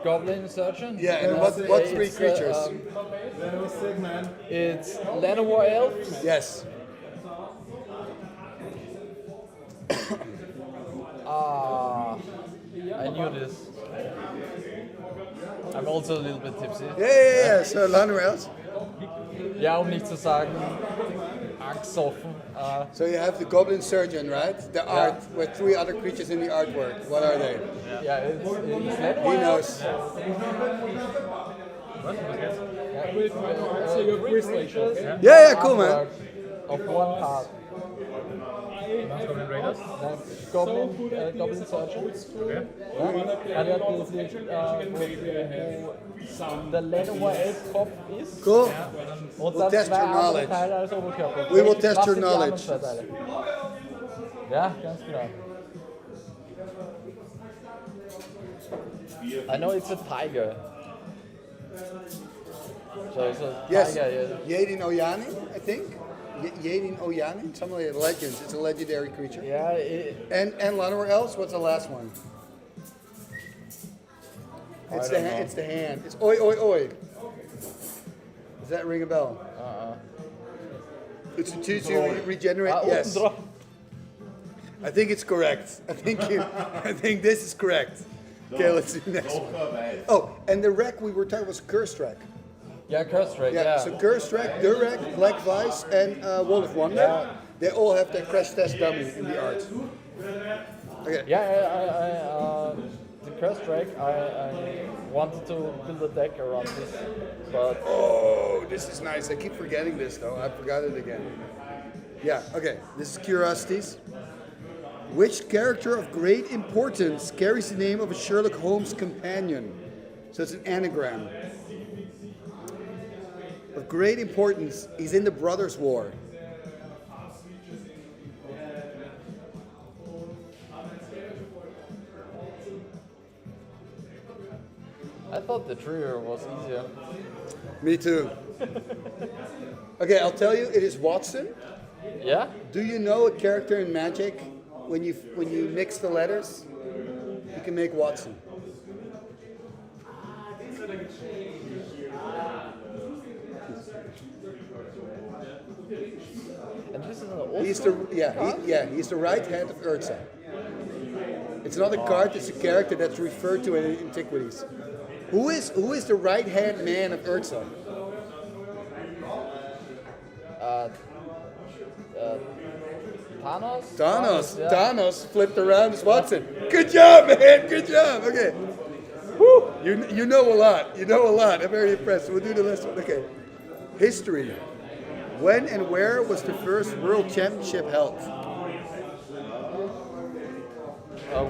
Goblin Surgeon? Yeah, and what 3 creatures? It's Llanowar Elves? Yes. I knew this. I'm also a little bit tipsy. Yeah. So, Lionel else? Ja, nicht zu sagen, angesoffen. So you have the Goblin Surgeon, right? The art with 3 other creatures in the artwork. What are they? Yeah, it's He knows. Yeah, cool, man. Of one card. Goblin Surgeon. Okay. Ja, der hat diese, wo der Letter Kopf ist. Cool. Und We'll dann test 2 your andere knowledge. Teile als Oberkörper. We will test Was your sind die anderen knowledge. 2 Teile? Ja, ganz genau. I know it's a tiger. So it's a Yes. tiger. Yedin Oyani, I think. Yedin Oyani, something like that. Legends. It's a legendary creature. Yeah. And Lionel else? What's the last one? It's the don't know. it's the hand. It's oi oi oi. Does that ring a bell? It's a 2/2 regenerate. Yes. I think it's correct. I think this is correct. Okay, let's do the next one. Oh, and the wreck we were talking was Curse Track. Yeah, Curse Track. Yeah, so Curse Track, Durek, Black Vice, and World of Wonder. Yeah. They all have their crash test dummy in the art. Okay. Yeah, the Curse Track, I wanted to build a deck around this, but... Oh, this is nice. I keep forgetting this though. I forgot it again. Yeah, okay. This is Curiosities. Which character of great importance carries the name of a Sherlock Holmes companion? So it's an anagram. Of great importance, he's in the Brothers' War. I thought the trio was easier. Me too. Okay, I'll tell you, it is Watson. Yeah? Do you know a character in Magic? When you mix the letters, you can make Watson. And this is an old He's the he's the right hand of Urza. It's not a card; it's a character that's referred to in antiquities. Who is the right hand man of Urza? Thanos? Yeah. Thanos flipped around as Watson. Good job, man. Good job. Okay. Woo. You know a lot. You know a lot. I'm very impressed. We'll do the last one. Okay. History. When and where was the first World Championship held?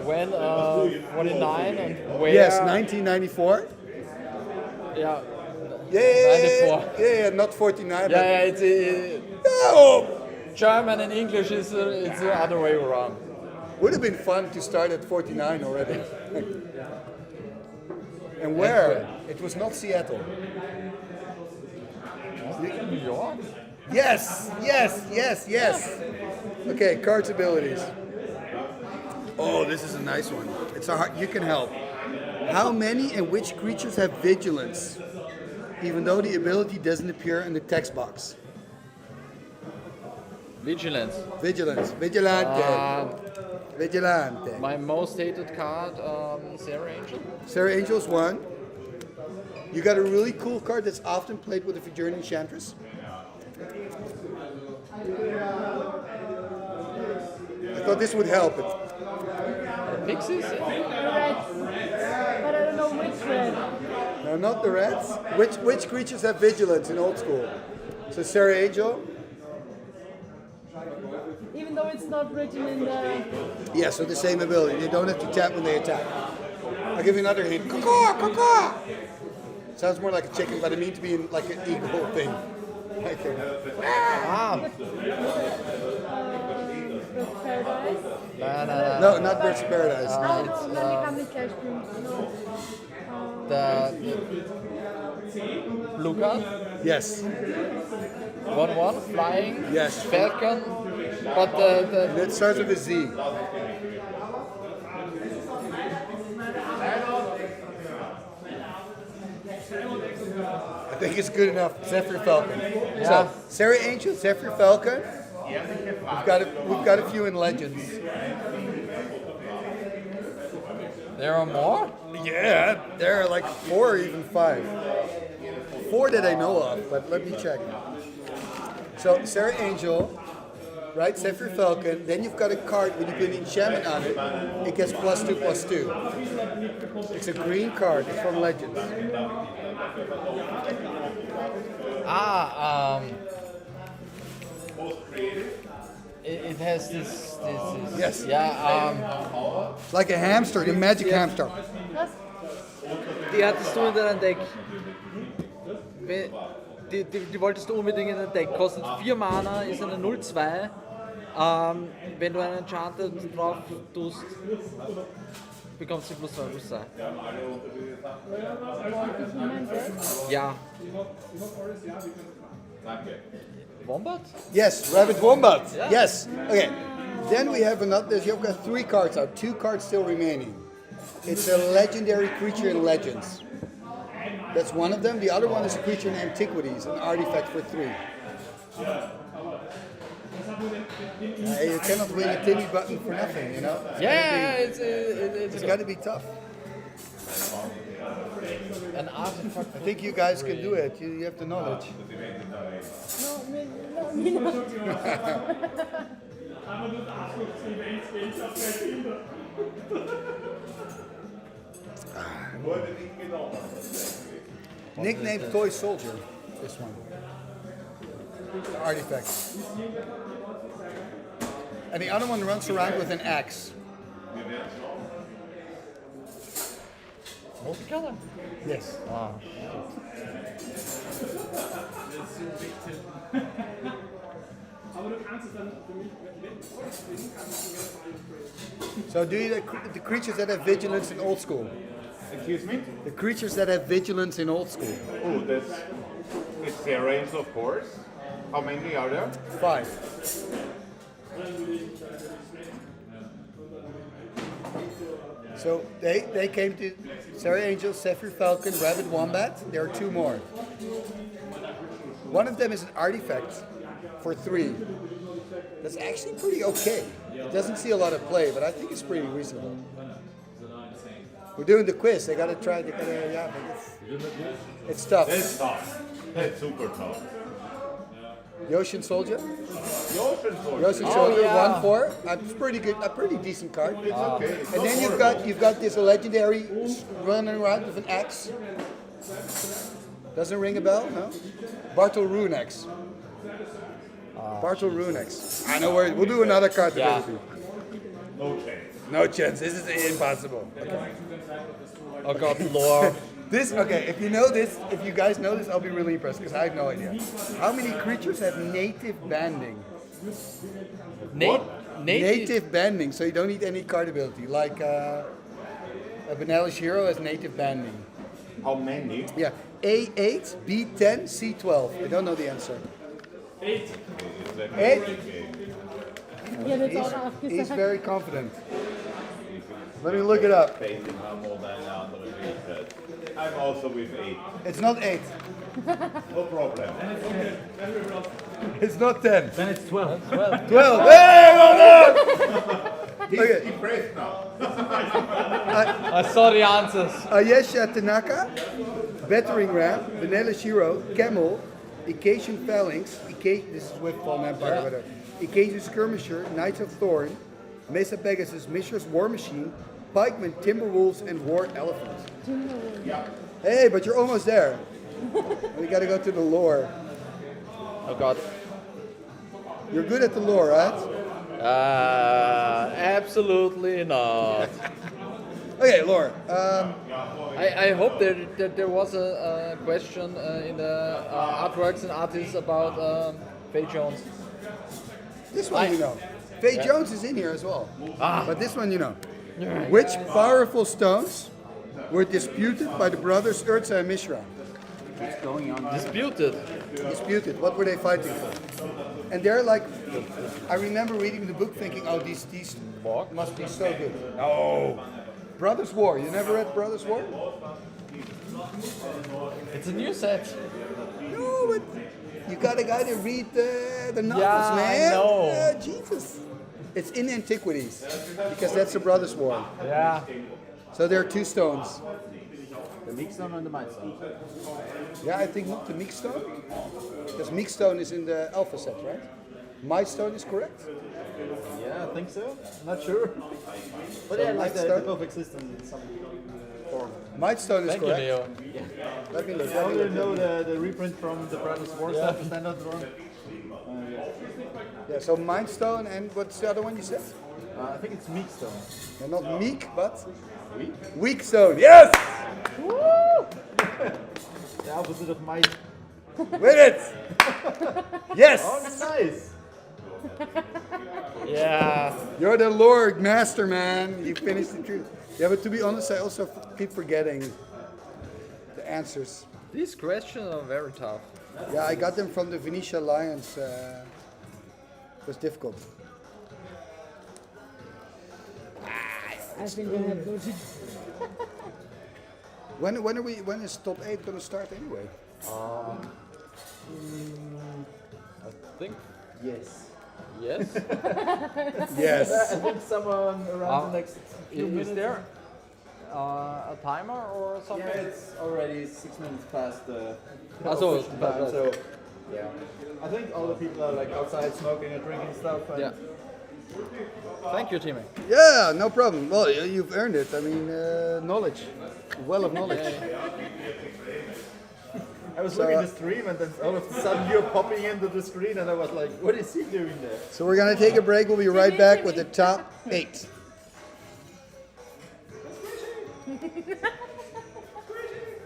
When 49 and where? Yes, 1994. Yeah. Yeah. 94. Yeah, not 49. Yeah, it's No! German and English is it's the other way around. Would have been fun to start at 49 already. And where? It was not Seattle. New York? Yes. Okay, cards abilities. Oh, this is a nice one. It's a hard, you can help. How many and which creatures have vigilance, even though the ability doesn't appear in the text box? Vigilance. Vigilante. Vigilante. My most hated card, Sarah Angel. Sarah Angel's one. You got a really cool card that's often played with a Figurine Enchantress. I thought this would help it. Pixies? Reds. But I don't know which red. No, not the reds. Which creatures have vigilance in old school? So Sarah Angel. Even though it's not written in the... Yeah, so the same ability. They don't have to tap when they attack. I'll give you another hint. Caw, caw, caw. Sounds more like a chicken, but I mean to be in like an eagle thing. Like Birds of Paradise? No, not Birds of Paradise. No, not becoming cash cream. No. The blue card? Yes. 1/1, flying. Yes. Falcon. But the That starts with a Z. I think it's good enough. Zephyr Falcon. Yeah. So Sarah Angel, Zephyr Falcon. We've got a few in Legends. There are more? Yeah, there are like 4 or even 5. 4 that I know of, but let me check. So Sarah Angel, right? Sapphire Falcon. Then you've got a card when you put an enchantment on it. It gets +2/+2. It's a green card. It's from Legends. It has this. Yes. Yeah. It's like a hamster, the magic hamster. Die hattest du in deinem Deck. Die wolltest du unbedingt in dein Deck. Kostet 4 Mana, ist eine 0/2. Wenn du einen Enchanted drauf tust, bekommst du +2/+2. Ja. Wombat? Yes, Rabbit Wombat. Yeah. Yes. Okay. Then we have another. You've got 3 cards out. 2 cards still remaining. It's a legendary creature in Legends. That's one of them. The other one is a creature in Antiquities, an artifact for 3. You cannot win a Timmy button for nothing, you know? Yeah, it's got to be tough. An artifact. I think you guys can do it. You have the knowledge. Nicknamed Toy Soldier, this one. The artifact. And the other one runs around with an axe. Altogether? Yes. Ah. So do you the creatures that have vigilance in old school? Excuse me? The creatures that have vigilance in old school. Oh, it's their range, of course. How many are there? 5. So they came to Sarah Angel, Sapphire Falcon, Rabbit Wombat. There are 2 more. One of them is an artifact for 3. That's actually pretty okay. It doesn't see a lot of play, but I think it's pretty reasonable. We're doing the quiz. They gotta try. They gotta, yeah, but it's tough. That's tough. That's super tough. Ocean Soldier. Ocean Soldier. Ocean Soldier, 1/4. It's pretty good. A pretty decent card. It's okay. And then you've got this legendary running around with an axe. Doesn't ring a bell, no? Bartle Runex. Bartle Runex. I know where. We'll do another card. Yeah. No chance. No chance. This is impossible. Okay. Oh god, lore. This, okay, if you know this, if you guys know this, I'll be really impressed because I have no idea. How many creatures have native banding? Native banding, so you don't need any card ability. Like a Vanellish Hero has native banding. How many? Yeah, A8, B10, C12. I don't know the answer. 8. 8? Ja, dat is al afgezegd. He's very confident. Let me look it up. I'm also with 8. It's not 8. No problem. It's not 10. Then it's 12. 12. Hey, well done! He's Okay. impressed now. I saw the answers. Ayesha Tanaka, Battering Ram, Vanilla Shiro, Camel, Icasian Phalanx, this is with Fallen Empire, Yeah. whatever. Icasian Skirmisher, Knights of Thorn, Mesa Pegasus, Mishra's War Machine, Pikeman, Timberwolves, and War Elephant. Hey, but you're almost there. We gotta go to the lore. Oh god. You're good at the lore, right? Absolutely not. Okay, lore. I hope that there was a question in the artworks and artists about Faye Jones. This one you know. Faye Yeah. Jones is in here as well. Ah. But this one you know. Which powerful stones were disputed by the brothers Urza and Mishra? What's going on? Disputed. Disputed. What were they fighting for? And they're like, I remember reading the book thinking, oh, these must be so good. No. Brothers War. You never read Brothers War? It's a new set. No, but you got a guy to read the novels, Yeah, man. I know. Jesus. It's in Antiquities because that's the Brothers War. Yeah. So there are two stones. The mixed stone and the mild stone. Yeah, I think not the mixed stone. Because mixed stone is in the alpha set, right? My stone is correct? Yeah, I think so. Not sure. But So yeah, like mild they stone? both exist in some form. My stone is Thank you, correct. Leo. Yeah. Let me look. I only know the reprint from the Brothers War stuff, the standard one. Yeah, so Mind Stone and what's the other one you said? I think it's Meek Stone. No, not Meek, but Weak? Weak Stone. Yes! Woo! The opposite of might. Win it! Yes! Oh, nice! Yeah. You're the Lord Master, man. You finished the truth. Yeah, but to be honest, I also keep forgetting the answers. These questions are very tough. Yeah, I got them from the Venetia Lions. It was difficult. I think we have good. When is top 8 gonna start anyway? I think yes. Yes? Yes. I think someone around the next few minutes. Is there a timer or something? Yeah, it's already 6 minutes past the So, official time, so yeah. I think all the people are like outside smoking and drinking stuff. And Yeah. Thank you, Timmy. Yeah, no problem. Well, you've earned it. I mean, knowledge. Well of knowledge. I was looking at the stream and then all of a sudden you're popping into the screen and I was like, what is he doing there? So we're going to take a break. We'll be right back with the top 8.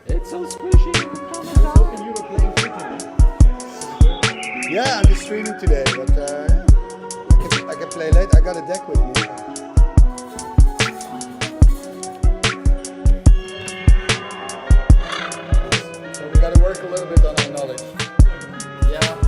It's so squishy. Yeah, I'm just streaming today, but I can play late. I got a deck with me. So we got to work a little bit on our knowledge. Yeah.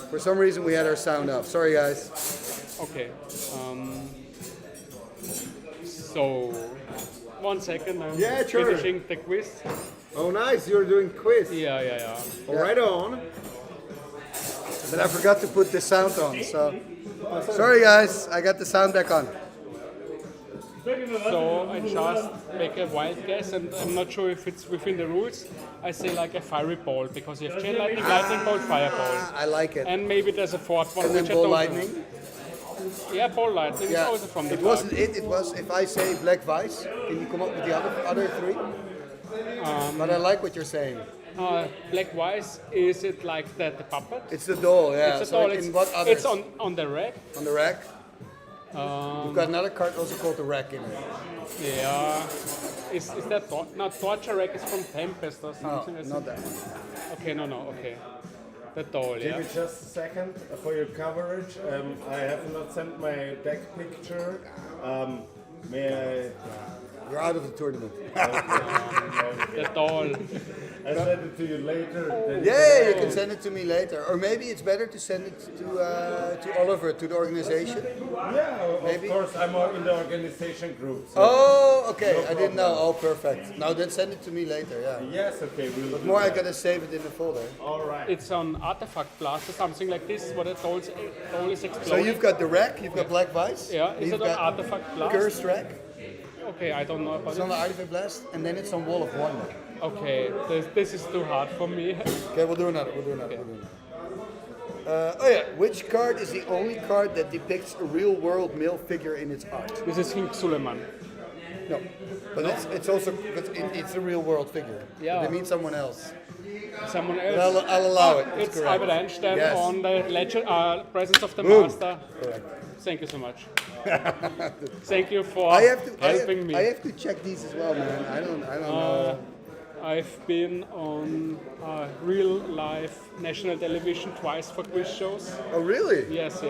For some reason we had our sound off. Sorry guys. Okay. So, 1 second, I'm Yeah, sure. finishing the quiz. Oh, nice, you're doing quiz. Yeah. Oh, right on. But I forgot to put the sound on, so... Sorry guys, I got the sound back on. So I just make a wild guess, and I'm not sure if it's within the rules. I say like a fiery ball, because you have chain lightning, lightning bolt, fireball. I like it. And maybe there's a fourth one, And then which ball I don't lightning. know. Yeah, ball lightning is also from the It wasn't it. It was, if I say black vice, can you come up with the other three? But I like what you're saying. Black wise, is it like the puppet? It's the doll, yeah. It's a So doll. in what others? It's on the rack. On the rack? You've got another card also called the rack in it. Yeah. Is that not torture rack? Is from Tempest or something? No, not that one. Okay, no, okay. The doll, yeah. Give me just a second for your coverage. I have not sent my deck picture. May I? You're out of the tournament. The doll. I send it to you later. Yeah, you can send it to me later. Or maybe it's better to send it to Oliver, to the organization. Yeah, Maybe. of course. I'm in the organization group. So Oh, okay. no I didn't know. problem. Oh, perfect. Now then send it to me later, yeah. Yes, okay. We'll But do more I that. gotta save it in the folder. All right. It's on Artifact Blast or something like this, what a doll is exploding. So you've got the rack, you've got Black Vice. Yeah, is you've it on got Artifact Blast? Cursed Rack. Okay, I don't know about It's it. on the Artifact Blast, and then it's on Wall of Wonder. Okay, this is too hard for me. Okay, we'll do another. We'll do another. Oh yeah, which card is the only card that depicts a real-world male figure in its art? This is Hink Suleiman. No, but it's also it's a real-world figure. Yeah. They mean someone else. Someone But else. I'll allow it. It's correct. Albert Einstein Yes. on the legend, Presence of the Boom. Master. Correct. Thank you so much. Thank you for helping me. I have to check these as well, man. I don't know. I've been on real live national television twice for quiz shows. Oh, really? Yes.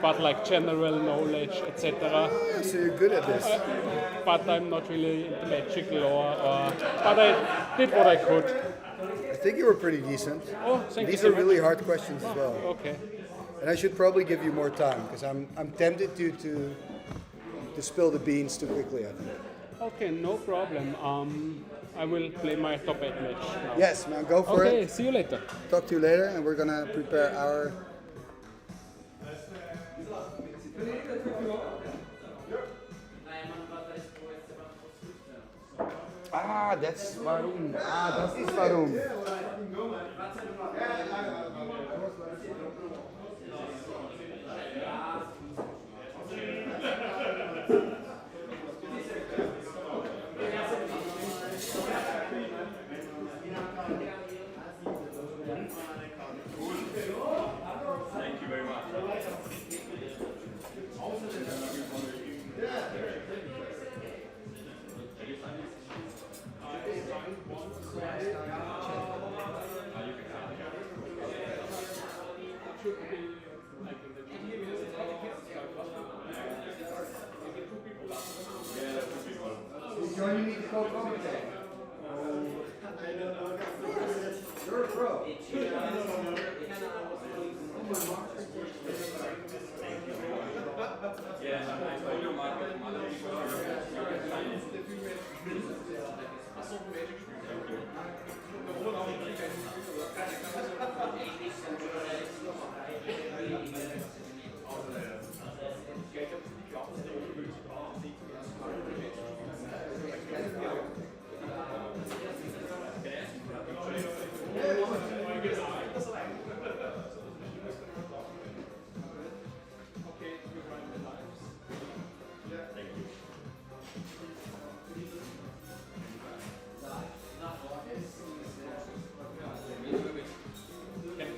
But like general knowledge, etc. So you're good at this. But I'm not really into magic lore. But I did what I could. I think you were pretty decent. Oh, thank you These so are really much. hard questions as well. Okay. And I should probably give you more time because I'm tempted to spill the beans too quickly, I think. Okay, no problem. I will play my top 8 match now. Yes, man, go for it. Okay, see you later. Talk to you later, and we're gonna prepare our. That's warum. Das ist warum. Thank you very much. Joining me to co-commentate. You're a pro.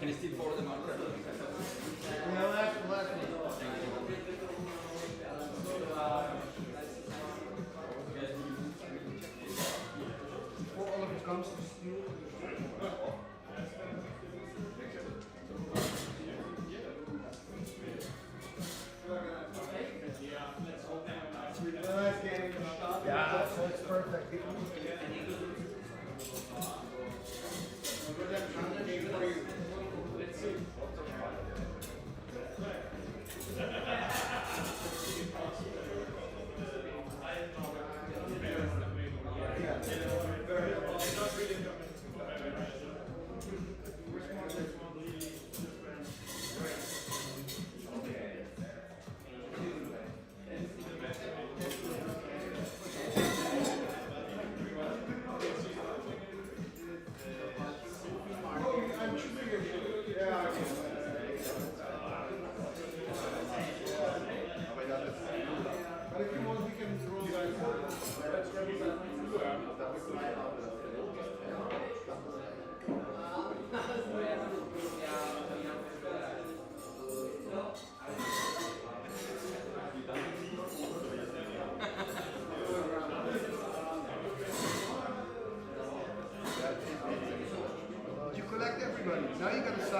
Can you still follow the marker? Before all of it comes to steal. Yeah, so it's perfect. Let's see.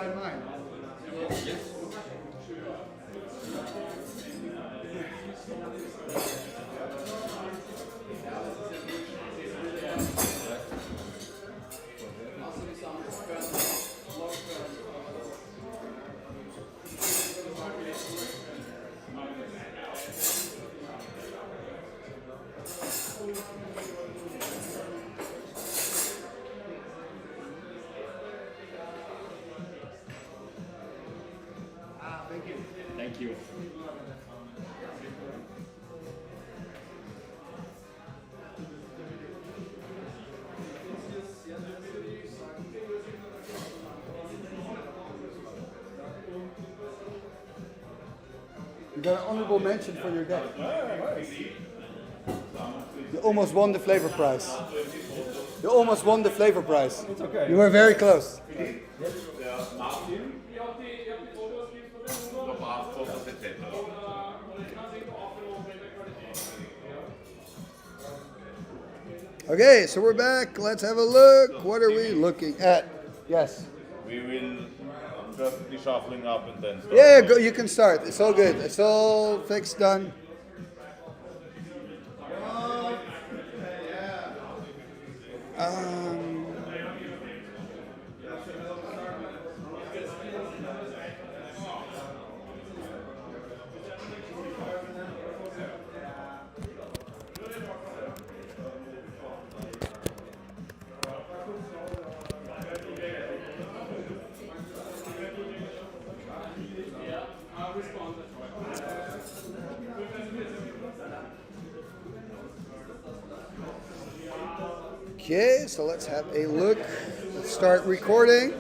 sign mine? Thank you. You got an honorable mention for your deck. You almost won the flavor prize. You almost won the flavor prize. It's okay. You were very close. Okay, so we're back. Let's have a look. What are we looking at? Yes. We will just be shuffling up and then start. Yeah, go. You can start. It's all good. It's all fixed, done. Okay, so let's have a look. Let's start recording.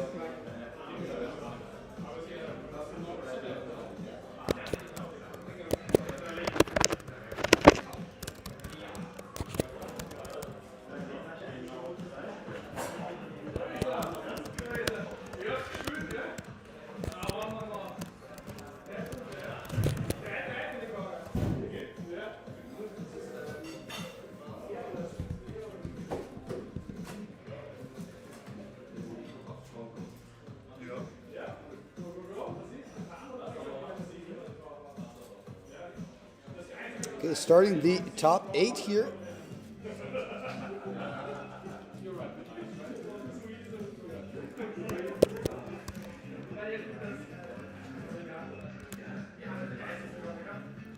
Okay, starting the top 8 here.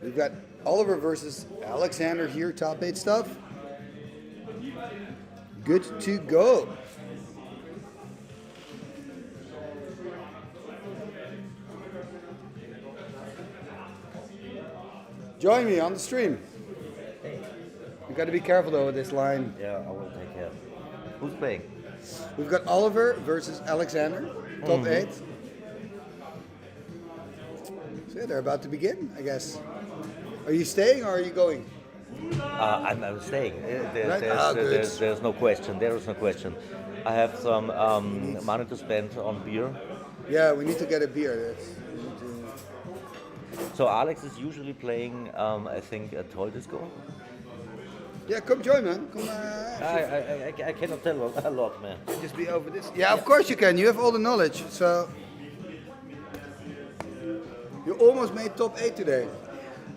We've got Oliver versus Alexander here, top 8 stuff. Good to go. Join me on the stream. You've got to be careful though with this line. Yeah, I will take care. Who's playing? We've got Oliver versus Alexander, top 8. So yeah, they're about to begin, I guess. Are you staying or are you going? I'm staying. Right? There's no question. There is no question. I have some money to spend on beer. Yeah, we need to get a beer. So Alex is usually playing, I think, a toy disco. Yeah, come join, man. Come. I cannot tell a lot, man. Just be over this. Yeah, of course you can. You have all the knowledge. So you almost made top 8 today.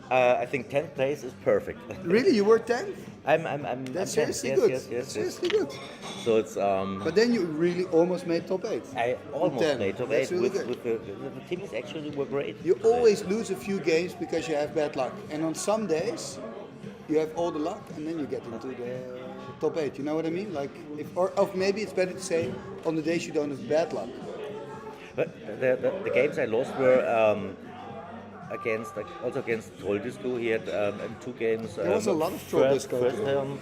I think 10th place is perfect. Really, you were 10th? That's seriously 10th. good. Yes, Seriously good. So it's. But then you really almost made top 8. I almost made top 8. That's really good. With the teams actually were great. You always lose a few games because you have bad luck, and on some days you have all the luck, and then you get into the top 8. You know what I mean? Like, or maybe it's better to say on the days you don't have bad luck. But the games I lost were. Against Troll Disco, he had 2 games. There was a lot of Troll Disco. First term,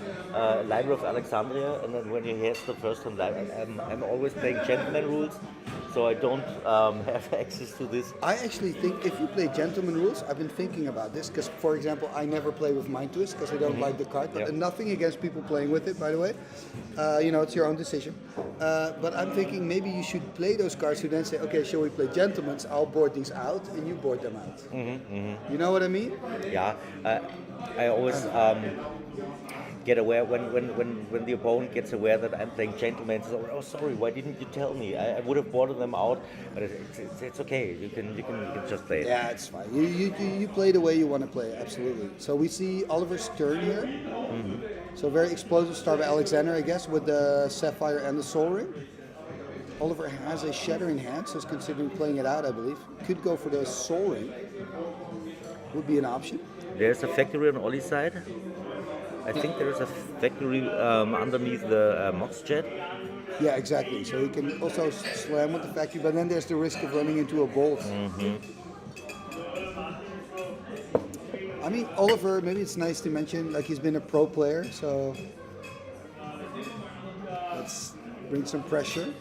Library of Alexandria, and then when he has the first term, I'm always playing Gentleman Rules, so I don't have access to this. I actually think if you play Gentleman Rules, I've been thinking about this, because, for example, I never play with Mind Twist because I don't like the card, but nothing against people playing with it, by the way. It's your own decision. But I'm thinking maybe you should play those cards who then say, okay, shall we play Gentlemen's? I'll board these out, and you board them out. You know what I mean? Yeah, I always get aware when the opponent gets aware that I'm playing gentlemen. So, oh, sorry, why didn't you tell me? I would have brought them out, but it's okay. You can just play it. Yeah, it's fine. You play the way you want to play, absolutely. So we see Oliver's turn here. Mm-hmm. So very explosive start by Alexander, I guess, with the Sapphire and the Soul Ring. Oliver has a Shatter in hand, so he's considering playing it out, I believe. Could go for the Soul Ring. Would be an option. There's a factory on Ollie's side. I think there is a factory underneath the Mox Jet. Yeah, exactly. So he can also slam with the factory, but then there's the risk of running into a bolt. Mm-hmm. I mean, Oliver, maybe it's nice to mention, like he's been a pro player, so let's bring some pressure.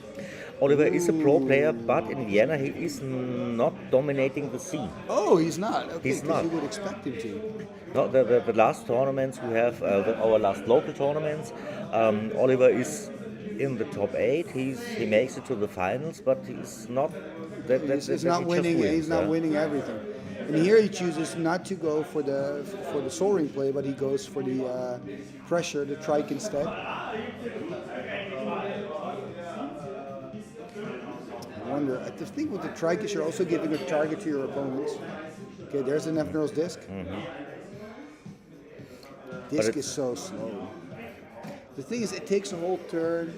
Oliver is a pro player, but in Vienna he is not dominating the scene. Oh, he's not? Okay, He's not. you would expect him to. No, the last tournaments we have, our last local tournaments, Oliver is in the top 8. He makes it to the finals, but he's not. He's not winning. He's not winning everything. And here he chooses not to go for the Soul Ring play, but he goes for the pressure, the trike instead. I wonder. The thing with the trike is you're also giving a target to your opponents. Okay, there's the Nephneral's disc. Mm-hmm. Disc is so slow. The thing is, it takes a whole turn.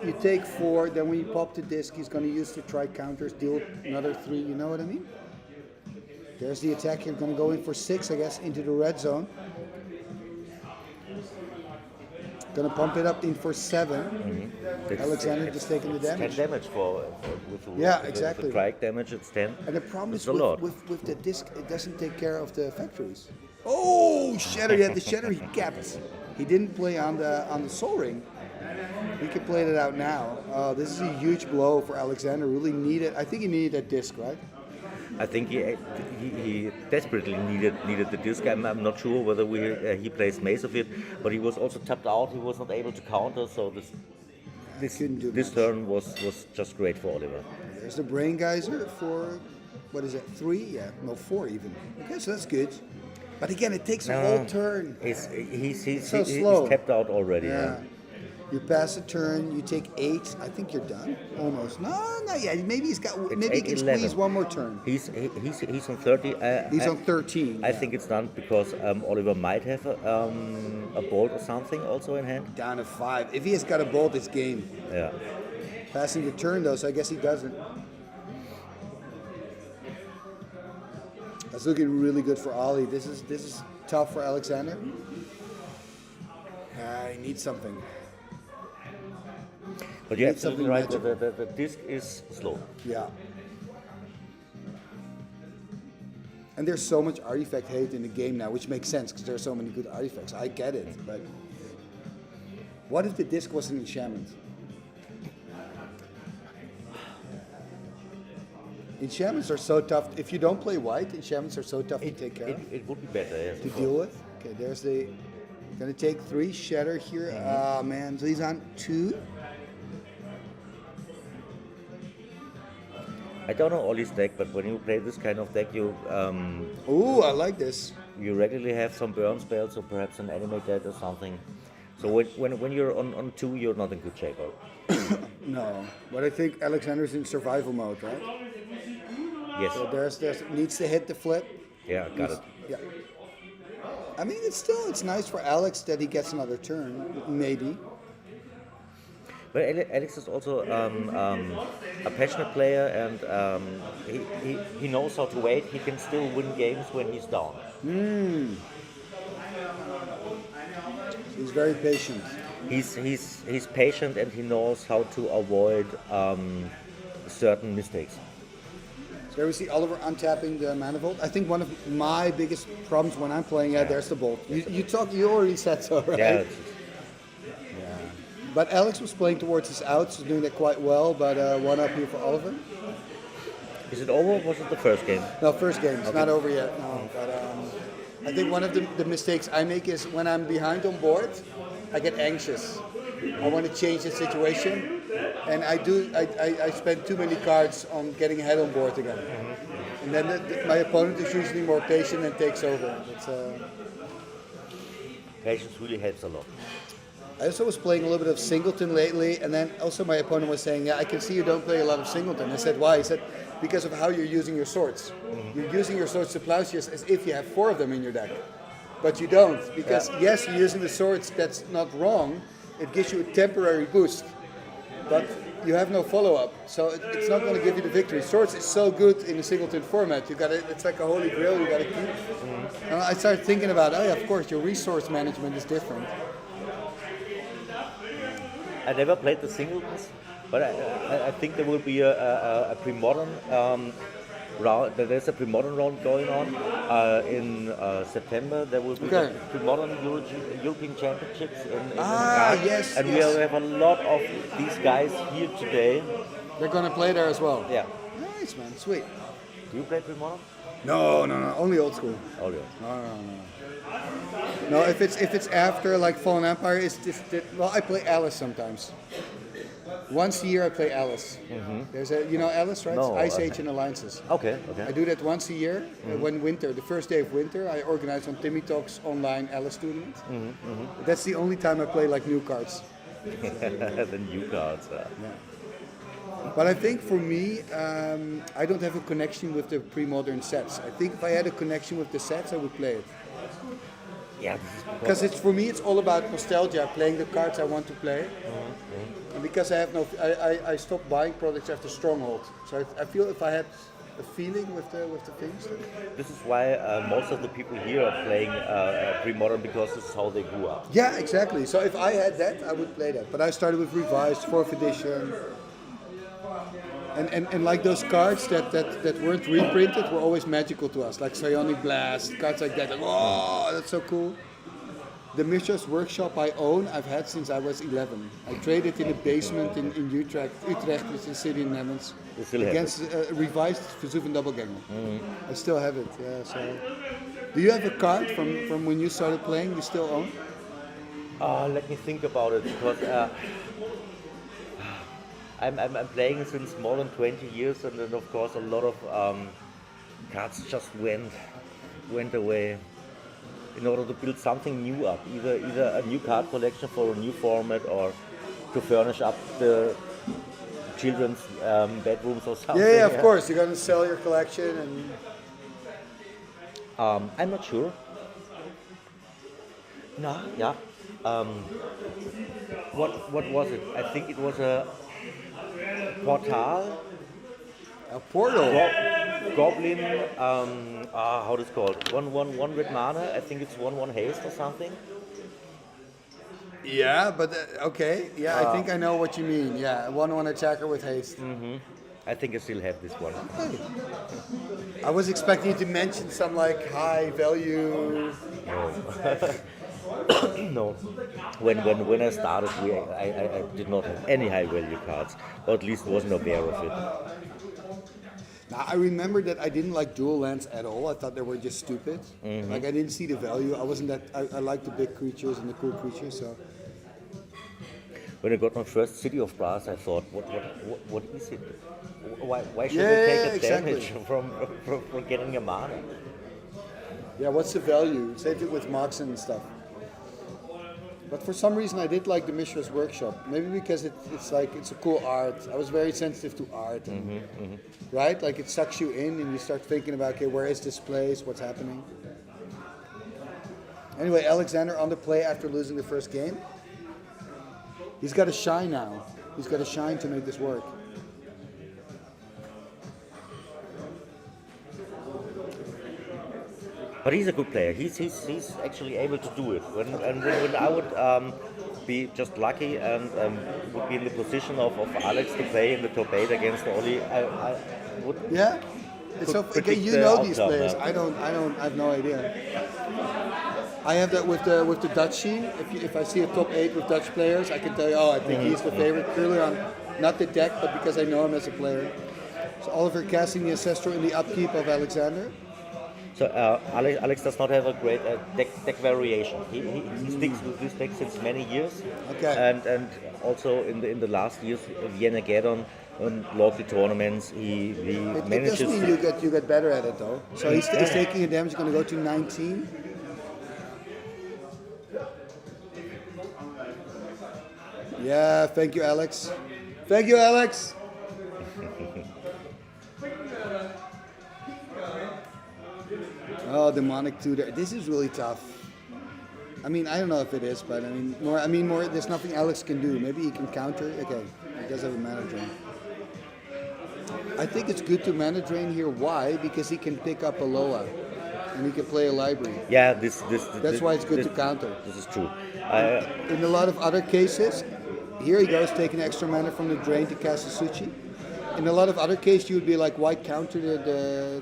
You take 4, then when you pop the disc, he's going to use the trike counters, deal another 3. You know what I mean? There's the attack. You're going to go in for 6, I guess, into the red zone. Going to pump it up in for 7. Mm-hmm. Alexander just taking the damage. 10 damage Exactly. The trike damage, it's 10. And the problem is a lot. with the disc, it doesn't take care of the factories. Oh, Shatter! Yeah, the Shatter he kept. He didn't play on the Soul Ring. We can play that out now. This is a huge blow for Alexander. Really needed. I think he needed that disc, right? I think he desperately needed the disc. I'm not sure whether he plays Mace of it, but he was also tapped out. He was not able to counter, so this turn was just great for Oliver. There's the Brain Geyser for, what is it, 3? Yeah, no, 4 even. Okay, so that's good. But again, it takes a whole turn. He's slow. He's tapped out already. Yeah. You pass a turn, you take 8. I think you're done. Almost. No, not yet. Maybe he's got. Maybe he can 11. squeeze one more turn. He's on 30. He's on 13. I think it's done because Oliver might have a bolt or something also in hand. Down to 5. If he has got a bolt, it's game. Yeah. Passing the turn though, so I guess he doesn't. That's looking really good for Ollie. This is tough for Alexander. He needs something. But you have something right. The disc is slow. Yeah. And there's so much artifact hate in the game now, which makes sense because there's so many good artifacts. I get it, but what if the disc was an enchantment? Enchantments are so tough. If you don't play white, enchantments are so tough to take care of. It would be better, yes. To deal with. Okay, there's the. Gonna take 3 Shatter here. Ah man, so he's on 2. I don't know Ollie's deck, but when you play this kind of deck, you. Ooh, I like this. You regularly have some burn spells, or perhaps an animate dead or something. So when you're on 2, you're not in good shape. No, but I think Alexander's in survival mode, right? Yes. So there's needs to hit the flip. Yeah, got it. Yeah. I mean, it's nice for Alex that he gets another turn, maybe. But Alex is also a passionate player, and he knows how to wait. He can still win games when he's down. He's very patient. He's patient, and he knows how to avoid certain mistakes. So there we see Oliver untapping the Manifold. I think one of my biggest problems when I'm playing, there's the bolt. You already said so, right? Yeah. But Alex was playing towards his outs, was doing that quite well, but 1 up here for Oliver. Is it over, or was it the first game? No, first game. It's not over yet. No, but I think one of the mistakes I make is when I'm behind on board, I get anxious. I want to change the situation, and I spend too many cards on getting ahead on board again. And then my opponent is usually more patient and takes over. Patience really helps a lot. I also was playing a little bit of singleton lately, and then also my opponent was saying, yeah, I can see you don't play a lot of singleton. I said, why? He said, because of how you're using your swords. You're using your swords to plowshares as if you have 4 of them in your deck. But you don't, because yes, you're using the swords, that's not wrong. It gives you a temporary boost, but you have no follow-up, so it's not going to give you the victory. Swords is so good in a singleton format. You got it. It's like a holy grail. You got to keep. And I started thinking about, oh yeah, of course, your resource management is different. I never played the singletons, but I think there will be a pre-modern round. There's a pre-modern round going on in September. There will be the pre-modern European Championships in Prague. Yes. And we have a lot of these guys here today. They're going to play there as well. Yeah. Nice, man. Sweet. Do you play pre-modern? No. Only old school. Oh yeah. No, if it's after like Fallen Empire, it's just well, I play Alice sometimes. Once a year I play Alice. There's Alice, right? No, Ice Age and Alliances. Okay. I do that once a year. When winter, the first day of winter, I organize on Timmy Talk's online Alice tournament. That's the only time I play like new cards. The new cards. Yeah. But I think for me, I don't have a connection with the pre-modern sets. I think if I had a connection with the sets, I would play it. Yeah. Because for me, it's all about nostalgia, playing the cards I want to play. And because I stopped buying products after Stronghold. So I feel if I had a feeling with the things. This is why most of the people here are playing pre-modern, because this is how they grew up. Yeah, exactly. So if I had that, I would play that. But I started with Revised, 4th edition. And like those cards that weren't reprinted were always magical to us, like Psionic Blast, cards like that. Like, oh, that's so cool. The Mishra's Workshop I own, I've had since I was 11. I traded in a basement in Utrecht, which is a city in the Netherlands, against revised Vesuvian Doppelganger. I still have it. Yeah. So, do you have a card from when you started playing? You still own? Let me think about it, because I'm playing since more than 20 years, and then of course a lot of cards just went away. In order to build something new up, either a new card collection for a new format, or to furnish up the children's bedrooms or something. Yeah, of course. You're going to sell your collection, and I'm not sure. No, yeah. What was it? I think it was a Portal. A portal. Goblin. How is it called? One red mana. I think it's 1/1 haste or something. Yeah, but okay. Yeah, I think I know what you mean. Yeah, 1/1 attacker with haste. I think I still have this one. Okay. I was expecting you to mention some like high value. No. When I started, I did not have any high value cards, or at least wasn't aware of it. Now, I remember that I didn't like dual lands at all. I thought they were just stupid. Like I didn't see the value. I wasn't that. I liked the big creatures and the cool creatures. So when I got my first City of Brass, I thought, what is it? Why should I take a damage from getting a mana? Yeah, what's the value? Same thing with Moxen and stuff. But for some reason, I did like the Mishra's Workshop. Maybe because it's a cool art. I was very sensitive to art, right? Like it sucks you in, and you start thinking about, okay, where is this place? What's happening? Anyway, Alexander on the play after losing the first game. He's got to shine now. He's got to shine to make this work. But he's a good player. He's actually able to do it. When I would be just lucky and would be in the position of Alex to play in the top 8 against Oli, I would. Yeah, it's so okay. You know these players. I have no idea. I have that with the Dutch scene. If I see a top 8 with Dutch players, I can tell you, oh, I think he's the favorite. Purely on not the deck, but because I know him as a player. So Oliver casting the Ancestral in the upkeep of Alexander. So Alex does not have a great deck variation. He sticks with this deck since many years. Okay. And also in the last years, ViennaGeddon and local tournaments, he manages. It does mean you get better at it though. So he's taking a damage. Going to go to 19. Yeah, thank you, Alex. Thank you, Alex. Oh, demonic tutor. This is really tough. I mean, I don't know if it is, but I mean, more. There's nothing Alex can do. Maybe he can counter. Okay, he does have a mana drain. I think it's good to mana drain here. Why? Because he can pick up a Loa, and he can play a library. Yeah, That's why it's good to counter. This is true. In a lot of other cases, here he goes taking extra mana from the drain to cast a Suchi. In a lot of other cases, you would be like, why counter the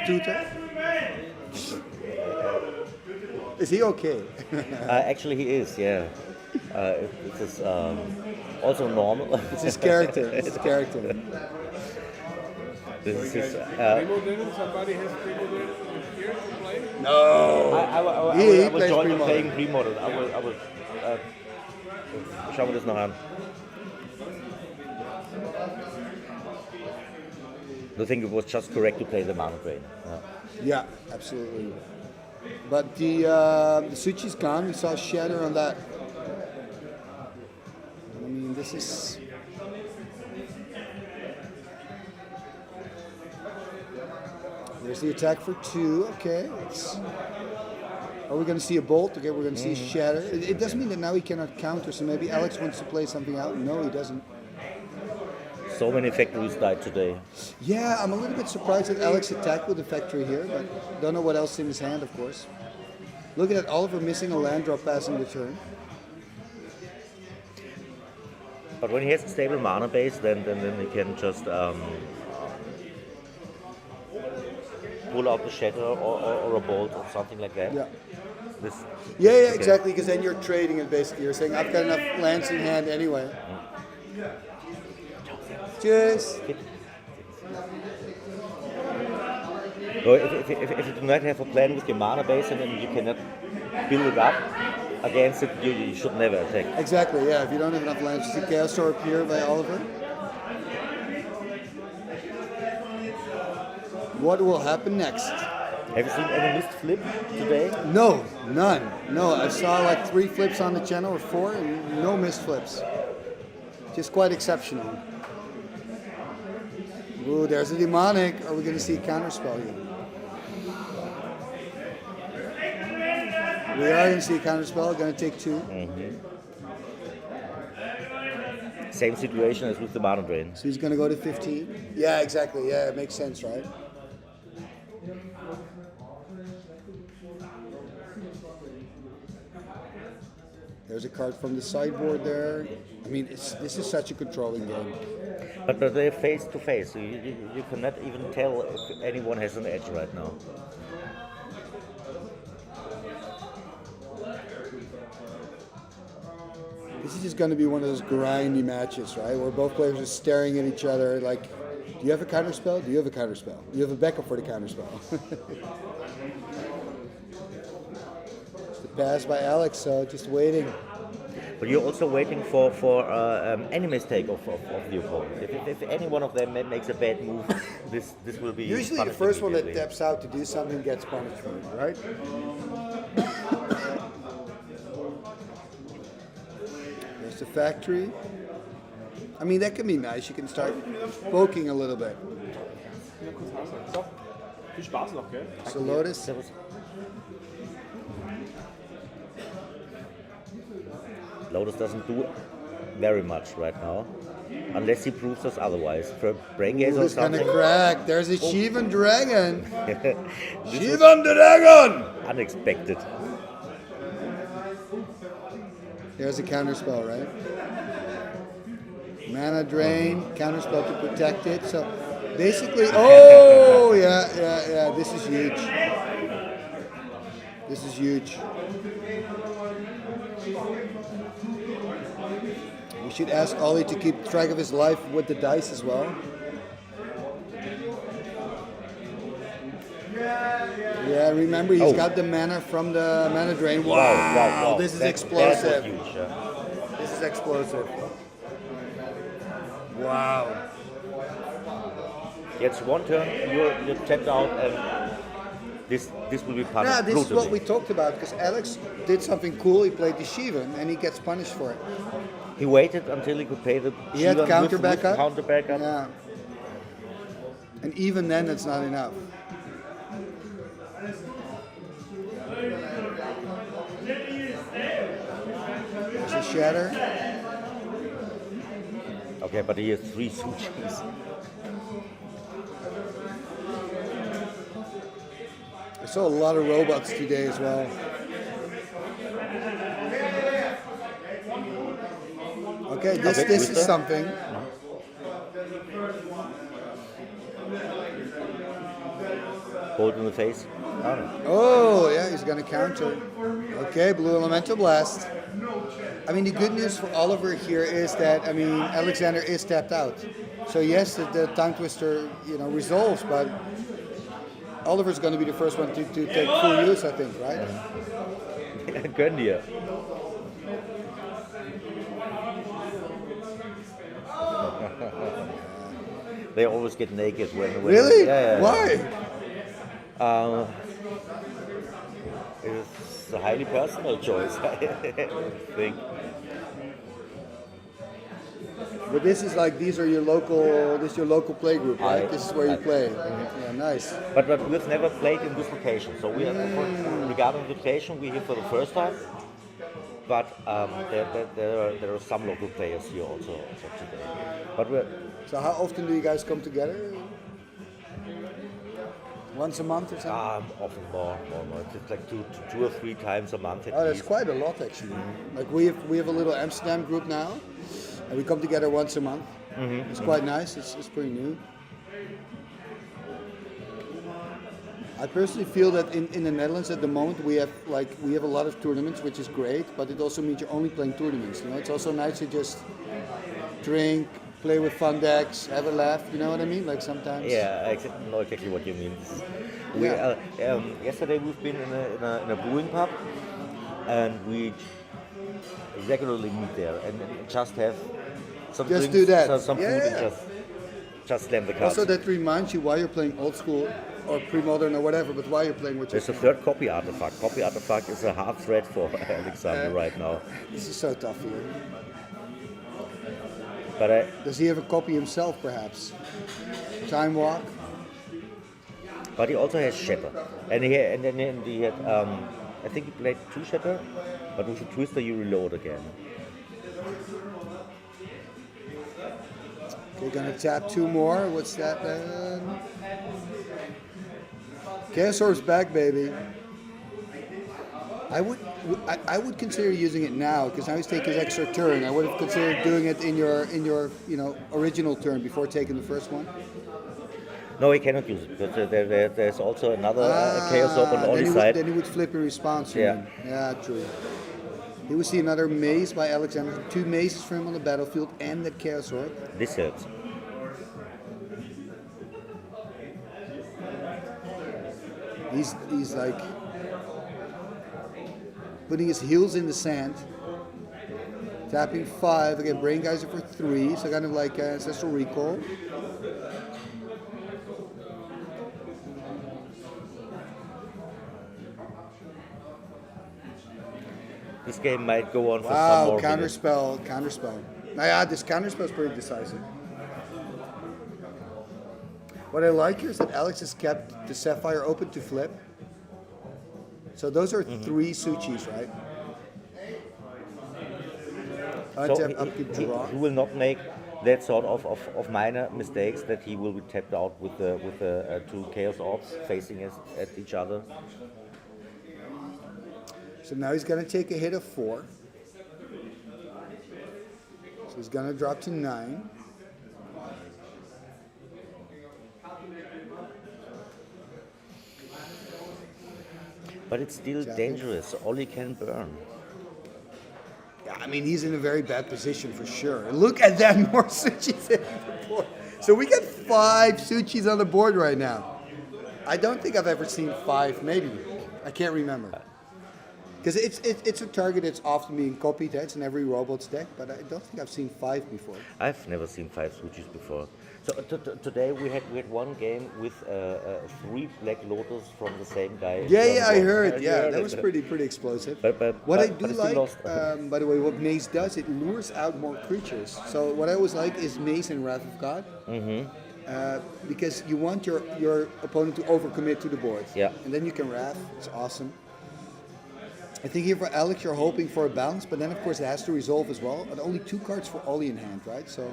tutor? Is he okay? Actually, he is. Yeah. It is also normal. It's his character. It's his character. This is his. Somebody has pre-modern here to play? No. I will join you playing pre-modern. I will. Schauen wir das noch an. I think it was just correct to play the mana drain. Yeah, absolutely. But the Suchi's gone. We saw Shatter on that. I mean, this is. There's the attack for 2. Okay. Are we going to see a bolt? Okay, we're going to see Shatter. It doesn't mean that now he cannot counter, so maybe Alex wants to play something out. No, he doesn't. So many factories died today. Yeah, I'm a little bit surprised that Alex attacked with the factory here, but don't know what else in his hand, of course. Look at that, Oliver missing a land drop passing the turn. But when he has a stable mana base, then he can just pull out the Shatter or a Bolt or something like that. Yeah. Yeah, exactly, because then you're trading it basically. You're saying, I've got enough lands in hand anyway. Cheers. So if you do not have a plan with your mana base and then you cannot build it up against it, you should never attack. Exactly, yeah. If you don't have enough lands, you see Chaos Star appear by Oliver. What will happen next? Have you seen any missed flip today? No, none. No, I saw like 3 flips on the channel or 4 and no missed flips. Just quite exceptional. Ooh, there's a demonic. Are we going to see a counterspell here? We are going to see a counterspell. Going to take 2. Same situation as with the mana drain. So he's going to go to 15. Yeah, exactly. Yeah, it makes sense, right? There's a card from the sideboard there. I mean, this is such a controlling game. But they're face to face, so you cannot even tell if anyone has an edge right now. This is just going to be one of those grindy matches, right? Where both players are staring at each other like, do you have a counterspell? Do you have a counterspell? Do you have a backup for the counterspell? It's the pass by Alex, so just waiting. But you're also waiting for any mistake of the opponent. If any one of them makes a bad move, this will be usually the first one that steps out to do something gets punished for it, right? There's the factory. I mean, that can be nice. You can start poking a little bit. Viel Spaß noch, gell? So Lotus. Lotus doesn't do very much right now, unless he proves us otherwise. For brain gaze or something. Gonna crack. There's a Shivan Dragon. Shivan Dragon! Unexpected. There's a counterspell, right? Mana drain, counterspell to protect it. So basically, oh yeah. This is huge. This is huge. We should ask Ollie to keep track of his life with the dice as well. Yeah, remember he's got the mana from the mana drain. Wow. This is explosive. That was huge, This is explosive. Wow. Gets one turn, you're tapped out and this will be part Yeah, of this is what we brutally. talked about because Alex did something cool. He played the Shivan and he gets punished for it. He waited until he could pay the He had Shivan counter with backup. counter backup. Yeah. And even then, it's not enough. There's a shatter. Okay, but he has 3 sushis. I saw a lot of robots today as well. Okay, this is Twister. something. Hold in the face. Oh, yeah, he's going to counter. Okay, blue elemental blast. I mean, the good news for Oliver here is that, I mean, Alexander is tapped out. So yes, the tongue twister, resolves, but Oliver's going to be the first one to take full use, I think, right? Gönn dir. They always get naked when Really? Yeah. Why? It's a highly personal choice, I think. But this is like, this is your local play group, right? This is where you play. Yeah, nice. But we've never played in this location. So we are, regarding the location, we're here for the first time. But there are some local players here also today. But so how often do you guys come together? Once a month or something? Often more. It's like two or 3 times a month. Oh, that's quite a lot actually. Like we have a little Amsterdam group now, and we come together once a month. It's quite nice. It's pretty new. I personally feel that in the Netherlands at the moment we have a lot of tournaments, which is great, but it also means you're only playing tournaments. It's also nice to just drink, play with fun decks, have a laugh. You know what I mean? Like sometimes. Yeah, I know exactly what you mean. Yesterday we've been in a brewing pub, and we regularly meet there and just have some Just drinks, do that. some food, and just slam the cards. Also, that reminds you why you're playing old school or pre-modern or whatever, but why you're playing what you're There's a third copy artifact. Copy artifact is a hard threat for Alexander right now. This is so tough here. But does he have a copy himself, perhaps? Time Walk? But he also has Shatter. And then he had, I think he played 2 Shatter, but with a Twister you reload again. Okay, gonna tap 2 more. What's that then? Chaosaur's back, baby. I would consider using it now because now he's taking his extra turn. I would have considered doing it in your original turn before taking the first one. No, he cannot use it because there's also another Chaos Orb on the other side. Then he would flip in response. Yeah. Yeah, true. Here we see another maze by Alexander. 2 mazes for him on the battlefield and the Chaos Orb. This hurts. He's like putting his heels in the sand. Tapping 5, again, Brain Geyser for 3, so kind of like Ancestral Recall. This game might go on for some more minutes. Counterspell. Yeah, this counterspell is pretty decisive. What I like here is that Alex has kept the Sapphire open to flip. So those are 3 Suchis, right? So he will not make that sort of minor mistakes that he will be tapped out with the 2 Chaos Orbs facing at each other. So now he's going to take a hit of 4. So he's going to drop to 9. But it's still dangerous. Ollie can burn. Yeah, I mean, he's in a very bad position for sure. Look at that, more Suchis on the board. So we got 5 Suchis on the board right now. I don't think I've ever seen 5, maybe. I can't remember. Because it's a target that's often being copied. It's in every robot's deck, but I don't think I've seen 5 before. I've never seen 5 Suchis before. So today we had one game with 3 Black Lotus from the same guy. Yeah, I heard. Have you Yeah, heard that it? was pretty explosive. But What I but do it's still like, lost. by the way, what Maze does, it lures out more creatures. So what I always like is Maze and Wrath of God. Because you want your opponent to overcommit to the board. Yeah. And then you can Wrath. It's awesome. I think here for Alex, you're hoping for a balance, but then of course it has to resolve as well. But only 2 cards for Ollie in hand, right? So.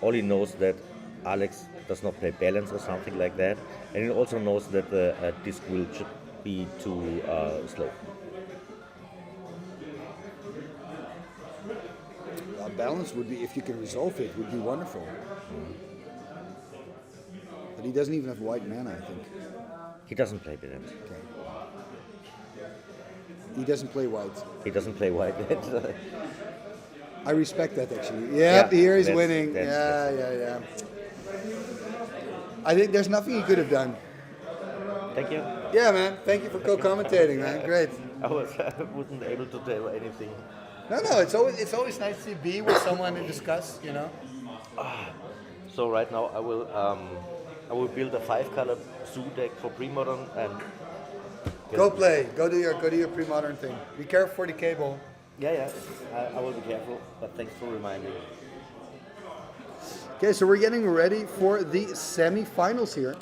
Ollie knows that Alex does not play balance or something like that, and he also knows that the disc will be too slow. A balance would be, if you can resolve it, would be wonderful. But he doesn't even have white mana, I think. He doesn't play balance. Okay. He doesn't play white. He doesn't play white. I respect that actually. Yep, here he's winning. that's Yeah. I think there's nothing he could have done. Thank you. Yeah, man. Thank you for co-commentating, man. Great. I wasn't able to tell anything. No, it's always nice to be with someone and discuss, you know. So right now I will build a 5-color zoo deck for pre-modern and Go play. Go do your pre-modern thing. Be careful for the cable. Yeah. I will be careful, but thanks for reminding. Okay, so we're getting ready for the semi-finals here.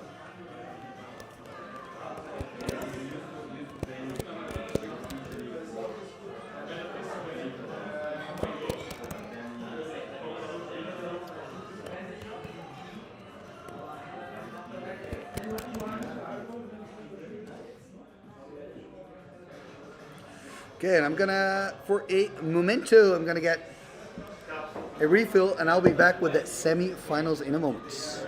Okay, and I'm gonna, for a memento, I'm gonna get a refill, and I'll be back with the semi-finals in a moment.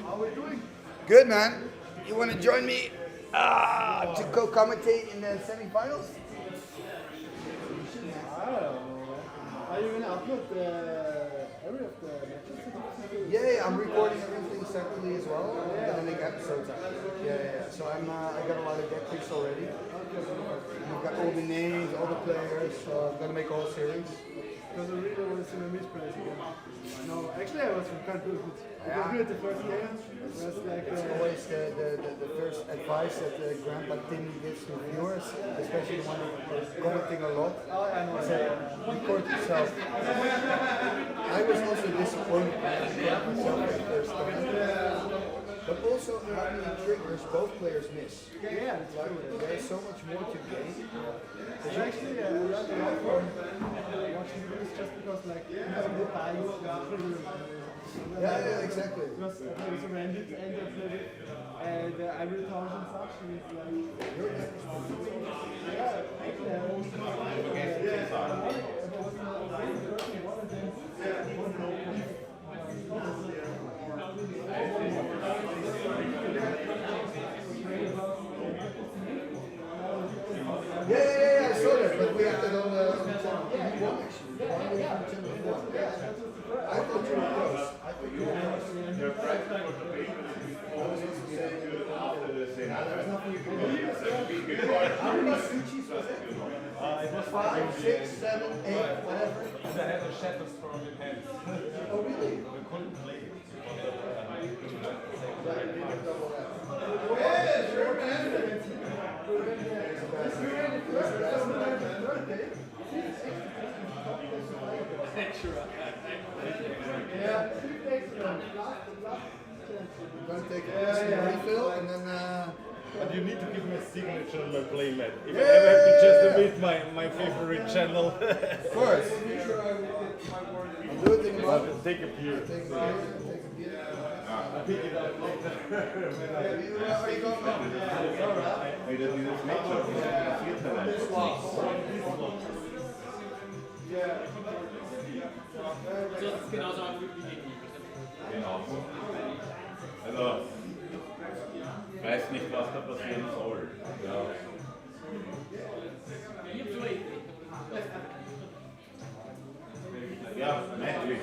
How are we doing? Good, man. You want to join me to co-commentate in the semi-finals? Are you going to upload every of the matches? Yeah, I'm recording everything separately as well. I'm gonna make episodes out of it. Yeah. So I got a lot of deck picks already. I've got all the names, all the players. So I'm gonna make a whole series. Because I really want to see my misplays again. No, actually I was quite good. It was good the first game. It was like It's always the first advice that Grandpa Timmy gives to viewers, especially the one that is commenting a lot. Say, record yourself. I was also disappointed when I recorded myself for the first time. But also how many triggers both players miss. Yeah, it's true. There's so much more to gain. Actually, I learned a lot from watching videos just because, like, the dice Yeah, exactly. Because it was a random end of the and I will talk and such, and it's Yeah, I saw that, but we acted on the one actually. I thought you were close. Your friends got the paper after the same. There's nothing you can do. How many sushis was it? It was 5, 6, 7, 8, whatever. I had a shadow storm in hands. Oh, really? We couldn't play it. Yeah, sure, man. Yeah. I'm gonna take a refill and then. But you need to give me a signature on my playmat. If I ever have to just admit my favorite channel. Of course. I'll do it in a moment. Take a beer. Are you going home? It's alright. Hey, das ist das Genauso. Also, ich weiß nicht, was da passieren soll. Ja, Magic.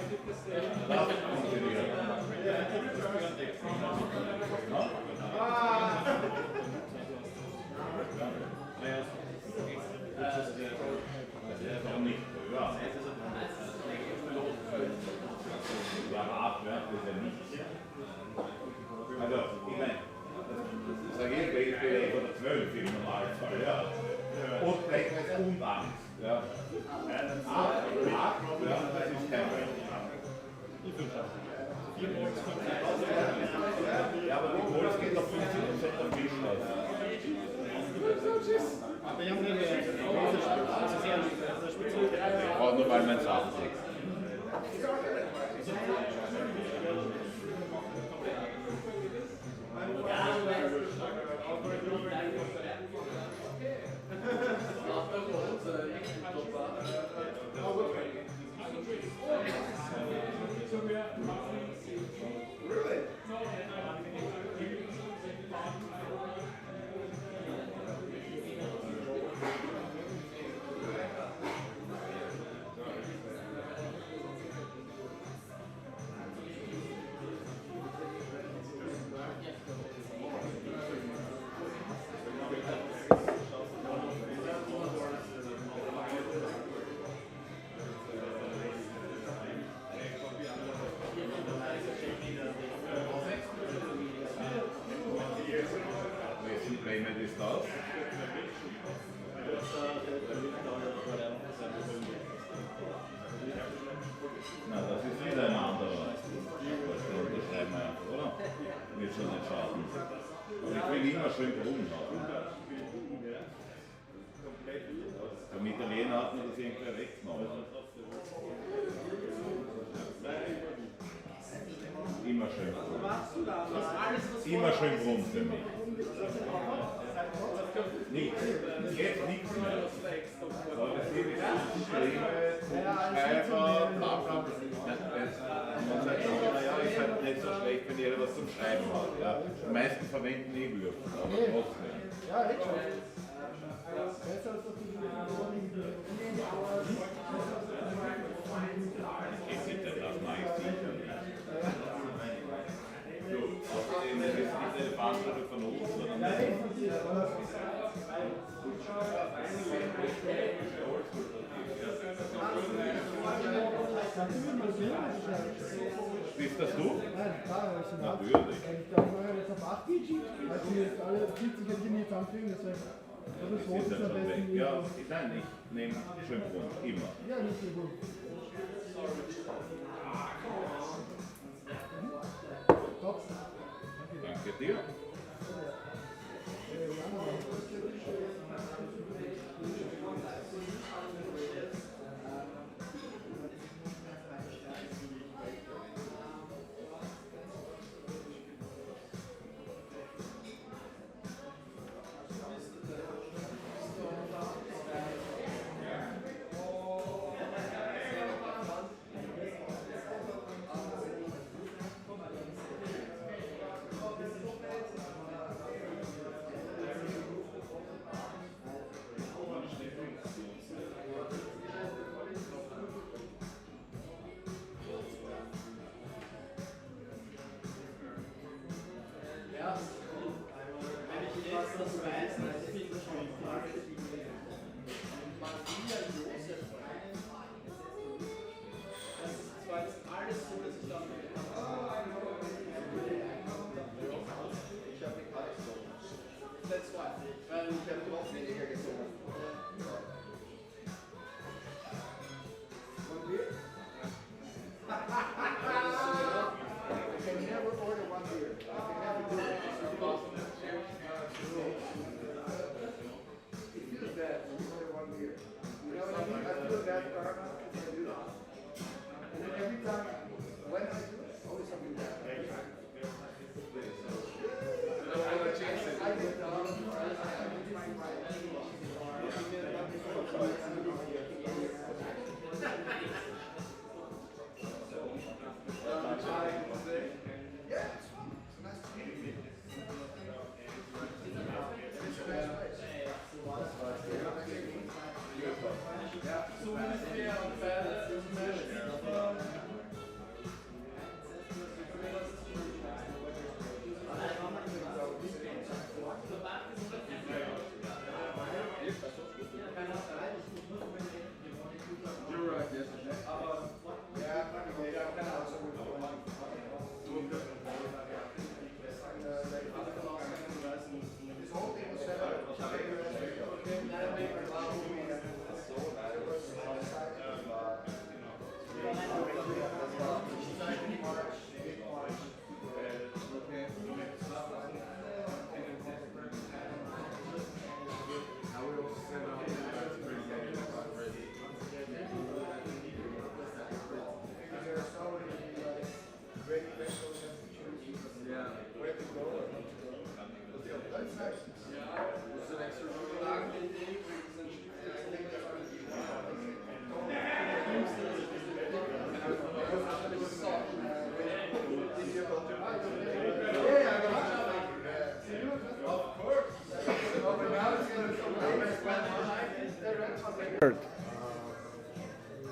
ja nichts. Also, ich meine, das sage ich, ich bin von der 12 im Normalfall, ja. Und gleichfalls unbannings, ja. 8, ja, das ist kein Problem. Ja, aber die Goals geht auf 50% am Wischlauf. Aber ich habe eine große Spitze. Ich brauche nur mal mein Saftext. Na, das ist wieder ein anderer. Das unterschreiben wir einfach, oder? Wird schon nicht schaden. Aber ich will immer schön drum haben. Beim Italiener hat man das irgendwie weggenommen. Immer schön drum. Immer schön drum für mich. Nichts. Jetzt nichts mehr. Aber das hier ist Schreiber, bla bla bla. Man sagt, naja, ist halt nicht so schlecht, wenn jeder was zum Schreiben hat. Ja. Die meisten verwenden Würfel, aber trotzdem. Ja, echt schon. Geht bitte, das mache ich sicher nicht. So, außerdem ist es nicht eine Veranstaltung von uns, sondern bist das du? Nein, klar, ich bin natürlich. Ich glaube, wir haben jetzt auf 8 weil die jetzt alle 40 jetzt nicht zusammenkriegen, deswegen. Das ist rot, ist am besten. Ja, nein, ich nehme schön rund, immer. Ja, nicht so gut. Top. Danke dir.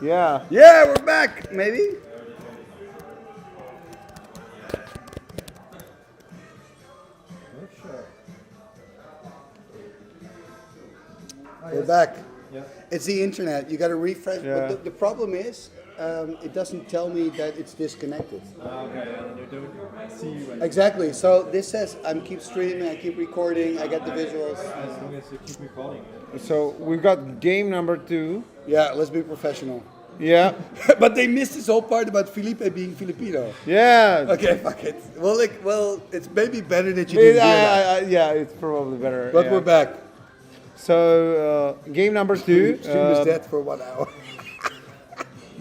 Yeah. Yeah, we're back, maybe. We're back. Yeah. It's the internet. You got to refresh. Yeah. But the problem is, it doesn't tell me that it's disconnected. Okay, and you don't see when. Exactly. So this says I keep streaming, I keep recording, I get the visuals. As long as you keep recording. So we've got game number 2. Yeah, let's be professional. Yeah. But they missed this whole part about Felipe being Filipino. Yeah. Okay, fuck it. Well, it's maybe better that you didn't hear that. Yeah, it's probably better. But yeah. we're back. So game number 2. Stream is dead for 1 hour.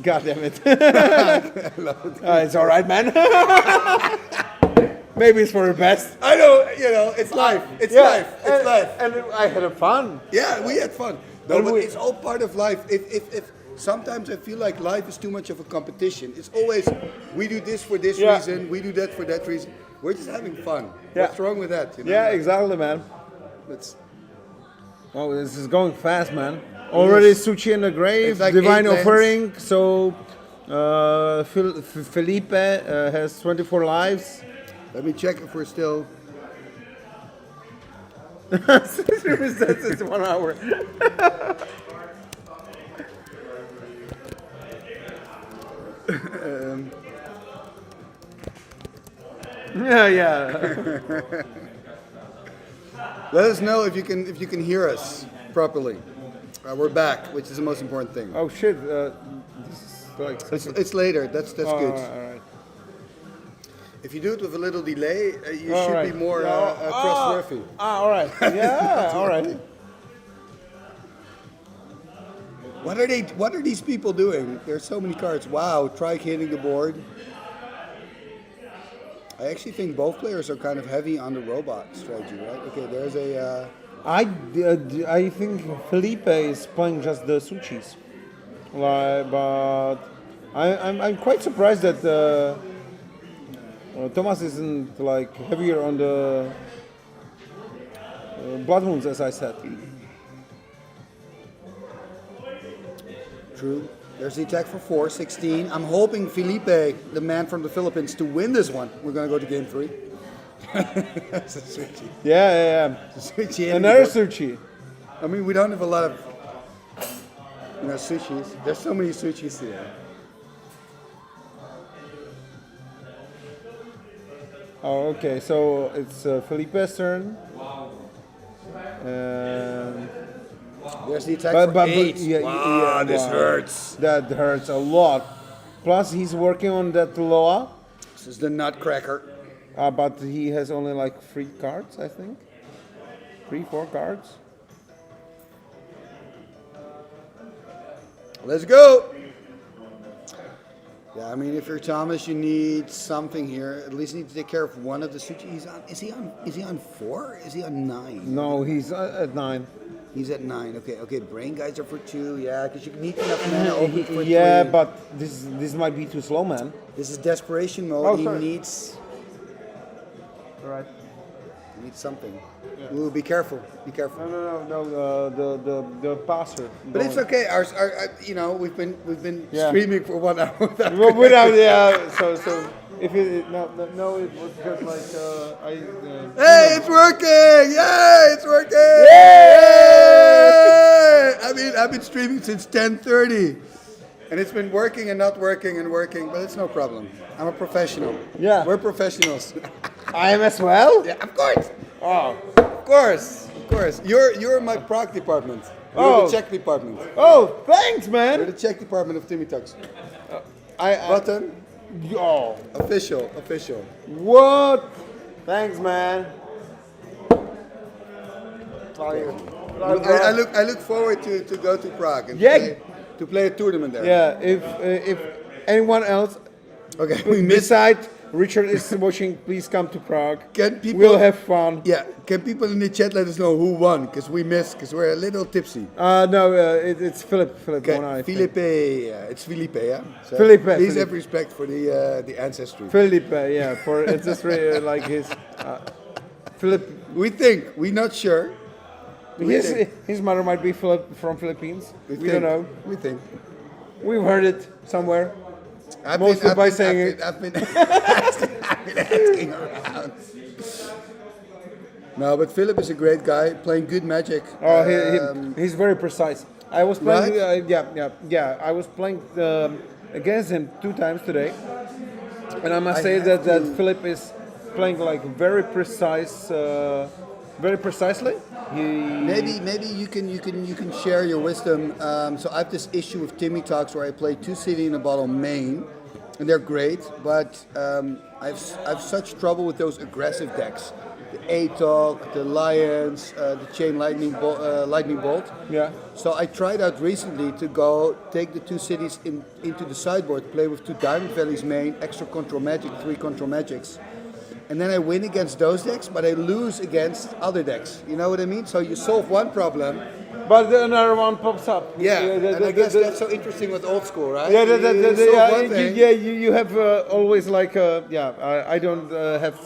God damn it. I love it. It's all right, man. Maybe it's for the best. I know, it's life. It's life. It's life. And I had fun. Yeah, we had fun. No, but it's all part of life. If sometimes I feel like life is too much of a competition. It's always we do this for this reason, we do that for that reason. We're just having fun. Yeah. What's wrong with that? Yeah, exactly, man. Let's. Oh, this is going fast, man. Already Suchi in the grave, like divine 8 lands. offering. So Felipe has 24 lives. Let me check if we're still. That's 1 hour. Yeah. Let us know if you can hear us properly. We're back, which is the most important thing. Oh shit! This is like it's later. That's good. All right. If you do it with a little delay, you All should right. be more trustworthy. All right. Yeah. All right. What are these people doing? There's so many cards. Wow, try hitting the board. I actually think both players are kind of heavy on the robot strategy, right? Okay, there's a. I think Felipe is playing just the Suchis, but I'm quite surprised that Thomas isn't like heavier on the blood wounds, as I said. True. There's the attack for 4, 16. I'm hoping Felipe, the man from the Philippines, to win this one. We're going to go to game 3. That's a Suchi. Yeah. Suchi. Another Suchi. I mean, we don't have a lot of sushis. There's so many sushis here. Oh, okay. So it's Felipe's turn. And there's the attack for 8. Wow, this hurts. That hurts a lot. Plus, he's working on that Loa. This is the Nutcracker. But he has only like 3 cards, I think. 3, 4 cards. Let's go. Yeah, I mean, if you're Thomas, you need something here. At least you need to take care of one of the sushi. Is he on 4? Is he on 9? No, he's at 9. He's at 9. Okay. Brain guys are for 2. Yeah, because you need enough mana open for 3. Yeah, but this might be too slow, man. This is desperation mode. Oh, he sorry. needs. All right. He needs something. Yeah. Ooh, be careful. Be careful. No. The passer. But it's okay. Our we've been streaming for 1 hour without. So if it no, it was just like Hey, it's working! Yay, it's working! Yay! I've been streaming since 10:30, and it's been working and not working and working, but it's no problem. I'm a professional. Yeah, we're professionals. I am as well. Yeah, of course. Oh, of course. You're my proc department. You're the Czech department. Oh, thanks, man. You're the Czech department of Timmy Talks. Button. Yo. Official. What? Thanks, man. I look forward to go to Prague and to play a tournament there. Yeah, if anyone else, okay, besides Richard is watching, please come to Prague. We'll have fun. Yeah, can people in the chat let us know who won? Because we're a little tipsy. No, it's Philip. Okay, Felipe. It's Felipe, yeah. So Felipe. Please have respect for the ancestry. Felipe, yeah, for ancestry like his. Philip. We're not sure. His mother might be from Philippines. We don't know. We think. We've heard it somewhere. I've Mostly been- by I've saying been- it. I've been asking around. No, but Philip is a great guy, playing good Magic. Oh, he's very precise. I was playing. Right? I was playing against him 2 times today, and I must I say have that to- Philip is playing like very precise, very precisely. Maybe you can share your wisdom. So I have this issue with Timmy talks where I play 2 city in a bottle main, and they're great, but I've such trouble with those aggressive decks. The A-Talk, the Lions, the Chain Lightning Bolt. Yeah. So I tried out recently to go take the 2 cities into the sideboard, play with 2 Diamond Valleys main, extra control magic, 3 control magics. And then I win against those decks, but I lose against other decks. You know what I mean? So you solve one problem, but another one pops up. Yeah, and I guess that's so interesting with old school, right? Yeah, You solve one thing. you have always like I don't have.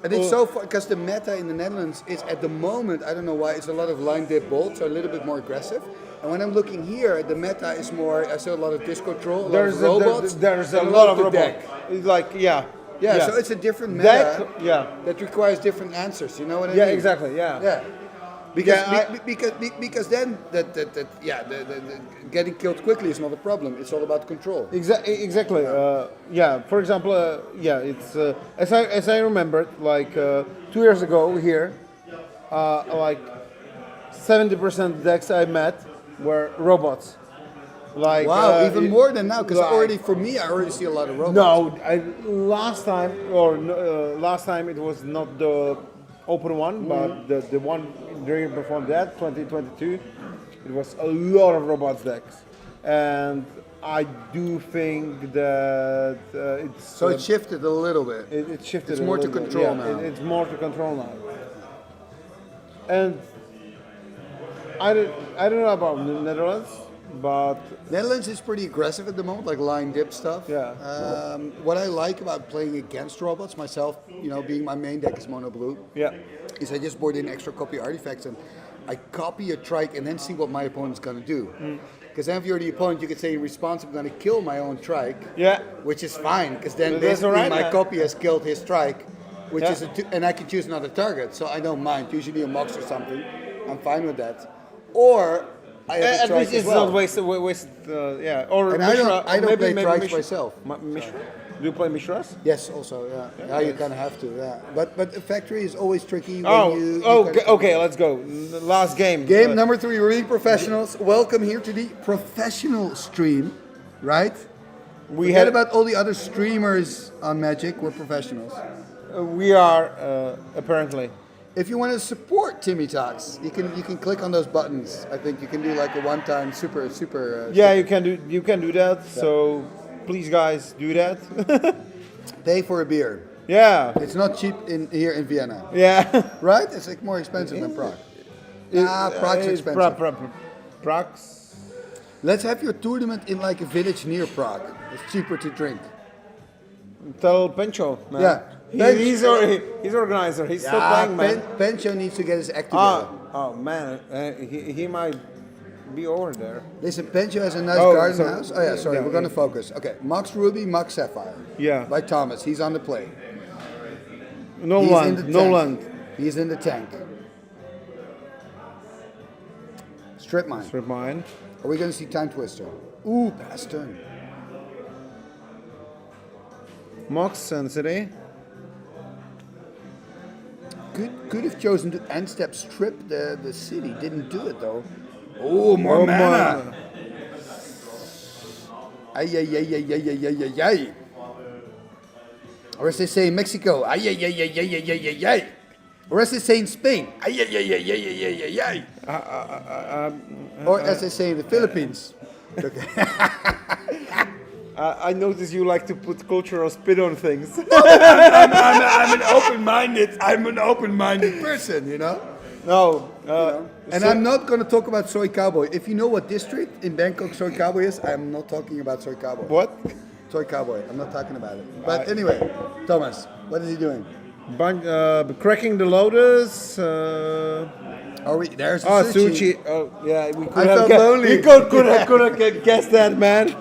And it's so fun because the meta in the Netherlands is at the moment, I don't know why, it's a lot of line dip bolts, so a little bit more aggressive. And when I'm looking here, the meta is more, I saw a lot of disco troll, a lot of robots. There's a and lot of the robots. deck. It's like Yeah, so it's a different meta that requires different answers. You know what I mean? Yeah, exactly. Yeah. Yeah. Because Yeah, because then the getting killed quickly is not a problem. It's all about control. Exactly. For example, it's as I remembered, like 2 years ago here, like 70% decks I met were robots. Like Wow, even more than now. Because for me, I already see a lot of robots. No, last time it was not the open one, but the one during before that, 2022, it was a lot of robots decks, and I do think that it's So it shifted a little bit. It shifted. It's a more to little bit, control yeah. now. It's more to control now, and I don't know about the Netherlands, but Netherlands is pretty aggressive at the moment, like line dip stuff. Yeah. What I like about playing against robots myself, being my main deck is mono blue. Yeah. Is I just board in extra copy artifacts and I copy a trike and then see what my opponent's gonna do. Because then if you're the opponent, you could say in response, I'm gonna kill my own trike. Yeah. Which is fine, because then That's basically alright, my yeah. copy has killed his trike, which Yeah. is and I can choose another target. So I don't mind. Usually a Mox or something. I'm fine with that. Or I have a at trike least as it's well. not wasted. Yeah. Or And Mishra, I don't play maybe trikes Mishra. myself. Mishra? Do you play Mishras? Yes, also, yeah. You kind of have to, yeah. But the factory is always tricky. Oh, when you okay, let's go. Last game. Game number 3, we're being professionals. Welcome here to the professional stream, right? We Forget had about all the other streamers on Magic. We're professionals. We are apparently. If you want to support Timmy Talks, you can click on those buttons. I think you can do like a one-time super. Yeah, you can do that. So please, guys, do that. Pay for a beer. Yeah. It's not cheap here in Vienna. Yeah. Right? It's like more expensive than Prague. Prague's expensive. Prague's. Let's have your tournament in like a village near Prague. It's cheaper to drink. Tell Pencho, man. Yeah. He's organizer. He's still playing, man. Pencho needs to get his act together. Oh man, he might be over there. Listen, Pencho has a nice Oh, garden sorry. house. Oh yeah, sorry, Yeah, we're gonna focus. Okay, Max Ruby, Max Sapphire. Yeah. By Thomas, he's on the play. No He's in land, the no tank. land. He's in the tank. Strip mine. Strip mine. Are we gonna see Time Twister? Ooh, pass turn. Mox Sensei. Could have chosen to end step strip the city. Didn't do it though. Oh, more mana. Ay, ay, ay, ay, ay, ay, ay, ay, ay. Or as they say in Mexico, ay, ay, ay, ay, ay, ay, ay, ay, ay. Or as they say in Spain, ay, ay, ay, ay, ay, ay, ay, ay, ay. Or as they say in the Philippines. Okay. I notice you like to put cultural spin on things. I'm an open-minded person, you know? No. And I'm not going to talk about Soy Cowboy. If you know what district in Bangkok Soy Cowboy is, I'm not talking about Soy Cowboy. What? Soy Cowboy. I'm not talking about it. But anyway, Thomas, what is he doing? Cracking the Lotus. Are we? There's the Oh, sushi. sushi. Oh, yeah. We could I have felt lonely. We could have guessed that, man.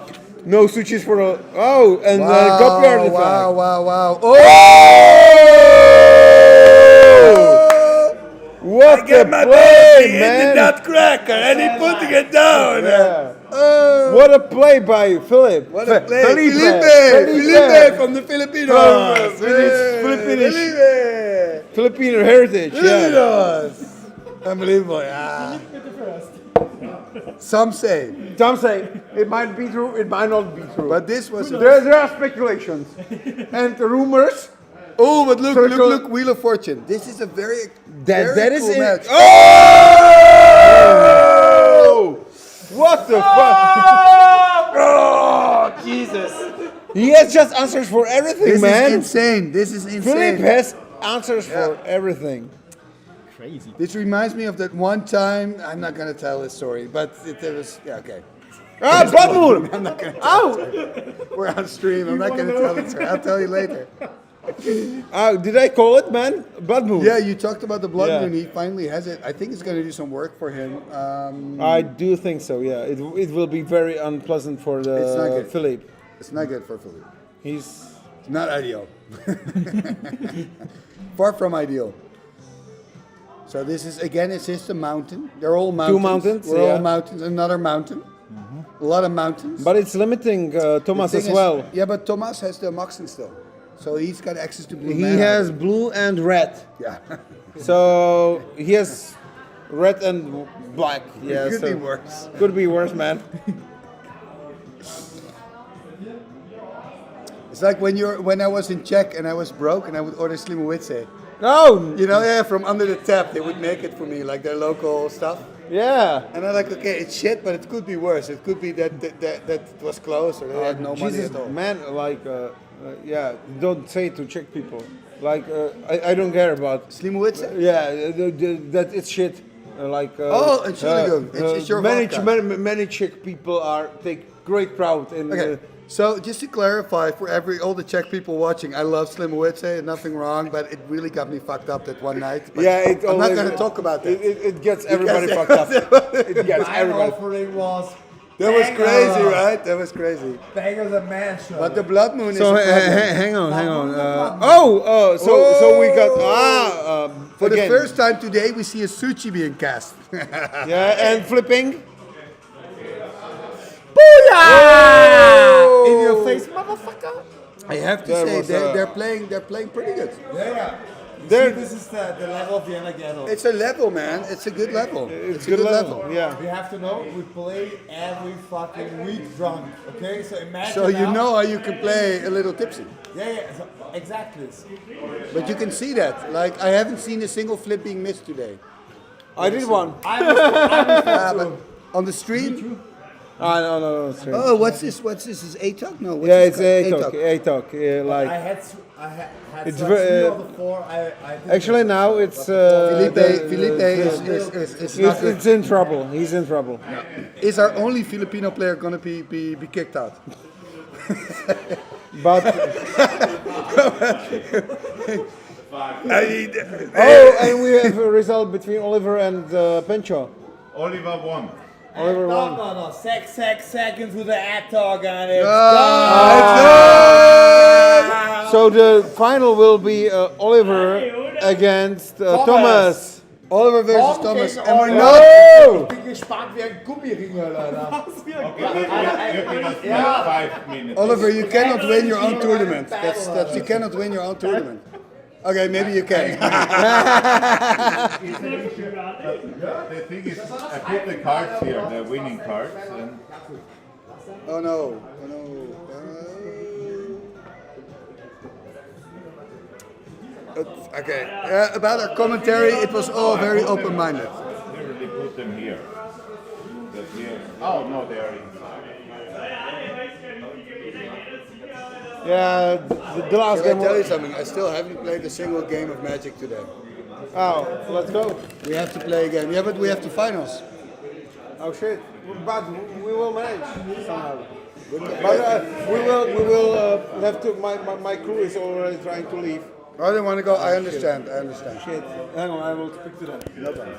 No sushis for a. Oh, and Wow, copyright effect. wow, wow, wow. Oh! What a play, man! nutcracker, and he putting it down. Yeah. What a play by Philip. What a play. Felipe from the Filipinos. Filipino heritage. Yeah. Filipinos. Unbelievable. Yeah. Some say. Some say it might be true, it might not be true. But this was. There are speculations and rumors. Oh, but look, Wheel of Fortune. This is a very That is cool it. match. Oh! What the fuck? Oh, Jesus. He has just answers for everything, This man. is insane. This is insane. Philip has answers for everything. Crazy. This reminds me of that one time. I'm not gonna tell this story, but it was okay. Ah, Blood Moon! I'm not gonna tell it. We're on stream. I'm not gonna tell it. I'll tell you later. Did I call it, man? Blood Moon. Yeah, you talked about the Blood Yeah. Moon. He finally has it. I think it's gonna do some work for him. I do think so. Yeah, it will be very unpleasant for It's not the good. Philip. It's not good for Philippe. He's It's not ideal. Far from ideal. So this is again. It's just a mountain. They're all mountains. Two mountains, We're all yeah. mountains. Another mountain. A lot of mountains. But it's limiting Thomas The as thing is- well. Yeah, but Thomas has the Moxen still, so he's got access to blue. He mana. has blue and red. Yeah. So he has red and black. Yeah, Could so be worse. Could be worse, man. It's like when I was in Czech and I was broke and I would order Slimovice. No. You know, yeah, from under the tap they would make it for me, like their local stuff. Yeah. And I'm like, okay, it's shit, but it could be worse. It could be that it was closed or they had no money Jesus, at all. man, like, yeah, don't say it to Czech people. Like, I don't care about Slimovice. Yeah, that it's shit. Oh, Entschuldigung, it's your vodka. many Czech people take great pride in. Okay, so just to clarify for all the Czech people watching, I love Slimovice, nothing wrong, but it really got me fucked up that one night. But Yeah, I'm not going to talk about that. It gets everybody fucked up. It gets My everybody. offering was. That was crazy, right? That was crazy. Bangers and mash. But the Blood Moon So is a problem. hang on. So we got for the again. first time today, we see a sushi being cast. Yeah, and flipping. In your face, motherfucker. I have to There say was they're playing pretty good. Yeah. There- This is the level of ViennaGeddon. It's a level, man. It's a good level. It's good level. Yeah. You have to know, we play every fucking week drunk. Okay, so imagine. So you now- know how you can play a little tipsy. Yeah, so exactly. But you can see that. Like I haven't seen a single flip being missed today. I did one. But on the stream. No. Sorry. Oh, what's this? What's this? Is ATOC? No. What's Yeah, this it's called? ATOC. Like I had it's three very- of the four. I didn't actually now it's Felipe is not good. it's in trouble. He's in trouble. Is our only Filipino player gonna be kicked out? But and we have a result between Oliver and Pencho. Oliver won. Oliver won. No. Seconds with the ATOC on it. So the final will be Oliver against Thomas. Oliver versus Thomas, and we're not. Ich bin gespannt wie ein Gummiringer, Alter. Yeah. 5 minutes. Oliver, you cannot win your own tournament. That's you cannot win your own tournament. Okay, maybe you can. The thing is, I put the cards here, the winning cards, and Oh no. Okay. About our commentary, it was all very open-minded. they really put them here. Oh no, they are inside. Yeah, the last Can I game. tell you something? I still haven't played a single game of Magic today. Oh, let's go. We have to play again. Yeah, but we have to finals. Oh shit! But we will manage somehow. But we will have to. My crew is already trying to leave. Oh, they want to go. I understand. Shit. Hang on, I will speak to them. No problem.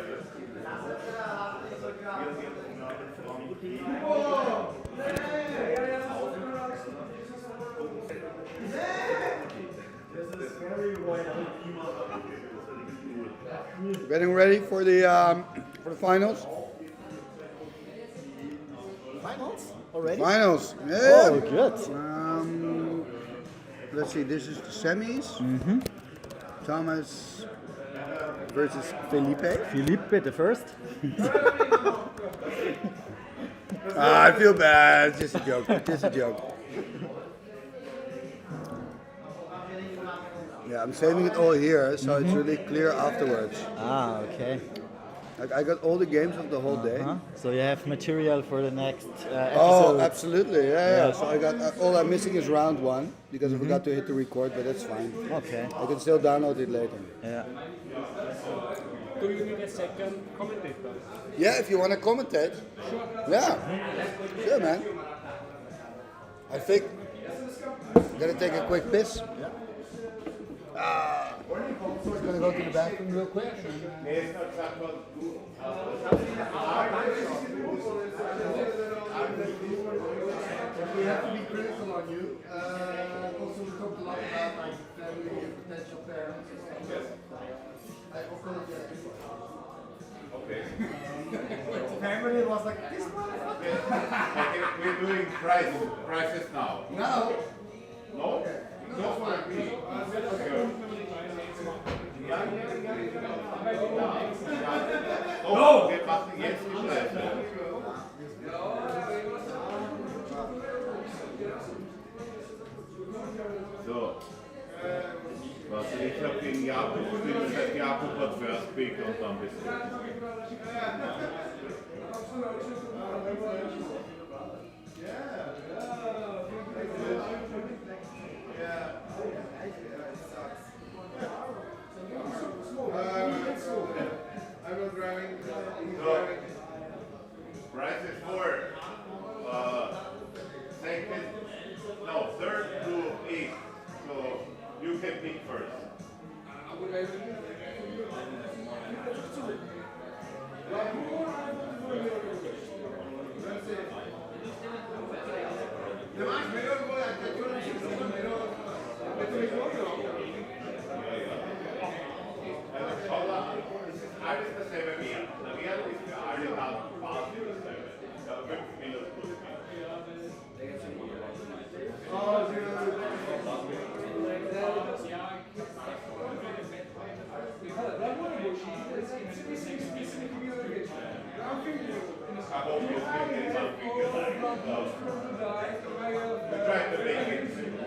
Getting ready for the finals. Finals already? Finals. Yeah. Oh, good. Let's see. This is the semis. Thomas versus Felipe. Felipe the first. I feel bad. It's just a joke. Just a joke. Yeah, I'm saving it all here, so it's really clear afterwards. Ah, okay. I got all the games of the whole day. So you have material for the next episode. Oh, absolutely. Yeah. So I got all I'm missing is round 1 because I forgot to hit the record, but that's fine. Okay. I can still download it later. Yeah. Do you need a second commentator? Yeah, if you want to commentate. Sure. Yeah. Sure, man. I think I'm gonna take a quick piss. Yeah. Just gonna go to the bathroom real quick. We have to be critical on you. Also, we talked a lot about like family and potential parents and stuff. Yes. I apologize. Okay. Family was like this motherfucker. We're doing prices now. No. No? Okay. No for me. No! Wir machen jetzt die Preise. So. Was ich habe gegen Jakob gespielt, das heißt Jakob hat First Pick und dann bist du. I'm not driving. Prices for third to 8. So you can pick first. Alles dasselbe Wert. Der Wert ist für alle Daten quasi dasselbe. Ja, 5 minus plus We tried to make it simple.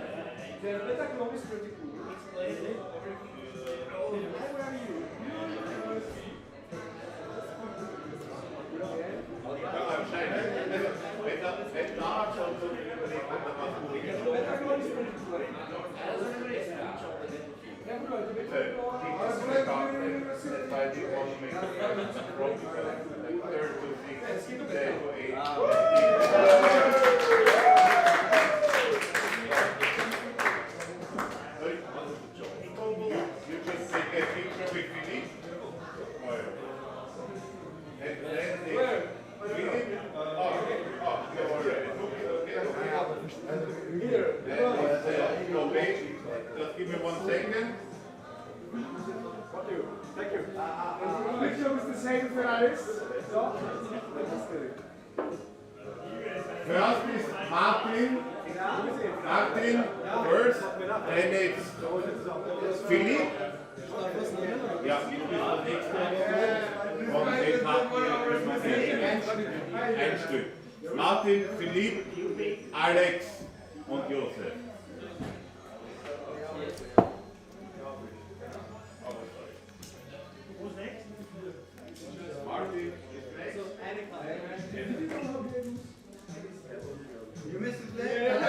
Wenn da schon so viel überlegt wird, dann was gut geht. You just take a picture with Philippe. And then Philippe. Just give me 1 second. Thank you. Picture is the same for alles. So. First is Martin. Martin first. Then it's Philippe. Ja, du bist der Nächste. Und den habt ihr ein Stück. Martin, Philippe, Alex und Josef. Martin ist next. You missed it there?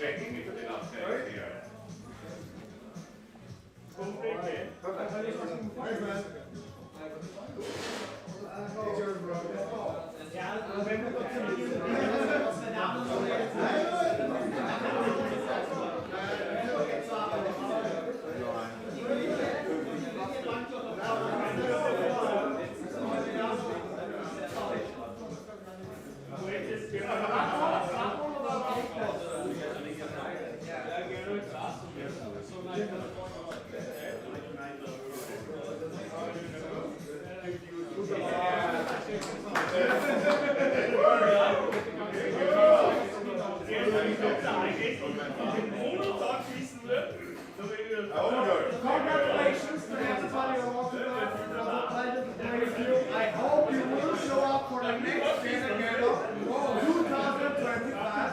checking if the last guy is here. Congratulations to everybody who wants to go. It was a pleasure to play with you. I hope you will show up for the next ViennaGeddon 2025.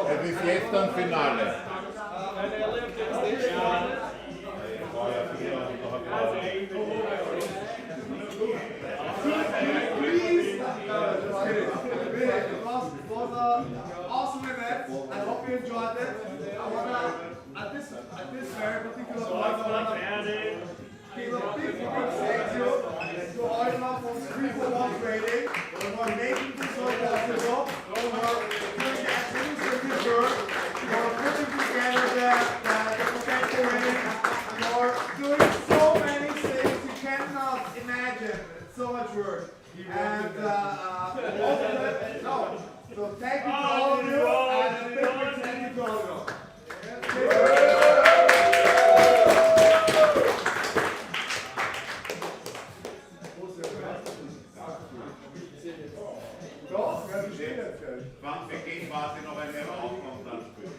E bis jetzt dann Finale. It was an awesome event. I hope you enjoyed it. I wanna at this very particular point I wanna give a big thank you to Oliver from 341 Trading for making this so possible, for doing the administrative work, for putting together the potential ring, for doing so many things you cannot imagine. It's so much work. And so thank you to all of you, and a big thank you to all of you. Wann beginnt quasi noch eine Rauchen und dann spielen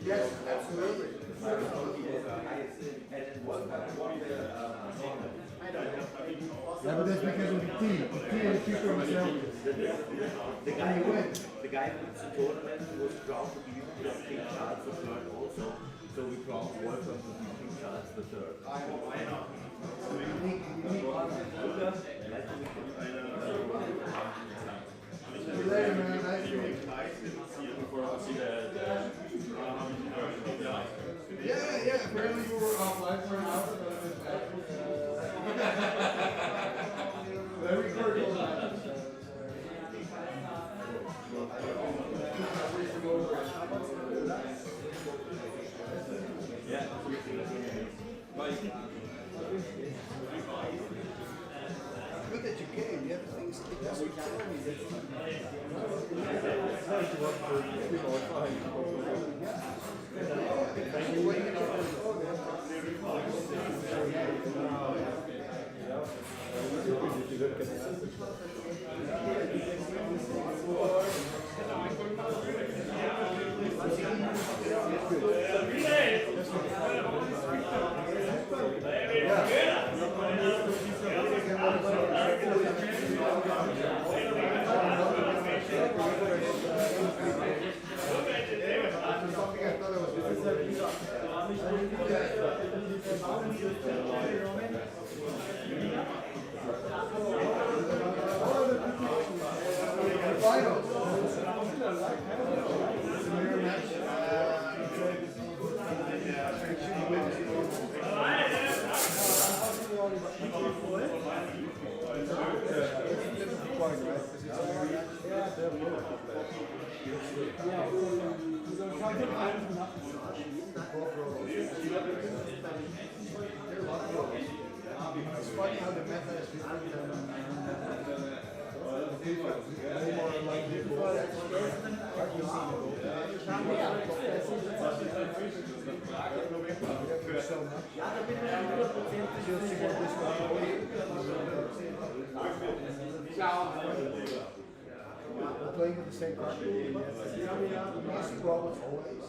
Yes, absolutely. Yeah, but that's because of the team. The team and the people themselves. The guy who wins the tournament was proud to be King Charles III also. So we crowned Wolfgang to be King Charles III. Yeah, apparently you were offline for an hour. Very cool. Good that you came. You have things to do. It's funny how the meta is different than FIFA. More like the so much. We're playing with the same card. You see problems always.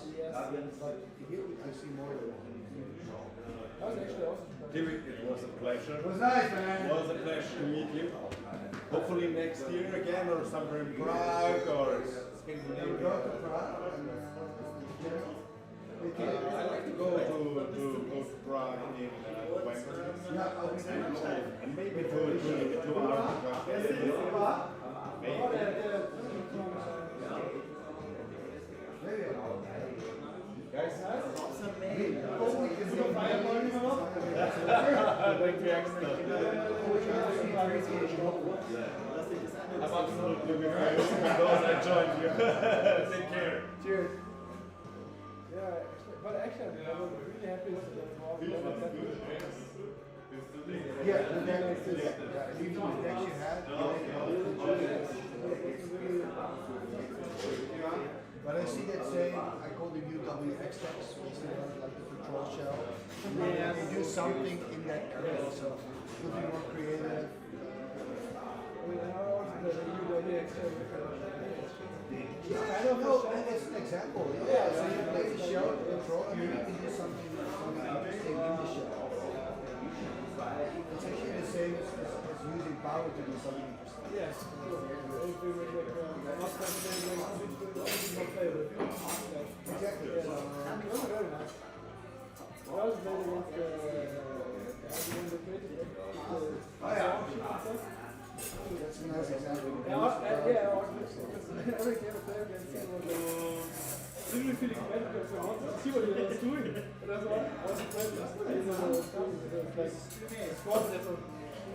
But here I see more of it. Timmy, it was a pleasure. It was nice, man. It was a pleasure to meet you. Hopefully next year again, or somewhere in Prague, or Scandinavia. I'd like to go to Prague in November. And maybe to Africa. Guys, I'm absolutely with you because I joined you. Take care. Cheers. Yeah, but actually, I was really happy with the Yeah, the deck is this. Even the decks you had, but I see that saying, I call the UWX decks, which is like the control shell. Yeah. You do something in that area, so could be more creative. I don't know, that's an example. Yeah, so you play the shell, control, and then you can do something interesting in the shell. It's actually the same as using power to do something interesting. Yes. Exactly. Oh yeah. That's a nice example. Every game of player against him was really feeling bad because I wanted to see what he was doing. And that's why I was playing this game. Like, squad that was.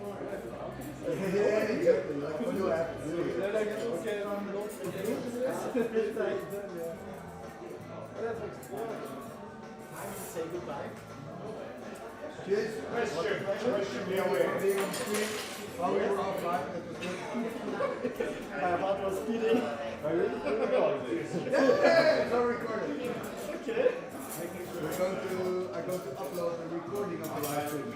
Yeah, exactly. Like, what do I have to do? They're like, okay, I'm not to do this. It's like, yeah. That's like, time to say goodbye. Cheers. Question. Being on the street while we were offline, that was good. My heart was beating. Yeah, it's all recorded. Okay. I'm going to upload the recording of the live stream.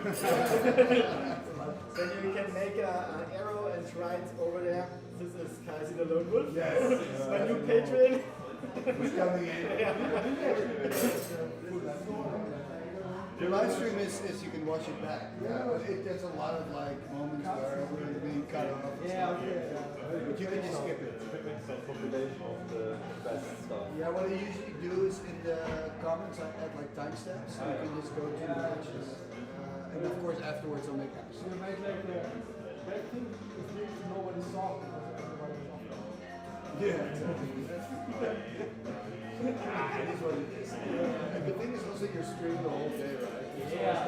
Then you can make an arrow and write over there, this is Kaisi the Lone Wolf. Yes. My new patron. Who's coming in? The live stream is you can watch it back. Yeah, but there's a lot of like moments where we're being cut off. Yeah, okay. But you can just skip it. Yeah, what I usually do is in the comments I add like timestamps, so you can just go to the matches. And of course afterwards I'll make episodes. You make like the bad thing if you know what is soft because everybody is off. Yeah. It is what it is. And the thing is also you're streaming the whole day, right? Yeah.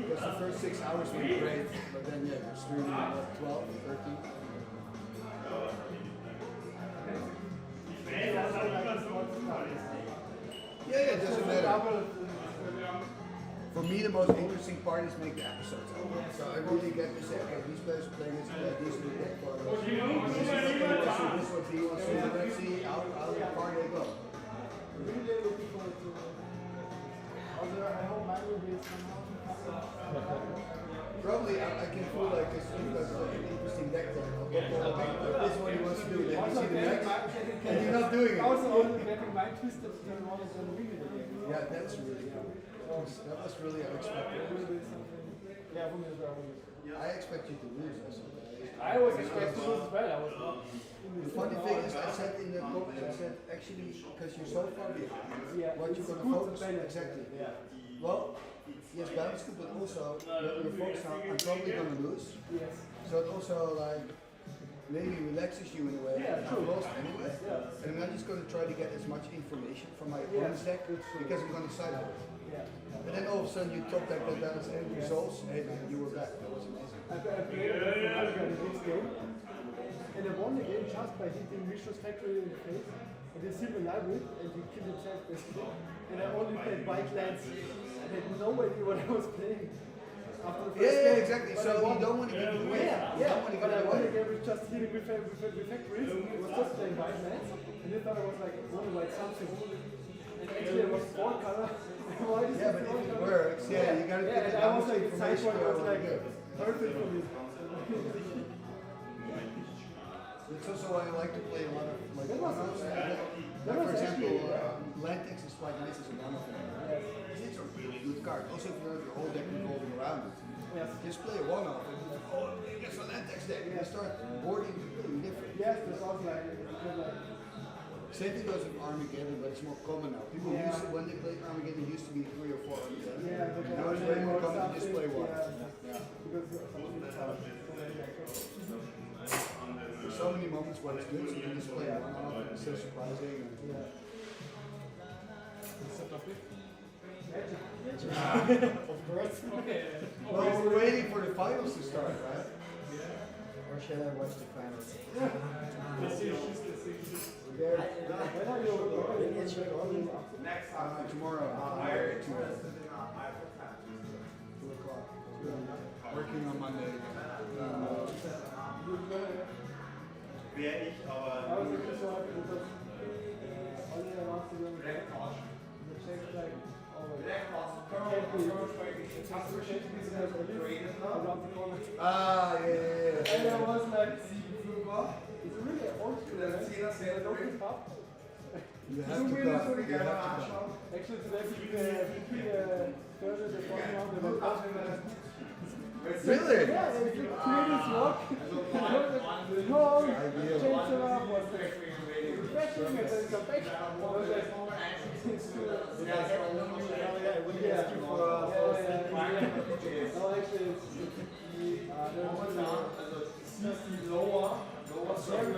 Because the first 6 hours were great, but then yeah, you're streaming about 12, 13. Yeah, it doesn't matter. For me, the most interesting part is make the episodes. So I really get to say, okay, these players are playing this, these are the deck photos. This is what he wants to do. Let's see how far they go. Really looking forward to although I hope mine will be somehow. Probably I can feel like it's an interesting deck then. This is what he wants to do. Let me see the next. And you're not doing it. Also getting my twisted turn on is really the game. Yeah, that's really cool. That was really unexpected. Yeah, for me as well. I expect you to lose also. I was expecting to lose as well. I was not. The funny thing is, I said in the comments, I said actually because you're so far behind, what you're going to focus on exactly. Well, yes, balance good, but also your focus on I'm probably going to lose. Yes. So it also like maybe relaxes you in a way. Yeah, I'm lost anyway, and I'm not just going to try to get as much information from my opponent's deck because I'm going to side with it. And then all of a sudden you top deck that balance and results, and you were back. That was amazing. I played another guy in this game. And I won the game just by hitting Mishra's factory in the face. And he silver library and he killed himself basically. And I only played white lands. I had no idea what I was playing. After the first game, exactly. but So I won. you don't want to give it away. But I won the game with just hitting with factories. I was just playing white lands. And they thought I was like one white something. And actually I was 4 color. Why is Yeah, but if it works, you gotta get and it I was down like, to side point was like information. perfect for me. It's also why I like to play a lot of like That was- one-offs. that For was example, actually, Lantex is quite nice as a one-off. It's a really good card. Also, if you have your whole deck revolving around it, just play a one-off and you think, oh, maybe it's a Lantex deck. And you start boarding completely different. Yes, there's also like, Same thing goes with Armageddon, but it's more common now. People used to, when they played Armageddon, it used to be 3 or 4 Armageddon. Yeah, but now it's way more common to just play one. There's so many moments where it's good, so you can just play one off and it's so surprising. Of course. Well, we're waiting for the finals to start, right? Or shall I watch the finals? Tomorrow. 2 o'clock. Working on Monday. Wäre ich aber And I was like, it's really old school. I don't give up. You have to come. You have to come. Actually, today between Thursday and Friday, Really? Yeah, it's like 3 days walk. Long, changed it up, was refreshing, and then come back. I was like, it's too. No, actually, it's lower, very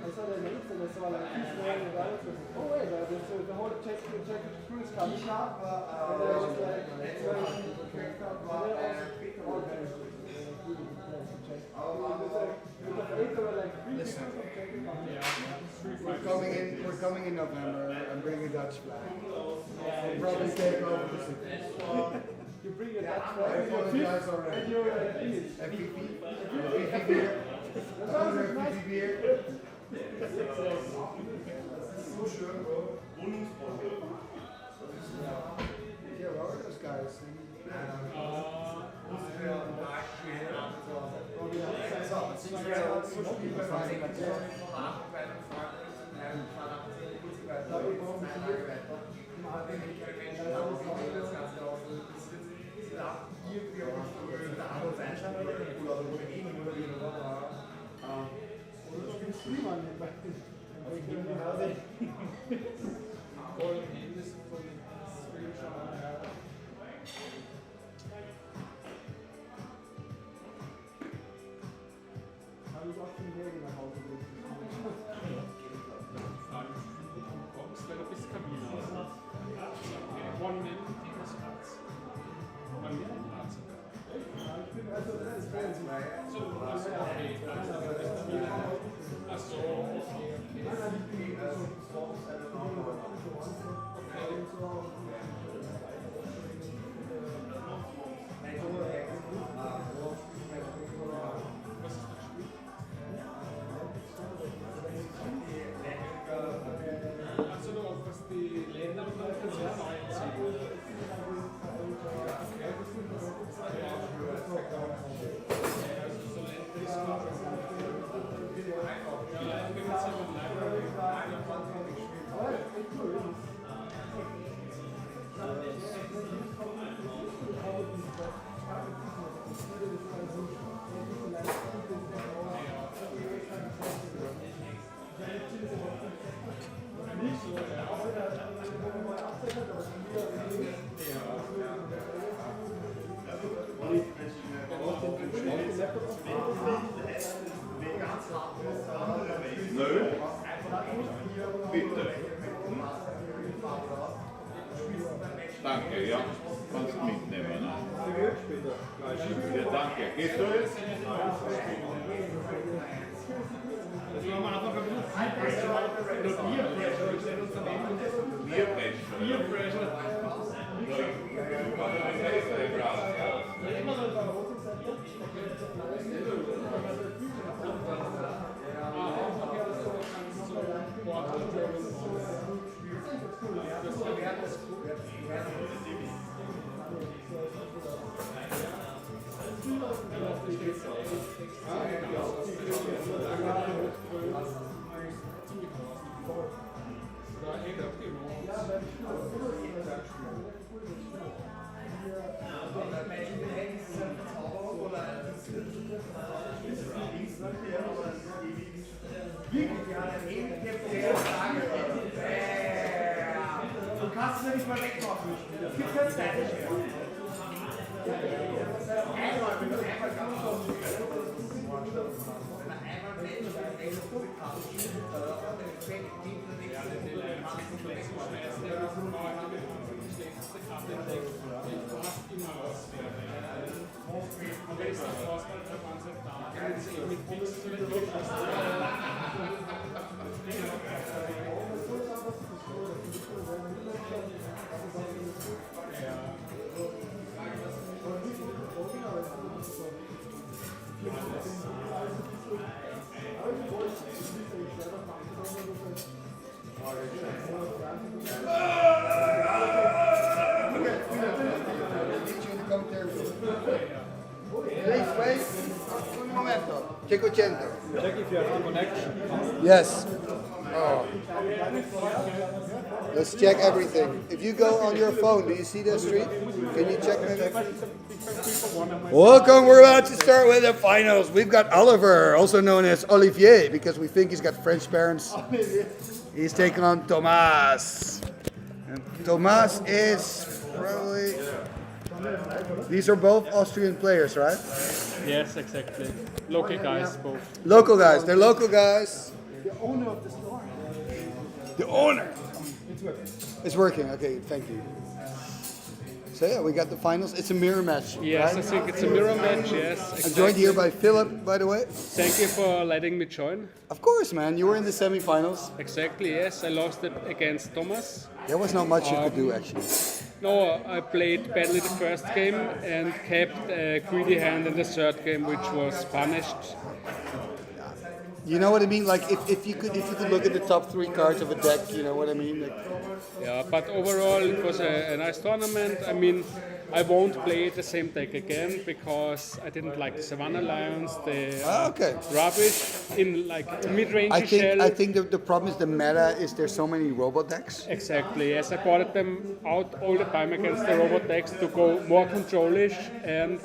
I saw the names and I saw like he's wearing the Lions of oh wait, the whole Czech Cruise Cup. And I was like, it's very We're coming in November. I'm bringing Dutch flag. We'll probably take over the city. You bring a Dutch flag. I apologize already. And you're like, please. FPP beer. FPP beer. So schön, bro. Yeah, what are those guys? Danke, ja. Kannst du mitnehmen. Ne? Ja, danke. Gehst du jetzt? Du kannst es ja nicht mal wegmachen. Es gibt kein Stylish mehr. Please wait. Un momento. Check 80. Check if you have the connection. Yes. Oh. Let's check everything. If you go on your phone, do you see the street? Can you check maybe? Welcome, we're about to start with the finals. We've got Oliver, also known as Olivier, because we think he's got French parents. He's taking on Thomas. And Thomas is probably... These are both Austrian players, right? Yes, exactly. Local guys, both. Local guys, they're local guys. The owner of the store. The owner! It's working. It's working, okay, thank you. So yeah, we got the finals. It's a mirror match. Yes, right? I think it's a mirror match, yes. Exactly. I'm joined here by Philip, by the way. Thank you for letting me join. Of course, man. You were in the semi-finals. Exactly, yes. I lost it against Thomas. There was not much you could do, actually. No, I played badly the first game and kept a greedy hand in the third game, which was punished. You know what I mean? Like if you could look at the top 3 cards of a deck, you know what I mean? Like, yeah, but overall it was a nice tournament. I mean, I won't play the same deck again because I didn't like the Ravenna Lions. They are rubbish in like mid-range shell. I think the problem is the meta is there's so many robot decks. Exactly, yes. I brought them out all the time against the robot decks to go more controlish, and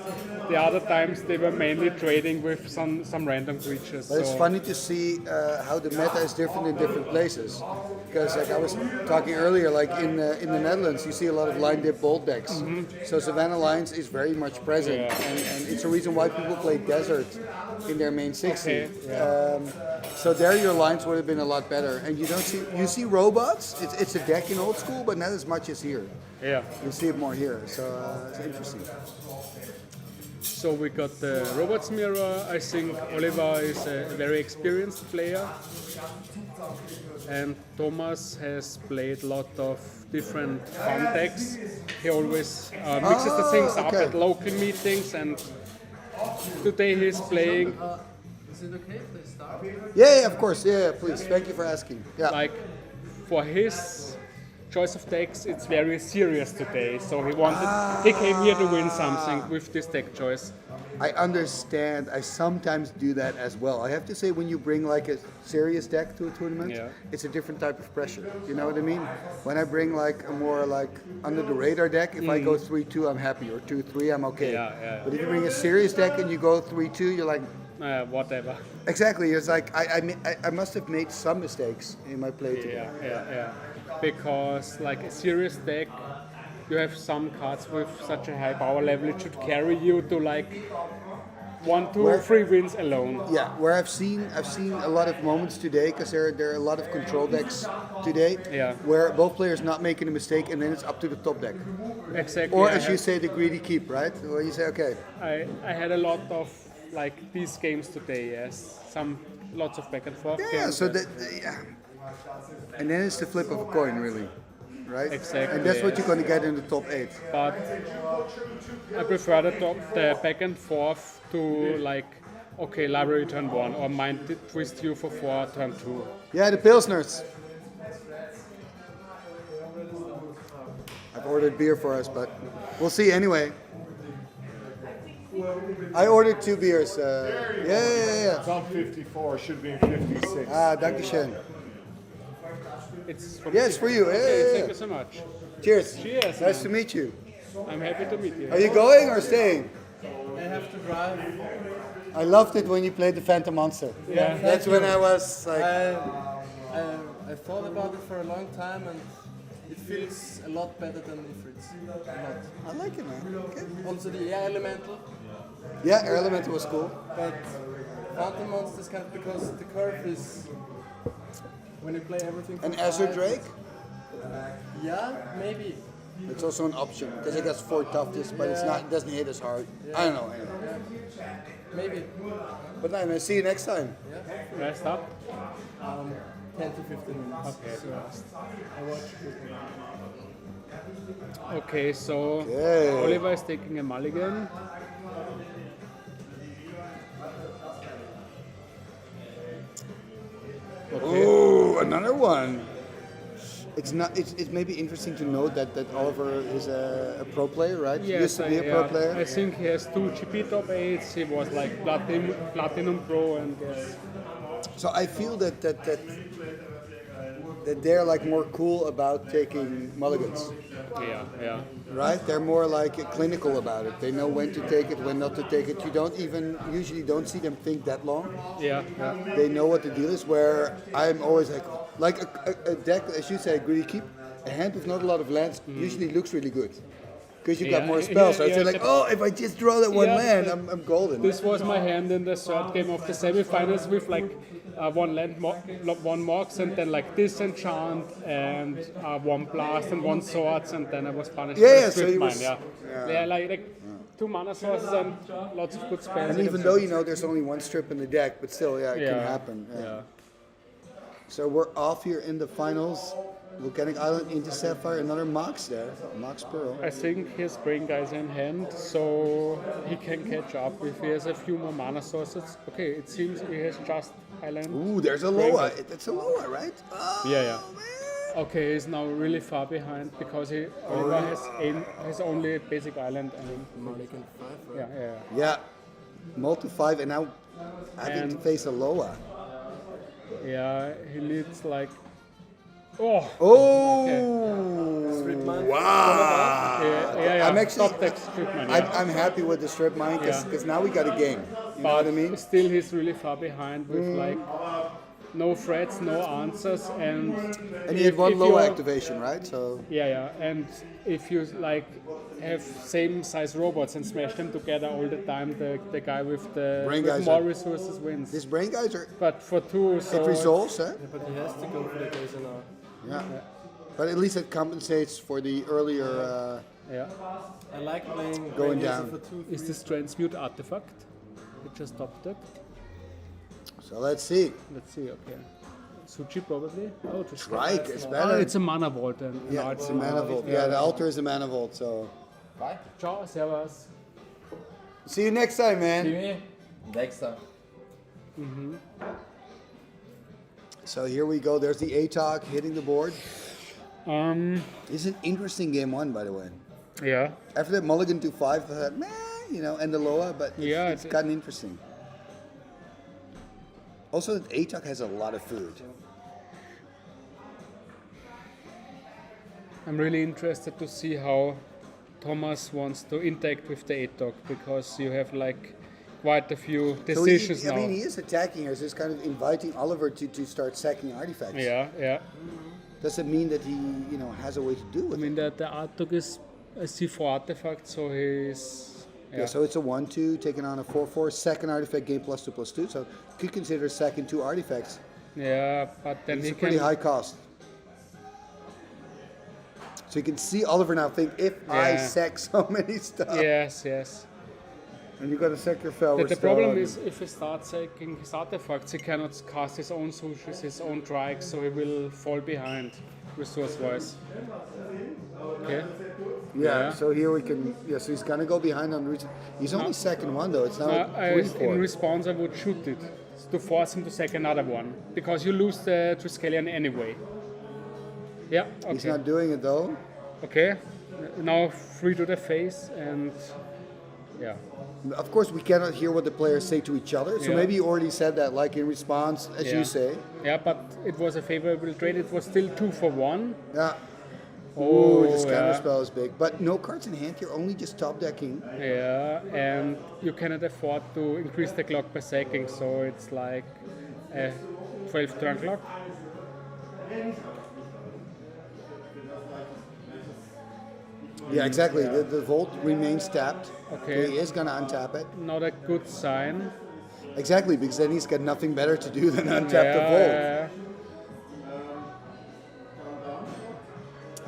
the other times they were mainly trading with some random creatures. But it's funny to see how the meta is different in different places. Because like I was talking earlier, like in the Netherlands, you see a lot of line dip bold decks. Mm-hmm. So Savannah Lions is very much present, and it's a reason why people play Desert in their main 60. Okay, yeah. So there your lines would have been a lot better. And you see robots. It's a deck in old school, but not as much as here. Yeah. You see it more here, so it's interesting. So we got the robots mirror. I think Oliver is a very experienced player, and Thomas has played a lot of different fun decks. He always mixes the things up at local meetings, and today he's playing. Is it okay if they start? Yeah, of course. Yeah, please. Thank you for asking. Yeah. Like for his choice of decks, it's very serious today. So he came here to win something with this deck choice. I understand. I sometimes do that as well. I have to say, when you bring like a serious deck to a tournament, it's a different type of pressure. You know what I mean? When I bring like a more like under the radar deck, if I go 3-2, I'm happy, or 2-3, I'm okay. But if you bring a serious deck and you go 3-2, you're like, whatever. Exactly. It's like I must have made some mistakes in my play today. Yeah. Because like a serious deck, you have some cards with such a high power level, it should carry you to like 1, 2, Where- 3 wins alone. Yeah, where I've seen a lot of moments today, because there are a lot of control decks today, Yeah. where both players not making a mistake, and then it's up to the top deck. Exactly. Or I as you had- say, the greedy keep, right? Where you say, okay, I had a lot of like these games today. Yes, lots of back and forth. yeah. games, So yes. that, yeah. And then it's the flip of a coin, really, right? Exactly, And that's what yes. you're going to get in the top 8. But I prefer the back and forth to like, okay, library turn 1 or mind twist you for 4 turn 2. Yeah, the Pilsners. I've ordered beer for us, but we'll see anyway. I ordered 2 beers. Yeah. It's on 54, should be in 56. Ah, dankeschön. It's for Yeah, it's for you. Yeah, Okay, yeah, thank yeah. you so much. Cheers. Cheers. Nice man. to meet you. I'm happy to meet you. Are you going or staying? I have to drive. I loved it when you played the Phantom Monster. Yeah, That's when I was like, I thought about it for a long time and it feels a lot better than Ifrits. A lot. I like it, man. Okay. Also the air elemental. Yeah, Air Elemental was cool. But Phantom Monsters kind of because the curve is when you play everything. An from Azure 5. Drake? Yeah, maybe. It's also an option because it has 4 toughness, but it's not. It doesn't hit as hard. I don't know. Anyway. Maybe. But no, man. See you next time. Rest up. 10 to 15 minutes. Okay. So I watch it. Okay, so Okay. Oliver is taking a mulligan. Okay. Oh, another one. It's not. It's maybe interesting to note that Oliver is a pro player, right? He used to be a pro player. I think he has 2 GP top 8s. He was like platinum pro, and So I feel that they're like more cool about taking mulligans, yeah. right? They're more like clinical about it. They know when to take it, when not to take it. You don't even usually don't see them think that long. Yeah. They know what the deal is. Where I'm always like a deck, as you say, greedy keep. A hand with not a lot of lands usually looks really good. Because you got Yeah, more spells, right? yeah, So like, yeah. oh, if I just draw that one Yeah, land, but I'm golden. This was my hand in the third game of the semifinals with like 1 land, 1 mox, and then like disenchant and 1 blast and 1 swords, and then I was punished Yeah, by yeah, a so strip he mine. was- Yeah, yeah. like 2 mana sources and lots of good spells. And even though you know there's only 1 strip in the deck, but still, yeah, it can Yeah, happen. yeah. So we're off here in the finals. Volcanic Island into Sapphire, another Mox there, Mox Pearl. I think his brain guys in hand, so he can catch up if he has a few more mana sources. Okay, it seems he has just Highland. Ooh, there's a Brain Loa. guys. That's a Loa, right? Oh, Yeah. Okay, he's now really far behind because Oliver has only basic island and Mulligan 5, right? yeah. Yeah. Multi 5 and now having to And- face a Loa. Yeah, he needs like. Oh! Oh! Wow! Yeah. I'm actually, Top deck strip mine, yeah. I'm happy with the strip mine because Yeah. now we got a game. You know what I mean? Still, he's really far behind with like no threats, no answers, and he had 1 if Loa you're- activation, right? So Yeah, and if you like have same size robots and smash them together all the time, the guy with the Brain with guys more are- resources wins. these brain guys are. But for 2, so It resolves, eh? Yeah, but he has to go for the Gazer now. Yeah. But at least it compensates for the earlier. Yeah. I like playing Going Gazer down. for 2. Is this transmute artifact? It just stopped it. So let's see. Let's see. Okay. Suchi probably. Oh, just Strike is Oh, better. it's a mana vault then. Yeah, No, it's a mana vault. Yeah, the altar is a mana vault. So Bye. Ciao, servus. see you next time, man. Timmy, next time. So here we go. There's the ATOC hitting the board. It's an interesting game 1, by the way. Yeah. After that mulligan to 5, I thought, meh, and the Loa, but it's gotten interesting. Also, that ATOC has a lot of food. I'm really interested to see how Thomas wants to interact with the ATOC because you have like quite a few So decisions he, now. I mean, he is attacking here, so he's kind of inviting Oliver to start sacking artifacts. Yeah. Does it mean that he, has a way to do I it? mean, the ATOC is a C4 artifact, so he's Yeah, so it's a 1/2 taking on a 4/4 second artifact gain +2/+2. So could consider second 2 artifacts. Yeah, but then It's he a pretty can. high cost. So you can see Oliver now think, if I Yeah. sack so many stuff. Yes, yes. And you got to sack your Felwer The problem is if he starts sacking his artifacts, he cannot cast his own sushis, his own trikes, so he will fall behind resource-wise. Okay. Yeah, so here we can, so he's gonna go behind on reason. He's only second one though, it's now In response, I would shoot it to force him to sack another one, because you lose the Triskelion anyway. Yeah, okay. He's not doing it though. Okay, now 3 to the face, and yeah. Of course, we cannot hear what the players say to each other, so Yeah. maybe you already said that, like in response, as Yeah. you say. Yeah, but it was a favorable trade. It was still 2 for 1. Yeah. Oh, this counter yeah. spell is big, but no cards in hand here, only just top decking. Yeah, and you cannot afford to increase the clock by sacking, so it's like a 12 turn clock. Yeah, exactly. The Volt remains tapped. Okay. He is gonna untap it. Not a good sign. Exactly, because then he's got nothing better to do than untap the Volt.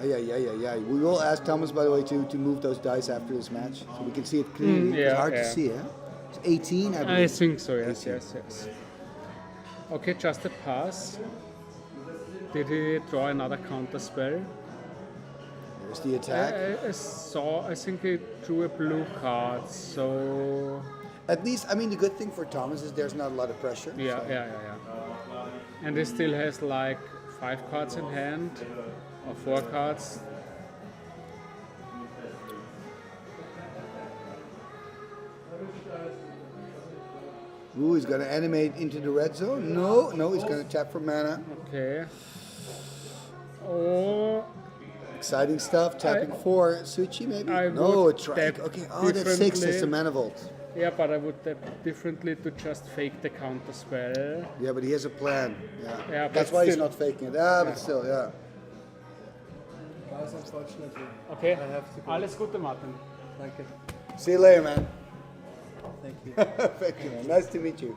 Yeah. Yeah. We will ask Thomas, by the way, to move those dice after this match, so we can see it clearly. yeah, it's hard to yeah. see, eh? It's 18, I believe. I think so, yes, 18. yes. Okay, just a pass. Did he draw another counter spell? There's the attack. I think he drew a blue card, so... At least, I mean, the good thing for Thomas is there's not a lot of pressure. Yeah, so. yeah. And he still has like 5 cards in hand, or 4 cards. Ooh, he's gonna animate into the red zone. No, he's gonna tap for mana. Okay. Oh. Exciting stuff. Tapping for Suchi, maybe? I No, would a trike. tap Okay, oh, that's 6. That's the mana vault. Yeah, but I would tap differently to just fake the counter spell. Yeah, but he has a plan. Yeah, That's but why he's still- not faking it. But still, yeah. Guys, unfortunately, Okay. I have to go. Alles Gute, Martin. Thank you. See you later, man. Thank you. Thank you, man. Nice to meet you.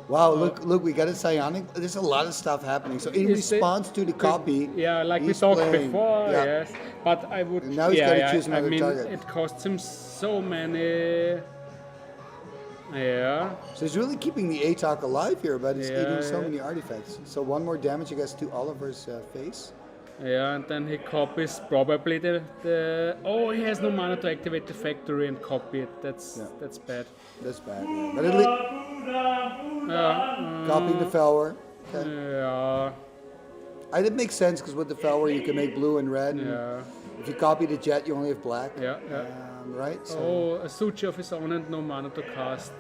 Wow, look, we got a psionic. There's a lot of stuff happening. So in Is the- response to the copy, Yeah, like we he's talked playing. before, Yeah. yes. But I would. And now he's gotta choose I another mean, target. it costs him so many. Yeah. So he's really keeping the ATOC alive here, but he's eating so Yeah. many artifacts. So one more damage, I guess, to Oliver's face. Yeah, and then he copies probably the. Oh, he has no mana to activate the factory and copy it. That's bad. That's bad. Yeah. But at least copying the Felwer. Okay. Yeah. It makes sense because with the Felwer you can make blue and red. And Yeah. if you copy the jet, you only have black. Yeah. Right. So. Oh, a Suchi of his own and no mana to cast.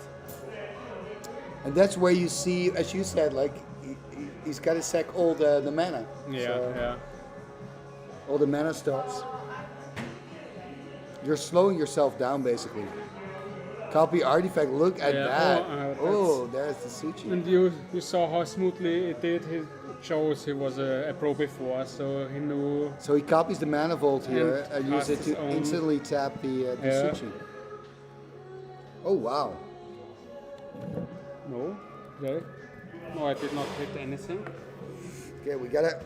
And that's where you see, as you said, like he's got to sack all the mana. Yeah, So, yeah. all the mana stones. You're slowing yourself down basically. Copy artifact. Look at Yeah, that. oh, there's the Suchi. And you saw how smoothly it did. It shows he was a pro before, so he knew. So he copies the mana vault here And and uses it casts his to own. instantly tap the Yeah. Suchi. Oh wow. No, okay. No, I did not hit anything. Okay, we gotta.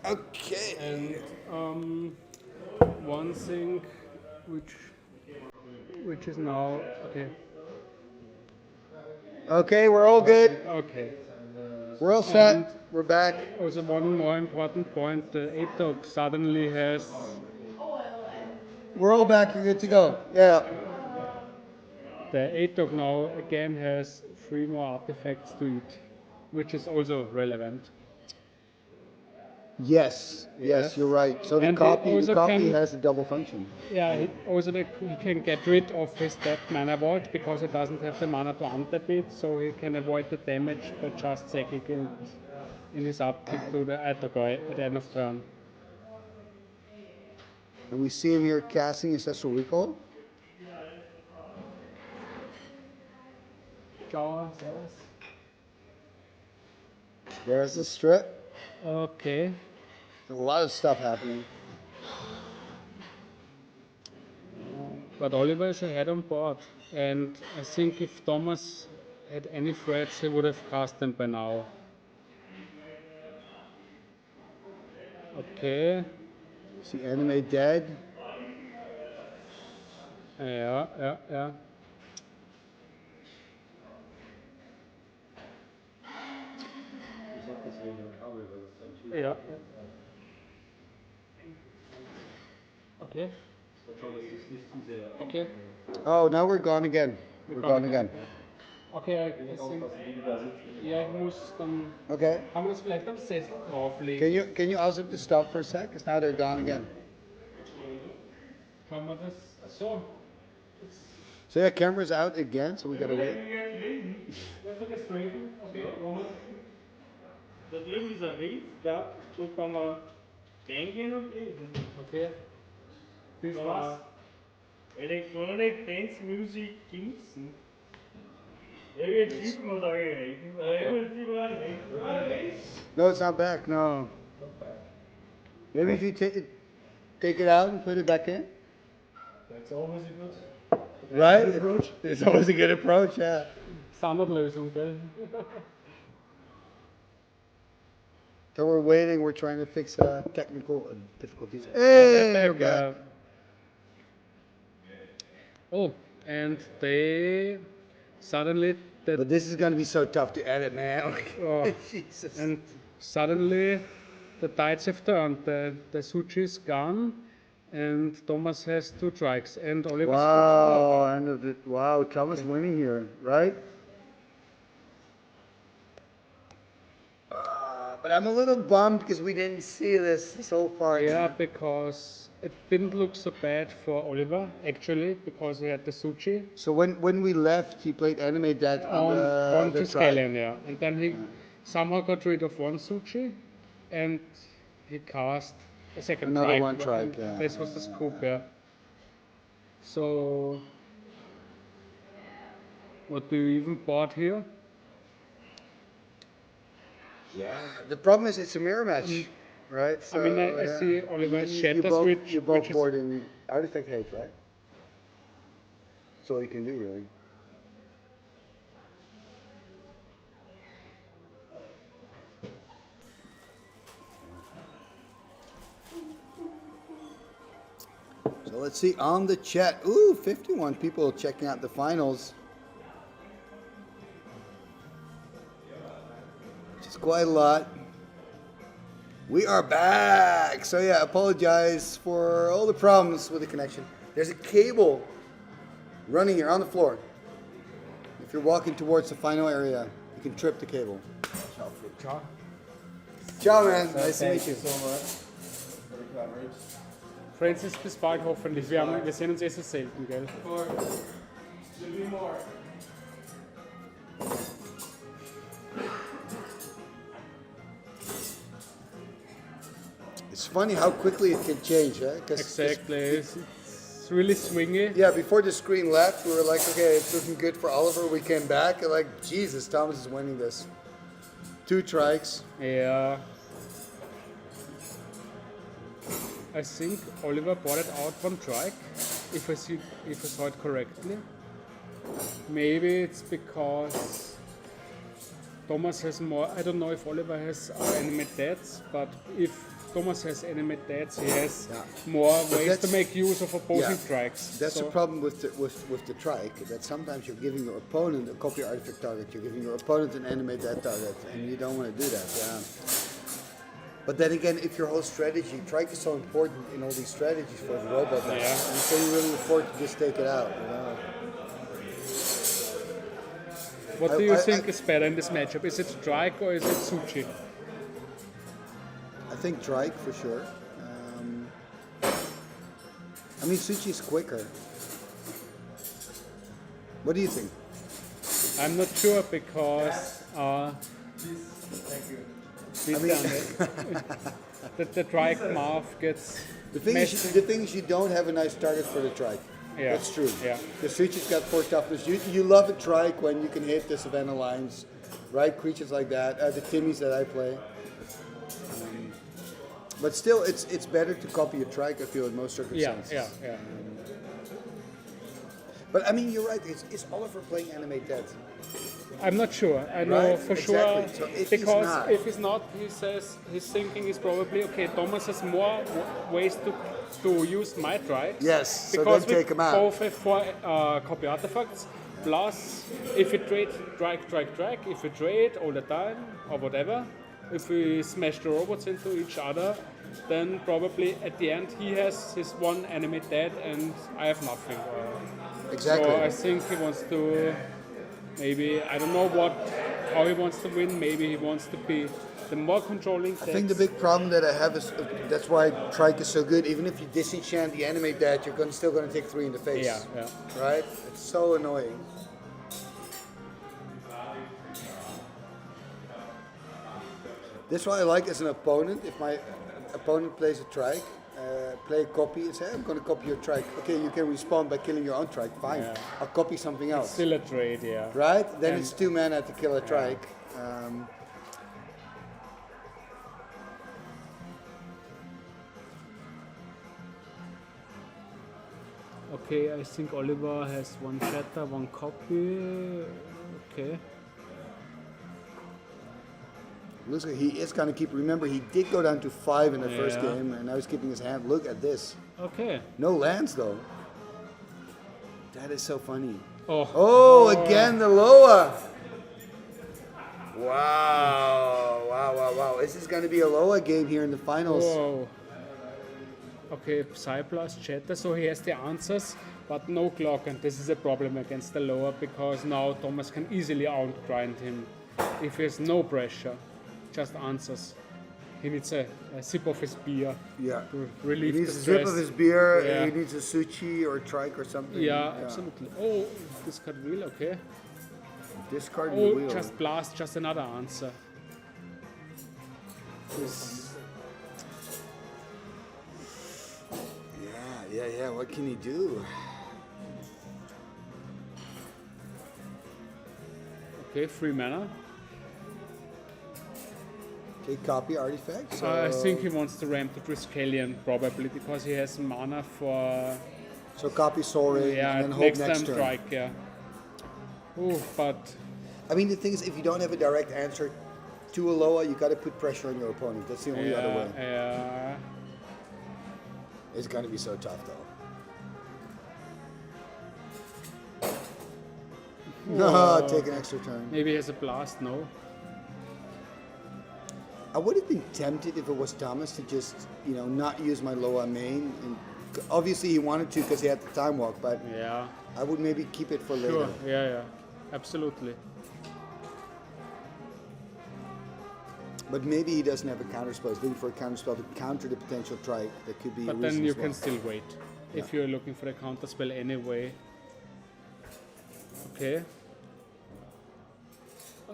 Okay. And one thing which is now okay. Okay, we're all good. Okay. We're all set. We're back. Also, one more important point: the ATOC suddenly has. We're all back. You're good to go. Yeah. The ATOC now again has 3 more artifacts to eat, which is also relevant. Yes, yes, you're right. So the And copy, he also the copy can- has a double function. Yeah, he can get rid of his dead mana vault because he doesn't have the mana to untap it, so he can avoid the damage by just sacking it in his upkeep to the attacker at the end of turn. And we see him here casting Ancestral Recall. There's the strip. Okay. There's a lot of stuff happening. But Oliver is ahead on board, and I think if Thomas had any threats, he would have cast them by now. Okay. See Anime dead. Yeah. Ja. Okay. Okay. Oh, now we're gone again. We're gone again. Okay, ich think, ja, ich muss dann. Okay. Haben wir das vielleicht am Sessel drauflegen? Can you also just stop for a sec? Because now they're gone again. Kann man das so? So yeah, camera's out again, so we gotta wait. Okay, Roman. Da drüben ist ein Riff, da kann man reingehen und lesen. Okay. Das war's. Electronic Dance Music Kingston. No, it's not back. No. Maybe if you take it out and put it back in. That's always a good Right? approach. It's always a good approach, yeah. Standardlösung, gell? So we're waiting. We're trying to fix technical difficulties. Hey, we're back. Oh, and they suddenly. But this is going to be so tough to edit, man. Oh, Jesus. And suddenly the tides have turned. The Suchi is gone, and Thomas has 2 strikes. And Oliver. Wow, wow, Thomas winning here, right? But I'm a little bummed because we didn't see this so far. Yeah, because it didn't look so bad for Oliver, actually, because he had the Suchi. So when we left, he played Anime Dead on the Fiscalian, yeah. And then he somehow got rid of 1 Suchi, and he cast a second Another trike. 1 trike, yeah. This was the scoop, yeah. So, what do you even bought here? Yeah. The problem is it's a mirror match, right? So, I mean, I see Oliver Shatter Switch. You're both boarding Artifact Hate, right? That's all you can do, really. So let's see on the chat. Ooh, 51 people checking out the finals. Which is quite a lot. We are back. So yeah, apologize for all the problems with the connection. There's a cable running here on the floor. If you're walking towards the final area, you can trip the cable. Ciao. Ciao, man. Nice to meet you. Thank you so much for the coverage. Francis, bis bald hoffentlich. Wir sehen uns so selten, gell? Should be more. It's funny how quickly it can change, right? Exactly. It's really swingy. Yeah, before the screen left, we were like, okay, it's looking good for Oliver. We came back and like, Jesus, Thomas is winning this. 2 trikes. Yeah. I think Oliver bought it out 1 trike, if I saw it correctly. Maybe it's because Thomas has more. I don't know if Oliver has enemy deaths, but if Thomas has enemy deaths, he has more ways to make use of opposing trikes. That's the problem with the trike, that sometimes you're giving your opponent a copy artifact target, you're giving your opponent an enemy dead target, and you don't want to do that. Yeah. But then again, if your whole strategy, trike is so important in all these strategies for the robot decks, and so you really afford to just take it out. You know? What do you think is better in this matchup? Is it Strike or is it Suchi? I think Trike for sure. I mean, Suchi's quicker. What do you think? I'm not sure because Thank you. the trike mouth gets. The thing is, you don't have a nice target for the trike. Yeah. That's true. Yeah. The Suchi's got 4 toughness. You love a trike when you can hit the Savannah Lions, right? Creatures like that. The Timmys that I play. But still, it's better to copy a trike, I feel, in most circumstances. Yeah. But I mean, you're right. Is Oliver playing Animate Dead? I'm not sure. I know Right? for Exactly. sure So if he's because not- if he's not, he says his thinking is probably okay. Thomas has more ways to use my trikes. Yes, so because then take we him out. both have 4 copy artifacts. Plus, if we trade trike, if we trade all the time or whatever, if we smash the robots into each other, then probably at the end he has his 1 enemy dead and I have nothing. Exactly. So I think he wants to maybe, I don't know how he wants to win. Maybe he wants to be the more controlling. I think the big problem that I have is that's why Trike is so good. Even if you disenchant the Animate Dead, you're still going to take 3 in the face. Yeah. Right? It's so annoying. That's why I like as an opponent, if my opponent plays a trike, play a copy and say, I'm going to copy your trike. Okay, you can respond by killing your own trike. Fine. Yeah. I'll copy something else. It's still a trade, yeah. Right? Then And- it's 2 mana to kill a trike. Okay, I think Oliver has 1 shatter, 1 copy. Okay. Looks like he is going to keep. Remember, he did go down to 5 in the first Yeah. game, and now he's keeping his hand. Look at this. Okay. No lands, though. That is so funny. Oh. Again, the Loa. Wow. This is going to be a Loa game here in the finals. Whoa. Okay, Psy plus Chatter, so he has the answers, but no clock, and this is a problem against the lower because now Thomas can easily outgrind him if he has no pressure, just answers. He needs a sip of his beer to relieve He needs the a stress. sip of his beer. Yeah. He needs a Suchi or a Trike or something. Yeah, absolutely. Oh, discard wheel, okay. Discard oh, wheel. just blast, just another answer. This- Yeah. What can he do? Okay, 3 mana. Okay, copy artifact. So I think he wants to ramp to Triskelion probably because he has mana for. So copy Soul Ring yeah, and then hope next next time turn. strike, yeah. Ooh, but I mean, the thing is, if you don't have a direct answer to a Loa, you got to put pressure on your opponent. That's the only other way. Yeah. It's going to be so tough, though. No, take an extra turn. Maybe he has a blast, no? I would have been tempted if it was Thomas to just, not use my Loa main. And obviously, he wanted to because he had the time walk, but yeah, I would maybe keep it for later. Sure, yeah, absolutely. But maybe he doesn't have a counterspell. He's looking for a counterspell to counter the potential trike. That could be a But reason then you as well. can still wait if you're looking for a counter spell anyway. Okay.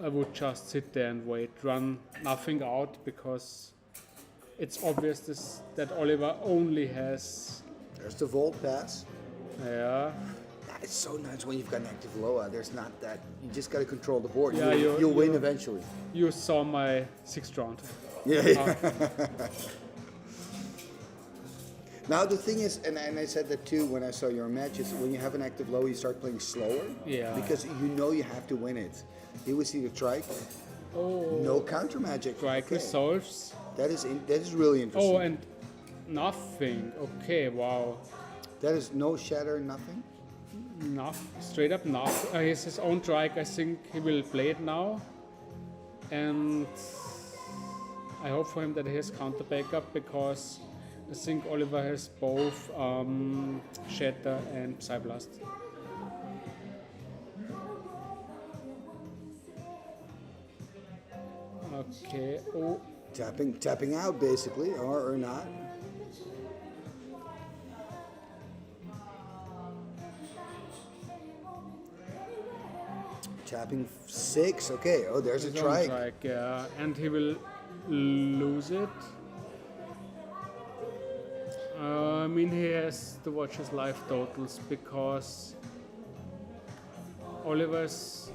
I would just sit there and wait, run nothing out because it's obvious that Oliver only has. There's the Volt Pass. Yeah. It's so nice when you've got an active Loa. There's not that. You just got to control the board. Yeah, You'll win eventually. You saw my 6th round. Yeah. Now the thing is, and I said that too when I saw your matches, when you have an active Loa, you start playing slower. Yeah. Because you have to win it. Here we see the trike. Oh. No counter magic. Trike resolves. That is really interesting. Oh, and nothing. Okay, wow. That is no shatter, nothing? Straight up nothing. He has his own trike. I think he will play it now. And I hope for him that he has counter backup because I think Oliver has both Shatter and Psyblast. Okay. Oh. Tapping out basically, or not. Tapping 6. Okay. Oh, there's a His own trike. trike, yeah, and he will lose it. I mean, he has to watch his life totals because Oliver's,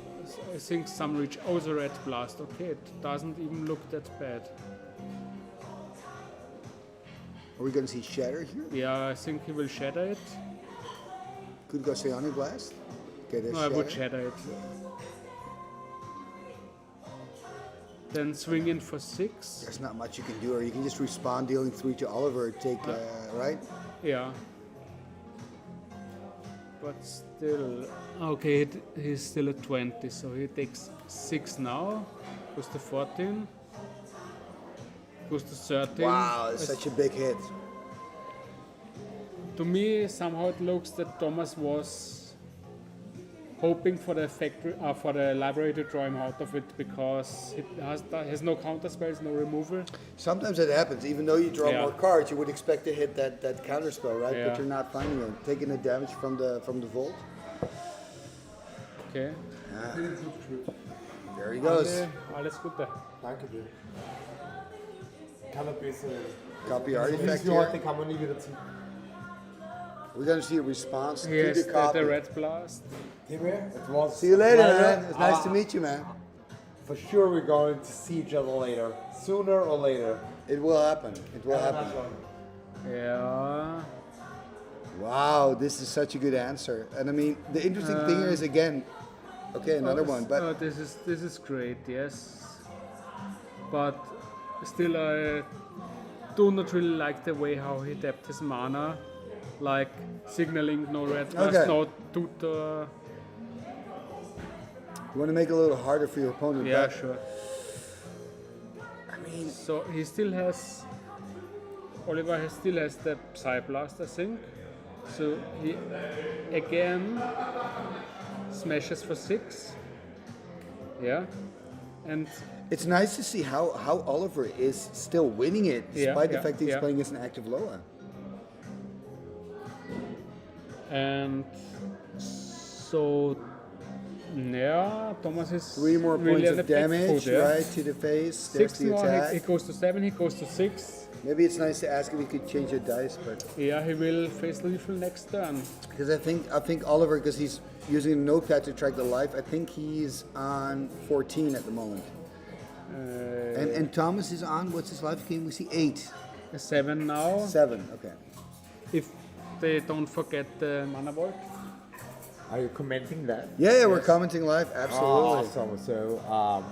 I think, some reach. Oh, the red blast. Okay, it doesn't even look that bad. Are we going to see shatter here? Yeah, I think he will shatter it. Could go Psionic Blast. Okay, there's No, I would shatter it. Then swing in for 6. There's not much you can do, or you can just respond dealing 3 to Oliver, take, right? Yeah. But still, okay, he's still at 20, so he takes 6 now, goes to 14, goes to 13. Wow, it's such a big hit. To me, somehow it looks that Thomas was hoping for the factory, for the library to draw him out of it because it has no counter spells, no removal. Sometimes it happens. Even though you draw Yeah. more cards, you would expect to hit that counter spell, right? Yeah. But you're not finding it. Taking the damage from the vault. Okay. There he goes. Alles Gute. Danke dir. Kann ein bisschen. Copy artifact Wie here. heute kann man nie wieder ziehen. We're going to see a response Here's to the copy. the red blast. Timmy, it was See you later, pleasure. man. It's nice to meet you, man. For sure, we're going to see each other later, sooner or later. It will happen. It will happen. Yeah. Wow, this is such a good answer. And I mean, the interesting thing here is again, okay, another one. But this is great, yes. But still, I do not really like the way how he tapped his mana, like signaling no red blast, Okay. no tutor. you want to make it a little harder for your opponent. Yeah, but sure. I mean, So he still has, Oliver still has the Psy Blast, I think. So he again smashes for 6. Yeah. And it's nice to see how Oliver is still winning it, Yeah, despite the yeah, fact that he's yeah. playing as an active Loa. And so, yeah, Thomas is 3 more really points on of the back damage, foot, yeah. right, to the face. There's 6 the more, attack. he goes to 7, he goes to 6. Maybe it's nice to ask if he could change the dice, but Yeah, he will face lethal next turn. because I think Oliver, because he's using a notepad to track the life, I think he's on 14 at the moment. And Thomas is on, what's his life game? We see 8. 7 now. 7, okay. If they don't forget the mana vault. Are you commenting that? Yeah, we're commenting live, absolutely. Awesome.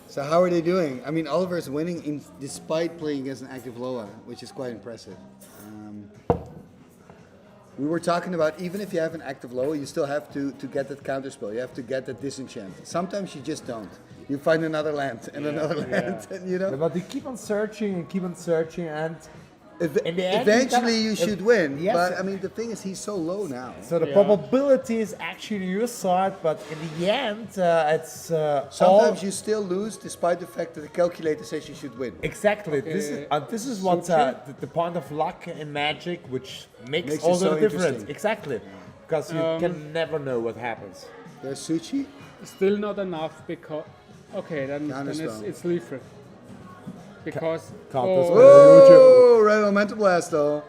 So how are they doing? I mean, Oliver is winning despite playing against an active Loa, which is quite impressive. We were talking about even if you have an active Loa, you still have to get that counter spell. You have to get that disenchant. Sometimes you just don't. You find another land and another land, and you know. But you keep on searching and in the end, Eventually you should win. Yes. But I mean, the thing is, he's so low now. So the probability is actually your side, but in the end, it's Sometimes you still lose, despite the fact that the calculator says you should win. Exactly. This is what the point of luck in Magic, which makes all it the so difference. interesting. Exactly, because you can never know what happens. There's Suchi. Still not enough because. Okay, then Counterspell. it's lethal. Because. Oh, red momentum blast though.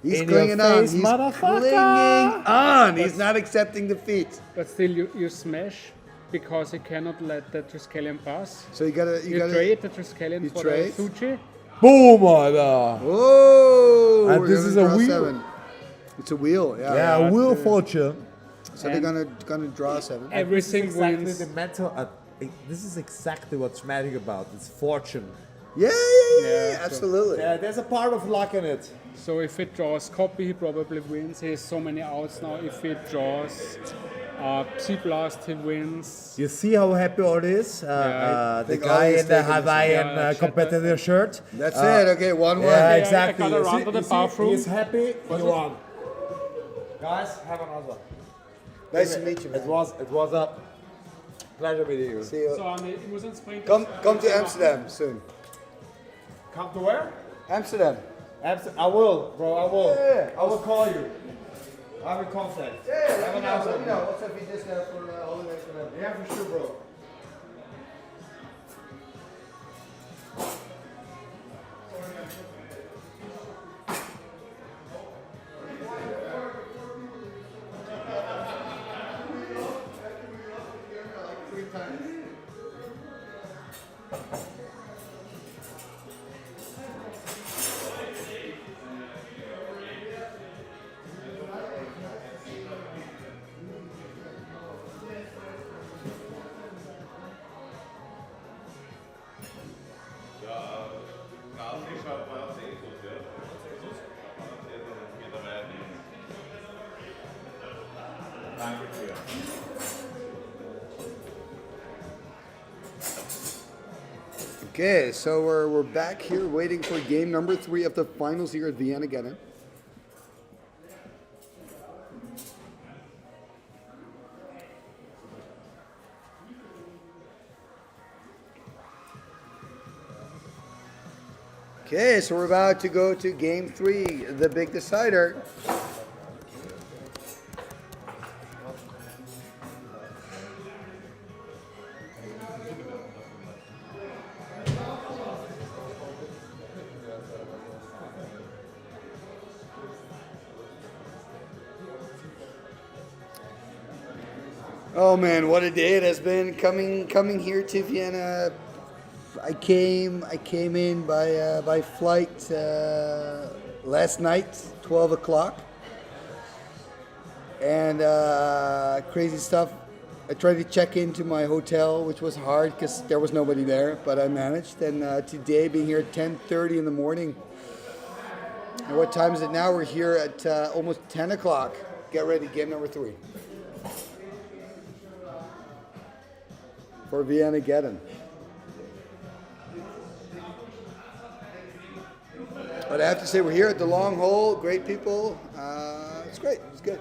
He's In clinging your on. face, He's motherfucker. clinging on. He's not accepting defeat. But still, you smash because he cannot let the Triskelion pass. So you gotta trade the Triskelion for trade? the Suchi. Boom, Alter. Whoa! And we're this gonna is a draw wheel. 7. It's a wheel, yeah. Yeah, wheel fortune. So they're gonna draw 7. Everything exactly wins. the mental. This is exactly what's magic about. It's fortune. Yeah, Yeah, absolutely. Yeah, there's a part of luck in it. So if he draws copy, he probably wins. He has so many outs now. If he draws Psi Blast, he wins. You see how happy all is? Yeah, The think guy Ollie is in the taking this. Hawaiian Yeah, competitor shirt. That's it. Okay, 1-1. Yeah, I exactly. gotta You run see- to the you see, bathroom. He's happy. He won. Guys, have another. Nice to meet you, man. It was a pleasure meeting you. See you. So, ich muss ins Springen. Come to Amsterdam soon. Come to where? Amsterdam. I will, bro. I will. Yeah. I will call you. I will contact. Yeah, let me know. What's up, you just for holidays, whatever. Yeah, for sure, bro. Okay, so we're back here waiting for game number 3 of the finals here at ViennaGeddon. Okay, so we're about to go to game 3, the big decider. Oh man, what a day it has been coming here to Vienna. I came in by flight last night, 12 o'clock, and crazy stuff. I tried to check into my hotel, which was hard because there was nobody there, but I managed. And today, being here at 10:30 in the morning. And what time is it now? We're here at almost 10 o'clock. Get ready, game number 3. For ViennaGeddon. But I have to say, we're here at the long hole. Great people. It's great. It's good.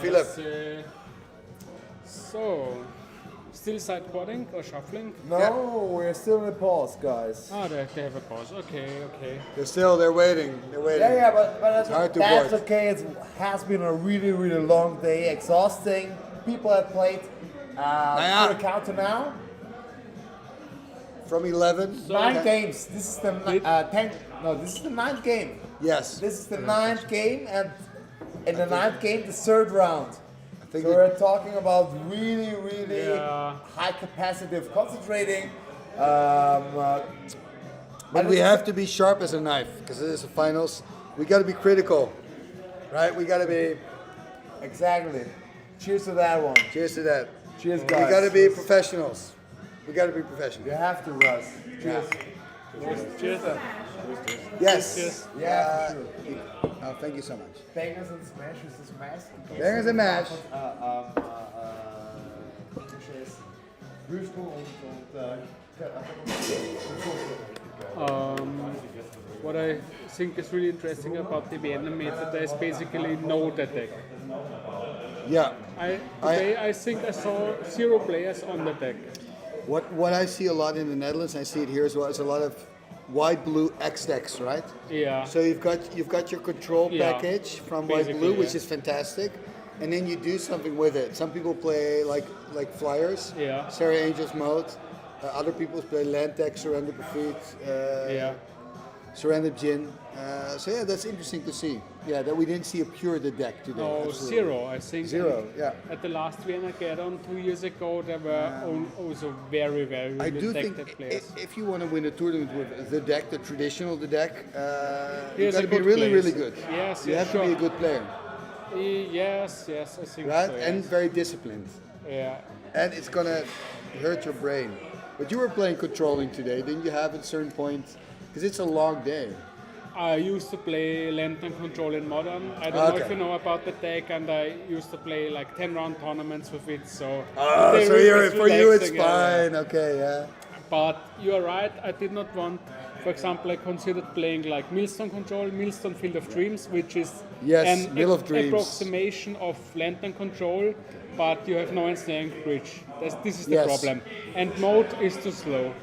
Philip. So, still side quadding or shuffling? No, we're still in a pause, guys. Oh, they have a pause. Okay. They're waiting. Yeah, but It's hard to that's board. okay. It has been a really, really long day, exhausting. People have played. For the counter now. From 11. 9 games. This is the 10th. No, this is the 9th game. Yes. This is the 9th game, and in the 9th game, the 3rd round. think so we're talking about really, really high capacity of concentrating. But we have to be sharp as a knife because it is the finals. We got to be critical, right? We got to be. Exactly. Cheers to that one. Cheers to that. Cheers, guys. We got to be professionals. We got to be professionals. You have to, Russ. Cheers. Cheers. Yes. Cheers. Yeah, for sure. Oh, thank you so much. Bangers and smashes is mash. Bangers and mash. What I think is really interesting about the Vienna meta, there is basically no deck. Yeah. I think I saw 0 players on the deck. What I see a lot in the Netherlands, I see it here as well, is a lot of white blue X decks, right? Yeah. So you've got your control package from white blue, which yeah. is fantastic, and then you do something with it. Some people play like flyers, Sarah Angel's mode. Other people play land deck, surrender profit, surrender gin. So yeah, that's interesting to see. Yeah, that we didn't see a pure deck today. No, Absolutely. 0. I think 0. Yeah. At the last ViennaGeddon 2 years ago, there were also very, very I do detected think players. if you want to win a tournament with the deck, the traditional deck, you Here's got to a be good really, place. really good. Yes, you yes, have sure. to be a good player, Yes, I think right? so. And yes. very disciplined. Yeah. And it's gonna hurt your brain. But you were playing controlling today, didn't you? Have at a certain point, because it's a long day. I used to play Lantern Control in Modern. I don't know if you know about the deck, and I used to play like 10-round tournaments with it. So so it's for you it's relaxing, fine. Okay, yeah. But you're right. I did not want For example, I considered playing like Millstone Control, Millstone Field of Dreams, which is Yes, an Mill of Dreams. approximation of Lantern Control, but you have no ensnaring bridge. This is the Yes. problem. And mode is too slow.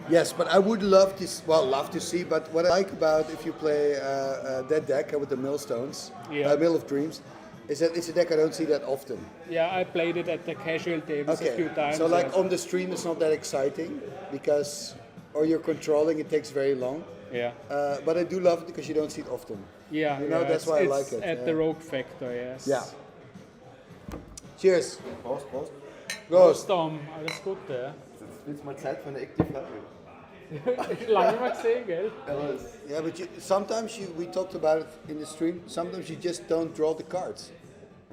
Yes, but I would love to see. But what I like about if you play that deck with the Millstones, Mill of Dreams, is that it's a deck I don't see that often. Yeah, I played it at the casual tables a few times. So like yes. on the stream, it's not that exciting because, or you're controlling, it takes very long. Yeah. But I do love it because you don't see it often. Yeah, you know that's why I like it. At the Rogue Factor, yes. Yeah. Cheers. Prost, Prost. Prost, Tom. Alles Gute. Jetzt wird's mal Zeit für eine Active Library. Lange mal gesehen, gell? Yeah, but sometimes we talked about it in the stream. Sometimes you just don't draw the cards.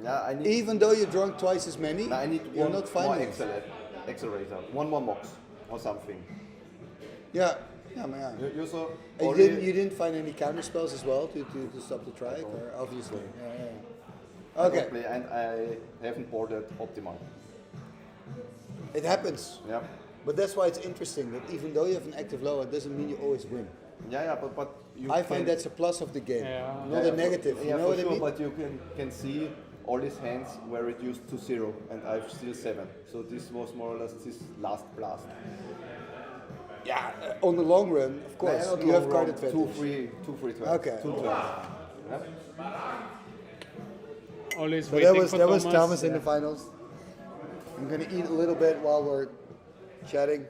Yeah, I need. Even though you're drawing twice as many, I need you're one not more finding. accelerator, one more mox or something. Yeah, man. You saw. You didn't find any counter spells as well to stop the trike, or obviously. Yeah. Okay. Probably, and I haven't boarded optimal. It happens. Yeah. But that's why it's interesting that even though you have an active low, it doesn't mean you always win. Yeah, but you I find that's a plus of the game, not Yeah, a negative. Yeah, you know for what sure, I mean? but you can see all his hands were reduced to 0, and I've still 7. So this was more or less this last blast. Yeah, on the long run, of course, Yeah, you have card run, advantage. 2 free turns. Okay. 2 turns. Yeah. Always So waiting that was for Thomas in the finals. I'm gonna eat a little bit while we're chatting.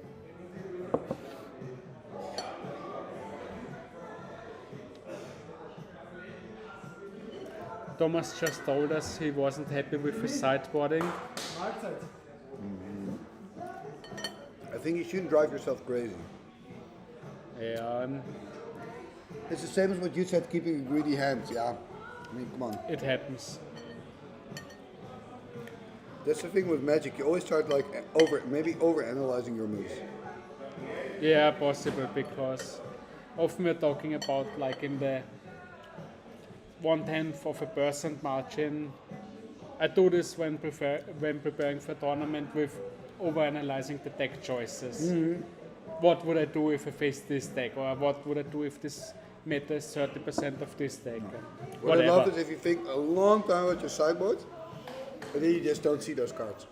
Thomas just told us he wasn't happy with his sideboarding. I think you shouldn't drive yourself crazy. Yeah. It's the same as what you said, keeping a greedy hand. Yeah, I mean, come on. It happens. That's the thing with Magic. You always start like over analyzing your moves. Yeah, possible, because often we're talking about like in the 1/10 of a percent margin. I do this when preparing for a tournament with over-analyzing the deck choices. What would I do if I face this deck, or what would I do if this meta is 30% of this deck? What I love is if you think a long time about your sideboard, and then you just don't see those cards.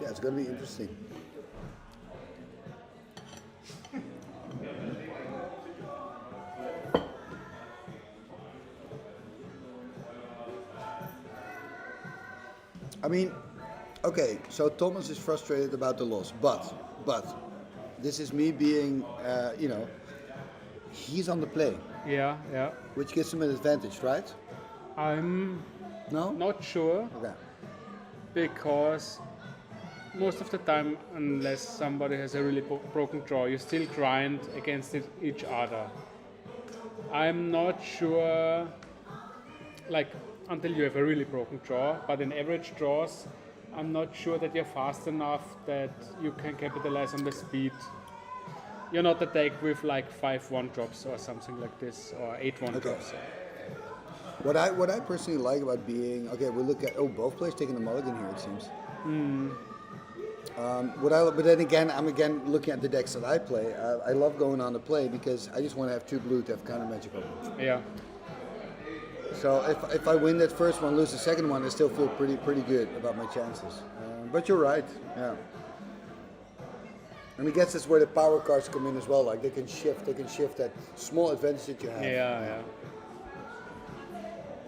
Yeah, it's going to be interesting. I mean, okay, so Thomas is frustrated about the loss, but this is me being, he's on the play. Yeah. Which gives him an advantage, right? I'm not sure. Okay. Because most of the time, unless somebody has a really broken draw, you still grind against each other. I'm not sure, like, until you have a really broken draw, but in average draws, I'm not sure that you're fast enough that you can capitalize on the speed. You're not a deck with like 5 1-drops or something like this, or 8 1-drops. What I personally like about being, okay, we look at, both players taking the mulligan here, it seems. But then again, I'm looking at the decks that I play. I love going on the play because I just want to have 2 blue to have counter magic over. Yeah. So if I win that first one, lose the second one, I still feel pretty good about my chances. But you're right, yeah. And I guess that's where the power cards come in as well. Like they can shift that small advantage that you have. Yeah.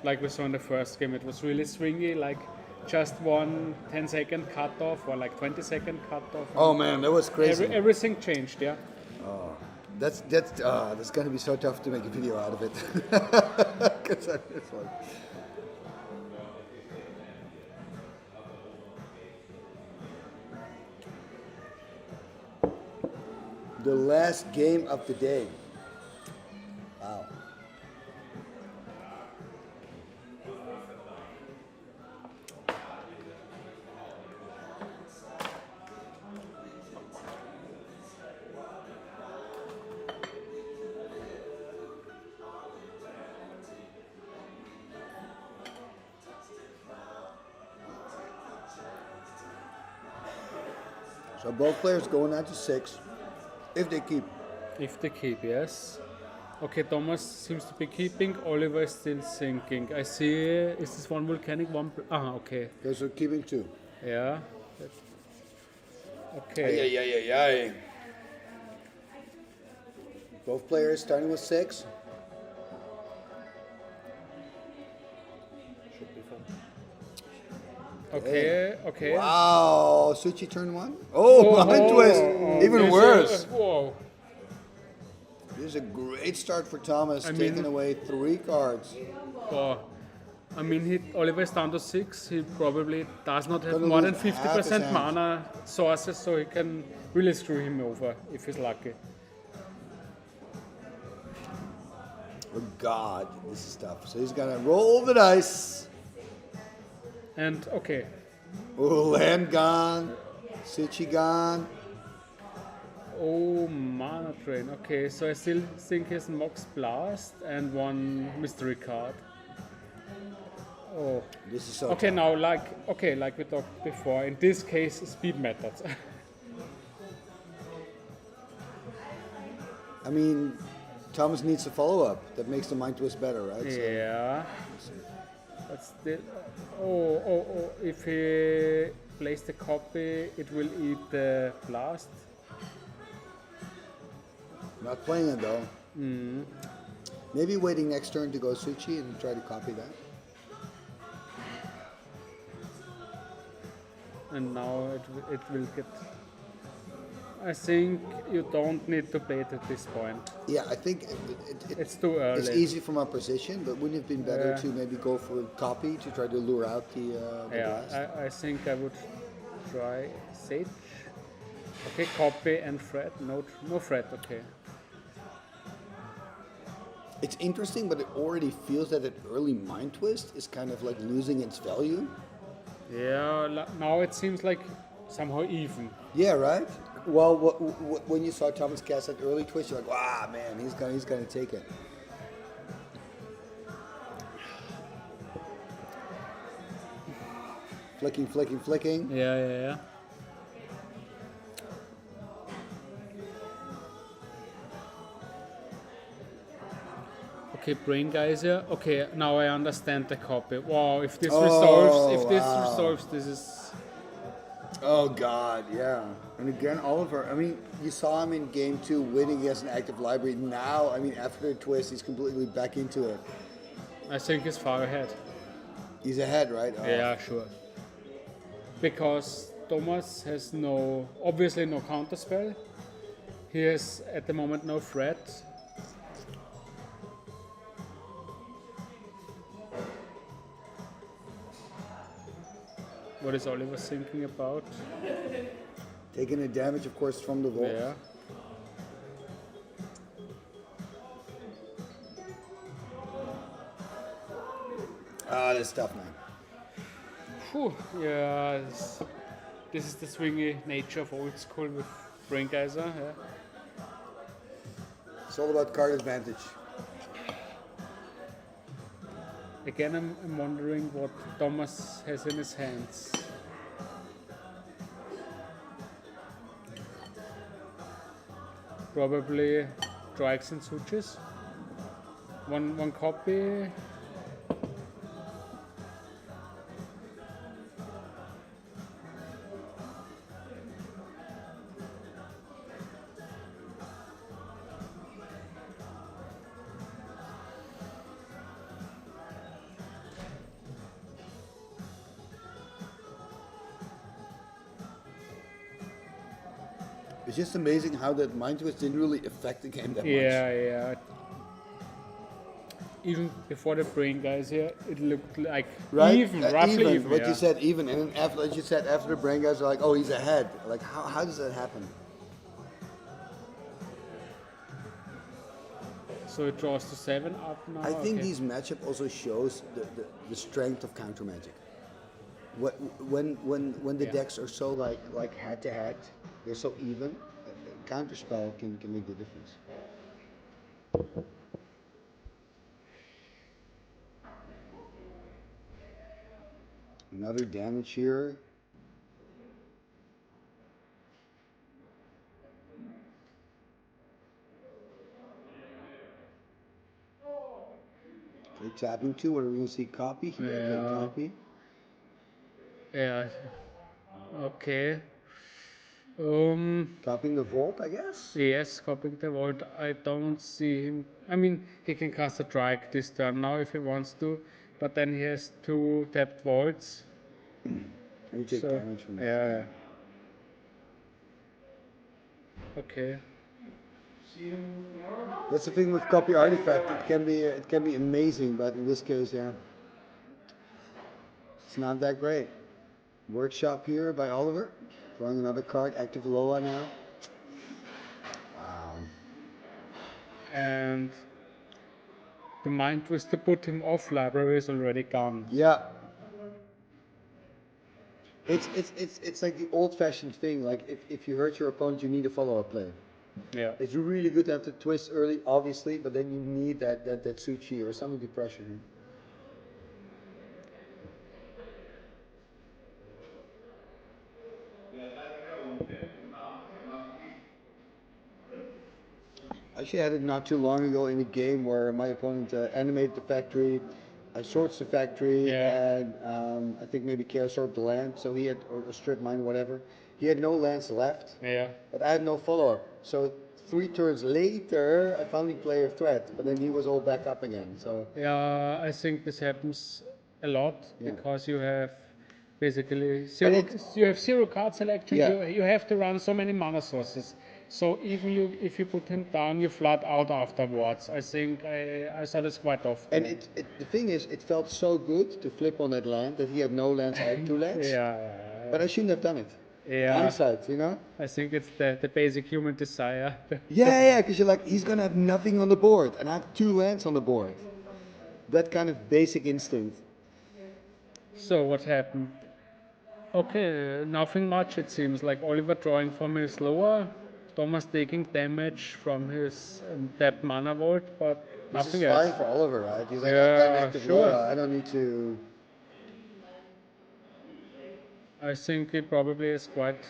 Like we saw in the first game, it was really swingy, like just 1 10-second cutoff or like 20-second cutoff. Oh man, that was crazy. Everything changed, yeah. Oh, that's gonna be so tough to make a video out of it. 'Cause it's like, the last game of the day. Wow. So both players going down to 6 if they keep. If they keep, yes. Okay, Thomas seems to be keeping. Oliver is still sinking. I see. Is this one volcanic? One. Okay. Okay, so keeping 2. Yeah. Okay. Ay, ay, ay, ay, ay. Both players starting with 6. Okay, okay. Wow, Suchi turn 1. Oh, mind twist. Even worse. Whoa. This is a great start for Thomas, I taking mean- away 3 cards. Oh. I mean, Oliver's down to 6. He probably does not have Gonna more than lose half his 50% hand. mana sources, so he can really screw him over if he's lucky. Oh God, this is tough. So he's gonna roll the dice. And okay. Oh, land gone. Suchi gone. Oh, mana drain. Okay, so I still think he has Mox Blast and 1 mystery card. Oh. This is so okay, tough. now like we talked before, in this case, speed methods. I mean, Thomas needs a follow-up that makes the mind twist better, right? Yeah. But still, oh, if he plays the copy, it will eat the blast. Not playing it though. Mm. Maybe waiting next turn to go Suchi and try to copy that. And now it will get. I think you don't need to play it at this point. Yeah, I think it's too early. It's easy from our position, but wouldn't it have been better Yeah. to maybe go for a copy to try to lure out the blast? Yeah, I think I would try Sage. Okay, copy and threat. No threat. Okay. It's interesting, but it already feels that an early mind twist is kind of like losing its value. Yeah, now it seems like somehow even. Yeah, right. Well, when you saw Thomas cast that early twist, you're like, wow, man, he's gonna take it. Flicking. Yeah. Okay, brain guys here. Okay, now I understand the copy. Wow, if this resolves, this is. Oh God, yeah. And again, Oliver. I mean, you saw him in game 2 winning against an active library. Now, I mean, after the twist, he's completely back into it. I think he's far ahead. He's ahead, right? Oh. Yeah, sure. Because Thomas has obviously no counterspell. He has at the moment no threat. What is Oliver thinking about? Taking the damage, of course, from the wolf. Yeah. Ah, that's tough, man. Whew, yeah, this is the swingy nature of old school with Brain Geyser. Yeah. It's all about card advantage. Again, I'm wondering what Thomas has in his hands. Probably Strikes and Switches. One copy. It's just amazing how that mind twist didn't really affect the game that much. Yeah. Even before the brain guys here, it looked like Right? even, roughly even. What yeah. you said, even, and then after, like you said, after the brain guys are like, oh, he's ahead. Like, how does that happen? So it draws to 7 up now. I think okay. these matchup also shows the strength of counter magic. When the Yeah. decks are so like head to head, they're so even. Counter spell can make the difference. Another damage here. They're tapping two. What are we going to see? Copy here. Yeah. Okay, copy. Yeah. Okay. Copying the vault, I guess? Yes, copying the vault. I don't see him. I mean, he can cast a strike this turn now if he wants to, but then he has 2 tapped vaults. And you take damage from this. Yeah. Okay. That's the thing with copy artifact. It can be amazing, but in this case, yeah, it's not that great. Workshop here by Oliver. Drawing another card. Active Lola now. Wow. And the mind twist to put him off library is already gone. Yeah. It's like the old-fashioned thing. Like if you hurt your opponent, you need a follow-up play. Yeah. It's really good to have the twist early, obviously, but then you need that Suchi or something to pressure him. I actually had it not too long ago in a game where my opponent animated the factory, I sorts the factory, and I think maybe chaos orbed the land, so he had, or strip mine, whatever. He had no lands left, but I had no follow-up. So 3 turns later, I finally play a threat, but then he was all back up again. So Yeah, I think this happens a lot because you have basically zero card selection. You have to run so many mana sources. So even if you put him down, you flood out afterwards. I think I saw this quite often. And the thing is, it felt so good to flip on that land that he had no lands, I had 2 lands. But I shouldn't have done it. Hindsight, you know? I think it's the basic human desire. Yeah, because you're like, he's going to have nothing on the board, and I have 2 lands on the board. That kind of basic instinct. So what happened? Okay, nothing much it seems. Like Oliver drawing from his lower, Thomas taking damage from his tapped mana vault, but nothing This is else. fine for Oliver, right? He's like, Sure. I don't need to... I think he probably is quite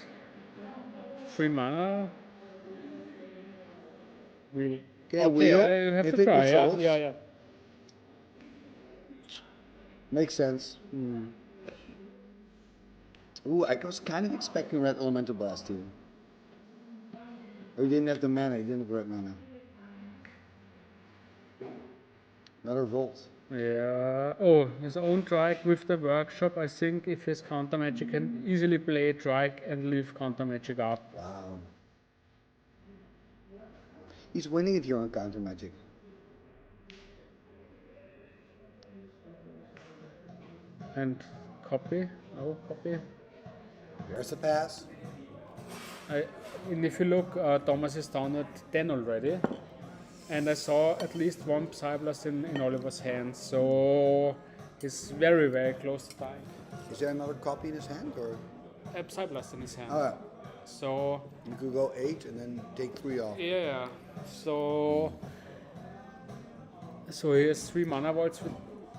3 mana. Okay, you have to try. Yeah. Makes sense. Ooh, I was kind of expecting Red Elemental Blast here. Oh, he didn't have the mana, he didn't have red mana. Another Volt. Yeah. Oh, his own Trike with the workshop. I think if his counter magic can easily play Trike and leave counter magic up. Wow. He's winning if you're on counter magic. And copy? No copy. There's a pass. And if you look, Thomas is down at 10 already. And I saw at least 1 Psyblast in Oliver's hands, so he's very, very close to dying. Is there another copy in his hand, or? A Psyblast in his hand. Oh, yeah. So you could go 8 and then take 3 off. Yeah. So he has 3 mana vaults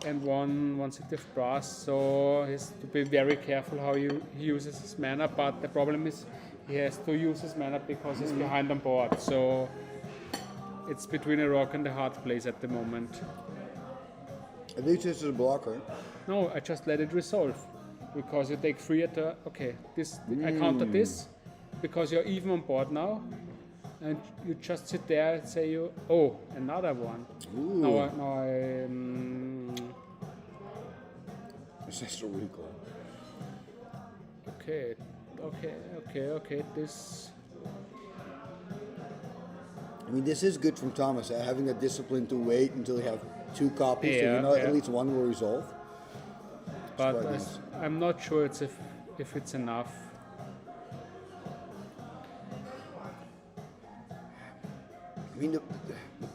and one City of Brass, so he has to be very careful how he uses his mana, but the problem is he has to use his mana because he's behind on board, so it's between a rock and a hard place at the moment. At least this is a blocker. No, I just let it resolve, because you take 3 at a... Okay, I counter this, because you're even on board now, and you just sit there and say oh, another one. Ooh. Now I This is so really cool. Okay, this... I mean, this is good from Thomas, having a discipline to wait until you have 2 copies, so you know at least 1 will resolve. But I'm not sure if it's enough. I mean, the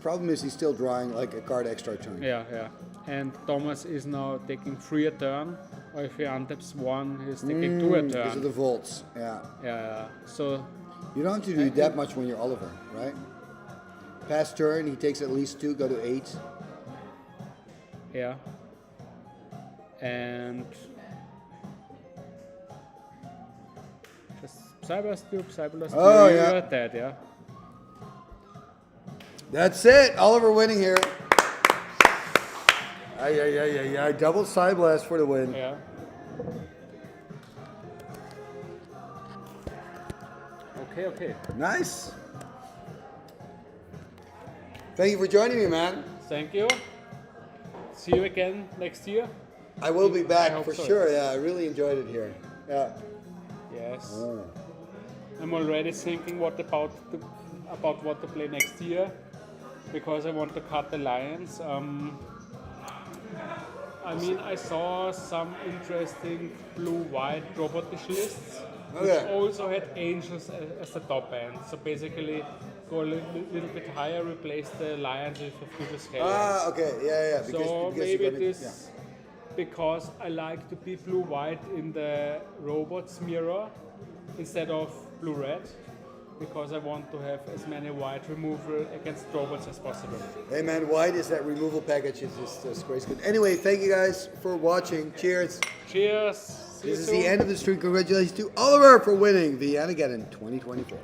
problem is he's still drawing like a card extra turn. Yeah. And Thomas is now taking 3 a turn, or if he untaps 1, he's taking 2 a turn. Because of the vaults, Yeah. So you don't have to do that much when you're Oliver, right? Past turn, he takes at least 2, go to 8. Yeah. And just Cyberblast, Oh, yeah. you're dead, yeah. That's it. Oliver winning here. Yeah. Double side blast for the win. Yeah. Okay. Nice. Thank you for joining me, man. Thank you. See you again next year. I will be I back hope for so. sure. Yeah, I really enjoyed it here. Yeah. Yes. Oh. I'm already thinking what about what to play next year, because I want to cut the Lions. I mean, I saw some interesting blue-white robotish lists, which Okay. also had angels as the top end. So basically, go a little bit higher, replace the Lions with a future scale. Okay. Yeah. So because maybe you're gonna- this, because I like to be blue-white in the robots mirror instead of blue-red, because I want to have as many white removal against robots as possible. Hey man, white is that removal package is just crazy good. Anyway, thank you guys for watching. Cheers. Cheers. See you This is soon. the end of the stream. Congratulations to Oliver for winning ViennaGeddon 2024.